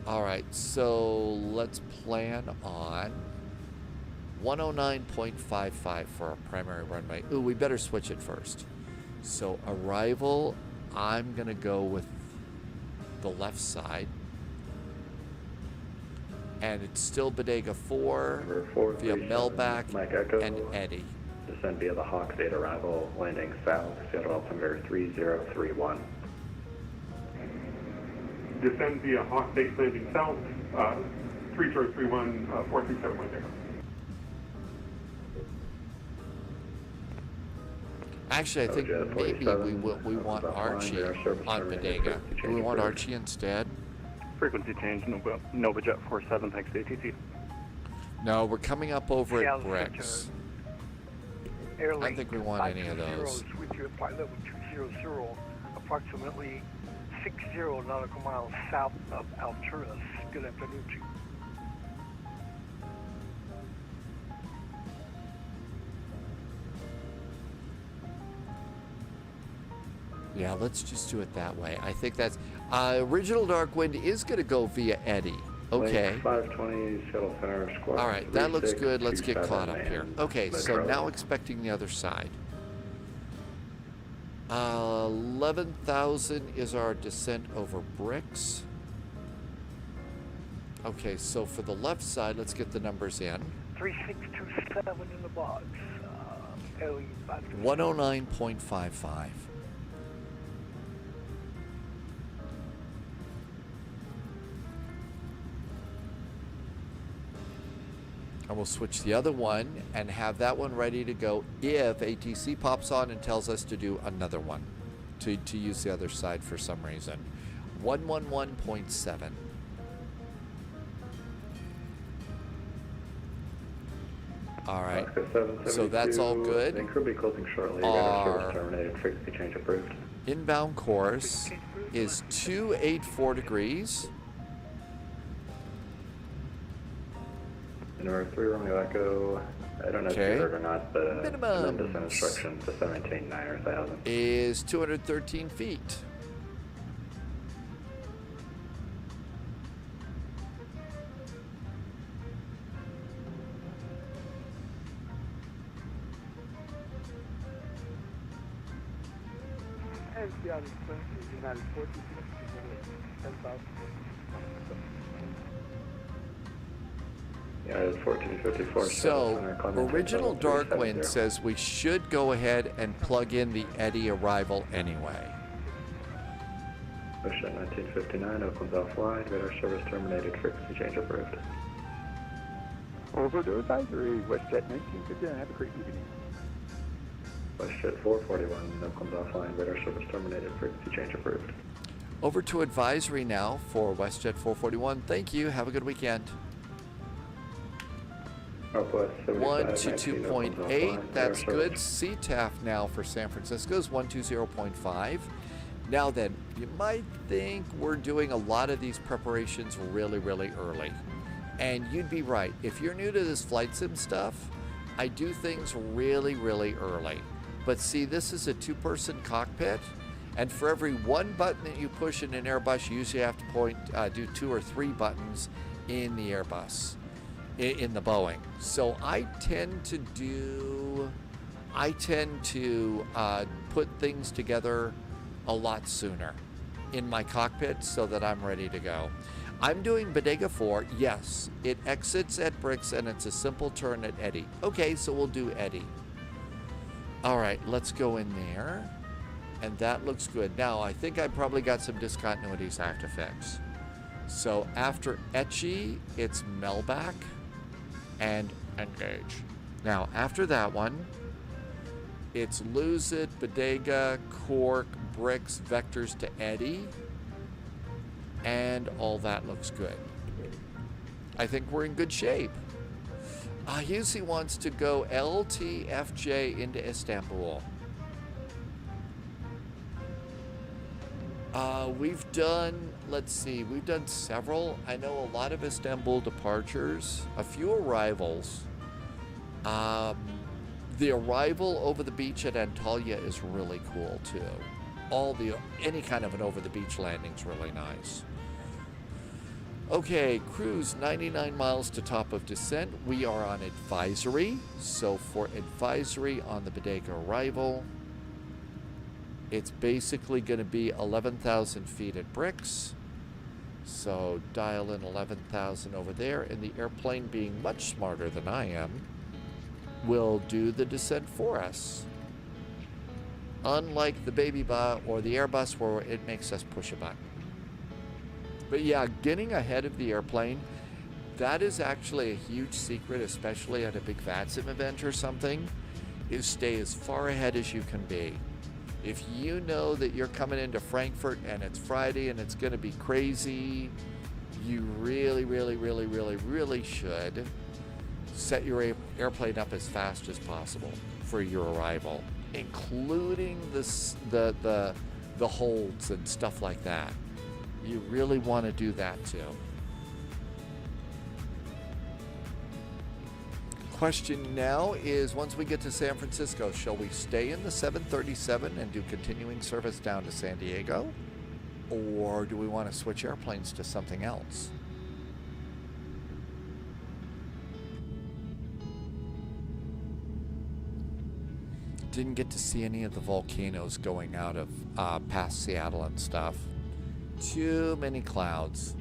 All right, so let's plan on 109.55 for our primary runway. Ooh, we better switch it first. So arrival, I'm gonna go with the left side. And it's still Bodega 4 via Melback and Eddie. Descend via the Hawk State arrival, landing south, Seattle altimeter 3031. Descend via Hawk State landing south, 3031, 437 right there. Actually, I think maybe we want Archie on Bodega. Do we want Archie instead? Frequency change, NovaJet 47, thanks to ATC. No, we're coming up over at Bricks. I don't think we want any of those. With you at flight level 200, approximately 60 nautical miles south of Alturas. Good afternoon to you. Yeah, let's just do it that way. I think that's... Original Dark Wind is going to go via Eddie. Okay. 520, Seattle Center, Squawk. All right, that looks good. Let's get caught up here. Okay, so now expecting the other side. 11,000 is our descent over Bricks. Okay, so for the left side, let's get the numbers in. 3627 in the box. 109.55. And we'll switch the other one and have that one ready to go if ATC pops on and tells us to do another one, to use the other side for some reason. 111.7. All right, so that's all good. Then could be closing shortly. Radar service terminated. Frequency change approved. Inbound course is 284 degrees. Number 3 Romeo Echo. I don't know if you heard or not, the minimum descent instruction to 17,900 is 213 feet. And Seattle United 46, 10,000. Yeah, it's 1454. So, original Dark Wind says we should go ahead and plug in the Eddie arrival anyway. Ocean 1959, Oakland's offline. Radar service terminated. Frequency change approved. Over to advisory, WestJet 1959. Have a great evening. WestJet 441, Oakland's offline. Radar service terminated. Frequency change approved. Over to advisory now for WestJet 441. Thank you. Have a good weekend. 122.8, that's good. CTAF now for San Francisco is 120.5. Now then, you might think we're doing a lot of these preparations really, really early. And you'd be right. If you're new to this flight sim stuff, I do things really, really early. But see, this is a 2-person cockpit, and for every 1 button that you push in an Airbus, you usually have to do 2 or 3 buttons in the Airbus. In the Boeing. So I tend to put things together a lot sooner in my cockpit so that I'm ready to go. I'm doing Bodega 4. Yes, it exits at Bricks and it's a simple turn at Eddy. Okay, so we'll do Eddy. All right, let's go in there. And that looks good. Now, I think I probably got some discontinuities I have to fix. So after Etchy, it's Melback and Engage. Now, after that one, it's Lose It, Bodega, Cork, Bricks, Vectors to Eddy. And all that looks good. I think we're in good shape. Yusi wants to go LTFJ into Istanbul. We've done, let's see, we've done several. I know a lot of Istanbul departures, a few arrivals. The arrival over the beach at Antalya is really cool too. Any kind of an over the beach landing is really nice. Okay, cruise 99 miles to top of descent. We are on advisory. So for advisory on the Bodega arrival, it's basically going to be 11,000 feet at Bricks. So dial in 11,000 over there, and the airplane, being much smarter than I am, will do the descent for us. Unlike the Baby Bus or the Airbus where it makes us push a button. But yeah, getting ahead of the airplane, that is actually a huge secret, especially at a big VATSIM event or something, is stay as far ahead as you can be. If you know that you're coming into Frankfurt and it's Friday and it's going to be crazy, you really, really, really, really, really should set your airplane up as fast as possible for your arrival, including the holds and stuff like that. You really want to do that too. Question now is, once we get to San Francisco, shall we stay in the 737 and do continuing service down to San Diego? Or do we want to switch airplanes to something else? Didn't get to see any of the volcanoes going out of past Seattle and stuff. Too many clouds.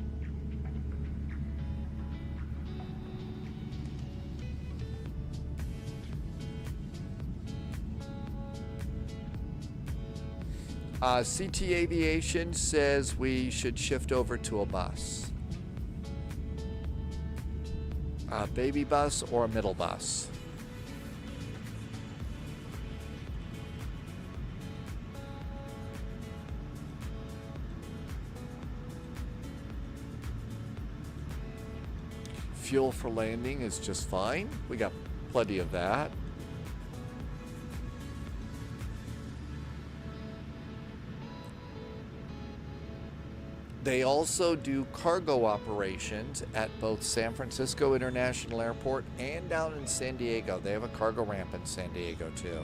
CT Aviation says we should shift over to a bus. A baby bus or a middle bus. Fuel for landing is just fine. We got plenty of that. They also do cargo operations at both San Francisco International Airport and down in San Diego. They have a cargo ramp in San Diego too.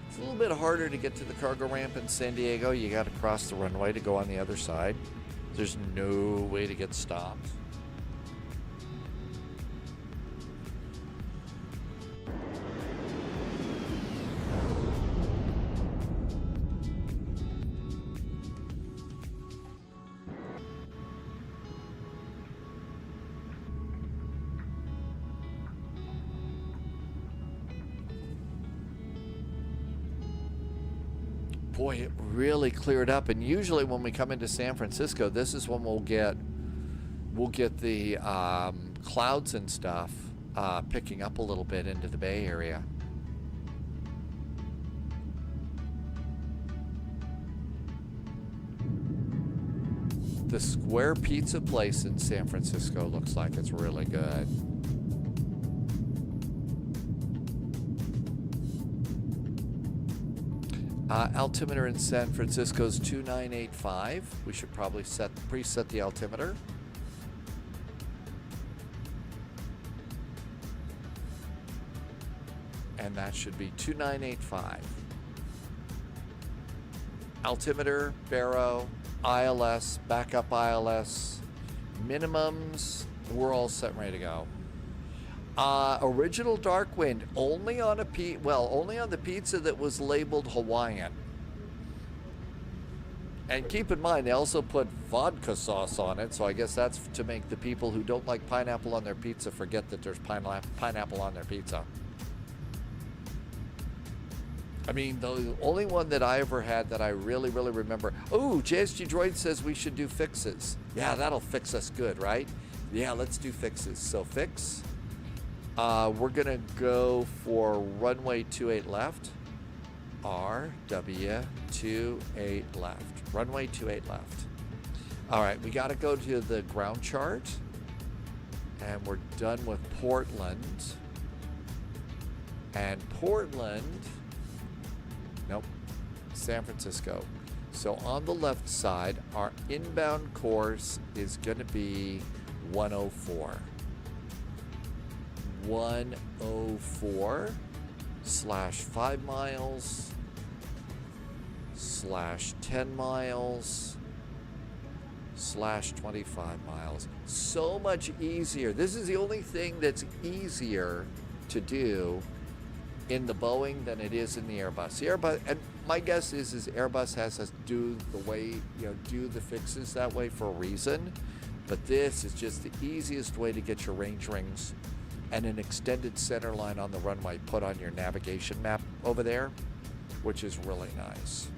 It's a little bit harder to get to the cargo ramp in San Diego. You got to cross the runway to go on the other side. There's no way to get stopped. Boy, it really cleared up, and usually when we come into San Francisco, this is when we'll get the clouds and stuff picking up a little bit into the Bay Area. The Square Pizza place in San Francisco looks like it's really good. Altimeter in San Francisco is 2985. We should probably preset the altimeter. And that should be 2985. Altimeter, baro, ILS, backup ILS, minimums, we're all set and ready to go. Original Darkwind only on only on the pizza that was labeled Hawaiian. And keep in mind, they also put vodka sauce on it, so I guess that's to make the people who don't like pineapple on their pizza forget that there's pineapple on their pizza. I mean, the only one that I ever had that I really, really remember. Oh, JSG Droid says we should do fixes. Yeah, that'll fix us good, right? Yeah, let's do fixes. So fix. We're going to go for runway 28 left. RW28 left. Runway 28 left. All right, we got to go to the ground chart. And we're done with Portland. And Portland, nope, San Francisco. So on the left side, our inbound course is going to be 104. 104 / 5 miles / 10 miles / 25 miles. So much easier. This is the only thing that's easier to do in the Boeing than it is in the Airbus. The Airbus, and my guess is Airbus has us do the way, do the fixes that way for a reason. But this is just the easiest way to get your range rings and an extended center line on the runway put on your navigation map over there, which is really nice.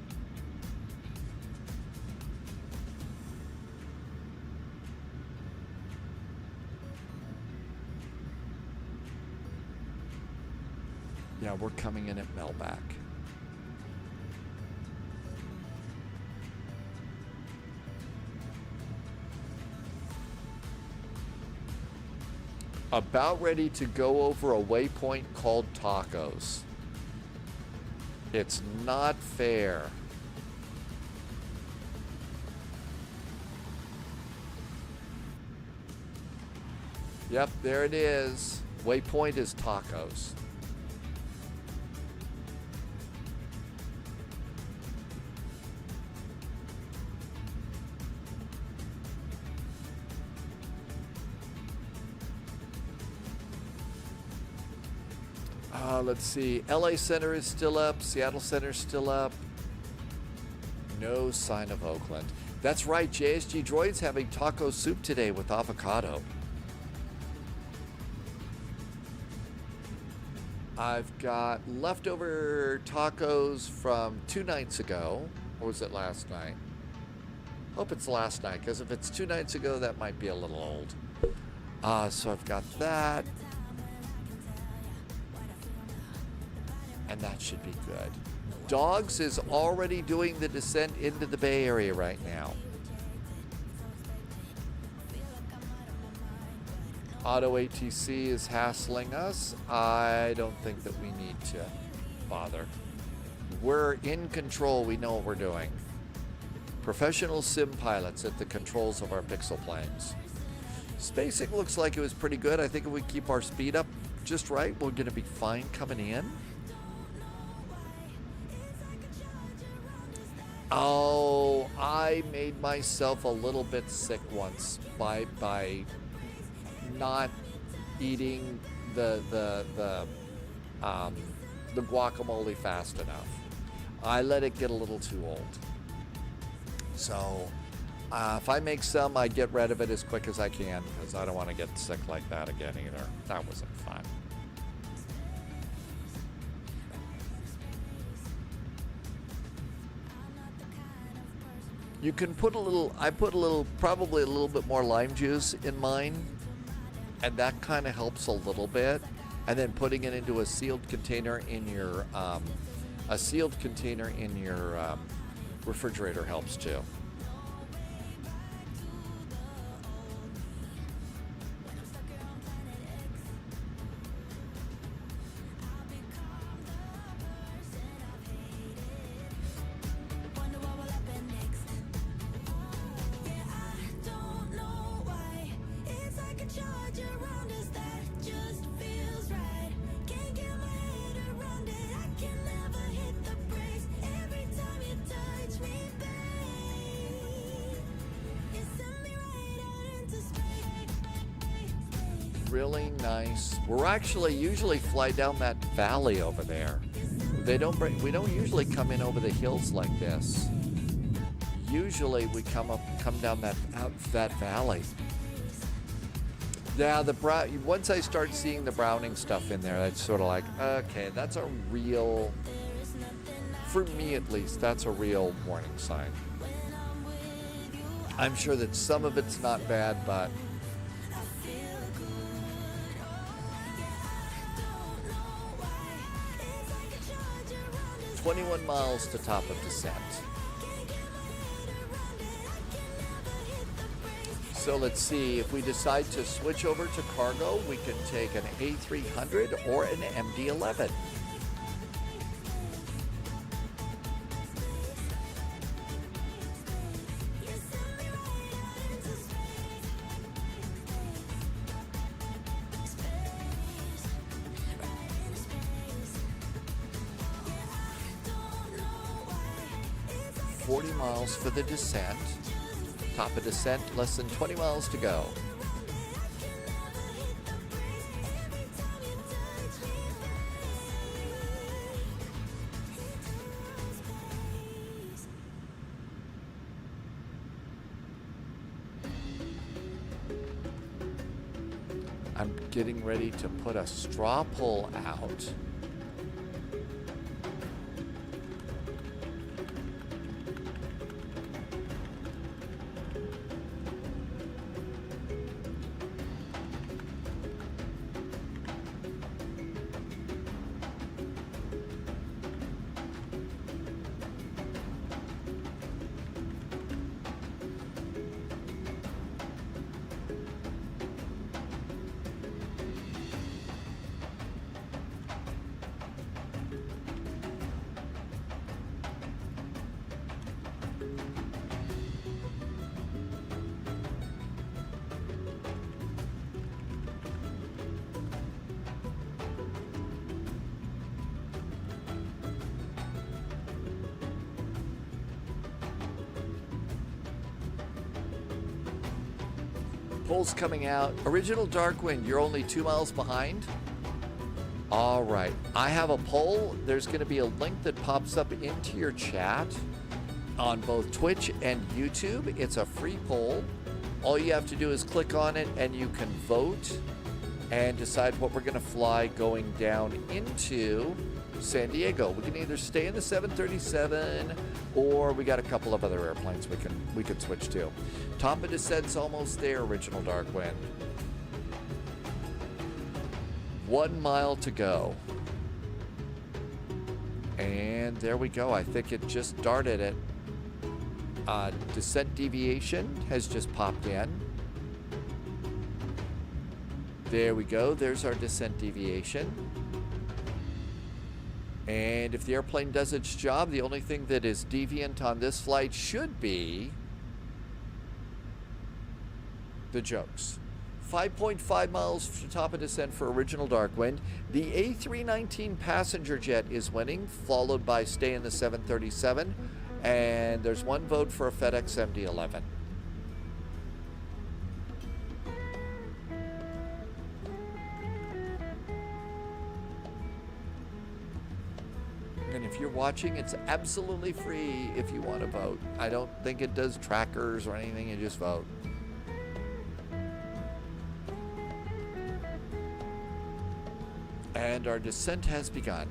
Yeah, we're coming in at Melback. About ready to go over a waypoint called Tacos. It's not fair. Yep, there it is. Waypoint is Tacos. Let's see. LA Center is still up. Seattle Center is still up. No sign of Oakland. That's right. JSG Droid's having taco soup today with avocado. I've got leftover tacos from 2 nights ago. Or was it last night? Hope it's last night, because if it's 2 nights ago, that might be a little old. So I've got that. And that should be good. Dogs is already doing the descent into the Bay Area right now. Auto ATC is hassling us. I don't think that we need to bother. We're in control. We know what we're doing. Professional sim pilots at the controls of our Pixel planes. Spacing looks like it was pretty good. I think if we keep our speed up just right, we're going to be fine coming in. Oh, I made myself a little bit sick once by not eating the guacamole fast enough. I let it get a little too old. So if I make some, I get rid of it as quick as I can because I don't want to get sick like that again either. That wasn't fun. You can put a little, I put a little, probably a little bit more lime juice in mine, and that kind of helps a little bit. And then putting it into a sealed container in your, refrigerator helps too. Really nice. We're actually usually fly down that valley over there. We don't usually come in over the hills like this. usually we come down that valley. Yeah, once I start seeing the browning stuff in there, that's sort of like, okay, that's a real, for me at least, that's a real warning sign. I'm sure that some of it's not bad, but 21 miles to top of descent. So let's see, if we decide to switch over to cargo, we can take an A300 or an MD-11. Miles for the descent. Top of descent, less than 20 miles to go. I'm getting ready to put a straw pull out. Poll's coming out. Original Darkwind, you're only 2 miles behind. All right, I have a poll. There's going to be a link that pops up into your chat on both Twitch and YouTube. It's a free poll. All you have to do is click on it and you can vote and decide what we're going to fly going down into San Diego. We can either stay in the 737 or we got a couple of other airplanes we could switch to. Top of descent's almost there, Original Darkwind. 1 mile to go. And there we go. I think it just darted it. Descent deviation has just popped in. There we go. There's our descent deviation. And if the airplane does its job, the only thing that is deviant on this flight should be the jokes. 5.5 miles to top of descent for Original Darkwind. The A319 passenger jet is winning, followed by stay in the 737. And there's one vote for a FedEx MD-11. And if you're watching, it's absolutely free if you want to vote. I don't think it does trackers or anything, you just vote. And our descent has begun.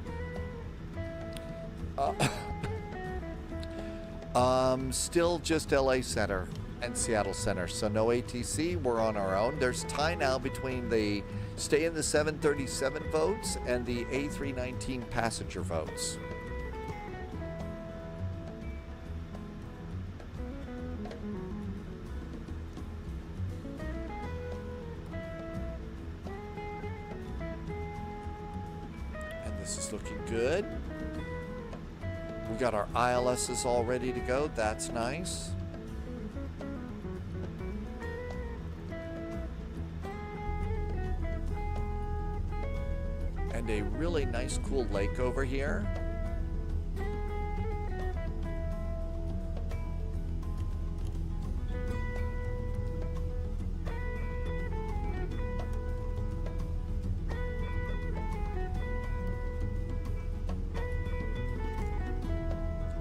Still just LA Center and Seattle Center, so no ATC. We're on our own. There's tie now between the stay in the 737 votes and the A319 passenger votes. And this is looking good. We got our ILSs all ready to go. That's nice. And a really nice cool lake over here.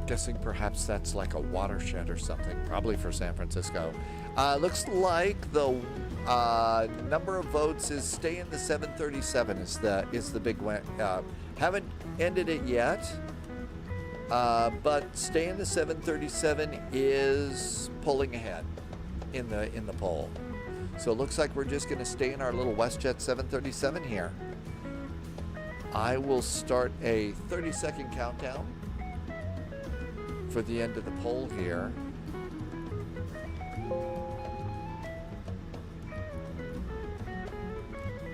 Guessing perhaps that's like a watershed or something, probably for San Francisco. Looks like the number of votes is stay in the 737 is the big win. Haven't ended it yet, but stay in the 737 is pulling ahead in the poll. So it looks like we're just going to stay in our little WestJet 737 here. I will start a 30-second countdown for the end of the poll here.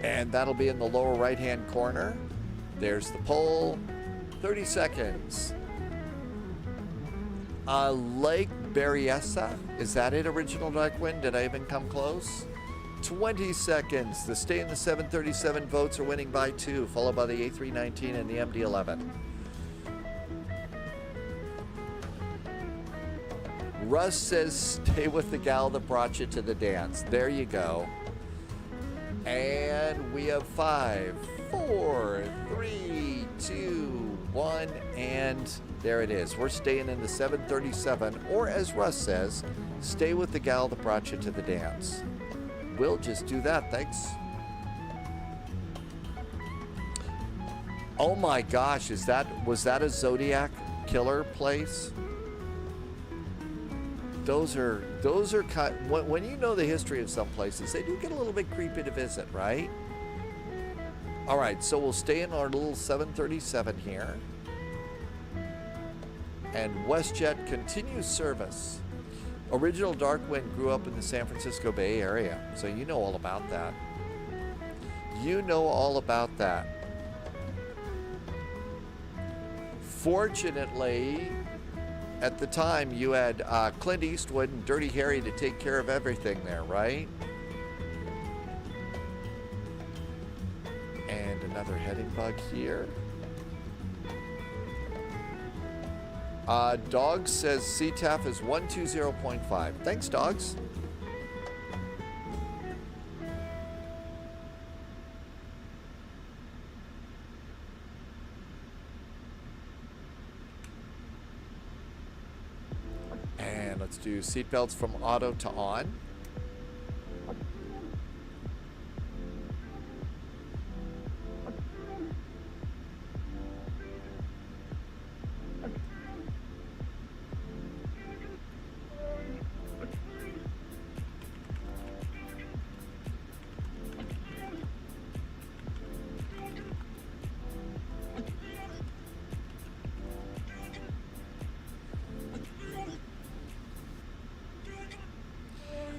And that'll be in the lower right-hand corner. There's the poll. 30 seconds. Lake Berryessa. Is that it, Original Dark Wind? Did I even come close? 20 seconds. The stay in the 737 votes are winning by 2, followed by the A319 and the MD-11. Russ says, stay with the gal that brought you to the dance. There you go. And we have 5, 4, 3, 2, 1, and there it is. We're staying in the 737, or as Russ says, stay with the gal that brought you to the dance. We'll just do that, thanks. Oh my gosh, was that a Zodiac killer place? Those are when you know the history of some places, they do get a little bit creepy to visit, right? All right, so we'll stay in our little 737 here. And WestJet continues service. Original Dark Wind grew up in the San Francisco Bay Area, so you know all about that. You know all about that. Fortunately, at the time, you had Clint Eastwood and Dirty Harry to take care of everything there, right? And another heading bug here. Dogs says CTAF is 120.5. Thanks, Dogs. And let's do seatbelts from auto to on.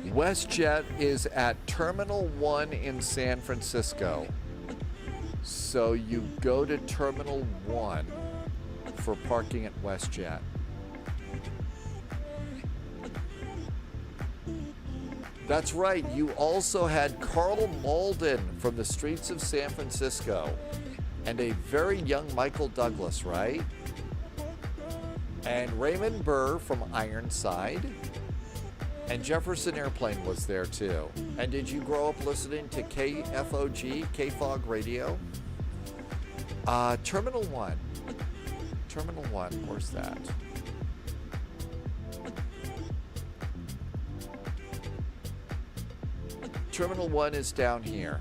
WestJet is at Terminal 1 in San Francisco. So you go to Terminal 1 for parking at WestJet. That's right, you also had Carl Malden from the streets of San Francisco and a very young Michael Douglas, right? And Raymond Burr from Ironside. And Jefferson Airplane was there too. And did you grow up listening to KFOG, KFOG Radio? Terminal 1. Terminal 1, where's that? Terminal 1 is down here.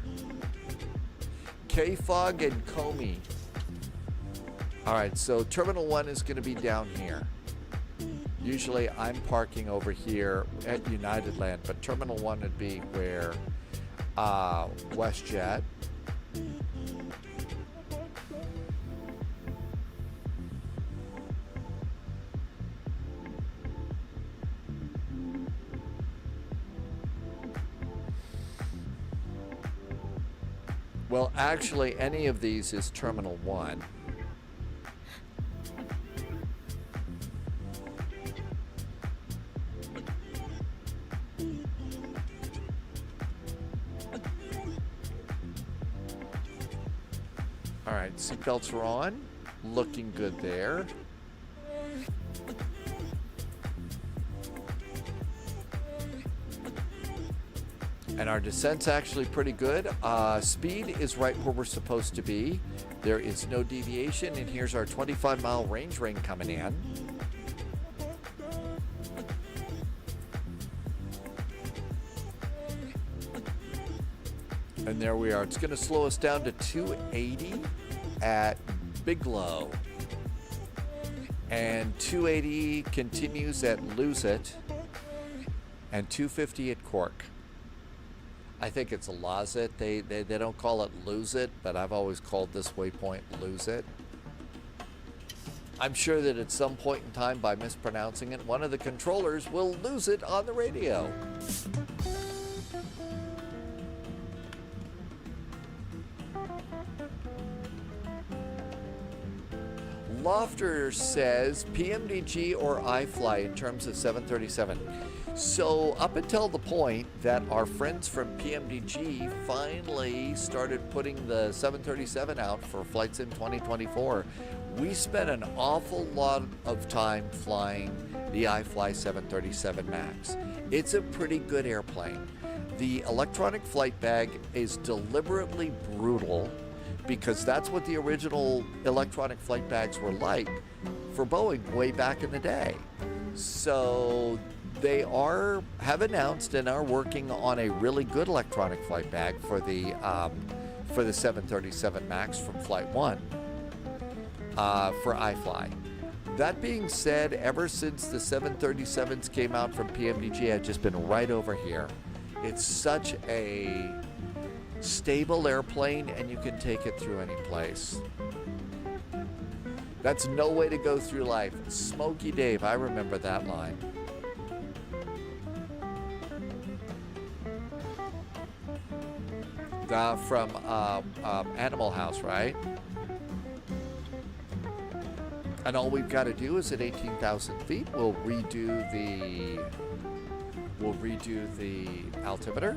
KFOG and Comey. All right, so Terminal 1 is going to be down here. Usually I'm parking over here at United Land, but Terminal 1 would be where WestJet. Well, actually, any of these is Terminal 1. All right, seatbelts are on. Looking good there. And our descent's actually pretty good. Speed is right where we're supposed to be. There is no deviation, and here's our 25-mile range ring coming in. And there we are. It's going to slow us down to 280 at Bigelow. And 280 continues at Lose It. And 250 at Cork. I think it's a Lose It. They don't call it Lose It, but I've always called this waypoint Lose It. I'm sure that at some point in time, by mispronouncing it, one of the controllers will lose it on the radio. Lofter says PMDG or iFly in terms of 737. So up until the point that our friends from PMDG finally started putting the 737 out for Flight Sim 2024, we spent an awful lot of time flying the iFly 737 MAX. It's a pretty good airplane. The electronic flight bag is deliberately brutal because that's what the original electronic flight bags were like for Boeing way back in the day. So they have announced and are working on a really good electronic flight bag for the 737 MAX from Flight 1 for iFly. That being said, ever since the 737s came out from PMDG, I've just been right over here. It's such a stable airplane, and you can take it through any place. That's no way to go through life. Smokey Dave, I remember that line. From Animal House, right? And all we've got to do is at 18,000 feet, we'll redo the altimeter.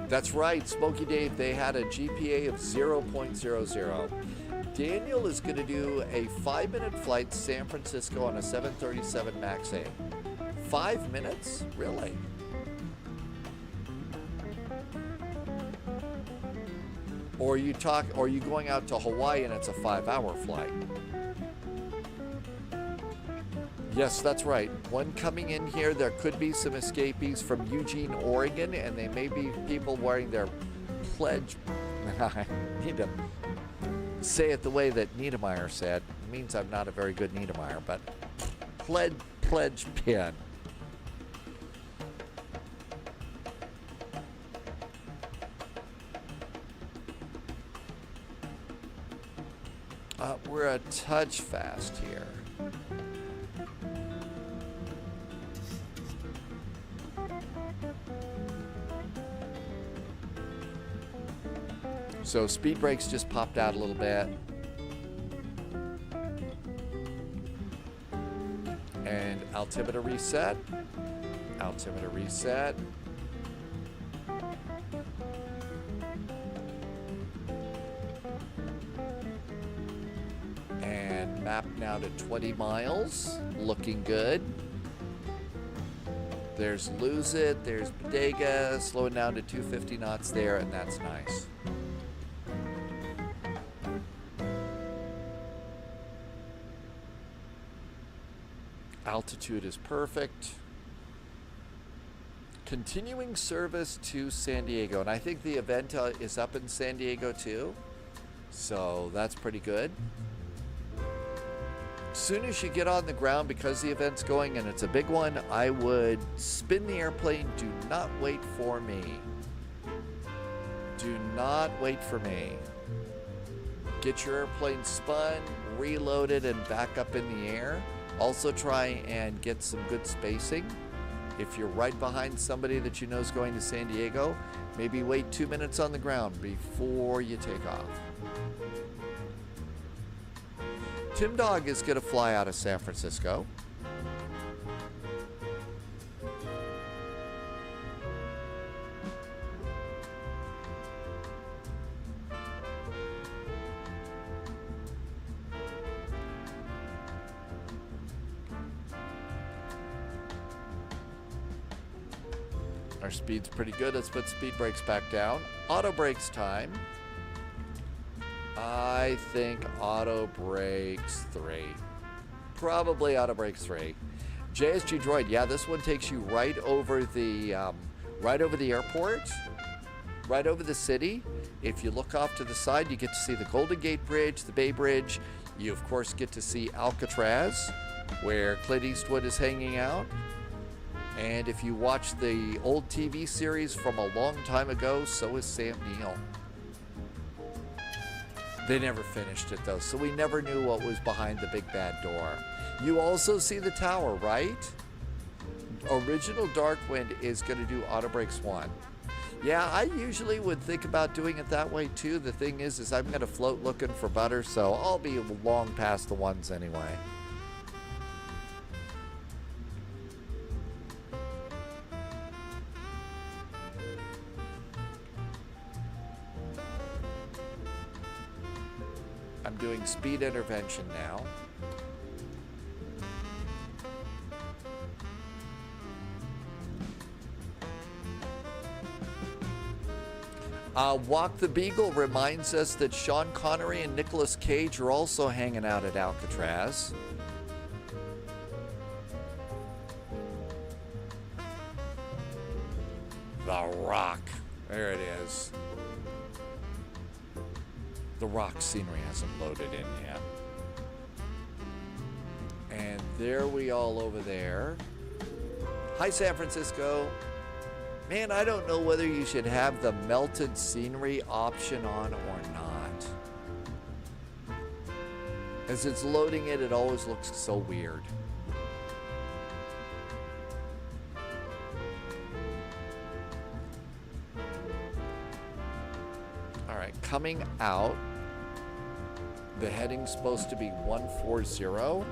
That's right, Smokey Dave, they had a GPA of 0.00. Daniel is going to do a 5-minute flight to San Francisco on a 737 MAX 8. 5 minutes? Really? Or you going out to Hawaii and it's a 5-hour flight? Yes, that's right. One coming in here, there could be some escapees from Eugene, Oregon, and they may be people wearing their pledge. I need to say it the way that Niedermeyer said. It means I'm not a very good Niedermeyer, but pledge pin. We're a touch fast here. So speed brakes just popped out a little bit. And altimeter reset. Altimeter reset. And map now to 20 miles. Looking good. There's Lose It, there's Bodega, slowing down to 250 knots there, and that's nice. Altitude is perfect. Continuing service to San Diego, and I think the event is up in San Diego too, so that's pretty good. As soon as you get on the ground, because the event's going and it's a big one, I would spin the airplane. Do not wait for me. Do not wait for me. Get your airplane spun, reloaded, and back up in the air. Also try and get some good spacing. If you're right behind somebody that you know is going to San Diego, maybe wait 2 minutes on the ground before you take off. Tim Dog is going to fly out of San Francisco. Our speed's pretty good. Let's put speed brakes back down. Auto brakes time. I think auto brakes 3. Probably auto brakes 3. JSG Droid, yeah, this one takes you right over the airport. right over the city. If you look off to the side, you get to see the Golden Gate Bridge, the Bay Bridge. You, of course, get to see Alcatraz, where Clint Eastwood is hanging out. And if you watch the old TV series from a long time ago, so is Sam Neill. They never finished it, though, so we never knew what was behind the big bad door. You also see the tower, right? Original Darkwind is going to do Auto Brakes 1. Yeah, I usually would think about doing it that way, too. The thing is I'm going to float looking for butter, so I'll be long past the ones anyway. I'm doing speed intervention now. Walk the Beagle reminds us that Sean Connery and Nicolas Cage are also hanging out at Alcatraz. The Rock. There it is. The Rock scenery hasn't loaded in yet. And there we all over there. Hi, San Francisco. Man, I don't know whether you should have the melted scenery option on or not. As it's loading it always looks so weird. All right, coming out, the heading's supposed to be 140.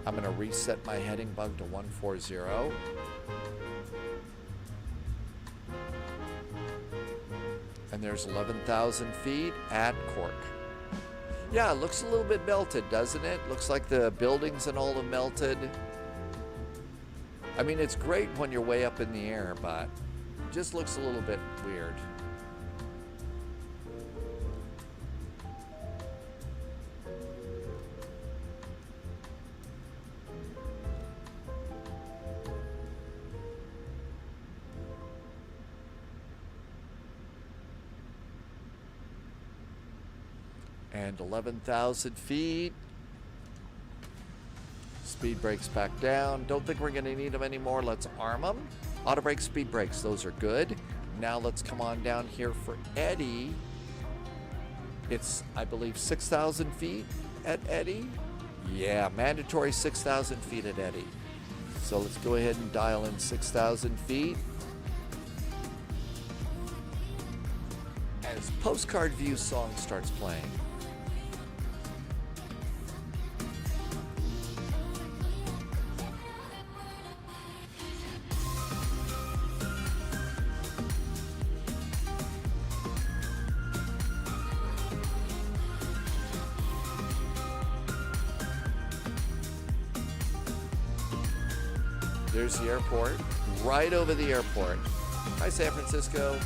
I'm going to reset my heading bug to 140. And there's 11,000 feet at Cork. Yeah, it looks a little bit melted, doesn't it? Looks like the buildings and all have melted. I mean, it's great when you're way up in the air, but it just looks a little bit weird. And 11,000 feet. Speed brakes back down. Don't think we're going to need them anymore. Let's arm them. Auto brakes, speed brakes, those are good. Now let's come on down here for Eddie. It's, I believe, 6,000 feet at Eddie. Yeah, mandatory 6,000 feet at Eddie. So let's go ahead and dial in 6,000 feet. As Postcard View song starts playing. There's the airport, right over the airport. Hi, San Francisco.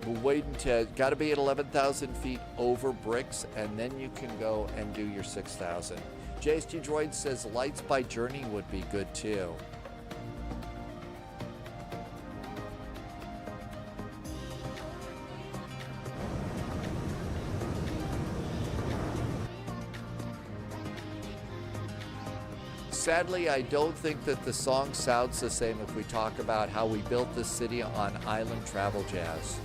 We'll wait until, got to be at 11,000 feet over bricks, and then you can go and do your 6,000. JSG Droid says Lights by Journey would be good too. Sadly, I don't think that the song sounds the same if we talk about how we built this city on island travel jazz.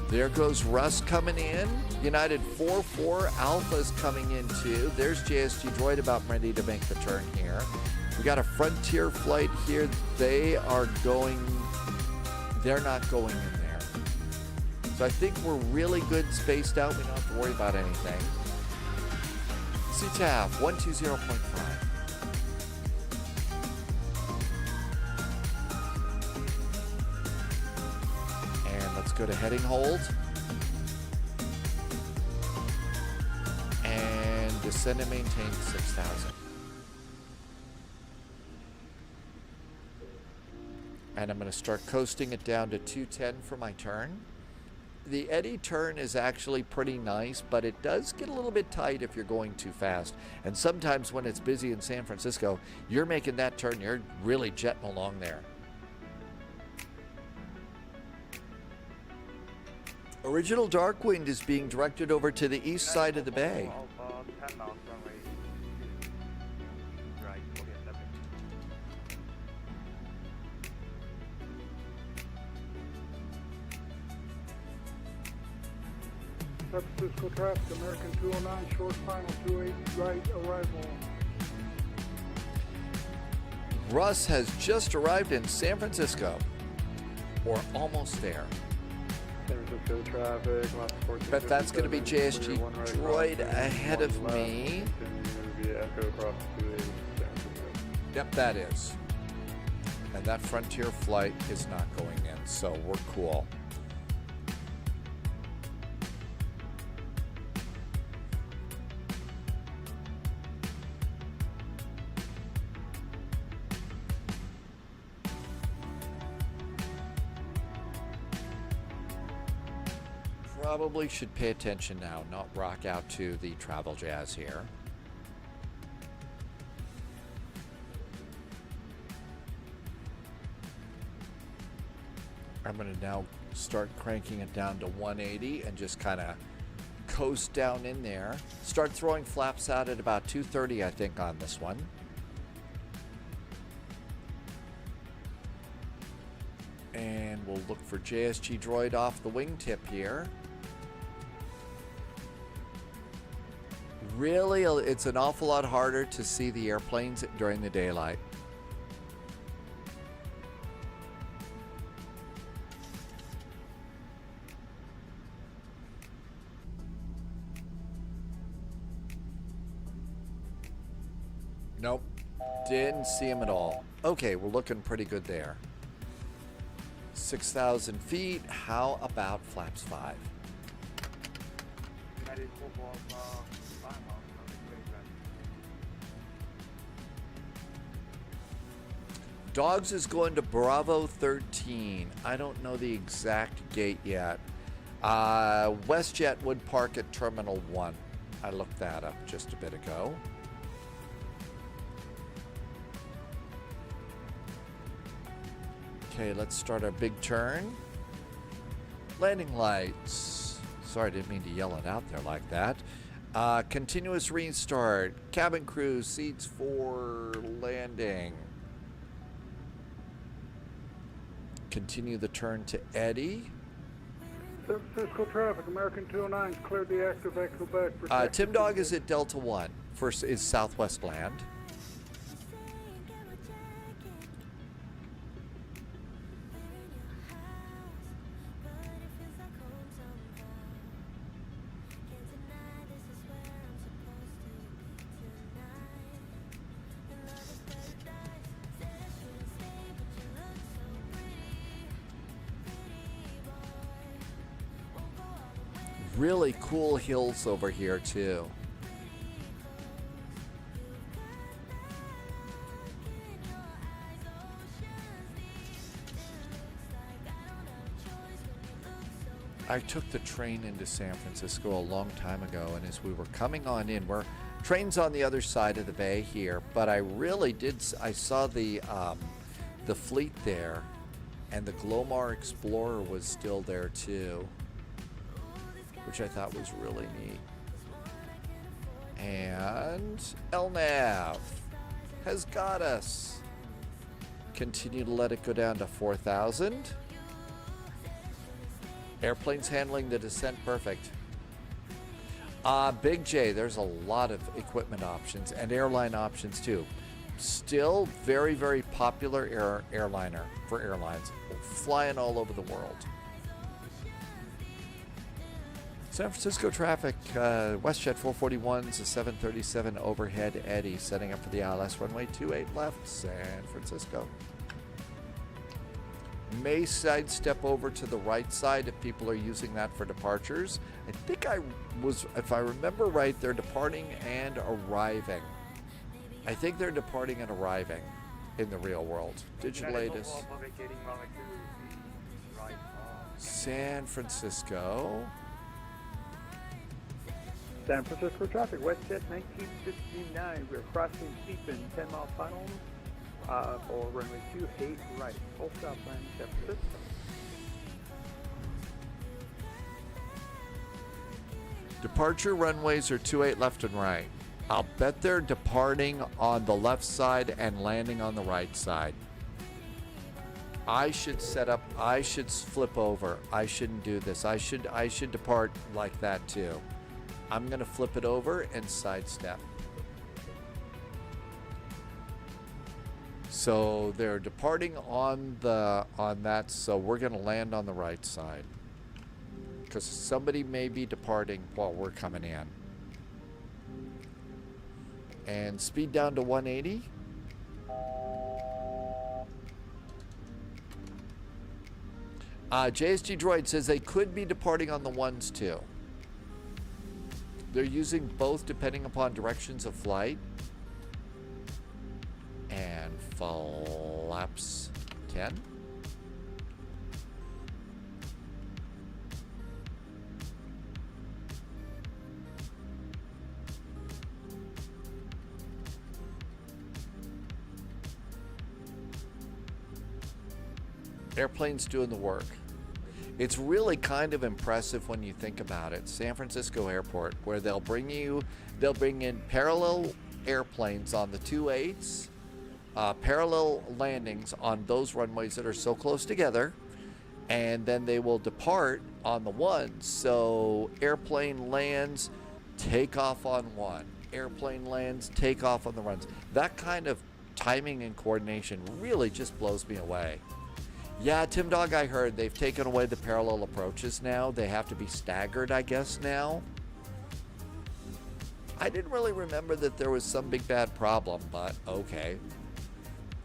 There goes Russ coming in. United 4-4 Alpha's coming in too. There's JSG Droid about ready to make the turn here. We got a Frontier flight here. They're not going in there. So I think we're really good spaced out. We don't have to worry about anything. CTAF 120.5. go to heading hold. And descend and maintain 6,000. And I'm going to start coasting it down to 210 for my turn. The eddy turn is actually pretty nice, but it does get a little bit tight if you're going too fast. And sometimes when it's busy in San Francisco, you're making that turn, you're really jetting along there. Original Darkwind is being directed over to the east side of the bay. San Francisco traffic, American 209, short final 28 right arrival. Russ has just arrived in San Francisco, or almost there. San Francisco traffic, Bet that's going to be JSG Droid ahead of me. Yep, that is. And that Frontier flight is not going in, so we're cool. Probably should pay attention now, not rock out to the travel jazz here. I'm going to now start cranking it down to 180 and just kind of coast down in there. Start throwing flaps out at about 230, I think, on this one. And we'll look for JSG Droid off the wingtip here. Really, it's an awful lot harder to see the airplanes during the daylight. Nope, didn't see him at all. Okay, we're looking pretty good there. 6,000 feet. How about flaps 5? Dogs is going to Bravo 13. I don't know the exact gate yet. WestJet would park at Terminal 1. I looked that up just a bit ago. Okay, let's start our big turn. Landing lights. Sorry, I didn't mean to yell it out there like that. Continuous restart. Cabin crew, seats for landing. Continue the turn to Eddie. San Francisco traffic, American 209's cleared the active echo back for Tim Dog is at Delta 1. First is Southwest land. Really cool hills over here too. I took the train into San Francisco a long time ago, and as we were coming on in, train's on the other side of the bay here, but I saw the fleet there, and the Glomar Explorer was still there too, which I thought was really neat. And LNAV has got us. Continue to let it go down to 4,000. Airplanes handling the descent perfect. Big J, there's a lot of equipment options and airline options too. Still very, very popular airliner for airlines, flying all over the world. San Francisco traffic, WestJet 441's a 737 overhead Eddie, setting up for the ILS runway 28 left, San Francisco. May sidestep over to the right side if people are using that for departures. I think if I remember right, they're departing and arriving. I think they're departing and arriving in the real world. Digital latest. San Francisco. San Francisco traffic, WestJet 1959. We're crossing Seaton, 10 mile final for runway 28 right, full stop landing San Francisco. Departure runways are 28 left and right. I'll bet they're departing on the left side and landing on the right side. I should flip over. I shouldn't do this. I should depart like that too. I'm gonna flip it over and sidestep. So they're departing on that, so we're gonna land on the right side. Because somebody may be departing while we're coming in. And speed down to 180. JSG Droid says they could be departing on the ones too. They're using both depending upon directions of flight. And flaps 10. Airplanes doing the work. It's really kind of impressive when you think about it. San Francisco Airport, where they'll bring in parallel airplanes on the 28s, parallel landings on those runways that are so close together, and then they will depart on the ones. So airplane lands, take off on one. Airplane lands, take off on the runs. That kind of timing and coordination really just blows me away. Yeah, Tim Dog, I heard they've taken away the parallel approaches now. They have to be staggered, I guess, now. I didn't really remember that there was some big bad problem, but okay.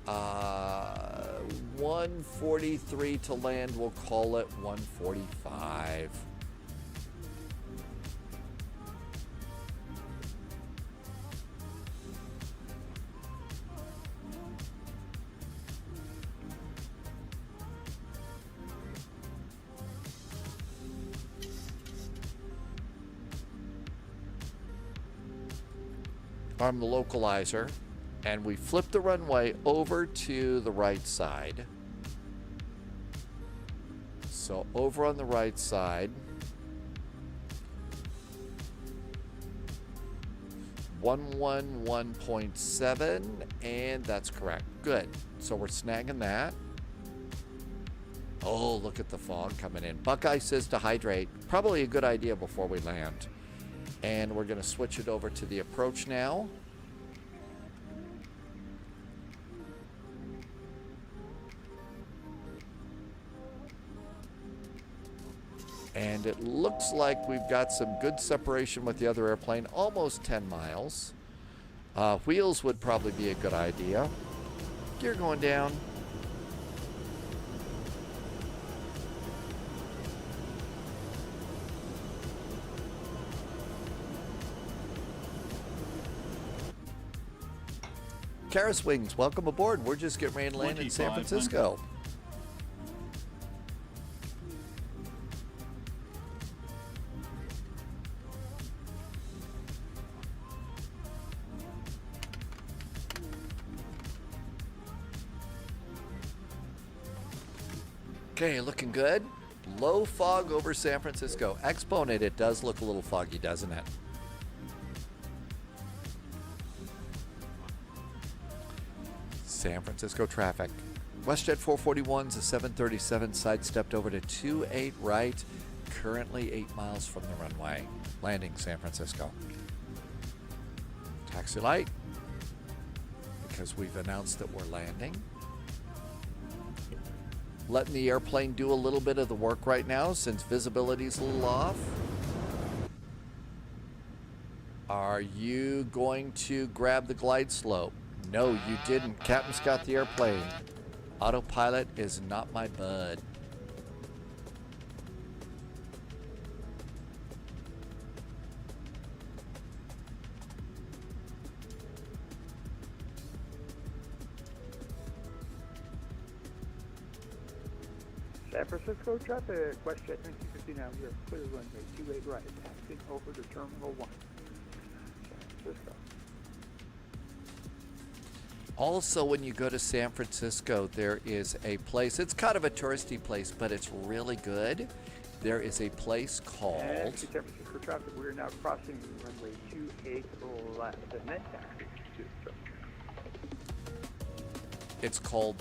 143 to land, we'll call it 145. Arm the localizer, and we flip the runway over to the right side. So over on the right side, 111.7, and that's correct. Good. So we're snagging that. Oh, look at the fog coming in. Buckeye says to hydrate. Probably a good idea before we land. And we're going to switch it over to the approach now. And it looks like we've got some good separation with the other airplane, almost 10 miles. Wheels would probably be a good idea. Gear going down. Karis Wings, welcome aboard. We're just getting ready to land in San Francisco. Okay, looking good. Low fog over San Francisco. Exponent, it does look a little foggy, doesn't it? San Francisco traffic. WestJet 441's a 737 sidestepped over to 28 right, currently 8 miles from the runway, landing San Francisco. Taxi light, because we've announced that we're landing. Letting the airplane do a little bit of the work right now since visibility's a little off. Are you going to grab the glide slope? No, you didn't. Captain's got the airplane. Autopilot is not my bud. San Francisco traffic, WestJet 1959, we are clear runway 28 right, taxiing over to Terminal 1. San Francisco. Also, when you go to San Francisco, there is a place, it's kind of a touristy place, but it's really good. There is a place called... And San Francisco traffic, we are now crossing runway 28 left, and then taxi to Terminal. It's called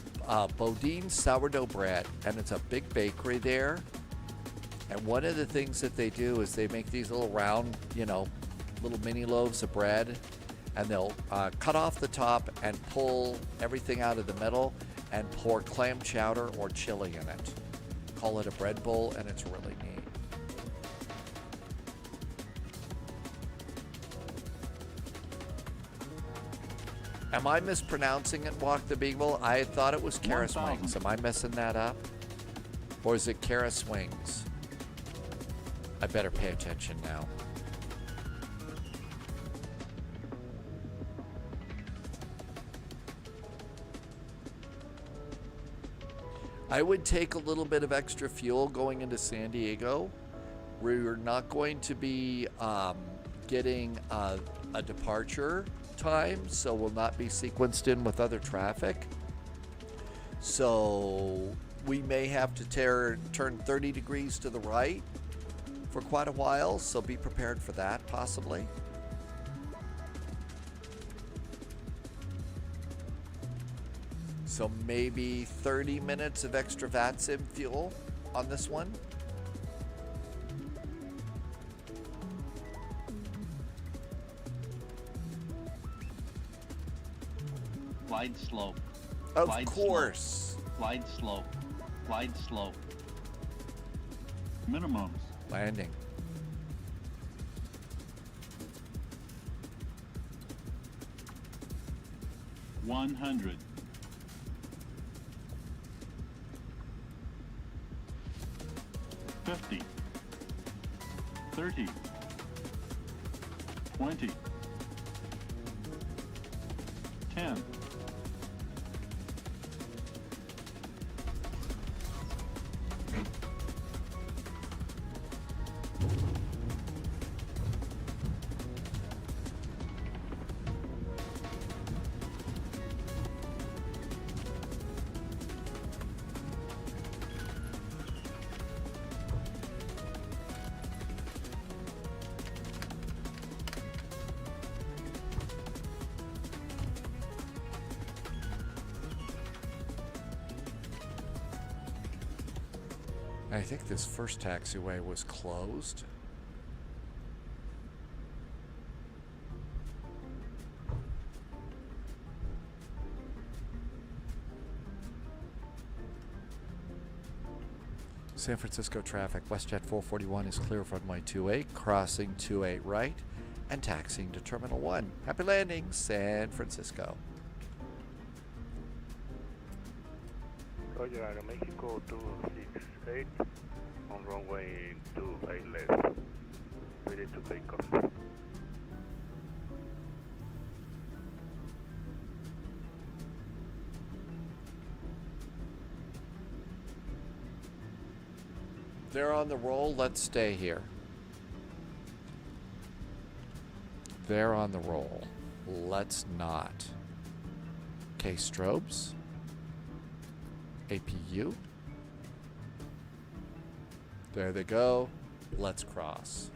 Bodine Sourdough Bread, and it's a big bakery there. And one of the things that they do is they make these little round, you know, little mini loaves of bread, and they'll cut off the top and pull everything out of the middle and pour clam chowder or chili in it. Call it a bread bowl, and it's really neat. Am I mispronouncing it, Walk the Beagle? I thought it was Karis Wings. Am I messing that up? Or is it Karis Wings? I better pay attention now. I would take a little bit of extra fuel going into San Diego. We're not going to be getting a departure time, so will not be sequenced in with other traffic. So we may have to turn 30 degrees to the right for quite a while, so be prepared for that possibly. So maybe 30 minutes of extra VATSIM fuel on this one. Glide slope. Of Glide course. Slope. Glide slope. Glide slope. Minimums. Landing. $100. 50. 30. 20. 10. I think this first taxiway was closed. San Francisco traffic, WestJet 441 is clear of runway 28, crossing 28 right, and taxiing to Terminal 1. Happy landing, San Francisco. Roger, Aeromexico 268 on runway 28 left. Ready to take off. They're on the roll. Let's stay here. They're on the roll. Let's not. Okay, strobes. APU. There they go. Let's cross.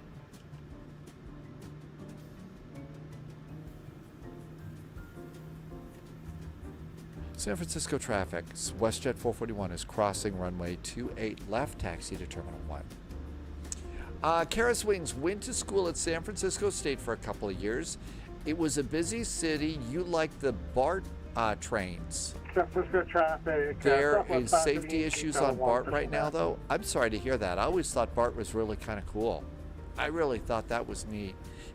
San Francisco traffic. WestJet 441 is crossing runway 28 left, taxi to Terminal 1. Karis Wings went to school at San Francisco State for a couple of years. It was a busy city. You like the BART trains. San Francisco traffic. There is safety issues on BART right now, though. I'm sorry to hear that. I always thought BART was really kind of cool. I really thought that was neat.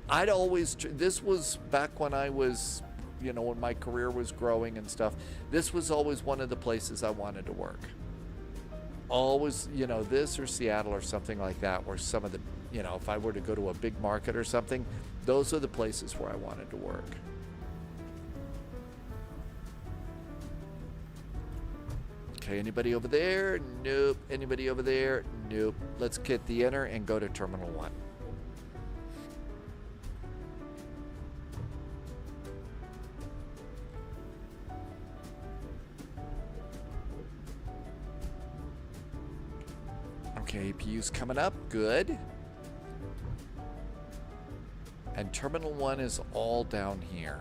I'd always, this was back when I was you know, when my career was growing and stuff, this was always one of the places I wanted to work. Always, you know, this or Seattle or something like that, where some of the, you know, if I were to go to a big market or something, those are the places where I wanted to work. Okay, anybody over there? Nope. Anybody over there? Nope. Let's get the enter and go to Terminal 1. Okay, APU's coming up. Good. And Terminal 1 is all down here.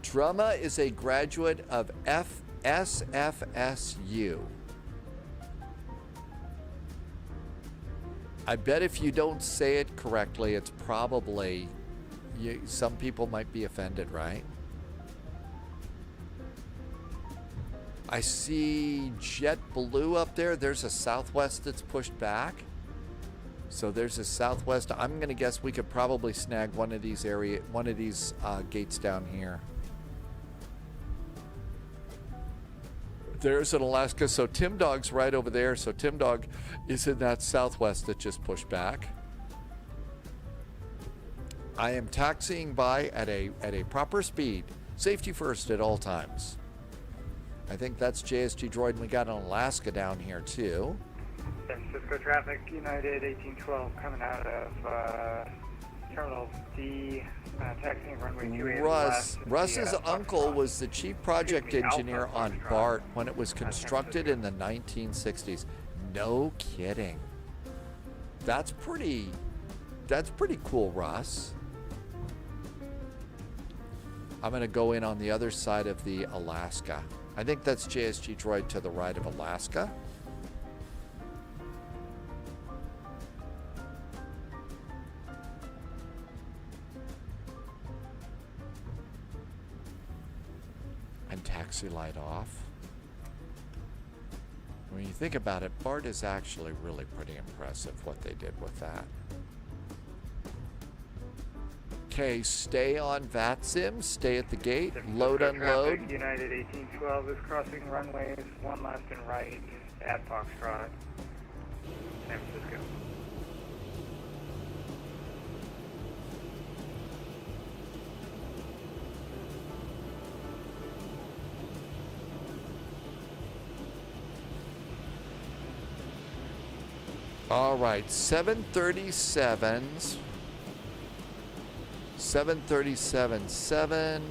Drumma is a graduate of SFSU. I bet if you don't say it correctly, it's probably, some people might be offended, right? I see JetBlue up there. There's a Southwest that's pushed back. So there's a Southwest. I'm gonna guess we could probably snag one of these gates down here. There's an Alaska. So Tim Dog's right over there. So Tim Dog is in that Southwest that just pushed back. I am taxiing by at a proper speed. Safety first at all times. I think that's JSG Droid, and we got an Alaska down here too. San Francisco traffic, United 1812 coming out of Terminal D, taxiing runway 28. Russ's uncle was the chief project engineer on BART when it was constructed in the 1960s. No kidding. That's pretty cool, Russ. I'm gonna go in on the other side of the Alaska. I think that's JSG Droid to the right of Alaska. And taxi light off. When you think about it, BART is actually really pretty impressive what they did with that. Okay, stay on VATSIM, stay at the gate, load, unload. Traffic, United 1812 is crossing runways, one left and right at Foxtrot, San Francisco. All right, 737s. 737-7,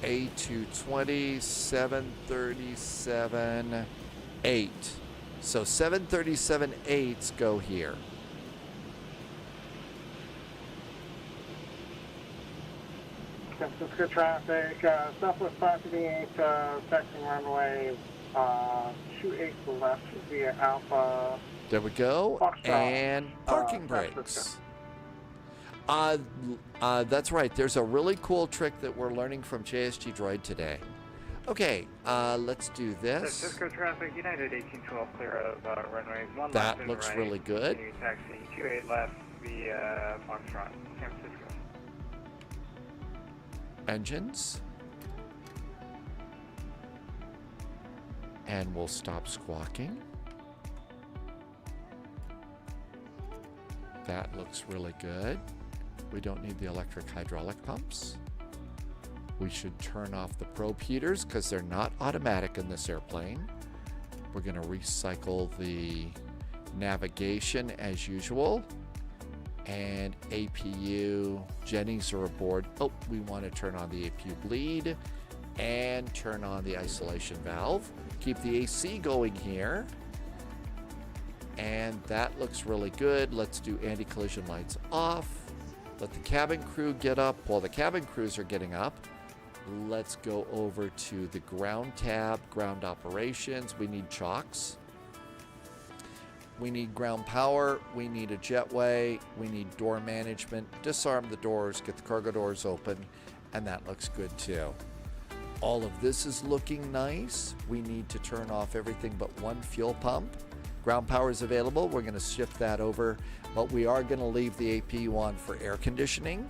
A220, 737-8. So 737-8s go here. San Francisco traffic, Southwest 558, taxiing runway 28 left via Alpha. There we go. Foxtrot, and parking brakes. That's right. There's a really cool trick that we're learning from JSG Droid today. Okay, let's do this. San Francisco traffic, United 1812 clear of runways 1 left That and looks right. really good. Continue taxi 28 left via Foxtrot, San Francisco. Engines. And we'll stop squawking. That looks really good. We don't need the electric hydraulic pumps. We should turn off the probe heaters because they're not automatic in this airplane. We're going to recycle the navigation as usual. And APU, Jennies are aboard. Oh, we want to turn on the APU bleed and turn on the isolation valve. Keep the AC going here. And that looks really good. Let's do anti-collision lights off. Let the cabin crew get up. While the cabin crews are getting up, let's go over to the ground tab, ground operations. We need chocks. We need ground power. We need a jetway. We need door management. Disarm the doors, get the cargo doors open, and that looks good too. All of this is looking nice. We need to turn off everything but one fuel pump. Ground power is available. We're going to shift that over, but we are going to leave the APU on for air conditioning,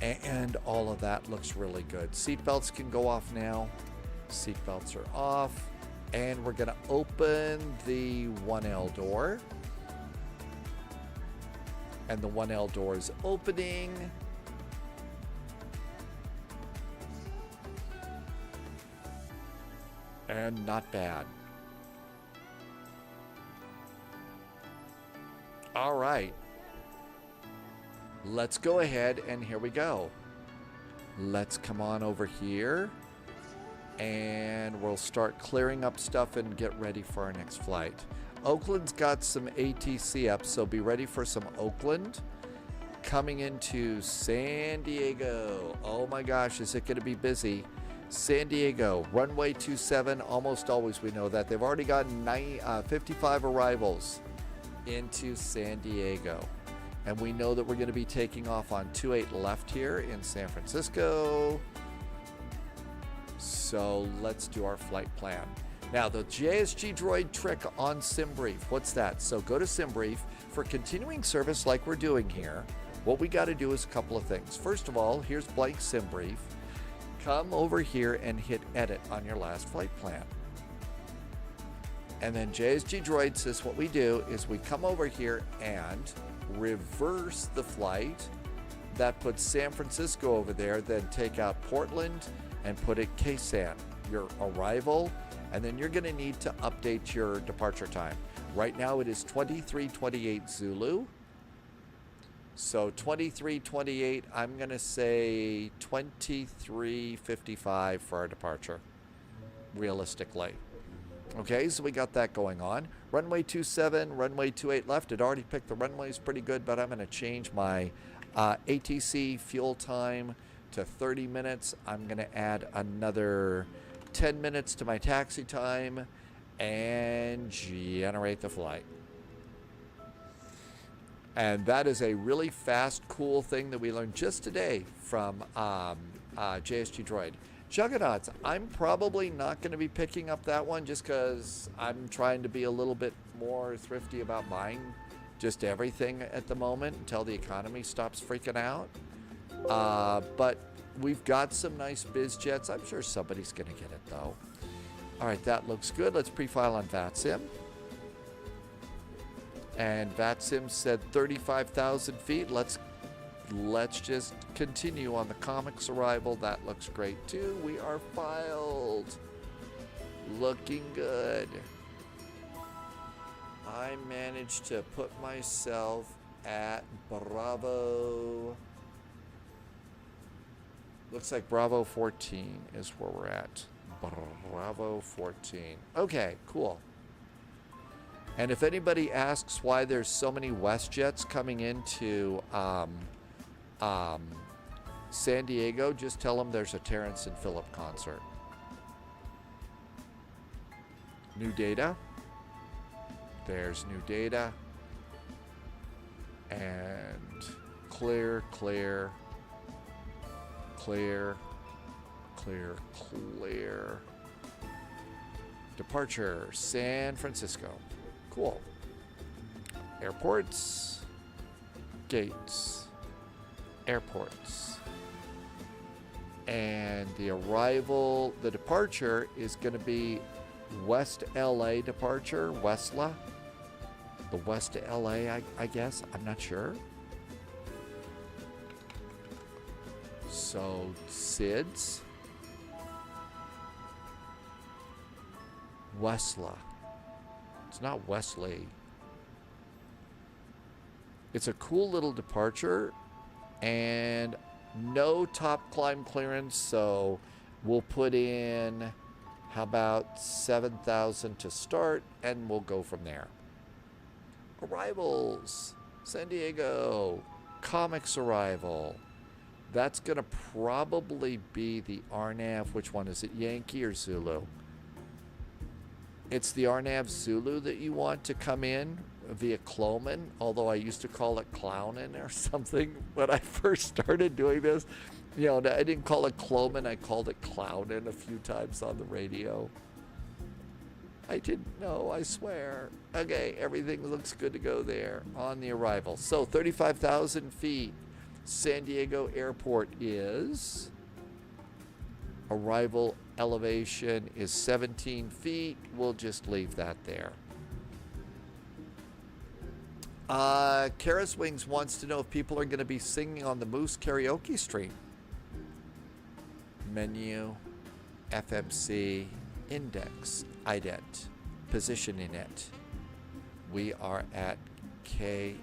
and all of that looks really good. Seatbelts can go off now. Seatbelts are off, and we're going to open the 1L door, and the 1L door is opening. And not bad. All right. Let's go ahead, and here we go. Let's come on over here, and we'll start clearing up stuff and get ready for our next flight. Oakland's got some ATC up, so be ready for some Oakland. Coming into San Diego. Oh my gosh, is it going to be busy? San Diego, runway 27, almost always we know that. They've already got 55 arrivals into San Diego. And we know that we're going to be taking off on 28 left here in San Francisco. So let's do our flight plan. Now, the JSG Droid trick on SimBrief. What's that? So go to SimBrief. For continuing service like we're doing here, what we got to do is a couple of things. First of all, here's blank SimBrief. Come over here and hit edit on your last flight plan. And then JSG Droid says what we do is we come over here and reverse the flight. That puts San Francisco over there, then take out Portland and put it Ksan, your arrival, and then you're going to need to update your departure time. Right now it is 23:28 Zulu. So 23:28, I'm going to say 23:55 for our departure, realistically. Okay, so we got that going on. Runway 27, runway 28 left. It already picked the runways pretty good, but I'm going to change my ATC fuel time to 30 minutes. I'm going to add another 10 minutes to my taxi time and generate the flight. And that is a really fast, cool thing that we learned just today from JSG Droid. Juggernauts, I'm probably not going to be picking up that one just because I'm trying to be a little bit more thrifty about buying just everything at the moment until the economy stops freaking out. But we've got some nice biz jets. I'm sure somebody's going to get it, though. All right, that looks good. Let's pre-file on VATSIM. And VATSIM said 35,000 feet. Let's just continue on the comics arrival. That looks great too. We are filed. Looking good. I managed to put myself at Bravo. Looks like Bravo 14 is where we're at. Bravo 14. Okay, cool. And if anybody asks why there's so many WestJets coming into San Diego, just tell them there's a Terrence and Phillip concert. New data. There's new data. And clear, clear, clear, clear, clear. Departure, San Francisco. Cool. Airports, gates, airports. And the arrival, the departure is going to be West LA departure, Westla. The West LA, I guess. I'm not sure. So, SIDS. Westla. It's not Wesley. It's a cool little departure and no top climb clearance, so we'll put in, how about 7,000 to start, and we'll go from there. Arrivals, San Diego, comics arrival. That's gonna probably be the RNAV. Which one is it, Yankee or Zulu? It's the RNAV Zulu that you want to come in via Cloman, although I used to call it Clownin or something when I first started doing this. You know, I didn't call it Cloman, I called it Clownin a few times on the radio. I didn't know, I swear. Okay, everything looks good to go there on the arrival. So 35,000 feet. San Diego Airport is. Arrival elevation is 17 feet. We'll just leave that there. Karis Wings wants to know if people are going to be singing on the Moose karaoke stream. Menu, FMC, index, ident, position in it. We are at KSFO,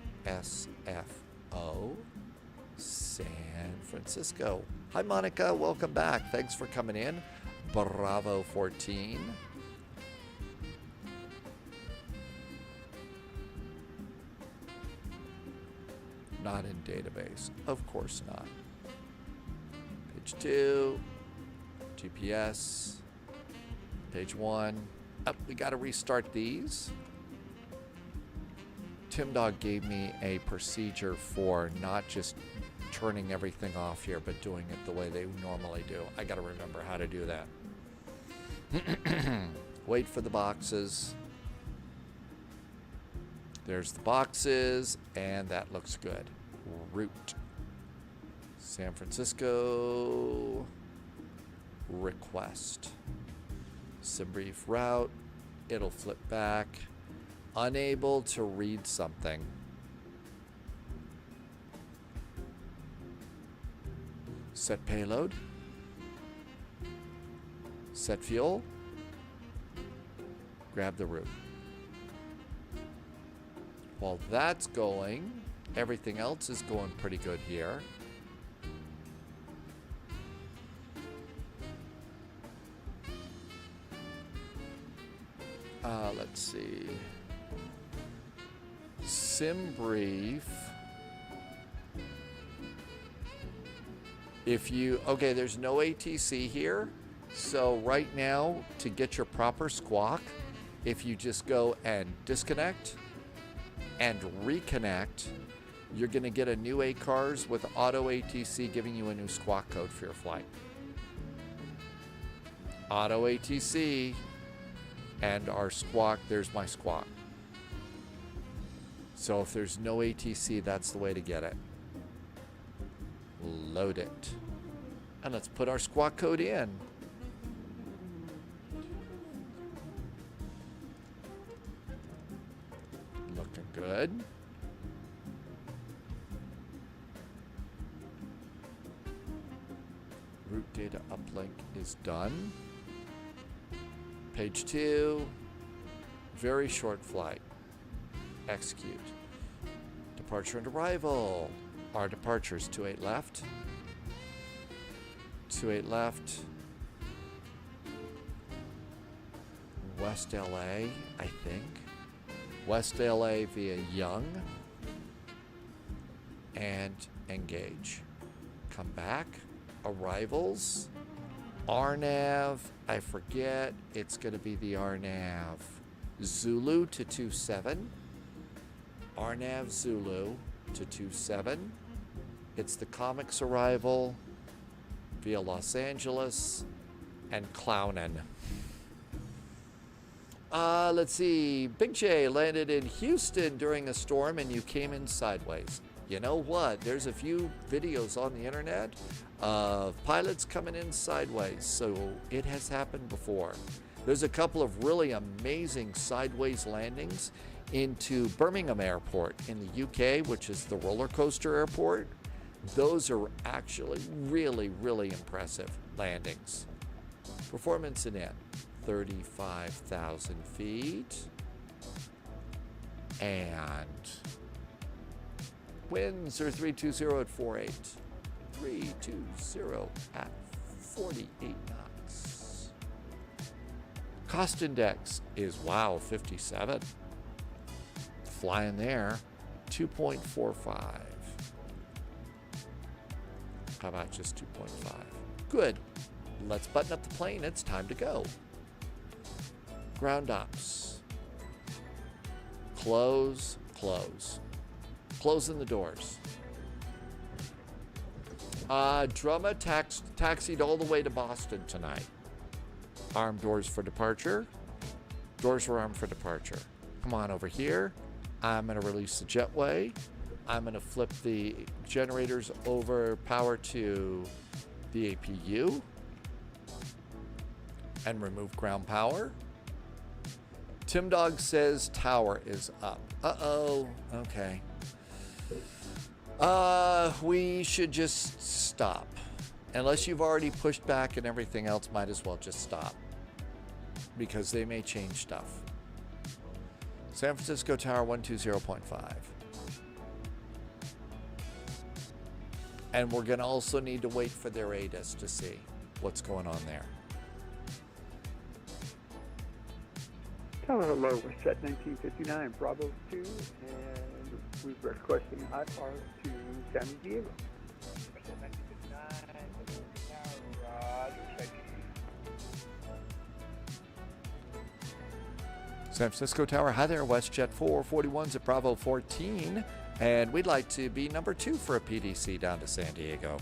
San Francisco. Hi, Monica. Welcome back. Thanks for coming in. Bravo 14. Not in database. Of course not. Page 2. GPS. Page 1. Oh, we got to restart these. Tim Dog gave me a procedure for not just turning everything off here, but doing it the way they normally do. I got to remember how to do that. Wait for the boxes. There's the boxes, and that looks good. Route. San Francisco. Request. Some brief route. It'll flip back. Unable to read something. Set payload. Set fuel. Grab the route. While that's going, everything else is going pretty good here. Let's see. Sim brief. If you, okay, there's no ATC here. So right now, to get your proper squawk, if you just go and disconnect and reconnect, you're going to get a new ACARS with auto ATC giving you a new squawk code for your flight. Auto ATC and our squawk, there's my squawk. So if there's no ATC, that's the way to get it. Load it. And let's put our squawk code in. Looking good. Route data uplink is done. Page 2. Very short flight. Execute. Departure and arrival. Our departures 28 left. 28 left. West LA, I think. West LA via Young. And engage. Come back. Arrivals. RNAV. I forget. It's going to be the RNAV. Zulu to 27. RNAV Zulu to 27. It's the comics arrival via Los Angeles and Clownin. Let's see. Big J landed in Houston during a storm and you came in sideways. You know what? There's a few videos on the internet of pilots coming in sideways, so it has happened before. There's a couple of really amazing sideways landings into Birmingham Airport in the UK, which is the roller coaster airport. Those are actually really, really impressive landings. Performance in it, 35,000 feet. And winds are 320 at 48. 320 at 48 knots. Cost index is, wow, 57. Flying there, 2.45. How about just 2.5? Good. Let's button up the plane. It's time to go. Ground ops. Close, close. Closing the doors. Drama taxied all the way to Boston tonight. Arm doors for departure. Doors are armed for departure. Come on over here. I'm going to release the jetway. I'm going to flip the generators over power to the APU and remove ground power. Tim Dog says tower is up. Uh-oh. Okay. We should just stop. Unless you've already pushed back and everything else, might as well just stop. Because they may change stuff. San Francisco Tower 120.5. And we're going to also need to wait for their ADAS to see what's going on there. Tower hello, we're set 1959, Bravo 2, and we're requesting IFR to San Diego. San Francisco Tower, hi there, WestJet 441's at Bravo 14, and we'd like to be number 2 for a PDC down to San Diego.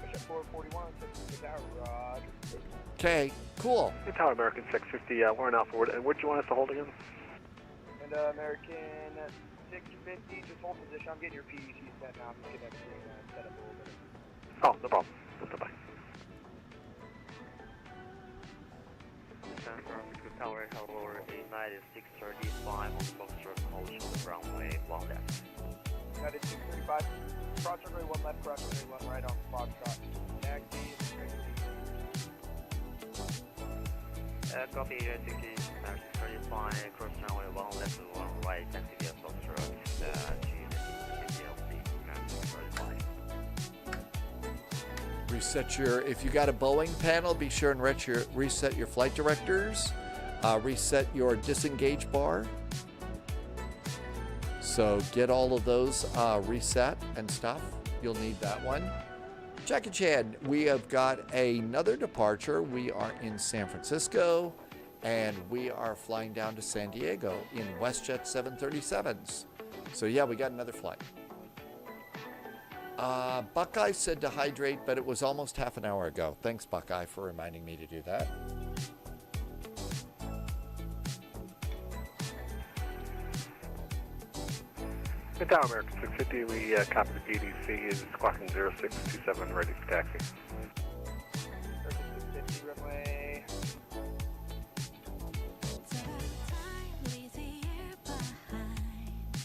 WestJet 441, San Francisco Tower, Roger. Okay, cool. Hey, Tower American 650, we're in Alpha. And what do you want us to hold again? And American 650, just hold position. I'm getting your PDC set now. I'm just getting everything set up a little bit. Oh, no problem. Bye-bye. San Francisco Tower, hello, United 635 on Foxtrot, hold short runway 1 left. United 635, cross runway 1 left, cross runway 1 right on Foxtrot. Taxi, copy, United 635, cross runway 1 left, 1 right, taxi via Foxtrot, to Unit 635. Reset your, if you got a Boeing panel, be sure and reset your flight directors. Reset your disengage bar. So get all of those reset and stuff. You'll need that one. Jackie Chan, we have got another departure. We are in San Francisco, and we are flying down to San Diego in WestJet 737s. So yeah, we got another flight. Buckeye said to hydrate, but it was almost half an hour ago. Thanks, Buckeye, for reminding me to do that. Hey, Tower American 650, we copy the PDC is squawking 0627, ready for taxi. 650, runway.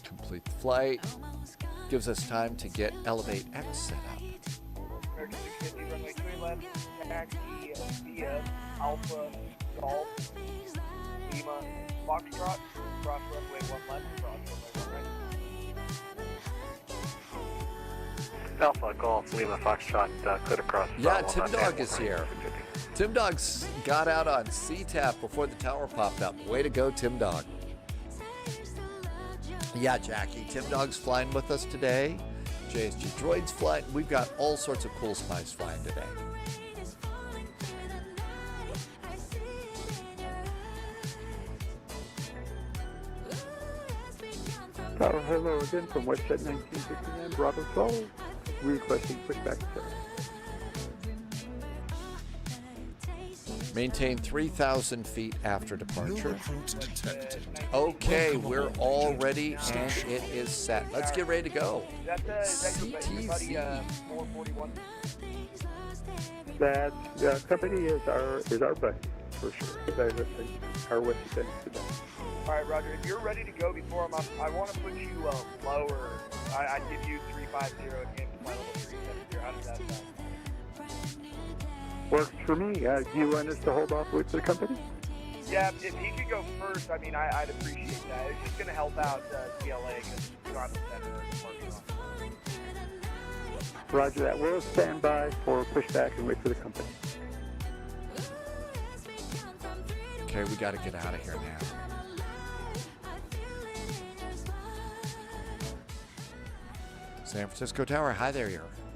Complete the flight. Gives us time to get Elevate X set up. American 650, runway 3 left, taxi via Alpha, Golf, Lima, Foxtrot, cross runway 1 left, cross runway 1 right. Alpha, Golf, Lima, Foxtrot, cleared across. Yeah, Tim Dog is here. Tim Dog's got out on CTAP before the tower popped up. Way to go, Tim Dog. Yeah, Jackie, Tim Dog's flying with us today. JSG Droid's flying. We've got all sorts of cool spies flying today. Tower hello again from WestJet 1959, Bravo 12, requesting pushback service. Maintain 3,000 feet after departure. Okay, we're all ready and it is set. Let's get ready to go. CTC. That company is our buddy for sure. Our WestJet today. All right, Roger. If you're ready to go before I'm up, I want to put you lower. I'd give you 350 again for my level 370. How does that sound? Works for me. Do you want us to hold off with the company? Yeah, if he could go first, I mean, I'd appreciate that. It's just going to help out CLA because we don't have the center of the parking lot. Roger that. We'll stand by for pushback and wait for the company. Okay, we got to get out of here now. San Francisco Tower, hi there.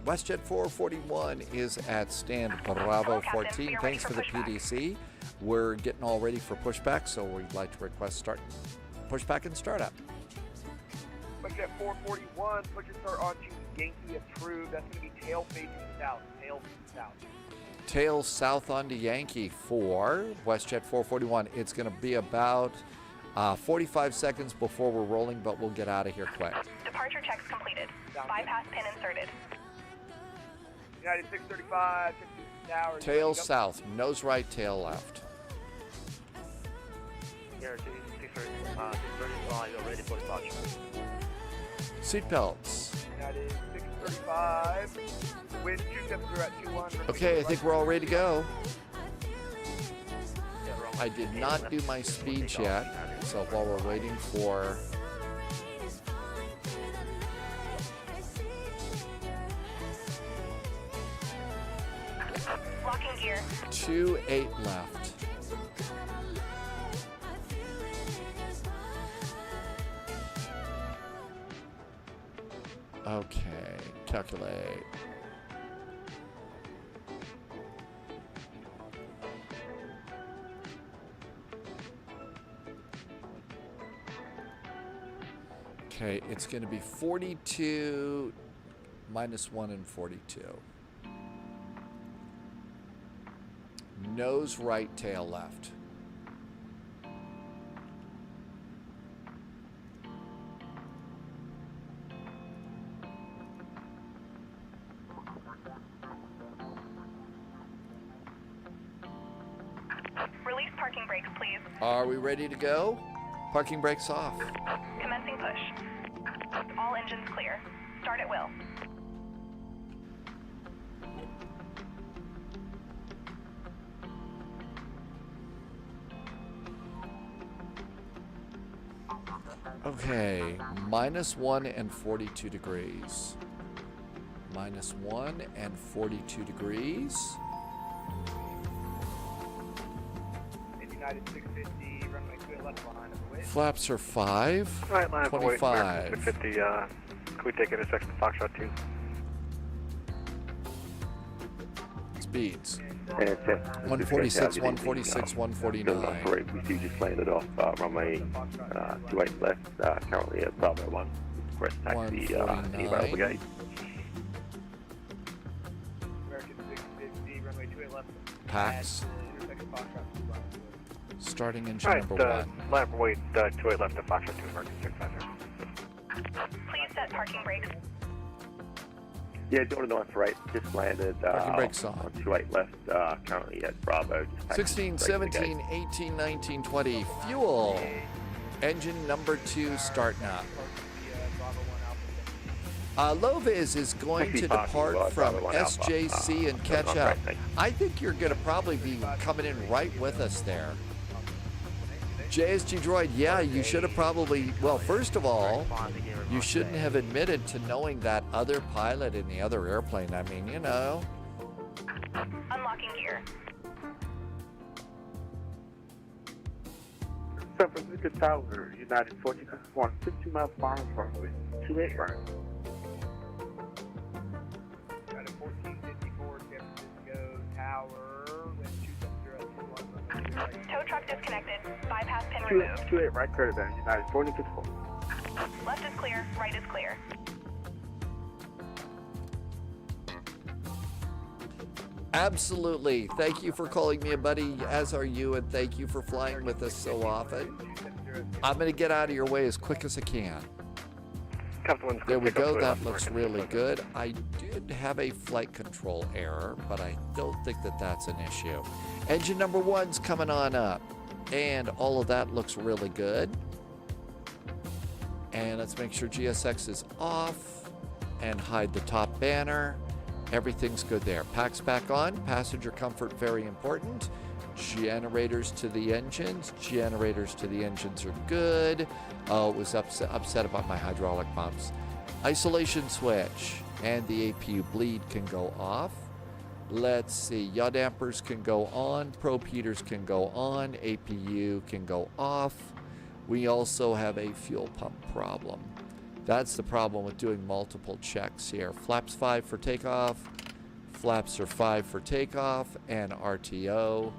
WestJet 441 is at stand Bravo 14. Thanks for the PDC. We're getting all ready for pushback, so we'd like to request pushback and startup. WestJet 441, push and start on to Yankee approved. That's going to be tail facing south. Tail south. Tails south onto Yankee for WestJet 441. It's going to be about 45 seconds before we're rolling, but we'll get out of here quick. Departure checks completed. Bypass pin inserted. United 635, 52 hours. Tail south, nose right, tail left. Here, 635, you're ready for departure. Seatbelts. United 635, wind 270 at 21. Okay, I think we're all ready to go. I did not do my speed yet, so while we're waiting for... Locking gear. 28 left. Okay, calculate. Okay, it's going to be 42 minus 1 and 42. Nose right, tail left. Release parking brakes, please. Are we ready to go? Parking brakes off. Commencing push. All engines clear. Start at will. Okay, minus 1 and 42 degrees. Minus 1 and 42 degrees. United 650, runway 2 left line of the way. Flaps are 5. All right, line up and wait. 25. 650, can we take intersection Foxtrot 2? Speeds. 146, 146, 149. We see you just landed off runway 28 left, currently at Bravo 1. Request taxi anywhere brigade. American 650, runway 2 left. Pax. Intersection Foxtrot 2 left. Starting engine All right, number 1. line up and wait. 28 left to Foxtrot 2, American 650. Please set parking brakes. Yeah, door to 9 for 8, just landed Parking brakes on. 28 left, currently at Bravo. Just taxi 16, straight 17, 18, 19, 20. Fuel. Engine number 2 starting up. Loviz is going to depart from SJC and catch up. I think you're going to probably be coming in right with us there. JSG Droid, yeah, you should have probably, well, first of all, you shouldn't have admitted to knowing that other pilot in the other airplane. I mean, you know. Unlocking gear. San Francisco Tower, United 1461, 50 miles per hour runway 28 right. United 1454, San Francisco Tower, wind 270 at 21. Tow truck disconnected. Bypass pin 28 removed. right credit then, United 1454. Left is clear. Right is clear. Absolutely. Thank you for calling me a buddy, as are you, and thank you for flying with us so often. I'm going to get out of your way as quick as I can. There we go. That looks really good. I did have a flight control error, but I don't think that that's an issue. Engine number 1's coming on up, and all of that looks really good. And let's make sure GSX is off and hide the top banner. Everything's good there. Pack's back on. Passenger comfort, very important. Generators to the engines. Generators to the engines are good. Oh, it was upset about my hydraulic pumps. Isolation switch and the APU bleed can go off. Let's see. Yaw dampers can go on. Probe heaters can go on. APU can go off. We also have a fuel pump problem. That's the problem with doing multiple checks here. Flaps 5 for takeoff. Flaps are 5 for takeoff and RTO.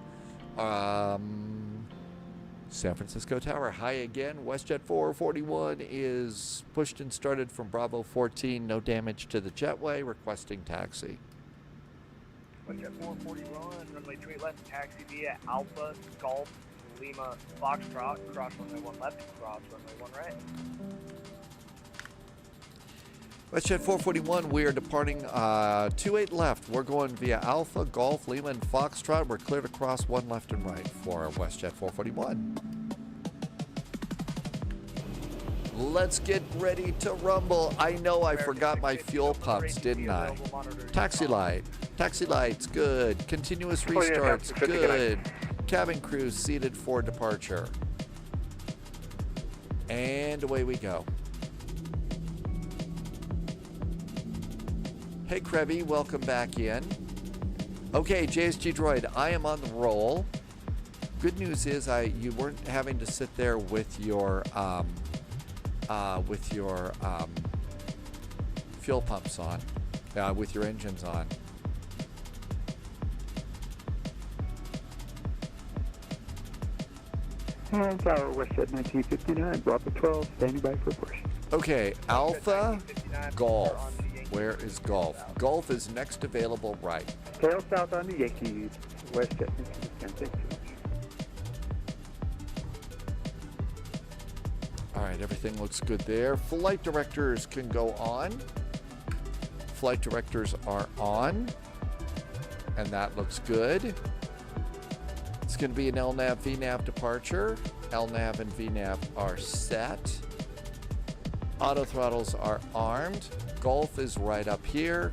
San Francisco Tower, hi again. WestJet 441 is pushed and started from Bravo 14. No damage to the jetway. Requesting taxi. WestJet 441, runway 28 left, taxi via Alpha, Golf, Lima, Foxtrot, cross runway 1 left, cross runway 1 right. WestJet 441, we are departing 28 left. We're going via Alpha, Golf, Lima, and Foxtrot. We're cleared across 1 left and right for WestJet 441. Let's get ready to rumble. I know I forgot my fuel pumps, didn't I? Taxi light. Taxi lights, good. Continuous restarts, good. Cabin crew seated for departure. And away we go. Hey, Krevy, welcome back in. Okay, JSG Droid, I am on the roll. Good news is you weren't having to sit there with your fuel pumps on, with your engines on. And Tower WestJet 1959, Bravo 12, standing by for push. Okay, Alpha, Golf. Where is Golf? Golf is next available right. Tail south on the Yankees, WestJet 1959. All right, everything looks good there. Flight directors can go on. Flight directors are on. And that looks good. It's going to be an LNAV, VNAV departure. LNAV and VNAV are set. Auto throttles are armed. Golf is right up here.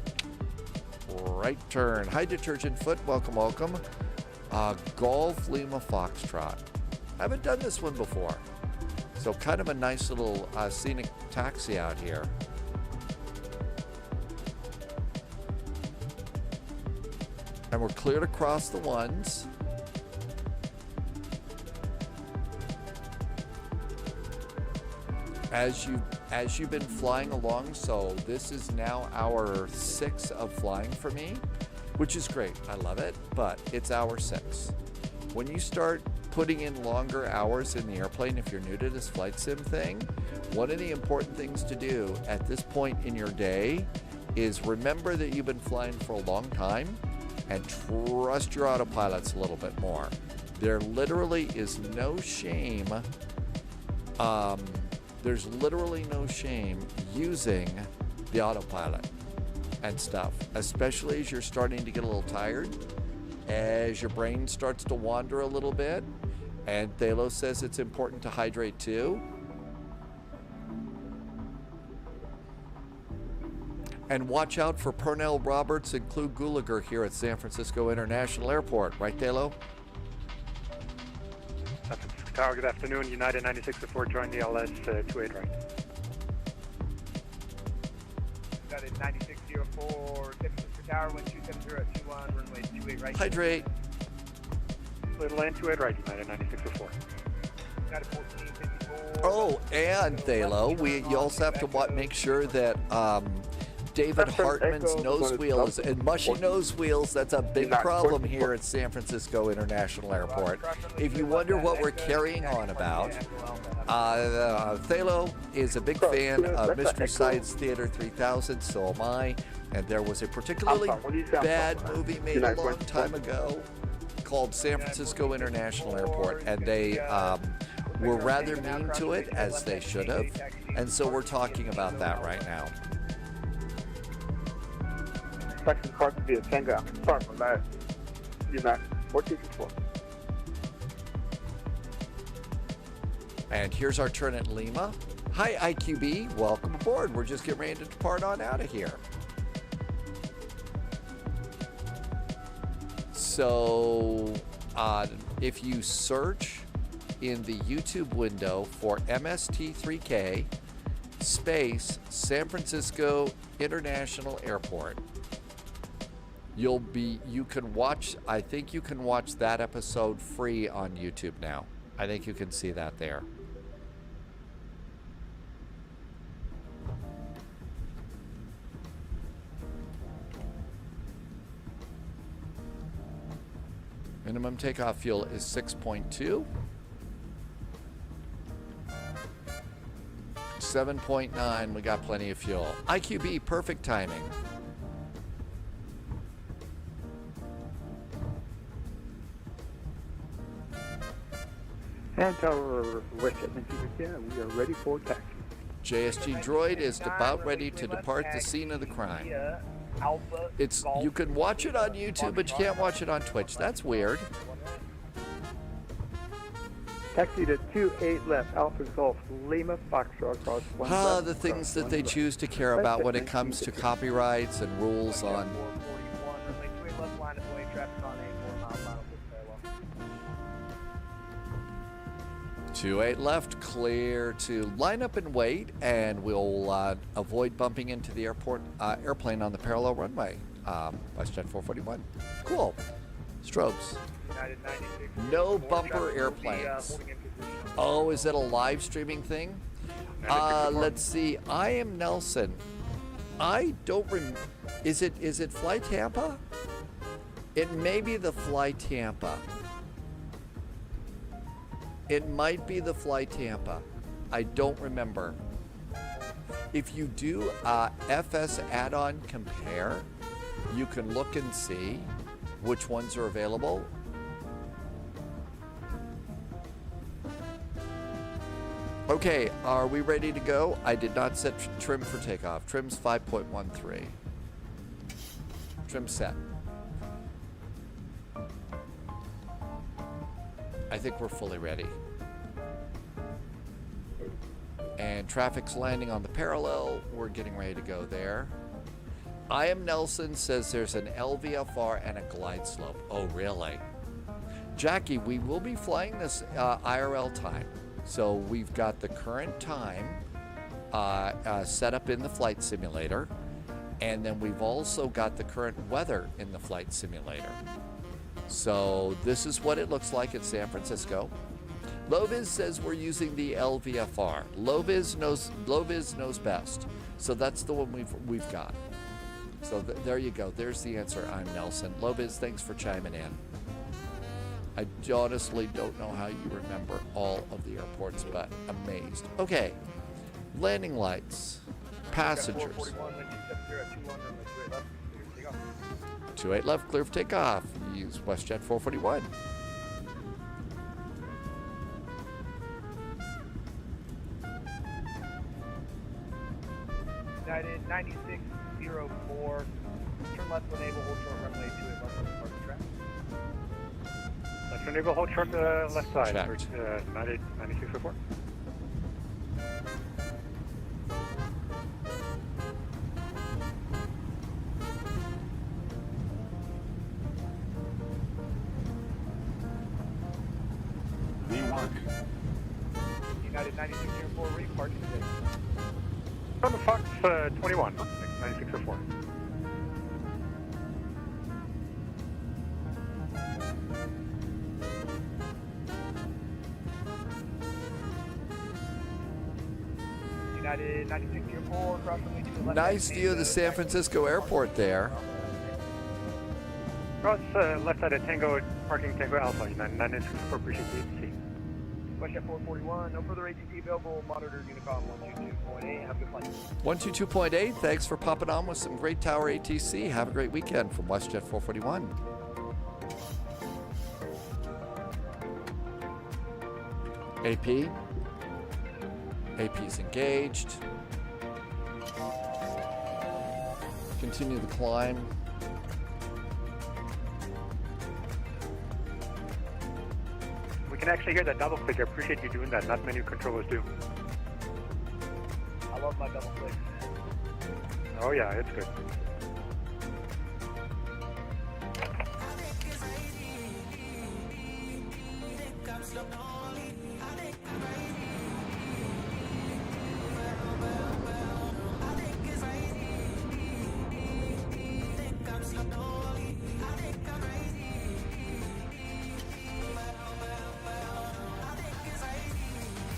Right turn. Hi, Detergent Foot. Welcome, welcome. Golf, Lima, Foxtrot. I haven't done this one before. So kind of a nice little scenic taxi out here. And we're cleared across the ones. As you've been flying along, so this is now hour 6 of flying for me, which is great. I love it, but it's hour 6. When you start putting in longer hours in the airplane, if you're new to this flight sim thing, one of the important things to do at this point in your day is remember that you've been flying for a long time and trust your autopilots a little bit more. There literally is no shame. There's literally no shame using the autopilot and stuff, especially as you're starting to get a little tired, as your brain starts to wander a little bit. And Thalo says it's important to hydrate too. And watch out for Pernell Roberts and Clu Gulager here at San Francisco International Airport. Right, Thalo? San Francisco Tower, good afternoon. United 9604, join the LS 28 right. United 9604, San Francisco Tower, wind 27021, runway 28 right. Hydrate. Little land 28 right, United 9604. United 1454. Oh, and Thalo, you also have to make sure that David Hartman's nose wheels and mushy nose wheels, that's a big problem here at San Francisco International Airport. If you wonder what we're carrying on about, Thalo is a big fan of Mystery Science Theater 3000, so am I, and there was a particularly bad movie made a long time ago called San Francisco International Airport, and they were rather mean to it, as they should have, and so we're talking about that right now. Texas Park via Tango. Sorry for that. United 1464. And here's our turn at Lima. Hi, IQB. Welcome aboard. We're just getting ready to depart on out of here. So, if you search in the YouTube window for MST3K space San Francisco International Airport, you can watch, I think you can watch that episode free on YouTube now. I think you can see that there. Minimum takeoff fuel is 6.2. 7.9, we got plenty of fuel. IQB, perfect timing. And Tower WestJet 1960, we are ready for taxi. JSG Droid is about ready to depart the scene of the crime. It's you can watch it on YouTube, but you can't watch it on Twitch. That's weird. Taxi to 28 left, Alpha Golf, Lima, Foxtrot, cross 1 left. The things that they choose to care about when it comes to copyrights and rules on. 28 left, clear to line up and wait, and we'll avoid bumping into the airplane on the parallel runway. WestJet 441. Cool. Strobes. No bumper airplanes. Oh, is it a live streaming thing? Let's see. I am Nelson. I don't remember. Is it Fly Tampa? It may be the Fly Tampa. It might be the Fly Tampa. I don't remember. If you do FS add-on compare, you can look and see which ones are available. Okay, are we ready to go? I did not set trim for takeoff. Trim's 5.13. Trim set. I think we're fully ready. And traffic's landing on the parallel. We're getting ready to go there. I am Nelson says there's an LVFR and a glide slope. Oh, really? Jackie, we will be flying this IRL time. So we've got the current time set up in the flight simulator. And then we've also got the current weather in the flight simulator. So this is what it looks like in San Francisco. Loviz says we're using the LVFR. Loviz knows best. So that's the one we've got. So there you go. There's the answer. I'm Nelson. Loviz, thanks for chiming in. I honestly don't know how you remember all of the airports, but amazed. Okay, landing lights, passengers. 28 left, clear for takeoff. Use WestJet 441. United 9604. Turn left when able, hold short runway 28 left on the parking track. Left when able, hold short left side. Checked. 9604. United 9604, reparking today. From the Fox 21, 9604. United 9604, cross runway 2 left. Nice view of the San Francisco airport there. Cross left side of Tango, parking Tango Alpha, United 9604, appreciate the ATC. WestJet 441, no further ATC available, monitor Unicom 122.8, have a good flight. 122.8, thanks for popping on with some great tower ATC. Have a great weekend from WestJet 441. AP. AP's engaged. Continue the climb. We can actually hear that double click. I appreciate you doing that. Not many controllers do. I love my double click. Oh yeah, it's good.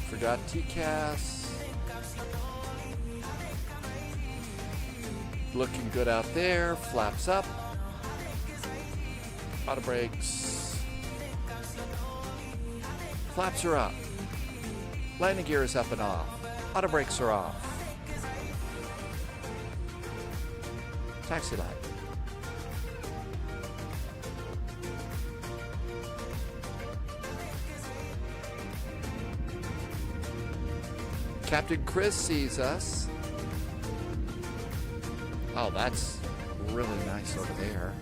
Forgot TCAS. Looking good out there. Flaps up. Auto brakes. Flaps are up. Landing gear is up and off. Auto brakes are off. Taxi light. Captain Chris sees us. Oh, that's really nice over there.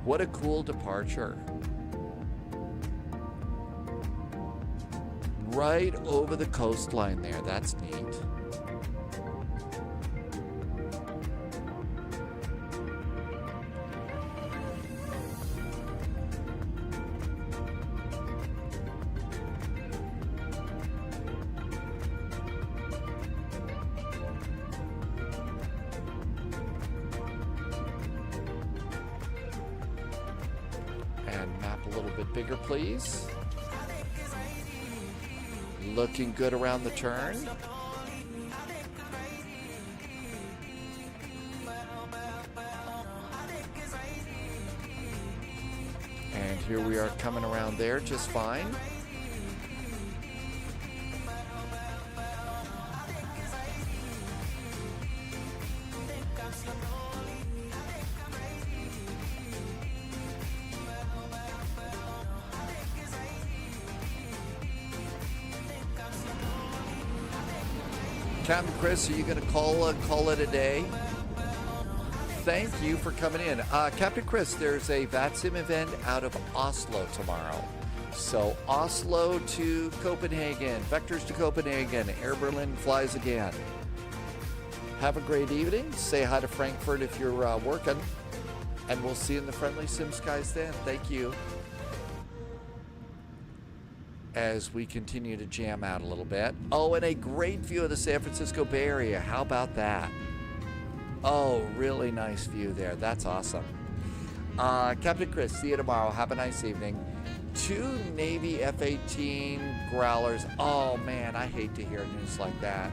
What a cool departure. Right over the coastline there. That's neat. Bigger, please. Looking good around the turn. And here we are coming around there just fine. Captain Chris, are you going to call it a day? Thank you for coming in. Captain Chris, there's a VATSIM event out of Oslo tomorrow. So Oslo to Copenhagen, vectors to Copenhagen, Air Berlin flies again. Have a great evening. Say hi to Frankfurt if you're working. And we'll see you in the friendly sim skies then. Thank you. As we continue to jam out a little bit. Oh, and a great view of the San Francisco Bay Area. How about that? Oh, really nice view there. That's awesome. Captain Chris, see you tomorrow. Have a nice evening. 2 Navy F-18 Growlers. Oh, man, I hate to hear news like that.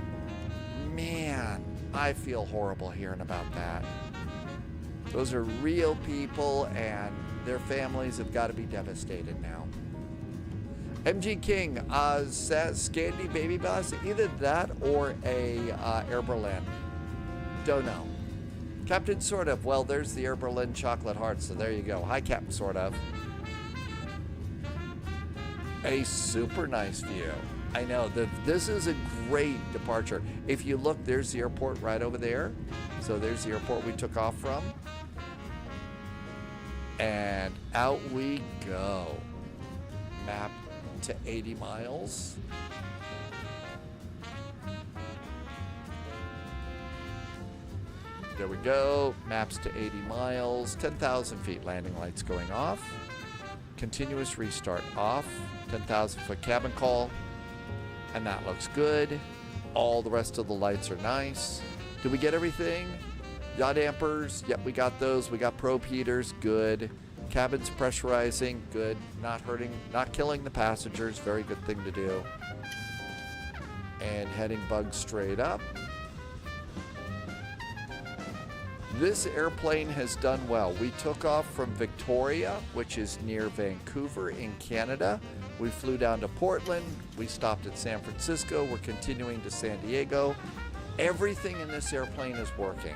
Man, I feel horrible hearing about that. Those are real people, and their families have got to be devastated now. MG King, Scandi Baby Bus, either that or a Air Berlin. Don't know. Captain Sort of, well, there's the Air Berlin Chocolate Heart, so there you go. Hi, Captain Sort of. A super nice view. I know, this is a great departure. If you look, there's the airport right over there. So there's the airport we took off from. And out we go. Map to 80 miles. There we go. Maps to 80 miles. 10,000 feet. Landing lights going off. Continuous restart off. 10,000 foot cabin call. And that looks good. All the rest of the lights are nice. Did we get everything? Yaw dampers. Yep, we got those. We got probe heaters. Good. Cabin's pressurizing, good. Not hurting, not killing the passengers, very good thing to do. And heading bug straight up. This airplane has done well. We took off from Victoria, which is near Vancouver in Canada. We flew down to Portland. We stopped at San Francisco. We're continuing to San Diego. Everything in this airplane is working.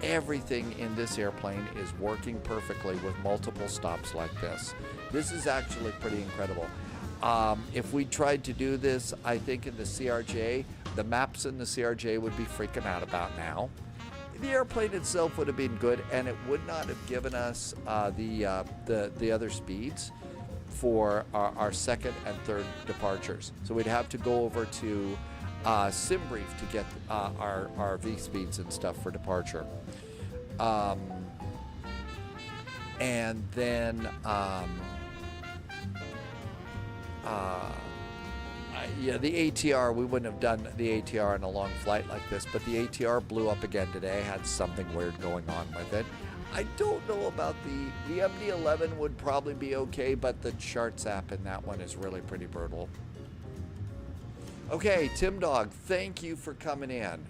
Everything in this airplane is working perfectly with multiple stops like this. This is actually pretty incredible. If we tried to do this, I think in the CRJ, the maps in the CRJ would be freaking out about now. The airplane itself would have been good, and it would not have given us the other speeds for our second and third departures. So we'd have to go over to SimBrief to get our V speeds and stuff for departure. And then yeah, the ATR, we wouldn't have done the ATR in a long flight like this, but the ATR blew up again today, had something weird going on with it. I don't know about the MD-11 would probably be okay, but the charts app in that one is really pretty brutal. Okay, Tim Dog, thank you for coming in.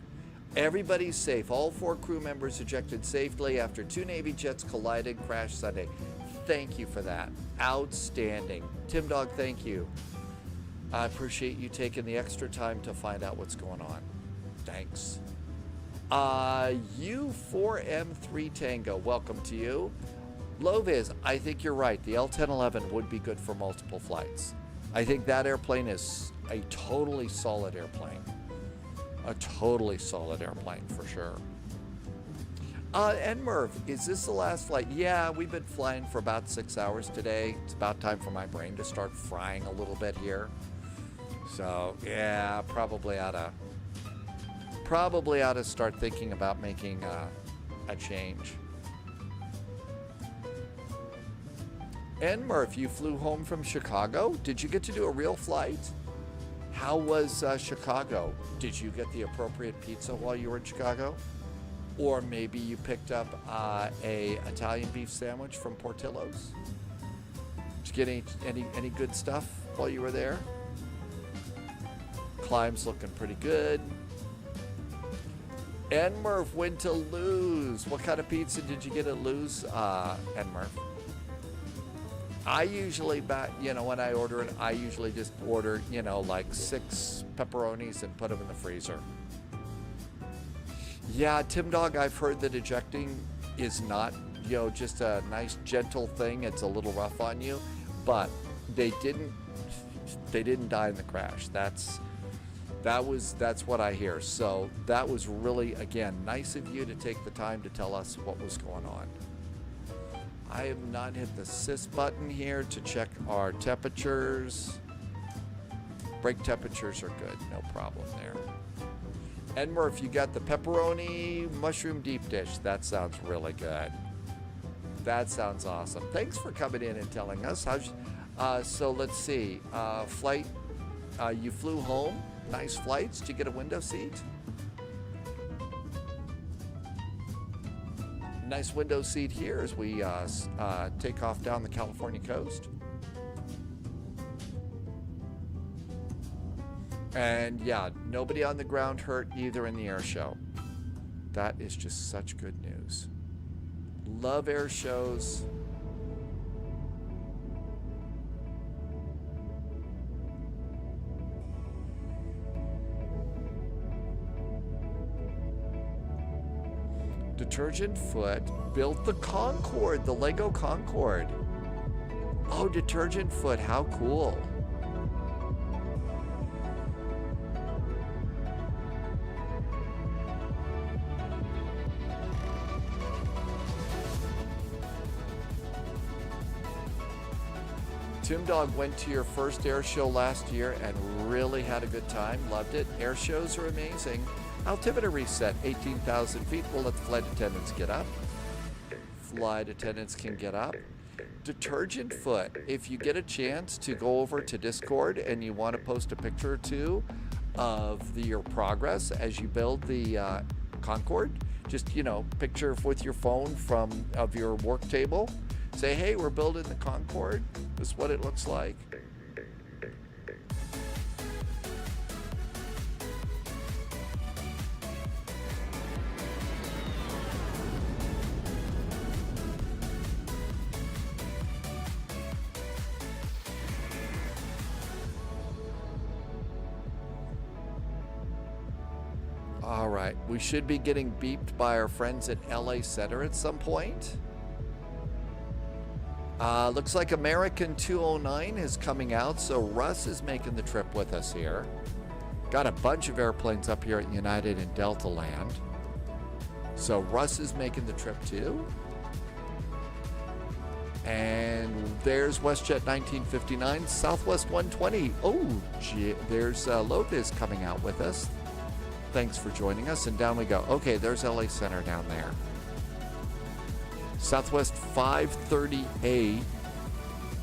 Everybody's safe. All 4 crew members ejected safely after 2 Navy jets collided, crashed Sunday. Thank you for that. Outstanding. Tim Dog, thank you. I appreciate you taking the extra time to find out what's going on. Thanks. U4M3 Tango, welcome to you. Loviz, I think you're right. The L1011 would be good for multiple flights. I think that airplane is a totally solid airplane. A totally solid airplane for sure. And Merv, is this the last flight? Yeah, we've been flying for about 6 hours today. It's about time for my brain to start frying a little bit here. So yeah, probably ought to start thinking about making a change. And Murph, you flew home from Chicago. Did you get to do a real flight? How was Chicago? Did you get the appropriate pizza while you were in Chicago? Or maybe you picked up a Italian beef sandwich from Portillo's? Did you get any good stuff while you were there? Climb's looking pretty good. Enmurph went to Lou's. What kind of pizza did you get at Lou's, Enmurph? I usually, when I order it, I usually just order, like 6 pepperonis and put them in the freezer. Yeah, Tim Dog, I've heard that ejecting is not, just a nice gentle thing. It's a little rough on you, but they didn't die in the crash. That's what I hear. So that was really, again, nice of you to take the time to tell us what was going on. I have not hit the sys button here to check our temperatures. Brake temperatures are good, no problem there. Edmure, if you got the pepperoni mushroom deep dish, that sounds really good. That sounds awesome. Thanks for coming in and telling us. So let's see. Flight, you flew home. Nice flights. Did you get a window seat? Nice window seat here as we take off down the California coast. And yeah, nobody on the ground hurt either in the air show. That is just such good news. Love air shows. Detergent Foot built the Concorde, the Lego Concorde. Oh, Detergent Foot, how cool. Tim Dog went to your first air show last year and really had a good time, loved it. Air shows are amazing. Altimeter reset, 18,000 feet. We'll let the flight attendants get up. Flight attendants can get up. Detergent Foot, if you get a chance to go over to Discord and you want to post a picture or two of your progress as you build the Concorde, just, picture with your phone of your work table. Say, hey, we're building the Concorde. This is what it looks like. All right, we should be getting beeped by our friends at LA Center at some point. Looks like American 209 is coming out, so Russ is making the trip with us here. Got a bunch of airplanes up here at United and Delta Land. So Russ is making the trip too. And there's WestJet 1959, Southwest 120. Oh, gee, there's Lopez coming out with us. Thanks for joining us, and down we go. Okay, there's LA Center down there. Southwest 538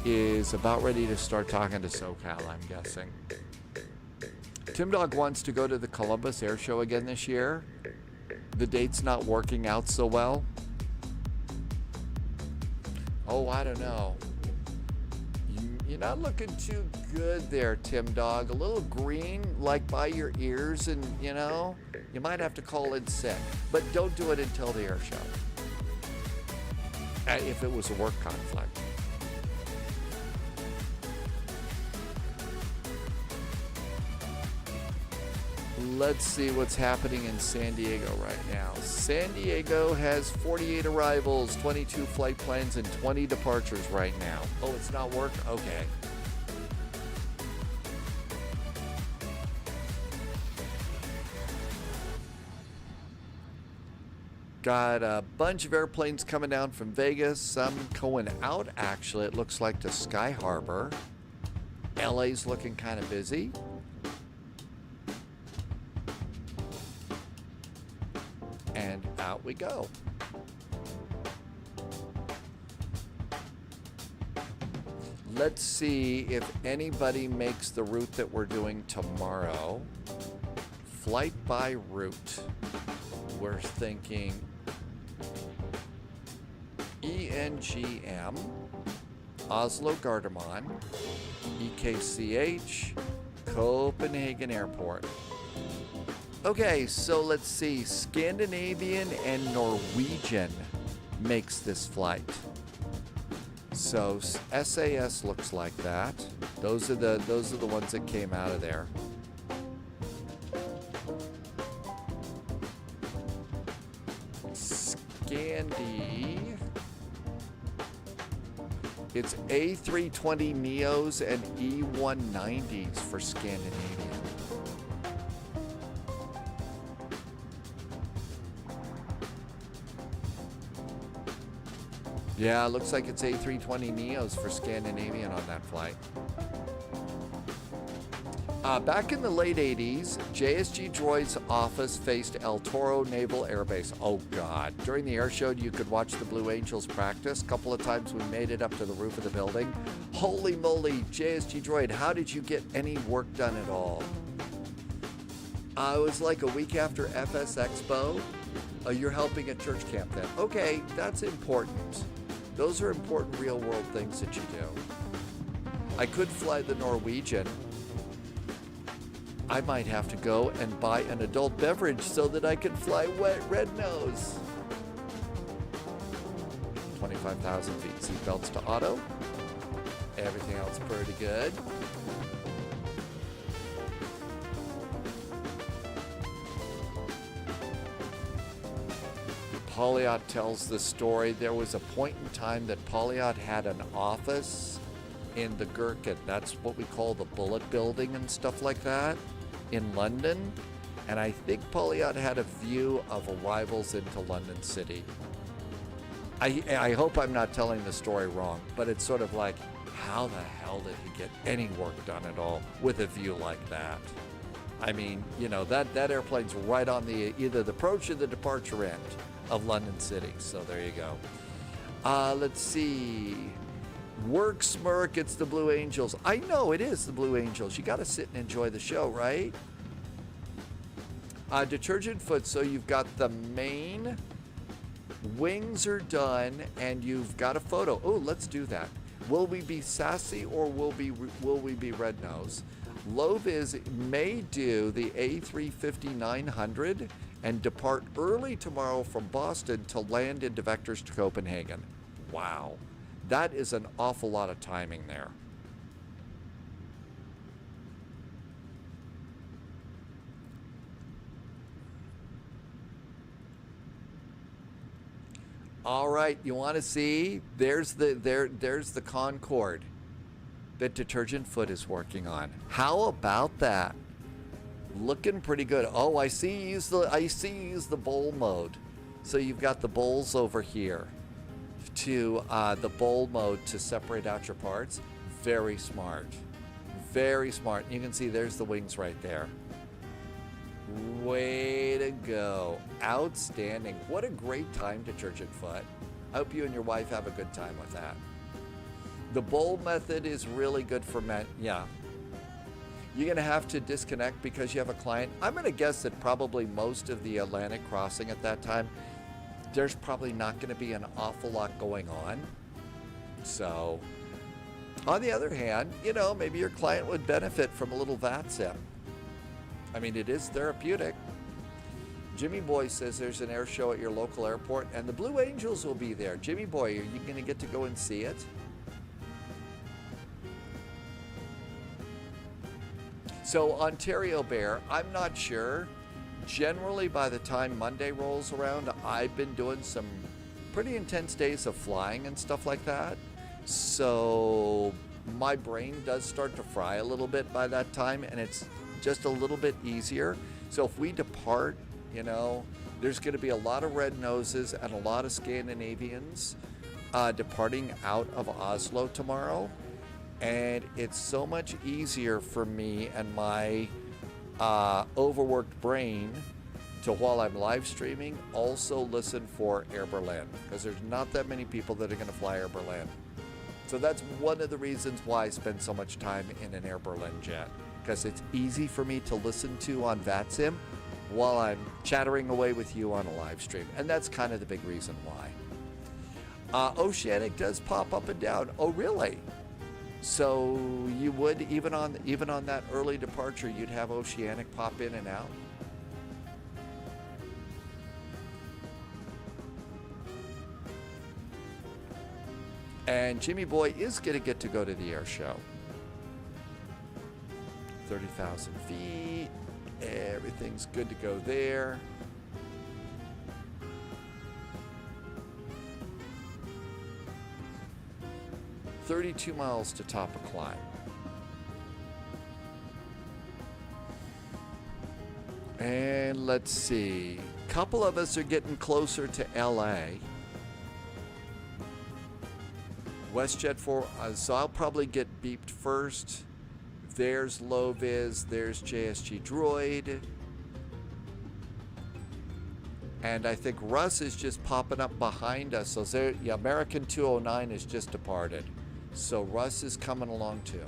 is about ready to start talking to SoCal, I'm guessing. Tim Dog wants to go to the Columbus Air Show again this year. The date's not working out so well. Oh, I don't know. You're not looking too good there, Tim Dog. A little green, like by your ears, and, you might have to call in sick. But don't do it until the air show. If it was a work conflict. Let's see what's happening in San Diego right now. San Diego has 48 arrivals, 22 flight plans, and 20 departures right now. Oh, it's not work? Okay. Got a bunch of airplanes coming down from Vegas, some going out actually, it looks like, to Sky Harbor. LA's looking kind of busy. And out we go. Let's see if anybody makes the route that we're doing tomorrow. Flight by route. We're thinking ENGM, Oslo Gardermoen, EKCH, Copenhagen Airport. Okay, so let's see. Scandinavian and Norwegian makes this flight. So SAS looks like that. Those are the ones that came out of there. Scandi. It's A320 Neos and E190s for Scandinavia. Yeah, looks like it's A320 Neos for Scandinavian on that flight. Back in the late 80s, JSG Droid's office faced El Toro Naval Air Base. Oh, God. During the air show, you could watch the Blue Angels practice. A couple of times we made it up to the roof of the building. Holy moly, JSG Droid, how did you get any work done at all? It was like a week after FS Expo. You're helping at church camp then. Okay, that's important. Those are important real-world things that you do. I could fly the Norwegian. I might have to go and buy an adult beverage so that I can fly Red Nose. 25,000 feet. Seatbelts to auto. Everything else pretty good. Polyot tells the story. There was a point in time that Polyot had an office in the Gherkin. That's what we call the Bullet Building and stuff like that in London. And I think Polyot had a view of arrivals into London City. I hope I'm not telling the story wrong, but it's sort of like, how the hell did he get any work done at all with a view like that? I mean, you know, that airplane's right on the either the approach or the departure end of London City. So there you go. Let's see. Work Smirk, it's the Blue Angels. I know it is the Blue Angels. You got to sit and enjoy the show, right? Detergent foot, so you've got the main, wings are done, and you've got a photo. Oh, let's do that. Will we be sassy or will we be red nose? Loviz may do the A350-900 and depart early tomorrow from Boston to land into Vectors to Copenhagen. Wow. That is an awful lot of timing there. All right, you want to see? There's the Concorde that Detergent Foot is working on. How about that? Looking pretty good. Oh, I see you use the bowl mode. So you've got the bowls over here to the bowl mode to separate out your parts. Very smart. Very smart. You can see there's the wings right there. Way to go. Outstanding. What a great time, Detergent Foot. I hope you and your wife have a good time with that. The bowl method is really good for men. Yeah. You're going to have to disconnect because you have a client. I'm going to guess that probably most of the Atlantic crossing at that time, there's probably not going to be an awful lot going on. So, on the other hand, you know, maybe your client would benefit from a little VATSIM. I mean, it is therapeutic. Jimmy Boy says there's an air show at your local airport, and the Blue Angels will be there. Jimmy Boy, are you going to get to go and see it? So, Ontario Bear, I'm not sure. Generally, by the time Monday rolls around, I've been doing some pretty intense days of flying and stuff like that. So, my brain does start to fry a little bit by that time, and it's just a little bit easier. So if we depart, you know, There's going to be a lot of red noses and a lot of Scandinavians departing out of Oslo tomorrow. And it's so much easier for me and my overworked brain to, while I'm live streaming, also listen for Air Berlin, because there's not that many people that are going to fly Air Berlin. So that's one of the reasons why I spend so much time in an Air Berlin jet, because it's easy for me to listen to on VATSIM while I'm chattering away with you on a live stream. And that's kind of the big reason why. Oceanic does pop up and down. Oh, really? So you would, even on that early departure, you'd have Oceanic pop in and out? And Jimmy Boy is going to get to go to the air show. 30,000 feet. Everything's good to go there. $32 miles to top a climb. And let's see. A couple of us are getting closer to LA. WestJet 4, so I'll probably get beeped first. There's Low-Vis, there's JSG Droid. And I think Russ is just popping up behind us. So there, yeah, American 209 has just departed. So Russ is coming along too.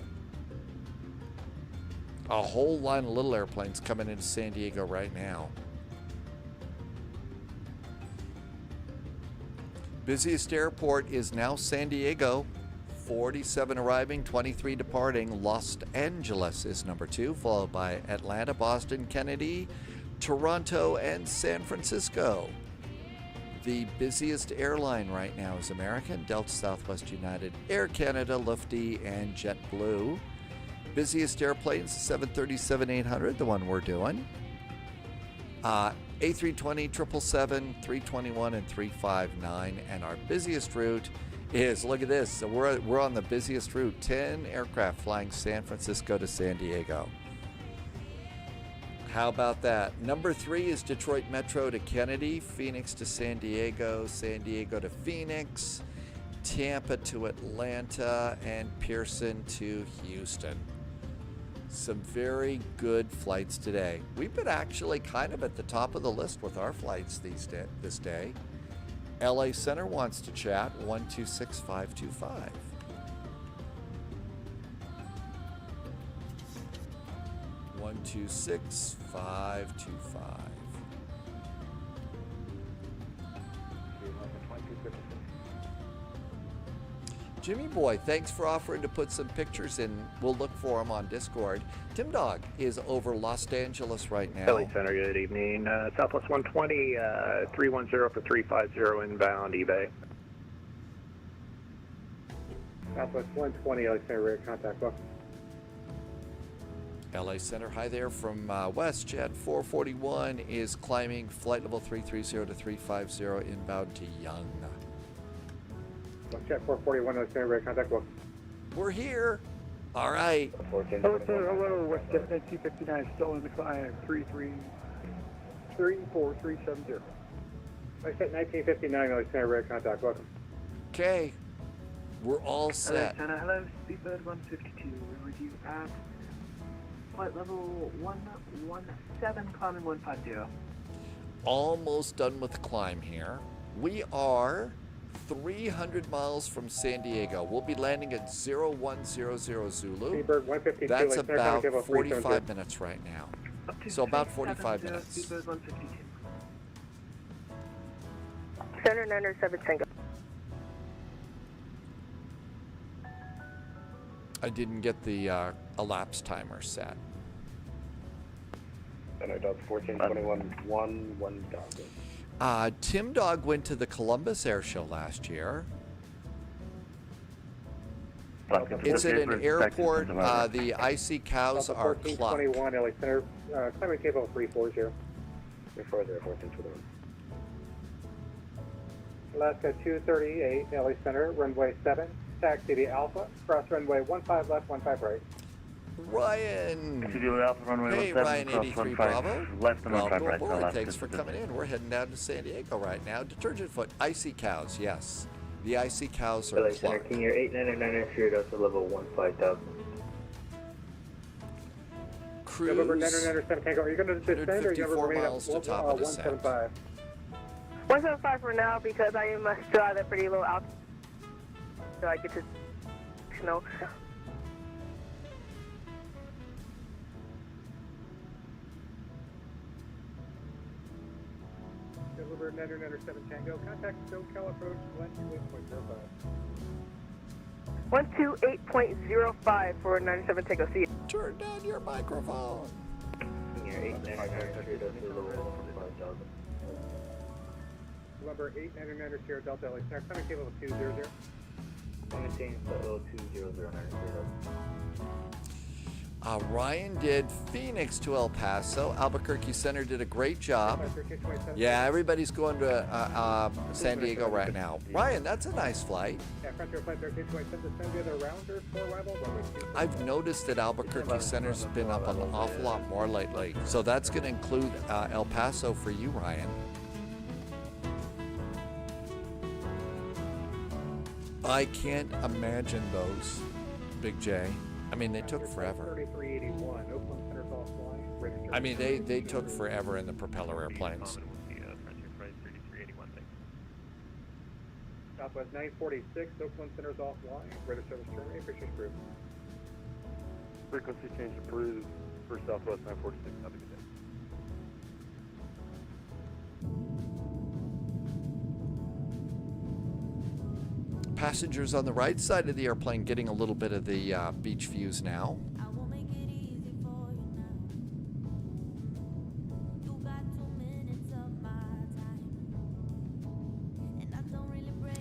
A whole line of little airplanes coming into San Diego right now. Busiest airport is now San Diego. 47 arriving, 23 departing. Los Angeles is number 2, followed by Atlanta, Boston, Kennedy, Toronto, and San Francisco. The busiest airline right now is American, Delta, Southwest, United, Air Canada, Lufthansa, and JetBlue. Busiest airplanes, 737-800, the one we're doing. A320, 777, 321, and 359. And our busiest route is, look at this, so we're on the busiest route, 10 aircraft flying San Francisco to San Diego. How about that? Number 3 is Detroit Metro to Kennedy, Phoenix to San Diego to Phoenix, Tampa to Atlanta, and Pearson to Houston. Some very good flights today. We've been actually kind of at the top of the list with our flights this day. LA Center wants to chat, 126525. One, 2, 6, 5, 2, 5. Jimmy Boy, thanks for offering to put some pictures in. We'll look for them on Discord. Tim Dog is over Los Angeles right now. LA Center, good evening. Southwest 120, 310 for 350 inbound eBay. Southwest 120, LA Center, rear contact, welcome. LA Center, hi there from WestJet 441 is climbing flight level 330 to 350 inbound to Young. WestJet 441, LA Center, rear contact, welcome. We're here. All right. Hello, WestJet 1959 still in the climb, 34370. WestJet 1959, LA Center, rear contact, welcome. Okay. We're all set. Hello, Speedbird 152. We're with you at flight level 117, climbing 150. Almost done with the climb here. We are 300 miles from San Diego. We'll be landing at 0100 Zulu. That's about 45 minutes right now. So about 45 minutes. Speedbird 152. Center 907 Tango. I didn't get the elapsed timer set. Center Dog 1421 1 Dog. Tim Dog went to the Columbus Air Show last year. It's at an airport. The icy cows are clocked. 1421, LA Center, climbing table 340. Before the airport into the room. Alaska 238, LA Center, runway 7, taxi to Alpha, cross runway 15 left, 15 right. Ryan. Alpha runway Hey, 17, Ryan, cross 83 15, Bravo. left and Welcome 15 right, aboard. left. Thanks for coming in. We're heading down to San Diego right now. Detergent Foot, Icy Cows, yes. The Icy Cows are Center Clark. King, your 899 Spirit up to level 15,000. Cruise, November 997 Tango, are you going to descend or are you going to 154 remain miles to at top of descent. 175? 175 for now because I am still at a pretty low altitude. So I get to snow. November 997 Tango, contact SoCal approach 128.05. 128.05 for 97 Tango. See you. Turn down your microphone. Your 899 Spirit up to level 15,000. November 899 Sierra Delta, LA Center, climate level 200. Maintain level 2009. Ryan did Phoenix to El Paso. Albuquerque Center did a great job. Yeah, everybody's going to San Diego right now. Ryan, that's a nice flight. Yeah, Frontier Flight 1327, descend the other rounders for arrival. I've noticed that Albuquerque Center's been up an awful lot more lately. So that's going to include El Paso for you, Ryan. I can't imagine those, Big J. I mean, they took forever. 3381, Oakland Center's offline. I mean, they took forever in the propeller airplanes. Southwest 946, Oakland Center's offline. Radar service terminated. Fisher's group. Frequency change approved for Southwest 946. Have a good day. Passengers on the right side of the airplane getting a little bit of the beach views now.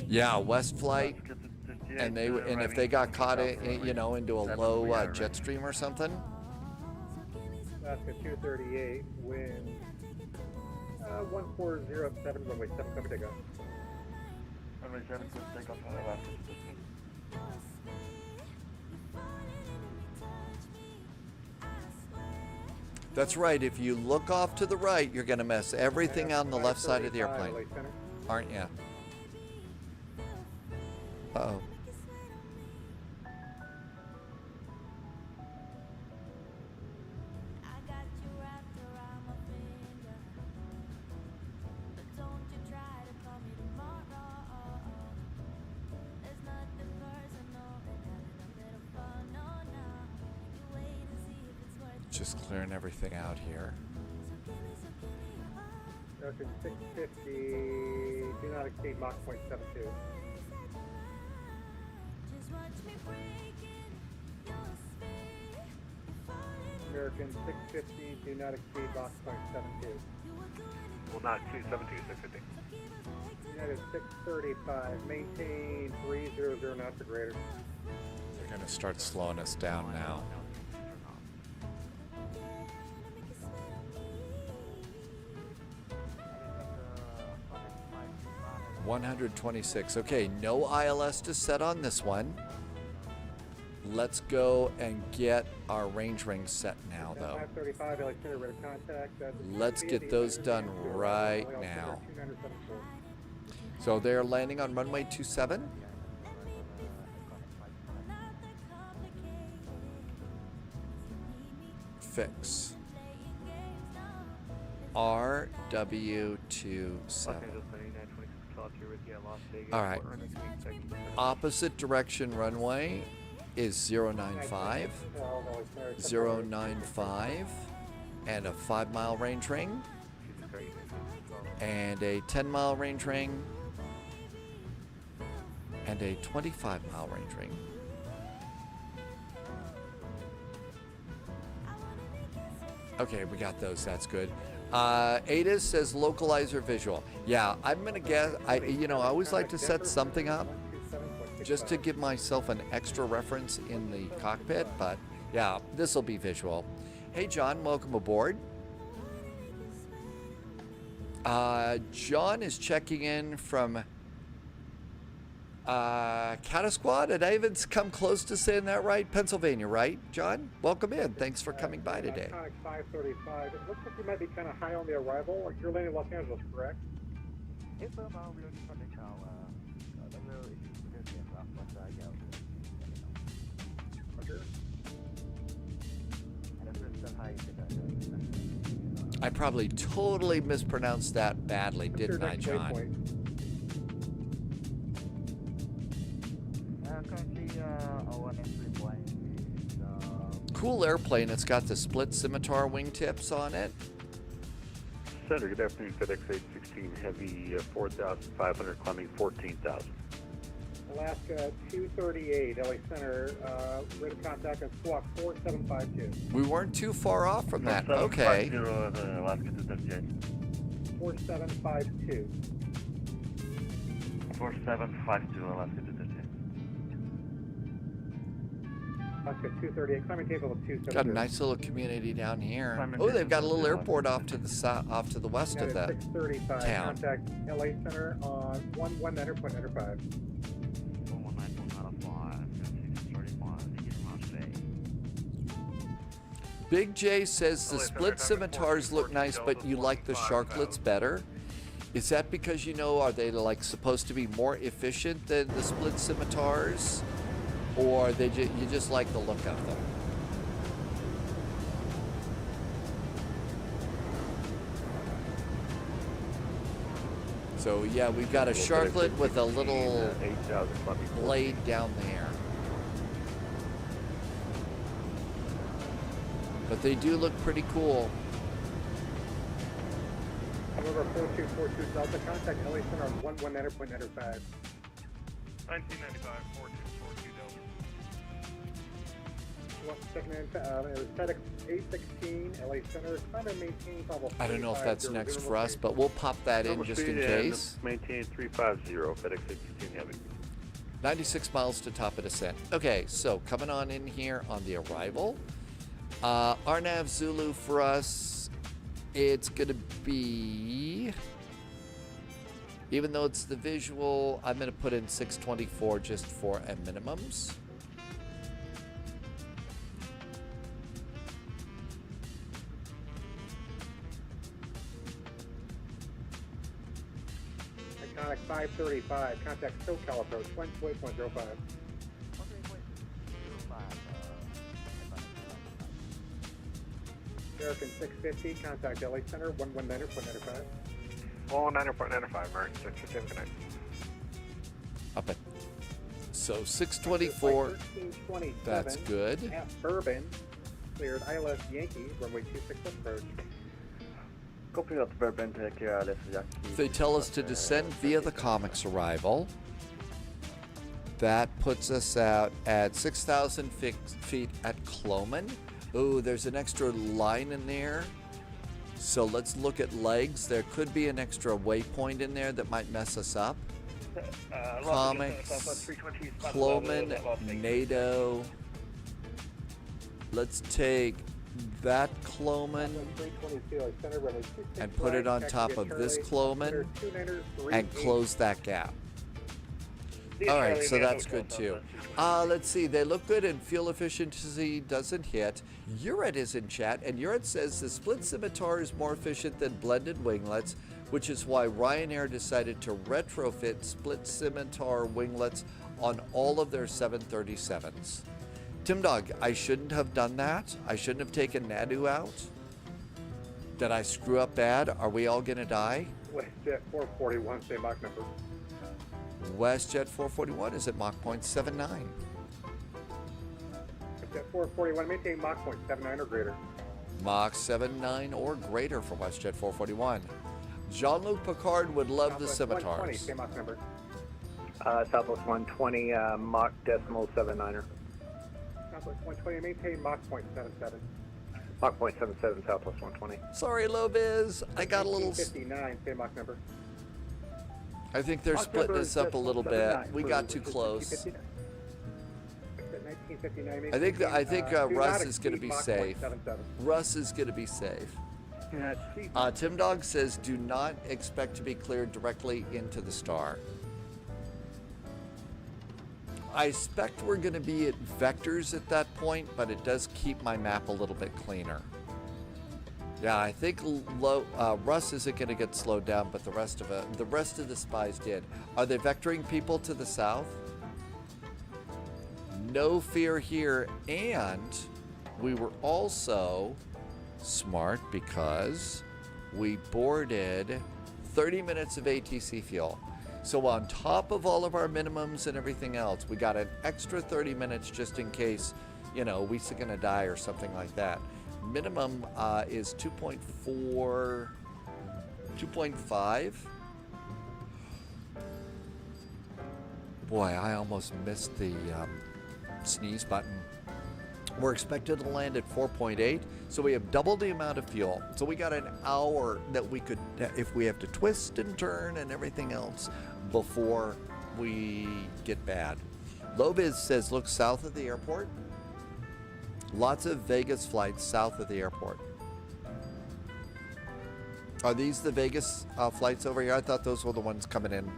Yeah, West Flight, and if they got caught into a low jet stream or something. Alaska 238, wind 1407, runway 7, cover takeoff. Runway 7, clear takeoff on Alaska. That's right. If you look off to the right, you're going to miss everything on the left side of the airplane, aren't you? Uh-oh. Just clearing everything out here. Ocean 650, do not exceed Mach 0.72. American 650, do not exceed Mach 0.72. Well, not 272, 650. United 635, maintain 300 knots or greater. They're going to start slowing us down now. 126. Okay, no ILS to set on this one. Let's go and get our range rings set now, though. 535, LA Center, ready contact. Let's get those done right now. So they're landing on runway 27. Fix. RW27. All right. Opposite direction runway is 095. 095. And a 5-mile range ring. And a 10-mile range ring. And a 25-mile range ring. Okay, we got those. That's good. Ada says localizer visual. Yeah, I'm gonna guess. I always like to set something up just to give myself an extra reference in the cockpit. But yeah, this will be visual. Hey, John, welcome aboard. John is checking in from Cata Squad, and I even come close to saying that right. Pennsylvania, right, John? Welcome in. Thanks for coming by today. Iconic 535. It looks like you might be kind of high on the arrival. You're landing in Los Angeles, correct? I probably totally mispronounced that badly, didn't I, John? Cool airplane. It's got the split scimitar wingtips on it. Center, good afternoon, FedEx 816 Heavy, 4,500, climbing 14,000. Alaska 238, LA Center, rate of contact on squawk 4752. We weren't too far off from that. Okay. 4750, Alaska 238. 4752. 4752, Alaska 238. Alaska 238, climbing table of 272. Got a nice little community down here. Oh, they've got a little airport off to the south, off to the west of that 635, town. contact LA Center on 119.95. Big J says the split scimitars look nice, but you like the sharklets better. Is that because, you know, are they like supposed to be more efficient than the split scimitars? Or they you just like the look of them? So yeah, we've got a sharklet with a little blade down there. But they do look pretty cool. However, 4242 Delta, contact LA Center on 119.95. 1995, 4242 Delta. Second, it was FedEx 816 LA Center, trying to maintain level. I don't know if that's next for us, but we'll pop that in just in case. Maintain 350, FedEx 816 Heavy. 96 miles to top of descent. Okay, so coming on in here on the arrival. RNAV Zulu for us, it's going to be, even though it's the visual, I'm going to put in 624 just for a minimums. Iconic 535, contact SoCal approach 128.05. American 650, contact LA Center 119.95. 119.95, American 650, connect. Up it. So 624, that's good. At Bourbon, cleared ILS Yankee, runway 26 approach. Copy of Bourbon, take care, ILS Yankee. They tell us to descend via the comics arrival. That puts us out at 6,000 feet at Cloman. Oh, there's an extra line in there. So let's look at legs. There could be an extra waypoint in there that might mess us up. Comics, Cloman, NATO. Let's take that Cloman and put it on top of this Cloman and close that gap. All right, so that's good too. Let's see, they look good and fuel efficiency doesn't hit. Uret is in chat, and Uret says the split scimitar is more efficient than blended winglets, which is why Ryanair decided to retrofit split scimitar winglets on all of their 737s. Tim Dog, I shouldn't have done that. I shouldn't have taken Nadu out. Did I screw up bad? Are we all gonna die? WestJet 441, same Mach number. WestJet 441 is at Mach 0.79. WestJet 441, maintain Mach 0.79 or greater. Mach 79 or greater for WestJet 441. Jean-Luc Picard would love the scimitars. 120, same Mach number. Southwest 120, Mach decimal 79er. Southwest 120, maintain Mach 0.77. Mach 0.77, Southwest 120. Sorry, Lobiz. I got a little... 59, same Mach number. I think they're splitting us up a little bit. We got too close. I think Russ is going to be safe. Russ is going to be safe. Tim Dog says, do not expect to be cleared directly into the star. I expect we're going to be at vectors at that point, but it does keep my map a little bit cleaner. Yeah, I think Russ isn't going to get slowed down, but the rest of the spies did. Are they vectoring people to the south? No fear here, and we were also smart because we boarded 30 minutes of ATC fuel. So on top of all of our minimums and everything else, we got an extra 30 minutes just in case, you know, we're gonna die or something like that. Minimum is 2.4, 2.5. Boy, I almost missed the sneeze button. We're expected to land at 4.8, so we have double the amount of fuel. So we got an hour that we could, if we have to twist and turn and everything else, before we get bad. Lobiz says, look south of the airport. Lots of Vegas flights south of the airport. Are these the Vegas flights over here? I thought those were the ones coming in.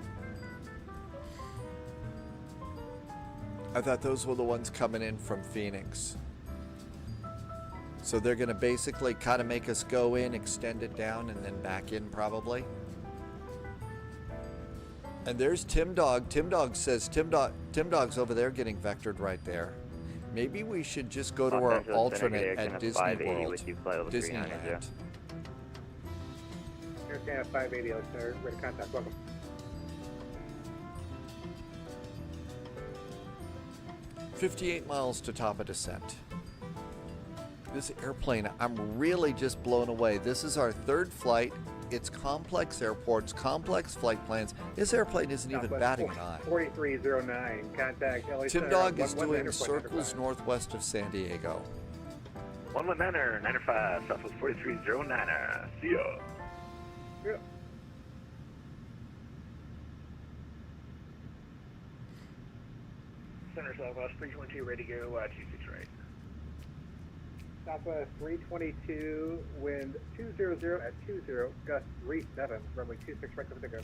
I thought those were the ones coming in from Phoenix. So they're going to basically kind of make us go in, extend it down, and then back in probably. And there's Tim Dog. Tim Dog says Tim Dog's over there getting vectored right there. Maybe we should just go to our alternate at Disney World. Disneyland. Air Canada 580, Alexander, ready to contact, welcome. $58 miles to top of descent. This airplane, I'm really just blown away. This is our third flight. It's complex airports, complex flight plans. This airplane isn't even batting an eye. 4309, contact LA Tim Dog is doing circles northwest of San Diego. 119er, 95, Southwest 4309er. See ya. Yeah. Center Southwest 322, ready to go, 26 right. Southwest 322, wind 200 at 20, gust 37, runway 26 right to the go.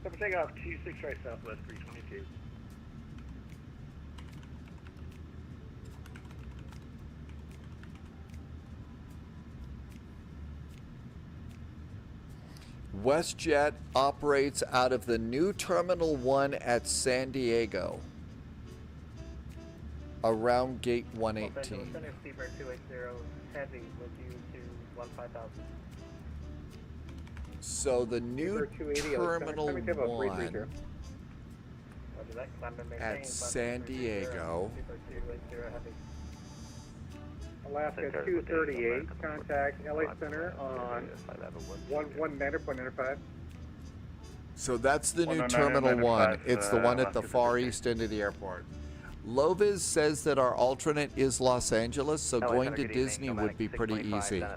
So for takeoff, 26 right Southwest 322. WestJet operates out of the new Terminal 1 at San Diego, around gate 118. Center Steamer 280, heavy with you to 15,000. So the new Terminal 1 at San Diego. Alaska 238, contact LA Center on 119.95. So that's the new Terminal 1. It's the one at the far east end of the airport. Loviz says that our alternate is Los Angeles, so going to Disney would be pretty easy. I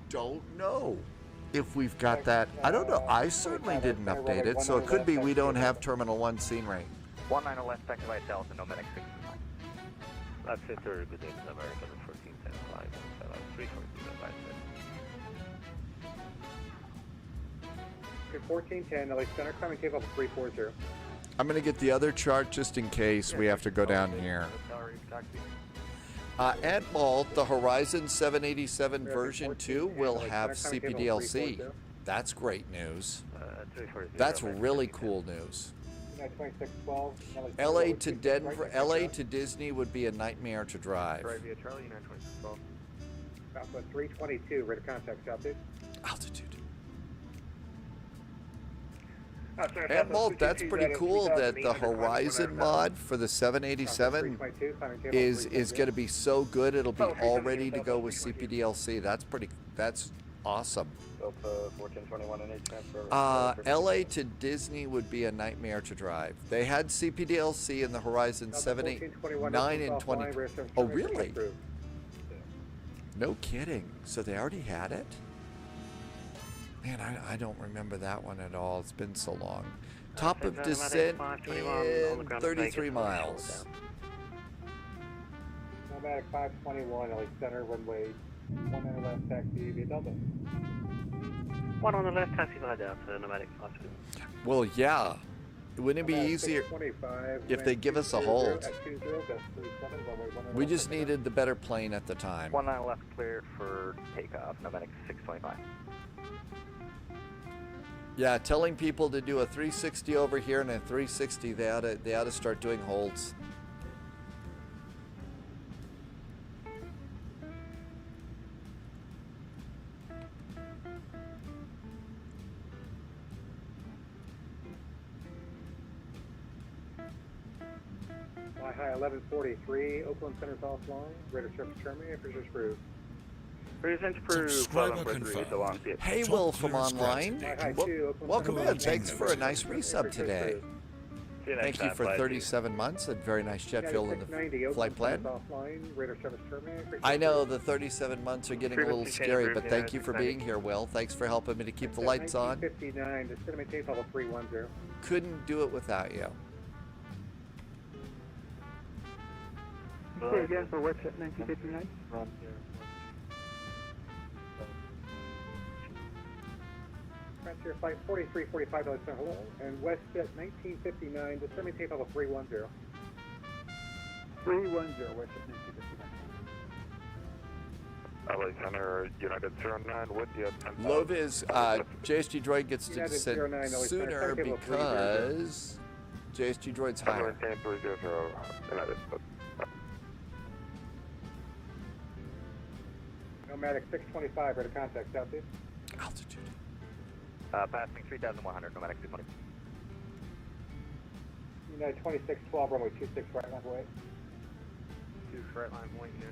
don't know if we've got that. I don't know. I certainly didn't update it, so it could be we don't have Terminal 1 scene rate. 19 left, taxi by Delta, no medic 6. That's it, good day, American 1410 flight, 342, 1410, LA Center, climbing takeoff 340. I'm going to get the other chart just in case we have to go down here. At Malt, the Horizon 787 version 2 will have CPDLC. That's great news. That's really cool news. 2612, LA to Denver, LA to Disney would be a nightmare to drive. Southwest 322, ready to contact Southeast. Altitude. And Malt, that's pretty cool that the Horizon mod for the 787 is going to be so good it'll be all ready to go with CPDLC. That's awesome. LA to Disney would be a nightmare to drive. They had CPDLC in the Horizon 7, 8, 9, and 20. Oh, really? No kidding. So they already had it? Man, I don't remember that one at all. It's been so long. Top of descent in 33 miles. Nomadic 521, LA Center, runway 1 left, taxi via Delta. 1 on the left, taxi by Delta, nomadic 521. Well, yeah. Wouldn't it be easier if they give us a hold? We just needed the better plane at the time. 19 left clear for takeoff, Nomadic 625. Yeah, telling people to do a 360 over here and a 360, they ought to start doing holds. Fly high 1143, Oakland Center's offline. Radar service terminated, pressure approved. Presence approved, Hey, Will from online. Welcome in. Thanks for a nice resub today. Thank you for 37 months and very nice jet fuel in the flight plan. I know the 37 months are getting a little scary, but thank you for being here, Will. Thanks for helping me to keep the lights on. 1959, descend maintain level 310. Couldn't do it without you. Say again for WestJet 1959. Frontier flight 4345, hello, and WestJet 1959, descend maintain level 310. 310, WestJet 1959. LA Center, United 09, with you. Loviz, JSG Droid gets to descend sooner because JSG Droid's higher. Nomadic 625, ready to contact Southeast. Altitude. Passing 3,100, Nomadic 620. United 2612, runway 26, right line way. 2 right line point here,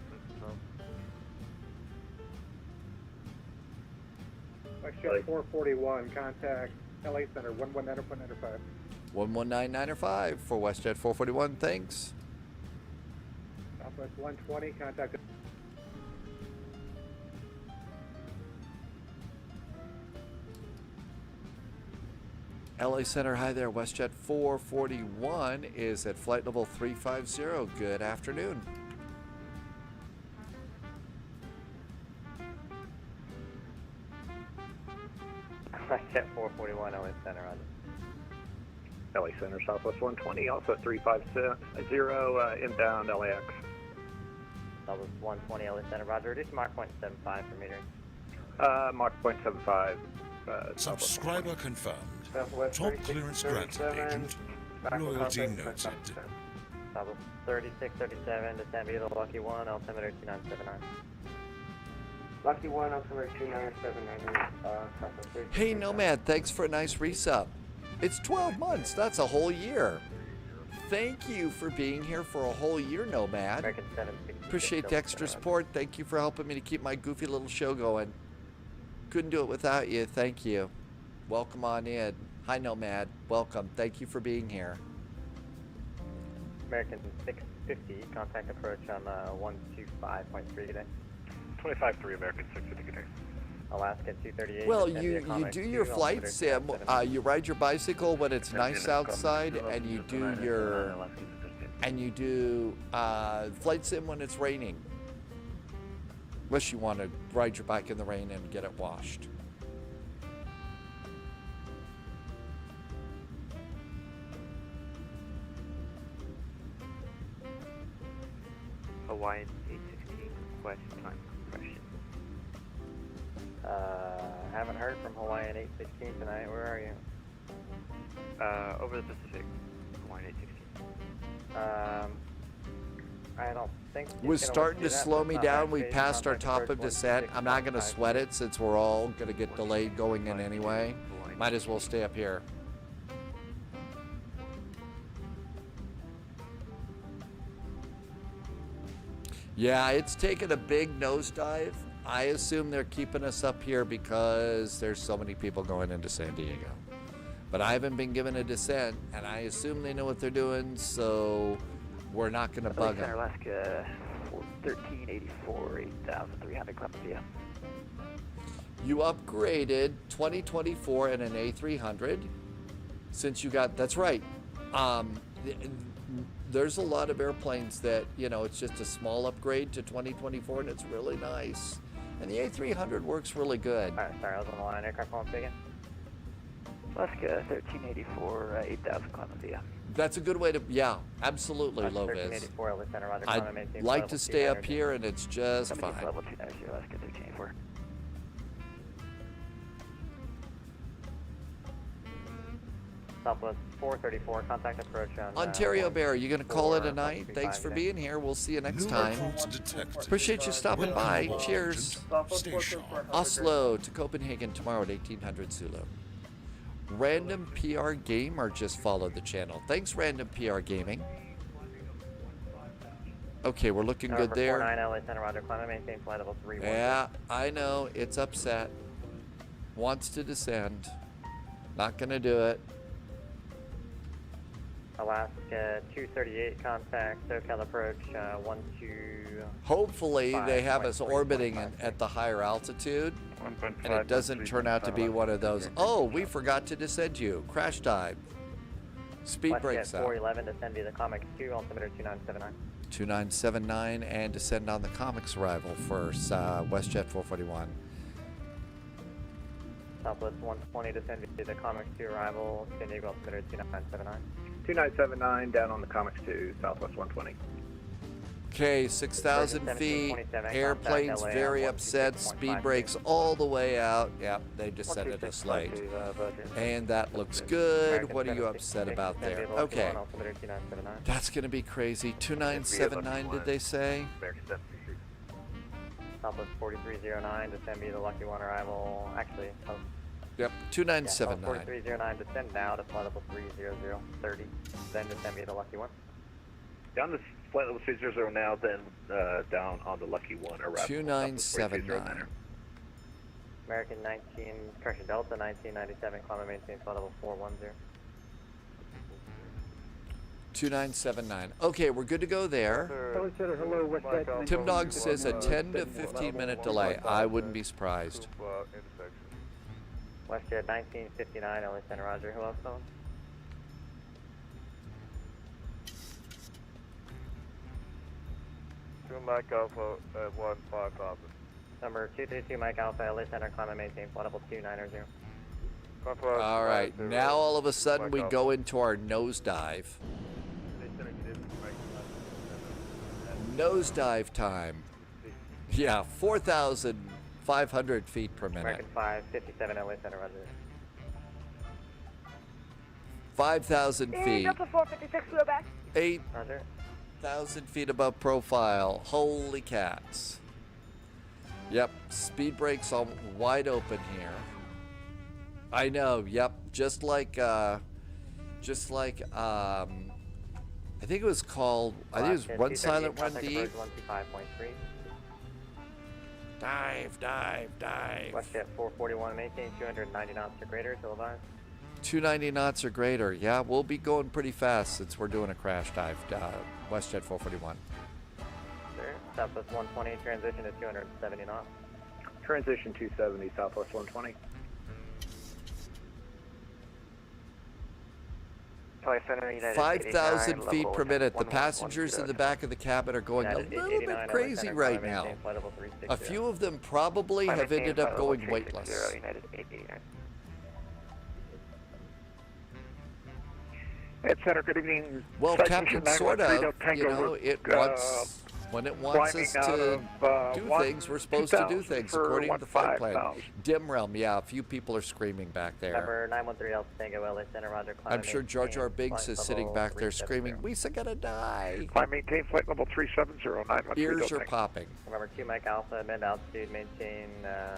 WestJet 441, contact LA Center 119.95. 119.95 for WestJet 441, thanks. Southwest 120, contact. LA Center, hi there. WestJet 441 is at flight level 350. Good afternoon. WestJet 441, LA Center on LA Center, Southwest 120, also 350, inbound LAX. Southwest 120, LA Center, roger. Reduce Mach 0.75 for metering. Mach 0.75. Subscriber confirmed. Southwest Top clearance granted, agent. Loyalty noted. Southwest 3637, descend via the Lucky 1, altimeter 2979. Lucky 1, altimeter 2979. Hey, Nomad, thanks for a nice resub. It's 12 months. That's a whole year. Thank you for being here for a whole year, Nomad. Appreciate the extra support. Thank you for helping me to keep my goofy little show going. Couldn't do it without you. Thank you. Welcome on in. Hi, Nomad. Welcome. Thank you for being here. American 650, contact approach on 125.3 today. 25.3, American 650 today. Alaska 238. Well, you do your flight sim. You ride your bicycle when it's nice outside, and you do flight sim when it's raining. Unless you want to ride your bike in the rain and get it washed. Hawaiian 816, request time compression. Haven't heard from Hawaiian 816 tonight. Where are you? Over the Pacific, Hawaiian 816. I don't think We're starting to slow me down. We passed our top of descent. I'm not going to sweat it since we're all going to get delayed going in anyway. Might as well stay up here. Yeah, it's taken a big nosedive. I assume they're keeping us up here because there's so many people going into San Diego. But I haven't been given a descent, and I assume they know what they're doing, so we're not going to bug them. Alaska 1384, 8,300 Columbia. You upgraded 2024 and an A300 since you got, that's right. There's a lot of airplanes that, you know, it's just a small upgrade to 2024 and it's really nice. And the A300 works really good. Alright, sorry, I was on the line. Aircraft calling again. Alaska 1384, 8000 climb via. That's a good way to, yeah, absolutely, Alaska Lovis. 1384, LA Center, Roger, I'd climb, maintain like level to stay up 290. here, and it's just fine. Level 290, Alaska 1384. Southwest 434, contact approach on Ontario Bear, you going to call it a night? Thanks for today. being here. We'll see you next New time. recruits detected. Appreciate you stopping by. Welcome aboard, Cheers. Agent. Stay sharp. Oslo to Copenhagen tomorrow at 1800 Zulu. Random PR Gamer just followed the channel. Thanks, Random PR Gaming. Okay, we're looking good there. 49 LA Center, Roger, climb, maintain flight level 3. Yeah, I know. It's upset. Wants to descend. Not going to do it. Alaska 238, contact SoCal approach 12. Hopefully they have us orbiting at the higher altitude, and it doesn't turn out to be one of those, oh, we forgot to descend you. Crash dive. Speed brakes out. 411, descend via the Comics 2, altimeter 2979. 2979 and descend on the Comics arrival for WestJet 441. Southwest 120, descend via the Comics 2 arrival, San Diego altimeter 2979. 2979 down on the Comics 2, Southwest 120. Okay, 6,000 feet. Airplane's very upset. Speed brakes all the way out. Yep, they descended us late. And that looks good. What are you upset about there? Okay. That's going to be crazy. 2979, did they say? Southwest 4309, descend via the Lucky One arrival. Actually, Yep, 2979. 4309, descend now to flight level 30030. Then descend via the Lucky One. Down to flight level 300 now, then down on the Lucky One arrival. 2979. American 19, correction, Delta 1997, climb and maintain flight level 410. 2979. Okay, we're good to go there. Hello, WestJet. Tim Dog says a 10 to 15 minute delay. I wouldn't be surprised. WestJet 1959, LA Center, Roger. Who else calling? Mike Alpha at 15000. Number 232, Mike Alpha, LA Center, climb and maintain flight level 290. All right, now all of a sudden we go into our nosedive. Nosedive time. Yeah, 4,500 feet per minute. American 557, LA Center, Roger. 5,000 feet. Delta 456, we're back. 8,000 feet above profile. Holy cats. Yep, speed brakes all wide open here. I know, yep, just like I think it was called, I think it was One Silent One Deep. 125.3. Dive, dive, dive. WestJet 441, maintain 290 knots or greater, televised. 290 knots or greater. Yeah, we'll be going pretty fast since we're doing a crash dive. WestJet 441. Sir, Southwest 120, transition to 270 knots. Transition 270, Southwest 120. 5,000 feet per minute. The passengers in the back of the cabin are going a little bit crazy right now. A few of them probably have ended up going weightless. At Center, good evening. Well, Captain, sort of, you know, it wants, when it wants us to do things, we're supposed to do things according to the flight plan. Dim Realm, yeah, a few people are screaming back there. Number 913 El Tango, LA Center, Roger. I'm sure George R. Biggs is sitting back there screaming, "We gotta die." Climb, maintain flight level 370, Ears are popping. Number 2 Mike Alpha, mid altitude, maintain.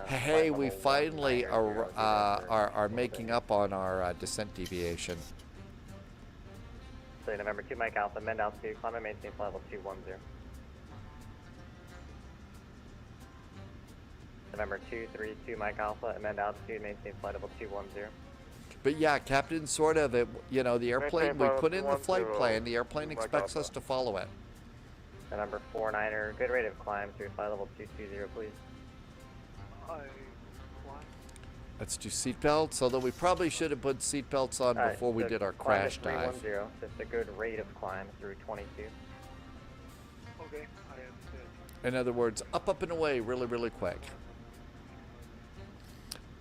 Hey, we finally are making up on our descent deviation. So November 2 Mike Alpha, mid altitude, climb and maintain flight level 210. November 232 Mike Alpha, amend altitude, maintain flight level 210. But yeah, Captain, sort of, it, you know, the airplane, we put in the flight plan, the airplane expects us to follow it. November 49er, good rate of climb through flight level 220, please. Let's do seatbelts, although we probably should have put seatbelts on before we did our crash dive. 310, just a good rate of climb through 22. Okay, I understand. In other words, up, up, and away really, really quick.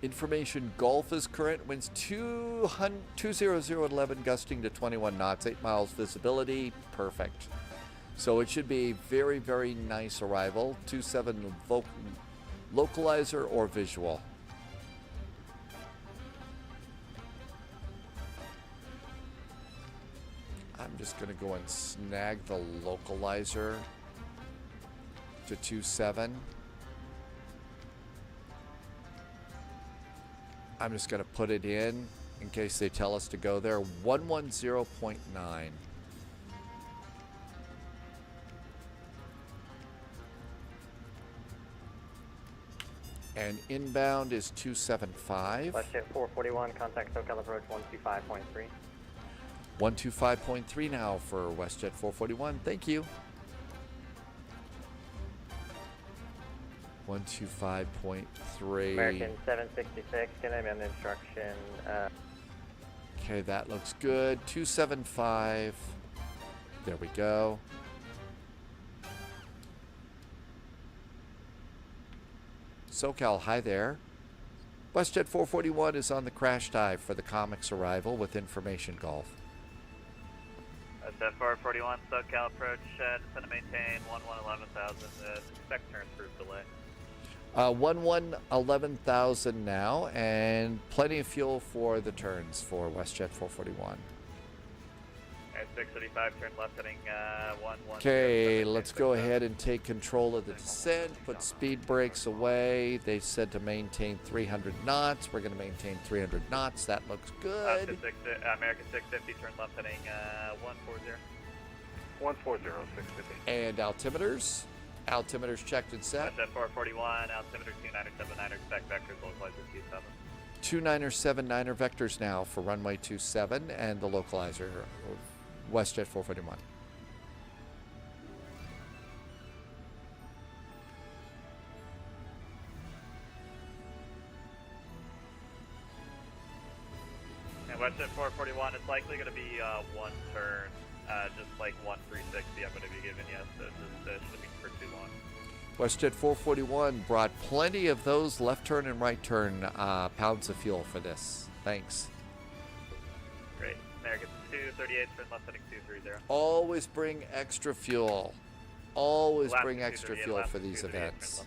Information Gulf is current. Winds 20011 gusting to 21 knots. 8 miles visibility. Perfect. So it should be very, very nice arrival. 27 localizer or visual. I'm just going to go and snag the localizer to 27. I'm just going to put it in case they tell us to go there. 110.9. And inbound is 275. WestJet 441, contact SoCal approach 125.3. 125.3 now for WestJet 441. Thank you. 125.3. American 766, can I be on the instruction? Okay, that looks good. 275. There we go. SoCal, hi there. WestJet 441 is on the crash dive for the comics arrival with Information Gulf. WestJet 441, SoCal approach, descend to maintain 11,000, expect turn through delay. 11,000 now, and plenty of fuel for the turns for WestJet 441. 635, turn left heading 11. Okay, let's go ahead and take control of the descent, put speed brakes away. They said to maintain 300 knots. We're going to maintain 300 knots. That looks good. American 650, turn left heading 140. 140, 650. And altimeters? Altimeters checked and set. WestJet 441, altimeter 2979, expect vectors localizer 27. 2979er vectors now for runway 27 and the localizer WestJet 441. And WestJet 441, it's likely going to be one turn, just like 1360 I'm going to be giving you, so just shouldn't be for too long. WestJet 441 brought plenty of those left turn and right turn pounds of fuel for this. Thanks. Great. American 238, turn left heading 230. Always bring extra fuel. Always bring extra fuel for these events.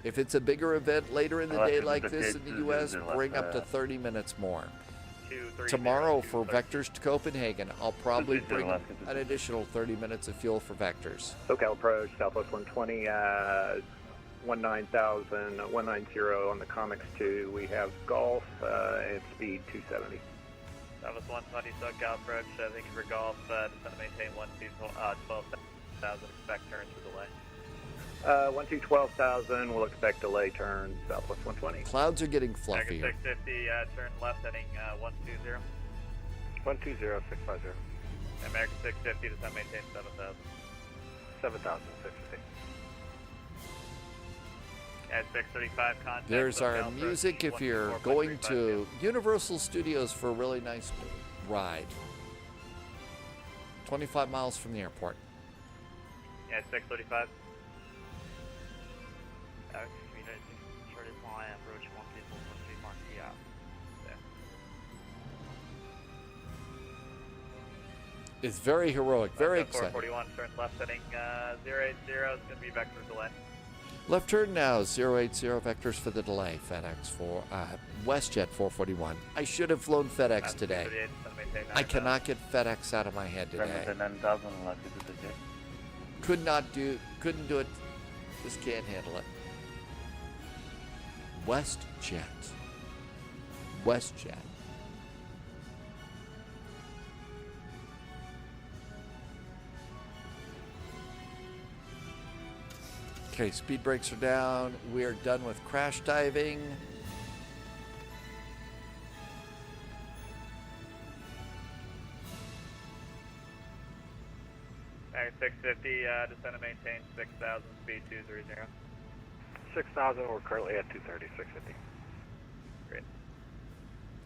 If it's a bigger event later in the day like this in the U.S., bring up to 30 minutes more. Tomorrow for Vectors to Copenhagen, I'll probably bring an additional 30 minutes of fuel for Vectors. SoCal approach, Southwest 120, 19,000, 190 on the Comics 2. We have Golf and speed 270. Southwest 120, SoCal approach, thank you for Golf, descend to maintain 12,000, expect turns for delay. 12,000, we'll expect delay turns, Southwest 120. Clouds are getting fluffier. American 650, turn left heading 120. 120, 650. American 650, descend maintain 7,000. 7,650. At 635, contact. There's our SoCal music if you're going to Universal Studios for a really nice ride. 25 miles from the airport. Yeah, 635. It's very heroic, very exciting. 441, turn left heading 080, it's going to be vector delay. Left turn now, 080 vectors for the delay. FedEx for WestJet 441. I should have flown FedEx today. I cannot get FedEx out of my head today. Couldn't do it. Just can't handle it. WestJet. WestJet. Okay, speed brakes are down. We are done with crash diving. American 650, descend to maintain 6,000, speed 230. 6,000, we're currently at 230, 650. Great.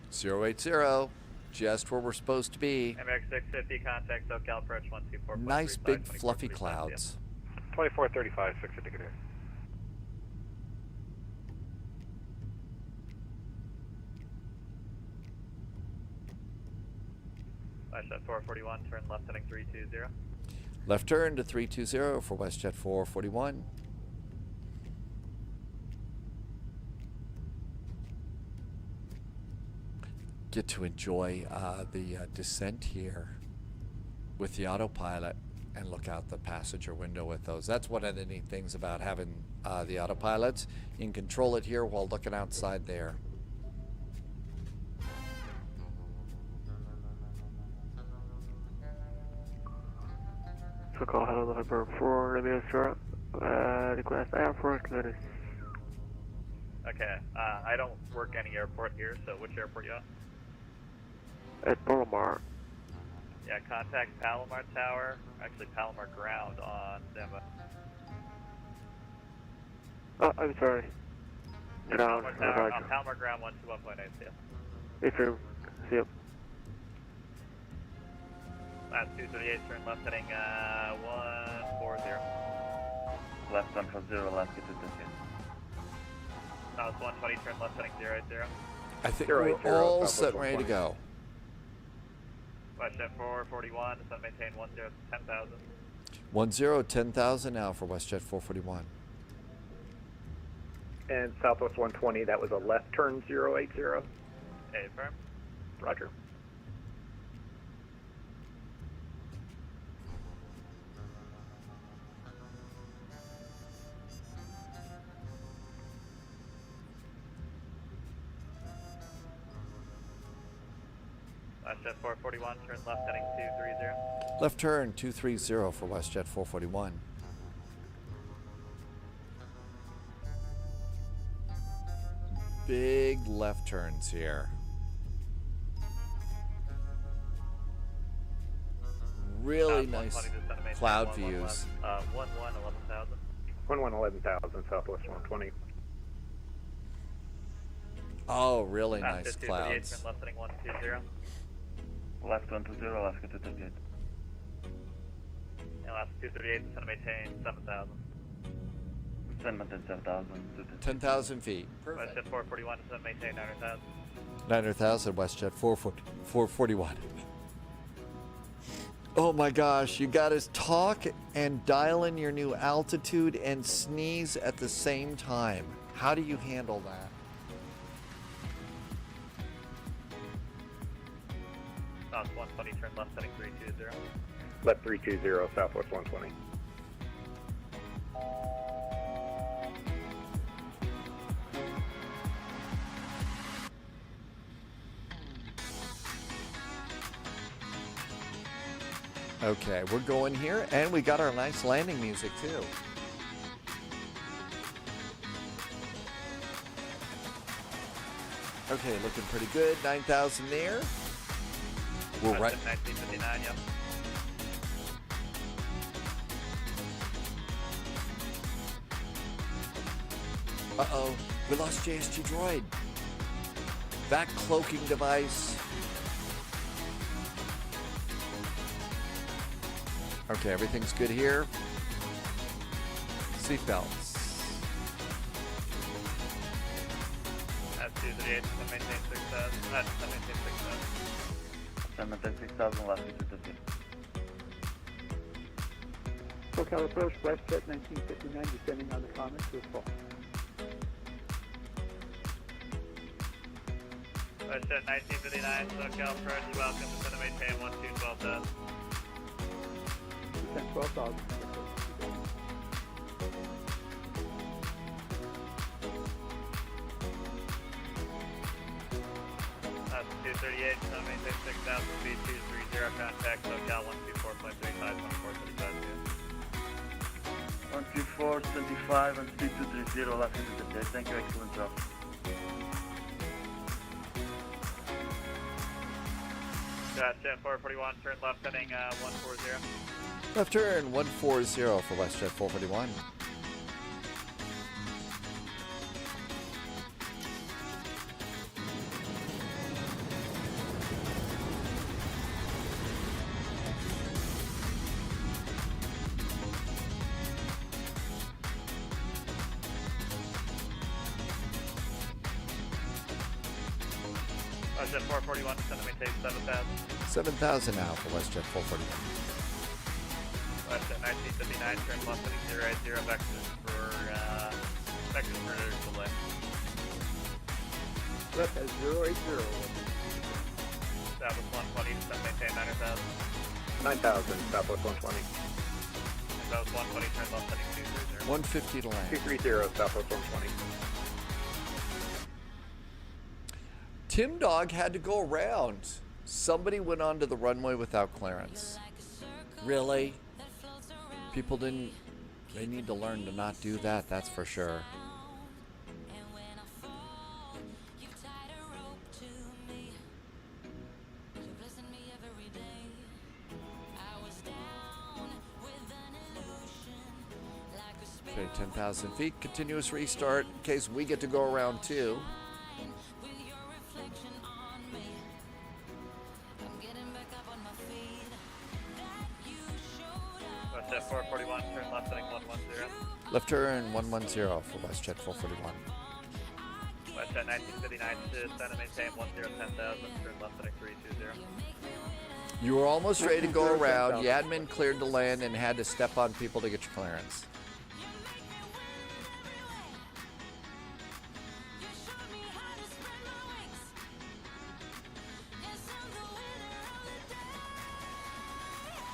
080, just where we're supposed to be. American 650, contact SoCal approach 124. Nice big fluffy clouds. 2435, 650 good air. WestJet 441, turn left heading 320. Left turn to 320 for WestJet 441. Get to enjoy the descent here with the autopilot and look out the passenger window with those. That's one of the neat things about having the autopilots. You can control it here while looking outside there. So call hello November 4, Administrator. Request airport clearance. Okay, I don't work any airport here, so which airport you at? At Palomar. Yeah, contact Palomar Tower, actually Palomar Ground on Denver. Oh, I'm sorry. Ground, Palomar Tower, Roger. Palomar Ground 121.8, see ya. Affirm. See you. Last 238, turn left heading 140. Left 140, last get to this. South 120, turn left heading 080. I think we're all set and ready to go. WestJet 441, descend maintain 10,000. 10,000 now for WestJet 441. And Southwest 120, that was a left turn 080. Affirm. Roger. WestJet 441, turn left heading 230. Left turn 230 for WestJet 441. Big left turns here. Really nice cloud views. 11,000. 11,000, Southwest 120. Oh, really Last nice 238, clouds. turn left heading 120. Left 120, last get to this. And last 238, descend maintain 7,000. Send maintain 7,000. 10,000 feet. WestJet 441, descend maintain 900,000. 900,000 WestJet 441. Oh my gosh, you got to talk and dial in your new altitude and sneeze at the same time. How do you handle that? South 120, turn left heading 320. Left 320, Southwest 120. Okay, we're going here, and we got our nice landing music too. Okay, looking pretty good. 9,000 there. We're right. 1959, yep. Uh-oh, we lost JSG Droid. That cloaking device. Okay, everything's good here. Seatbelts. That's 238, descend maintain 6,000. Descend maintain 6,000. Send maintain 6,000, last get to this. SoCal approach, WestJet 1959, descending on the common to a fall. WestJet 1959, SoCal approach, welcome, descend maintain 12,000. Descend 12,000. That's 238, descend maintain 6,000 feet, 230, contact SoCal 124.35, 1435. 124.25 and speed 230, last get to this. Thank you, excellent job. WestJet 441, turn left heading 140. Left turn 140 for WestJet 441. WestJet 441, descend and maintain 7,000. 7,000 now for WestJet 441. WestJet 1959, turn left heading 080, vectors for delay. Left at 080. Southwest 120, descend and maintain 9,000. 9,000, Southwest 120. Southwest 120, turn left heading 230. 150 to land. 230, Southwest 120. Tim Dog had to go around. Somebody went onto the runway without clearance. Really? People didn't... They need to learn to not do that, that's for sure. Okay, 10,000 feet, continuous restart in case we get to go around too. WestJet 441, turn left heading 110. Left turn 110 for WestJet 441. WestJet 1959, descend and maintain 10,000, turn left heading 320. You were almost ready to go around. The admin cleared the land and had to step on people to get your clearance.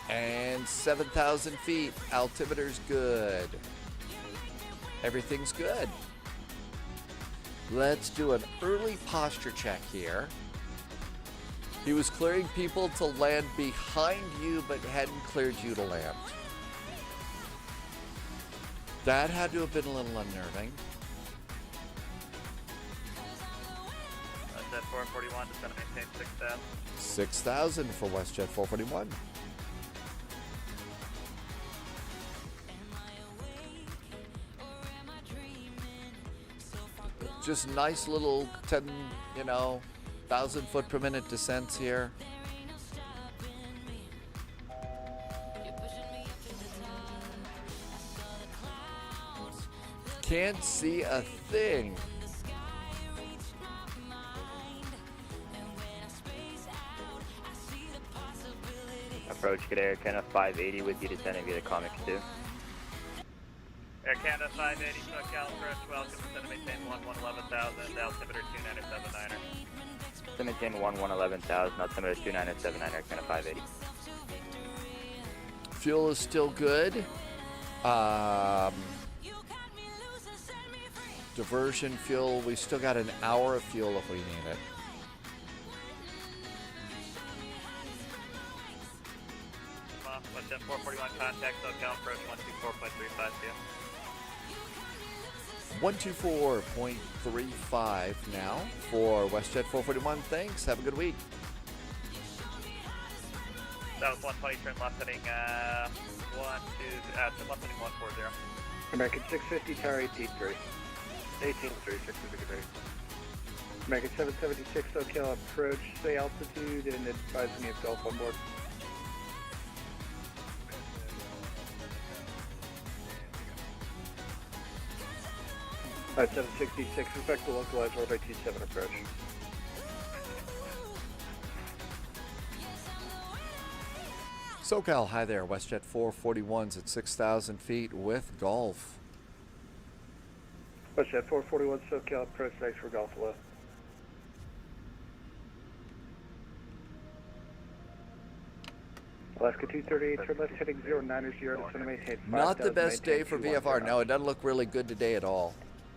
And 7,000 feet. Altimeter's good. Everything's good. Let's do an early posture check here. He was clearing people to land behind you, but hadn't cleared you to land. That had to have been a little unnerving. WestJet 441, descend and maintain 6,000. 6,000 for WestJet 441. Just nice little 10,000 foot per minute descents here. Can't see a thing. Approach, good Air Canada 580 with you descending via the Comics 2. Air Canada 580, SoCal approach, welcome, descend and maintain 11,000, altimeter 2979er. Descend and maintain 11,000, altimeter 2979, Air Canada 580. Fuel is still good. Diversion fuel, we still got an hour of fuel if we need it. WestJet 441, contact SoCal approach 124.35 p.m. 124.35 now for WestJet 441. Thanks. Have a good week. That was 120, turn left heading, turn left heading 140. American 650, tower 18-3. 18-3, 650. American 776, SoCal approach, stay altitude, and advise me of Gulf on board. Alright, 766, respect the localized orbit 27 approach. SoCal, hi there. WestJet 441's at 6,000 feet with Gulf. WestJet 441, SoCal approach, thanks for Gulf left. Alaska 238, turn left heading 090, descend and maintain 5,000. Not the best day for VFR. No, it doesn't look really good today at all.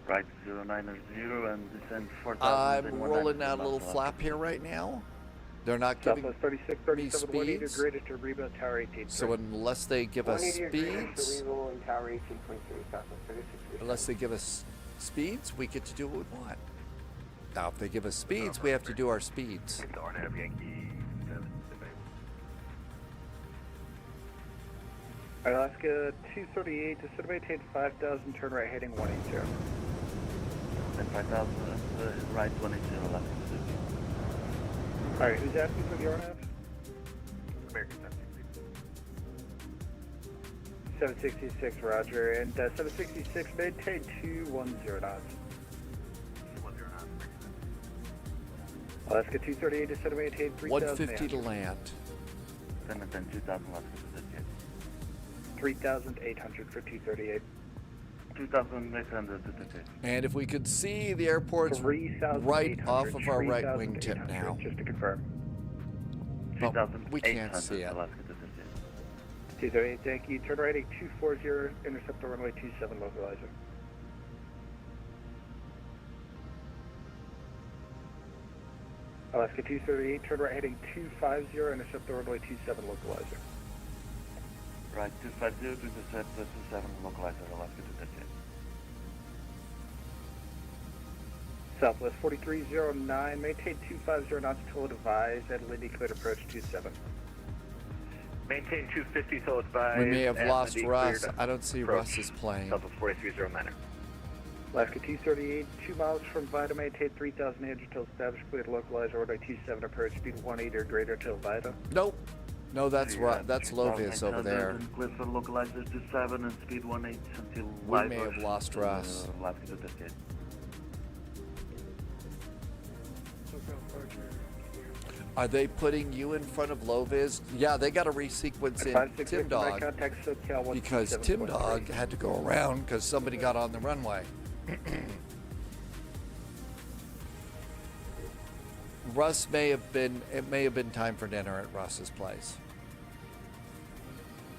Right 090 and descend 4,000. I'm rolling out a little flap here right now. They're not giving me speeds. So unless they give us speeds, we get to do what we want. Now, if they give us speeds, we have to do our speeds. Alaska 238, descend and maintain 5,000, turn right heading 180. And 5,000 right 180 left. Alright, who's asking for the RNAV? American 766, roger. And 766, maintain 210 knots. Alaska 238 to set maintain 3,000. 150 to land. 10 and 10, 2000 Alaska 238. 3,800 for 238. 2,800 to 238. And if we could see the airport's right off of our right wingtip now. Just to confirm. But we can't see it. Alaska 238. 238, thank you. Turn right 240, intercept the runway 27 localizer. Alaska 238, turn right heading 250, intercept the runway 27 localizer. Right, 250 to intercept the 27 localizer, Alaska 238. Southwest 4309, maintain 250 knots till advised, at Lindy cleared approach 27. Maintain 250 till advised. We may have lost Lindy Russ. cleared I don't see approach. Russ's plane. Southwest 4309. Alaska 238, 2 miles from Vida, maintain 3,800 till established, cleared localizer, runway 27 approach, speed 180 or greater till Vida. Nope. No, that's right. That's Lovis over there. Clear for localizer 27 and speed 18 until We may have lost Russ. Alaska 238. Are they putting you in front of Lovis? Yeah, they got to resequence in Tim Dog because Tim Dog had to go around because somebody got on the runway. Russ it may have been time for dinner at Russ's place.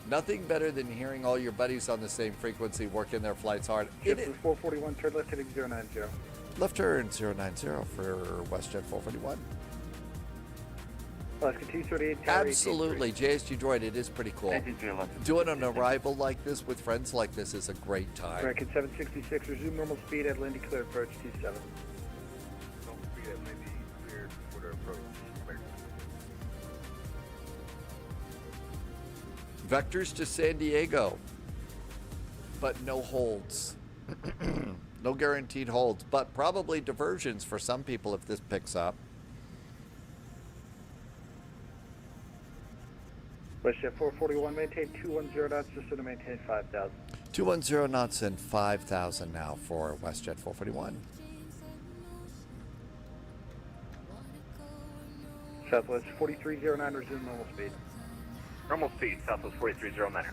Nothing better than hearing all your buddies on the same frequency working their flights hard. Ship is 441, turn left heading 090. Left turn 090 for WestJet 441. Alaska 238, tower Absolutely, JSG Droid, it is pretty cool. Doing an arrival like this with friends like this is a great time. American 766, resume normal speed at Lindy clear approach 27. Normal speed at Lindy cleared quarter approach. Vectors to San Diego, but no holds. No guaranteed holds, but probably diversions for some people if this picks up. WestJet 441, maintain 210 knots, just to maintain 5,000. 210 knots and 5,000 now for WestJet 441. Southwest 4309, resume normal speed. Normal speed, Southwest 4309.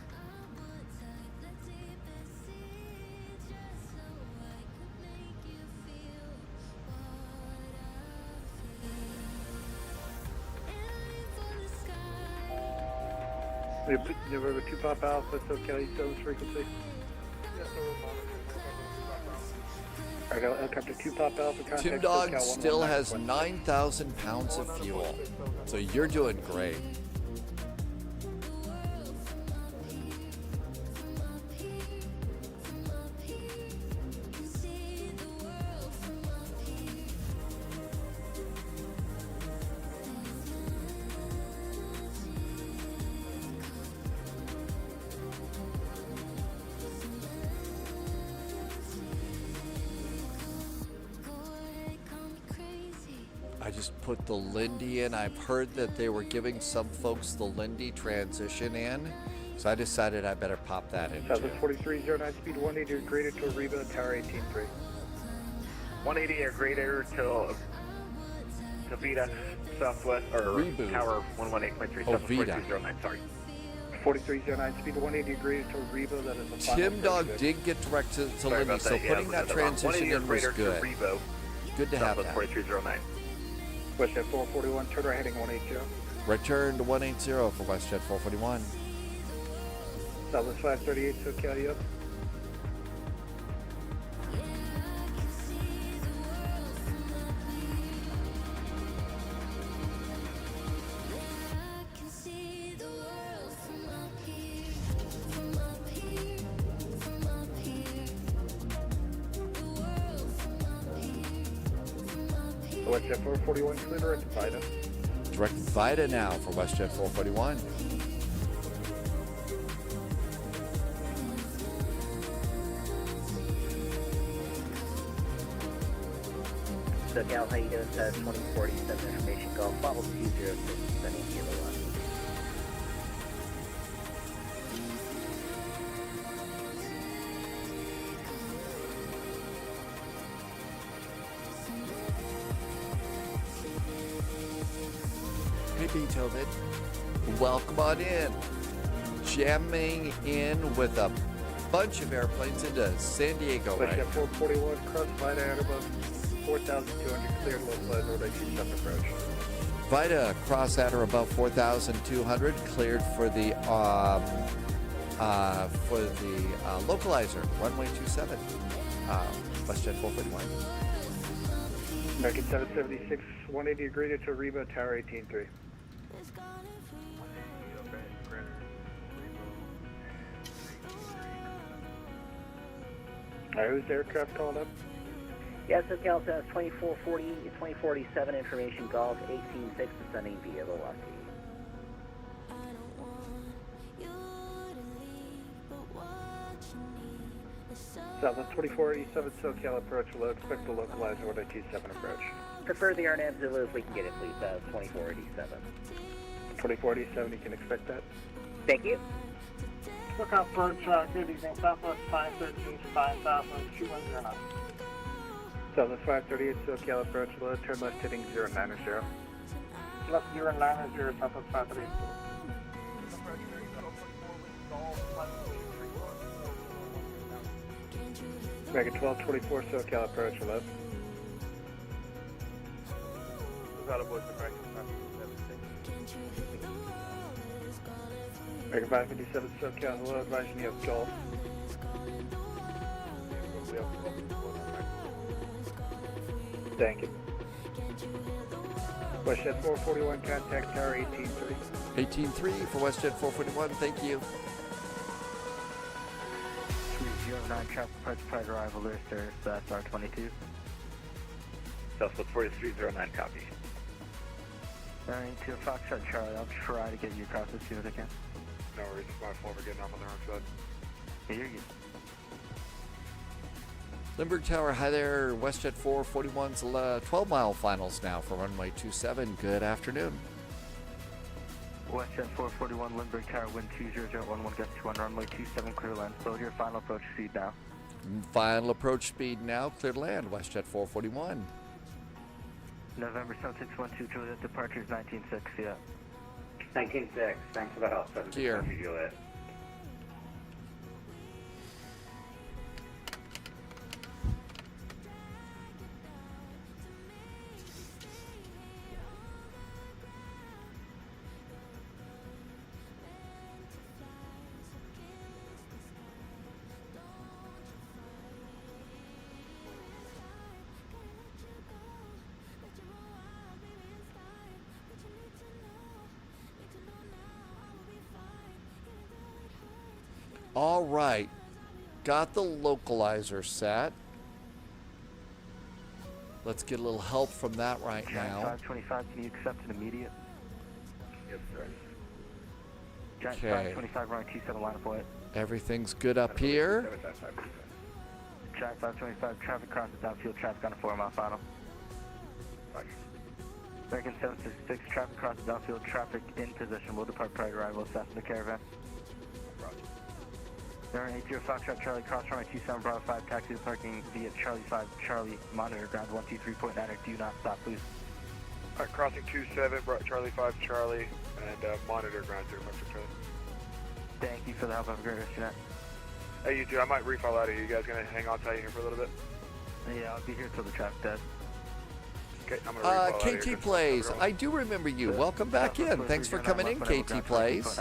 November 2 Pop Alpha, so Kelly, still this frequency? Yes, sir. I got helicopter 2 Pop Alpha, contact Tim Dog SoCal still 119. has 9,000 pounds of fuel, so you're doing great. I just put the Lindy in. I've heard that they were giving some folks the Lindy transition in, so I decided I better pop that in. Southwest 4309, speed 180 or greater to Arriba, tower 183. 180 or greater till Vita, Southwest, or Reboot. Tower 118.3, Oh, Southwest Vita. 4309, sorry. 4309, speed 180 or greater to Arriba, that is the final. Tim Dog approach. did get direct to Sorry Lindy, about so that, yeah, putting that because I'm on transition 180 or in was greater good. to Revo, Good to have Southwest that. 4309. WestJet 441, turn right heading 180. Return to 180 for WestJet 441. Southwest 538, SoCal, you up? WestJet 441, clear direct to Vida. Direct Vida now for WestJet 441. SoCal, how you doing? 2047 information call, follow 206, sending Kilo up. Beethoven. Welcome on in. Jamming in with a bunch of airplanes into San Diego right Westjet now. 441, cross Vita at above 4,200, cleared localized order 27 approach. Vita cross at or above 4,200, cleared for the localizer, runway 27, WestJet 441. American 776, 180 degree to Reba, Tower 18-3. Alright, who's the aircraft calling up? Yes, this Delta 2440, 2047 information Golf 186 descending via velocity. Southwest 2487 SoCal approach, we'll expect the localized order 27 approach. Prefer the RNAV Zulu if we can get it, please. 2487. 2487, you can expect that. Thank you. SoCal approach, good evening. Southwest 513, 5 Southwest 2109. Southwest 538 SoCal approach, we'll turn left heading 090. Left 090, Southwest 538. American 1224 SoCal approach, left. American 557 SoCal, hello, advising you of Gulf. Thank you. WestJet 441, contact tower 18-3. 18-3 for WestJet 441, thank you. 309 traffic approach, prior arrival there, sir. That's R22. Southwest 4309, copy. 92 Foxtrot Charlie, I'll try to get you across as soon as I can. No worries, it's my fault for getting off on the wrong side. Yeah, you're good. Limburg Tower, hi there. WestJet 441's 12-mile finals now for runway 27. Good afternoon. WestJet 441, Limburg Tower, wind 20011, gets to 1, runway 27, clear land. Slow your final approach speed now. Final approach speed now, clear to land. WestJet 441. November 7612, Juliet, departures 19.6, yeah. 19-6, thanks for the help. Here. Juliet. All right, got the localizer set. Let's get a little help from that right now. 525, can you accept an immediate? Yes, sir. Giant Okay. 525, runway 27, line of flight. Everything's good up here. Giant 525, traffic crosses outfield, traffic on a 4-mile final. American 766, traffic crosses outfield, traffic in position, will depart prior to arrival, assess the caravan. There 80 Foxtrot Charlie, cross runway 27, Bravo 5, taxi to parking via Charlie 5, Charlie, monitor ground 123.9, do not stop, please. Alright, crossing 27, Charlie 5, Charlie, and monitor ground 05 Charlie. Thank you for the help, have a great rest of your night. Hey, you two, I might refile out of here. You guys gonna hang on tight here for a little bit? Yeah, I'll be here till the traffic dead. Okay, I'm gonna refile out of here. KT Plays, I do remember you. Welcome back in. Thanks for coming in, KT Plays.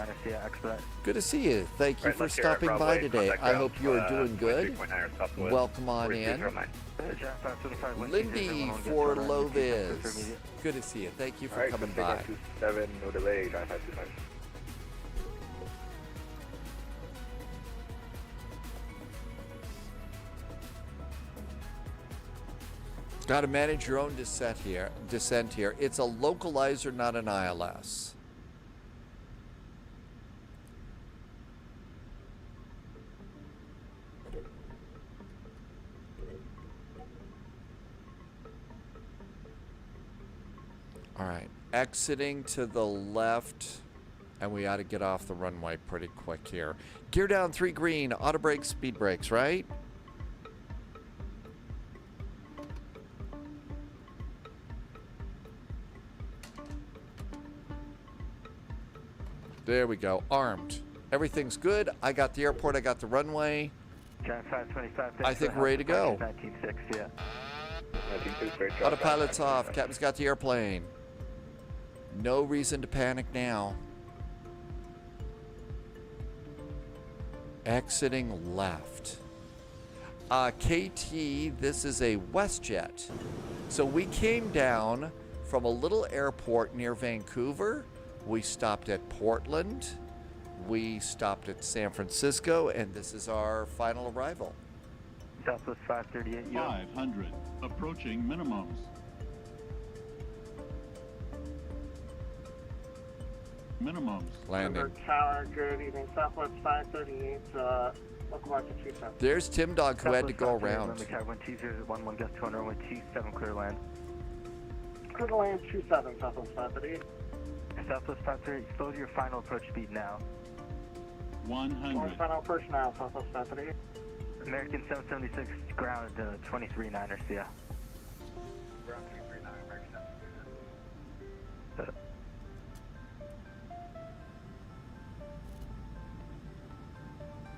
Good to see you. Thank you for stopping by today. I hope you are doing good. Welcome on in. Lindy for Loviz. Good to see you. Thank you for coming by. 7, no delay, drive 525. Got to manage your own descent here. It's a localizer, not an ILS. All right, exiting to the left, and we ought to get off the runway pretty quick here. Gear down 3 green, auto brakes, speed brakes, right? There we go. Armed. Everything's good. I got the airport. I got the runway. I think we're ready to go. 19.6, yeah. 19.6, Autopilot's off. Captain's got the airplane. No reason to panic now. Exiting left. KT, this is a WestJet. So we came down from a little airport near Vancouver. We stopped at Portland. We stopped at San Francisco, and this is our final arrival. Southwest 538, 500. Approaching minimums. Minimums. Landing. Tower, good evening. Southwest 538, localized to 27. There's Tim Dog, who had to go around. Runway tower 12011, gust 200, runway 27, clear land. Clear to land 27, Southwest 538. Southwest 538, slow to your final approach speed now. 100. Final approach now, Southwest 538. American 776, ground 23-9er, see ya. Ground 339, American 776.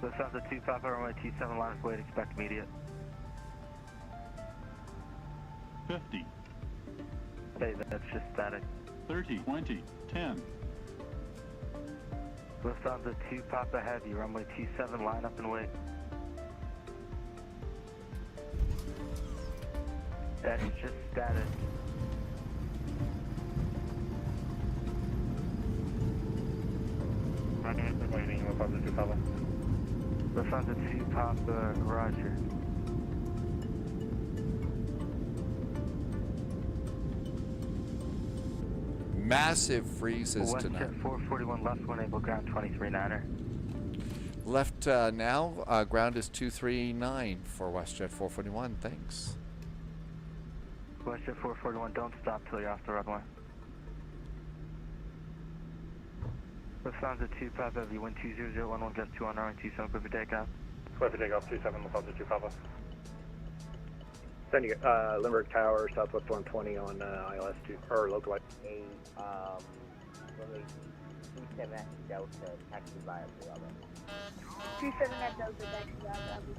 Lufthansa 25, runway 27, line of weight, expect immediate. 50. Hey, that's just static. 30. 20. 10. Lufthansa 2, Papa Heavy, runway 27, line up and wait. That's just static. Waiting, Lufthansa 2, Papa. Lufthansa 2, Papa, roger. Massive freezes WestJet tonight. 441 left, one able ground 23-9er. Left now, ground is 239 for WestJet 441. Thanks. WestJet 441, don't stop till you're off the runway. Lufthansa 2, Papa Heavy, wind 20011, gust 2 on runway 27, clear for takeoff. Clear for takeoff, 27, Lufthansa 2, Papa. Sending Limerick Tower, Southwest 120 on ILS 2, or localized. Runway 27 at Delta, taxi via Bravo. 27 at Delta, taxi via Bravo.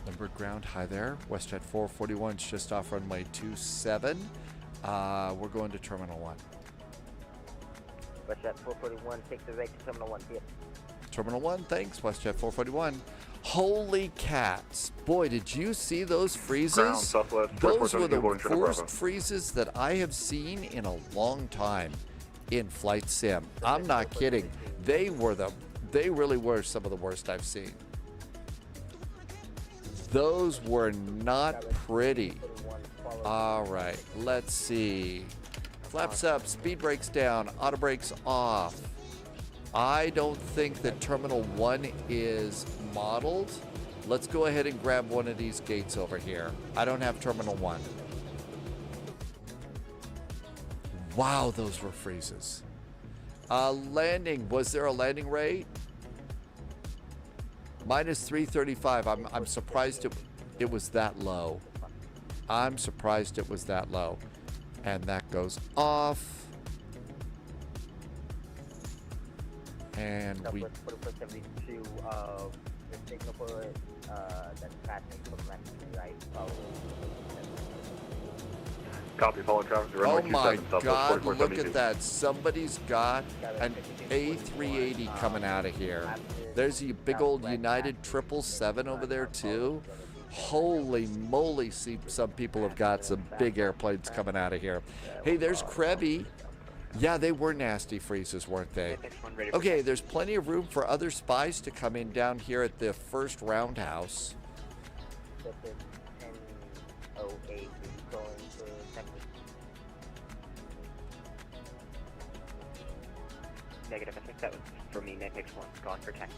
Limburg ground, hi there. WestJet 441 is just off runway 27. We're going to Terminal 1. WestJet 441, take the right to Terminal 1, here. Terminal 1, thanks, WestJet 441. Holy cats. Boy, did you see those freezes? Ground, Southwest, Those were the holding Bravo. worst freezes that I have seen in a long time in flight sim. I'm not kidding. They really were some of the worst I've seen. Those were not pretty. All right, let's see. Flaps up, speed brakes down, auto brakes off. I don't think that Terminal 1 is modeled. Let's go ahead and grab one of these gates over here. I don't have Terminal 1. Wow, those were freezes. Landing, was there a landing rate? Minus 335. I'm surprised it was that low. I'm surprised it was that low. And that goes off. And we... 4472, the signal for that's passing from left to right, follow. Copy, follow traffic to Oh runway my 27, God, Southwest look 4472. at that. Somebody's got an A380 coming out of here. There's a big old United 777 over there too. Holy moly, see, some people have got some big airplanes coming out of here. Hey, there's Krebby. Yeah, they were nasty freezes, weren't they? Okay, there's plenty of room for other spies to come in down here at the first roundhouse. Negative, I think that was for me, Nick 1, gone for taxi.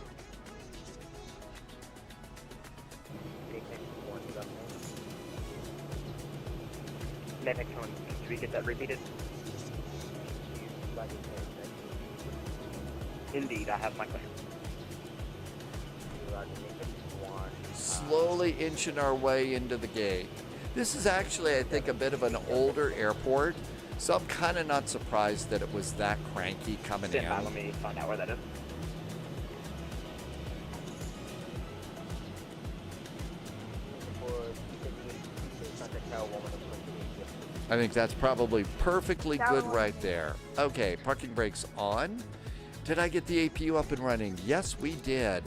Nick 1, can we get that repeated? Indeed, I have my question. Slowly inching our way into the gate. This is actually, I think, a bit of an older airport, so I'm kind of not surprised that it was that cranky coming in. Let me find out where that is. I think that's probably perfectly good right there. Okay, parking brakes on. Did I get the APU up and running? Yes, we did.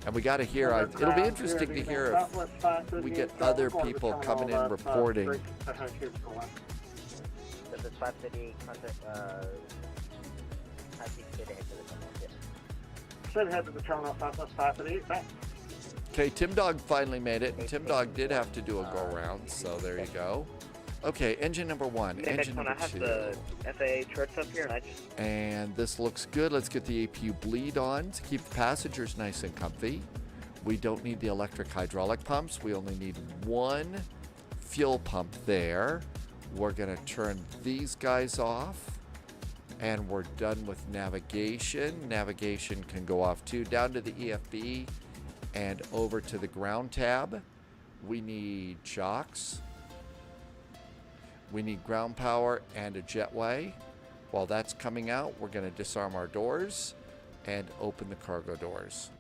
And we got to hear, it'll be interesting to hear if we get other people coming in reporting. This is 530, contact, high speed should head to the terminal, yeah. Should head to the terminal, Southwest 538, thanks. Okay, Tim Dog finally made it. And Tim Dog did have to do a go-round, so there you go. Okay, engine number one, engine number two. I have the FAA charts up here, and I just... And this looks good. Let's get the APU bleed on to keep the passengers nice and comfy. We don't need the electric hydraulic pumps. We only need one fuel pump there. We're going to turn these guys off. And we're done with navigation. Navigation can go off too. Down to the EFB and over to the ground tab. We need chocks. We need ground power and a jetway. While that's coming out, we're going to disarm our doors and open the cargo doors.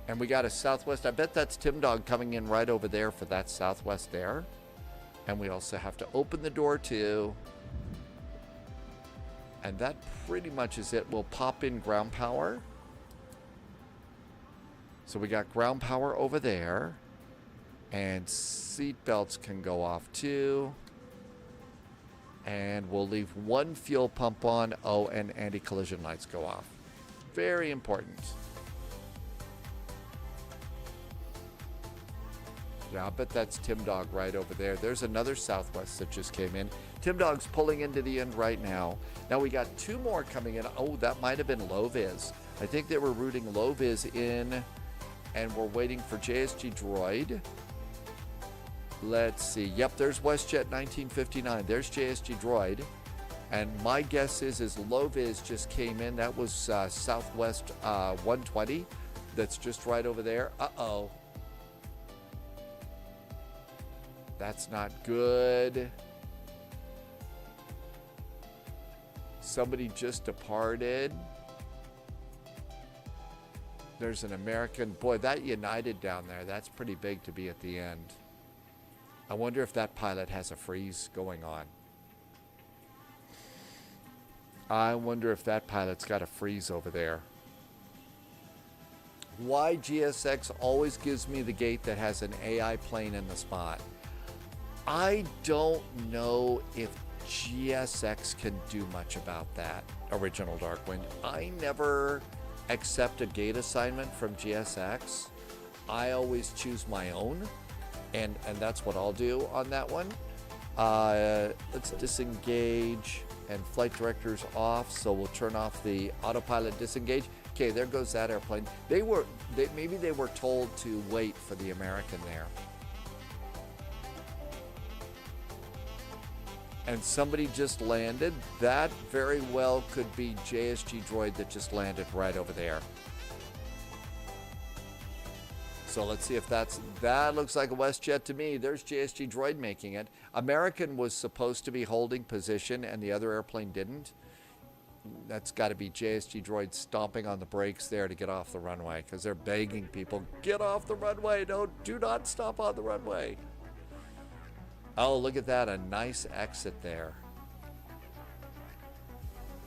And we got a Southwest. I bet that's Tim Dog coming in right over there for that Southwest there. And we also have to open the door too. And that pretty much is it. We'll pop in ground power. So we got ground power over there. And seat belts can go off too. And we'll leave one fuel pump on. Oh, and anti-collision lights go off. Very important. Yeah, I bet that's Tim Dog right over there. There's another Southwest that just came in. Tim Dog's pulling into the end right now. Now we got two more coming in. Oh, that might have been low vis. I think they were routing low vis in, and we're waiting for JSG Droid. Let's see. Yep, there's WestJet 1959. There's JSG Droid. And my guess is low vis just came in. That was Southwest 120. That's just right over there. Uh-oh. That's not good. Somebody just departed. There's an American. Boy, that United down there, that's pretty big to be at the end. I wonder if that pilot has a freeze going on. I wonder if that pilot's got a freeze over there. Why GSX always gives me the gate that has an AI plane in the spot? I don't know if GSX can do much about that, Original Darkwind. I never accept a gate assignment from GSX. I always choose my own, and that's what I'll do on that one. Let's disengage, and flight director's off, so we'll turn off the autopilot disengage. Okay, there goes that airplane. Maybe they were told to wait for the American there. And somebody just landed. That very well could be JSG Droid that just landed right over there. So let's see if that looks like a WestJet to me. There's JSG Droid making it. American was supposed to be holding position and the other airplane didn't. That's got to be JSG Droid stomping on the brakes there to get off the runway, because they're begging people, get off the runway. Do not stop on the runway. Oh, look at that, a nice exit there.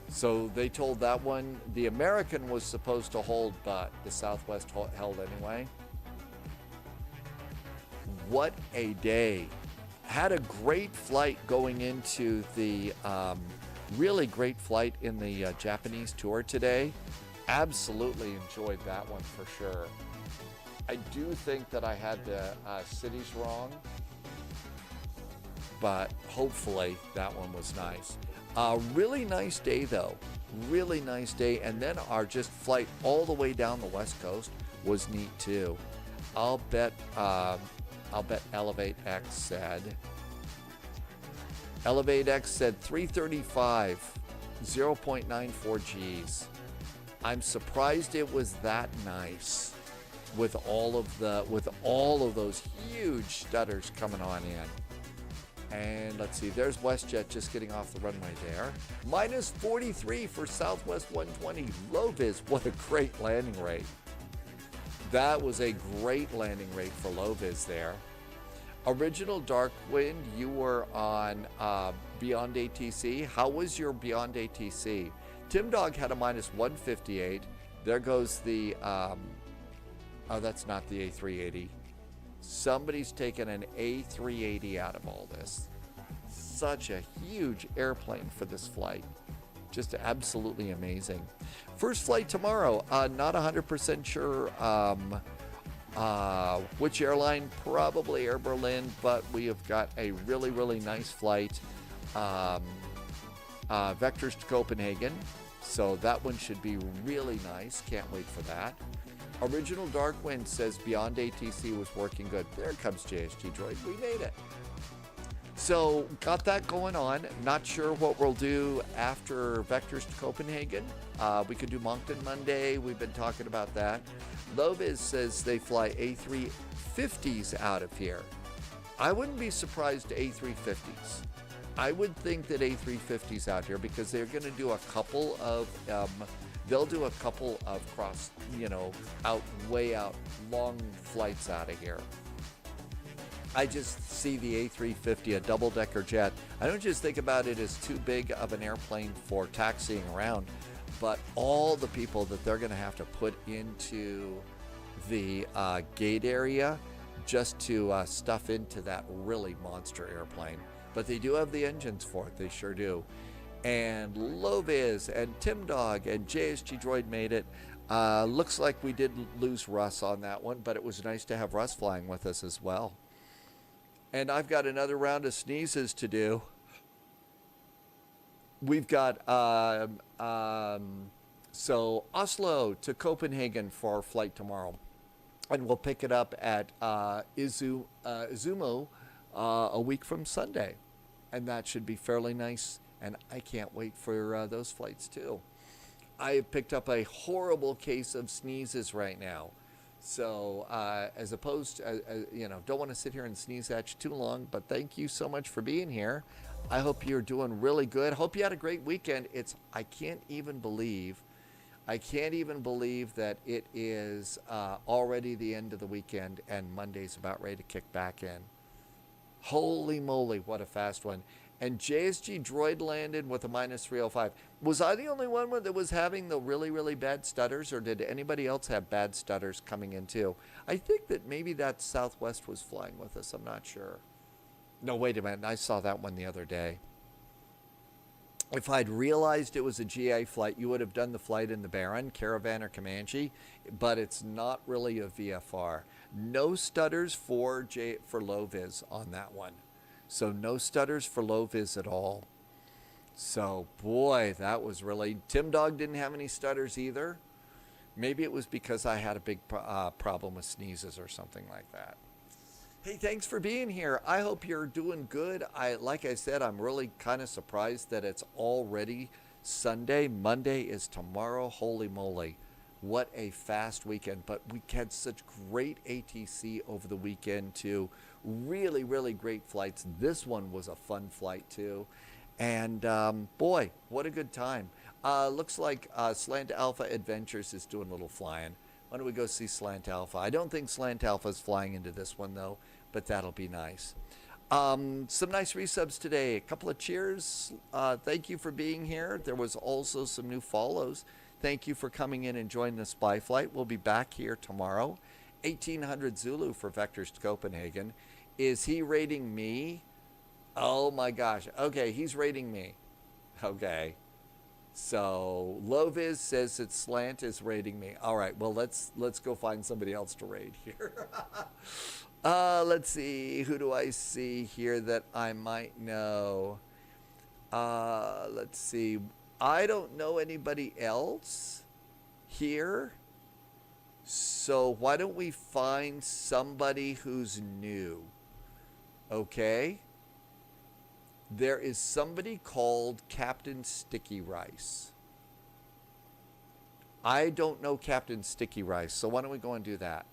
So they told that one, the American was supposed to hold, but the Southwest held anyway. What a day. Had a great flight going into the, really great flight in the Japanese tour today. Absolutely enjoyed that one for sure. I do think that I had the cities wrong, but hopefully that one was nice. Really nice day though, really nice day. And then our just flight all the way down the West Coast was neat too. I'll bet Elevate X said 335, 0.94 Gs. I'm surprised it was that nice with all of those huge stutters coming on in. And let's see, there's WestJet just getting off the runway there. Minus 43 for Southwest 120. Low vis, what a great landing rate. That was a great landing rate for low vis there. Original Dark Wind, you were on Beyond ATC. How was your Beyond ATC? Tim Dog had a minus 158. There goes the, oh, that's not the A380. Somebody's taken an A380 out of all this. Such a huge airplane for this flight. Just absolutely amazing. First flight tomorrow. Not 100% sure which airline. Probably Air Berlin, but we have got a really, really nice flight. Vectors to Copenhagen. So that one should be really nice. Can't wait for that. Original Dark Wind says Beyond ATC was working good. There comes JSG Droid. We made it. So got that going on. Not sure what we'll do after Vectors to Copenhagen. We could do Moncton Monday. We've been talking about that. Loviz says they fly A350s out of here. I wouldn't be surprised to A350s. I would think that A350s out here because they're going to do a couple of, they'll do a couple of cross, way out long flights out of here. I just see the A350, a double-decker jet. I don't just think about it as too big of an airplane for taxiing around, but all the people that they're going to have to put into the gate area just to stuff into that really monster airplane. But they do have the engines for it. They sure do. And Loviz and Tim Dog and JSG Droid made it. Looks like we did lose Russ on that one, but it was nice to have Russ flying with us as well. And I've got another round of sneezes to do. We've got so Oslo to Copenhagen for our flight tomorrow. And we'll pick it up at Izumo a week from Sunday. And that should be fairly nice. And I can't wait for those flights too. I have picked up a horrible case of sneezes right now. So as opposed to, don't want to sit here and sneeze at you too long, but thank you so much for being here. I hope you're doing really good. Hope you had a great weekend. I can't even believe that it is already the end of the weekend and Monday's about ready to kick back in. Holy moly, what a fast one. And JSG Droid landed with a minus 305. Was I the only one that was having the really, really bad stutters, or did anybody else have bad stutters coming in too? I think that maybe that Southwest was flying with us. I'm not sure. No, wait a minute. I saw that one the other day. If I'd realized it was a GA flight, you would have done the flight in the Baron, Caravan, or Comanche, but it's not really a VFR. No stutters for low vis on that one. So no stutters for low vis at all. So boy, that was really, Tim Dog didn't have any stutters either. Maybe it was because I had a big problem with sneezes or something like that. Hey, thanks for being here. I hope you're doing good. Like I said, I'm really kind of surprised that it's already Sunday. Monday is tomorrow. Holy moly. What a fast weekend. But we had such great ATC over the weekend too. Really, really great flights. This one was a fun flight too. And boy, what a good time. Looks like Slant Alpha Adventures is doing a little flying. Why don't we go see Slant Alpha? I don't think Slant Alpha is flying into this one though, but that'll be nice. Some nice resubs today. A couple of cheers. Thank you for being here. There was also some new follows. Thank you for coming in and joining the Spy Flight. We'll be back here tomorrow. 1800 Zulu for Vectors to Copenhagen. Is he rating me? Oh my gosh. Okay, he's rating me. Okay. So Loviz says that Slant is rating me. All right, well let's go find somebody else to raid here. Let's see. Who do I see here that I might know? Let's see. I don't know anybody else here. So why don't we find somebody who's new? Okay. There is somebody called Captain Sticky Rice. I don't know Captain Sticky Rice, so why don't we go and do that?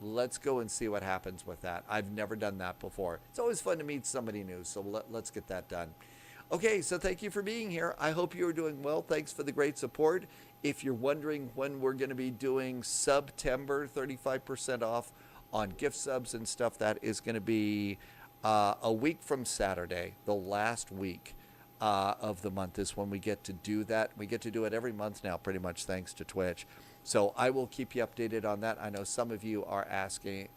Let's go and see what happens with that. I've never done that before. It's always fun to meet somebody new, so let's get that done. Okay, so thank you for being here. I hope you are doing well. Thanks for the great support. If you're wondering when we're going to be doing September 35% off on gift subs and stuff, that is going to be a week from Saturday, the last week of the month is when we get to do that. We get to do it every month now, pretty much thanks to Twitch. So I will keep you updated on that. I know some of you are asking,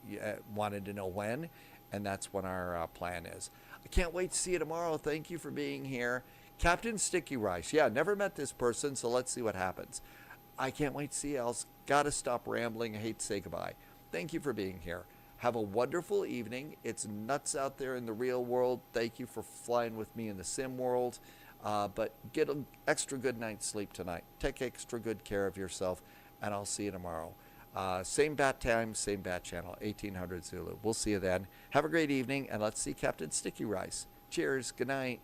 wanted to know when, and that's when our plan is. I can't wait to see you tomorrow. Thank you for being here. Captain Sticky Rice. Yeah, never met this person, so let's see what happens. I can't wait to see you else. Gotta stop rambling. I hate to say goodbye. Thank you for being here. Have a wonderful evening. It's nuts out there in the real world. Thank you for flying with me in the sim world. But get an extra good night's sleep tonight. Take extra good care of yourself, and I'll see you tomorrow. Same bat time, same bat channel, 1800 Zulu. We'll see you then. Have a great evening, and let's see Captain Sticky Rice. Cheers. Good night.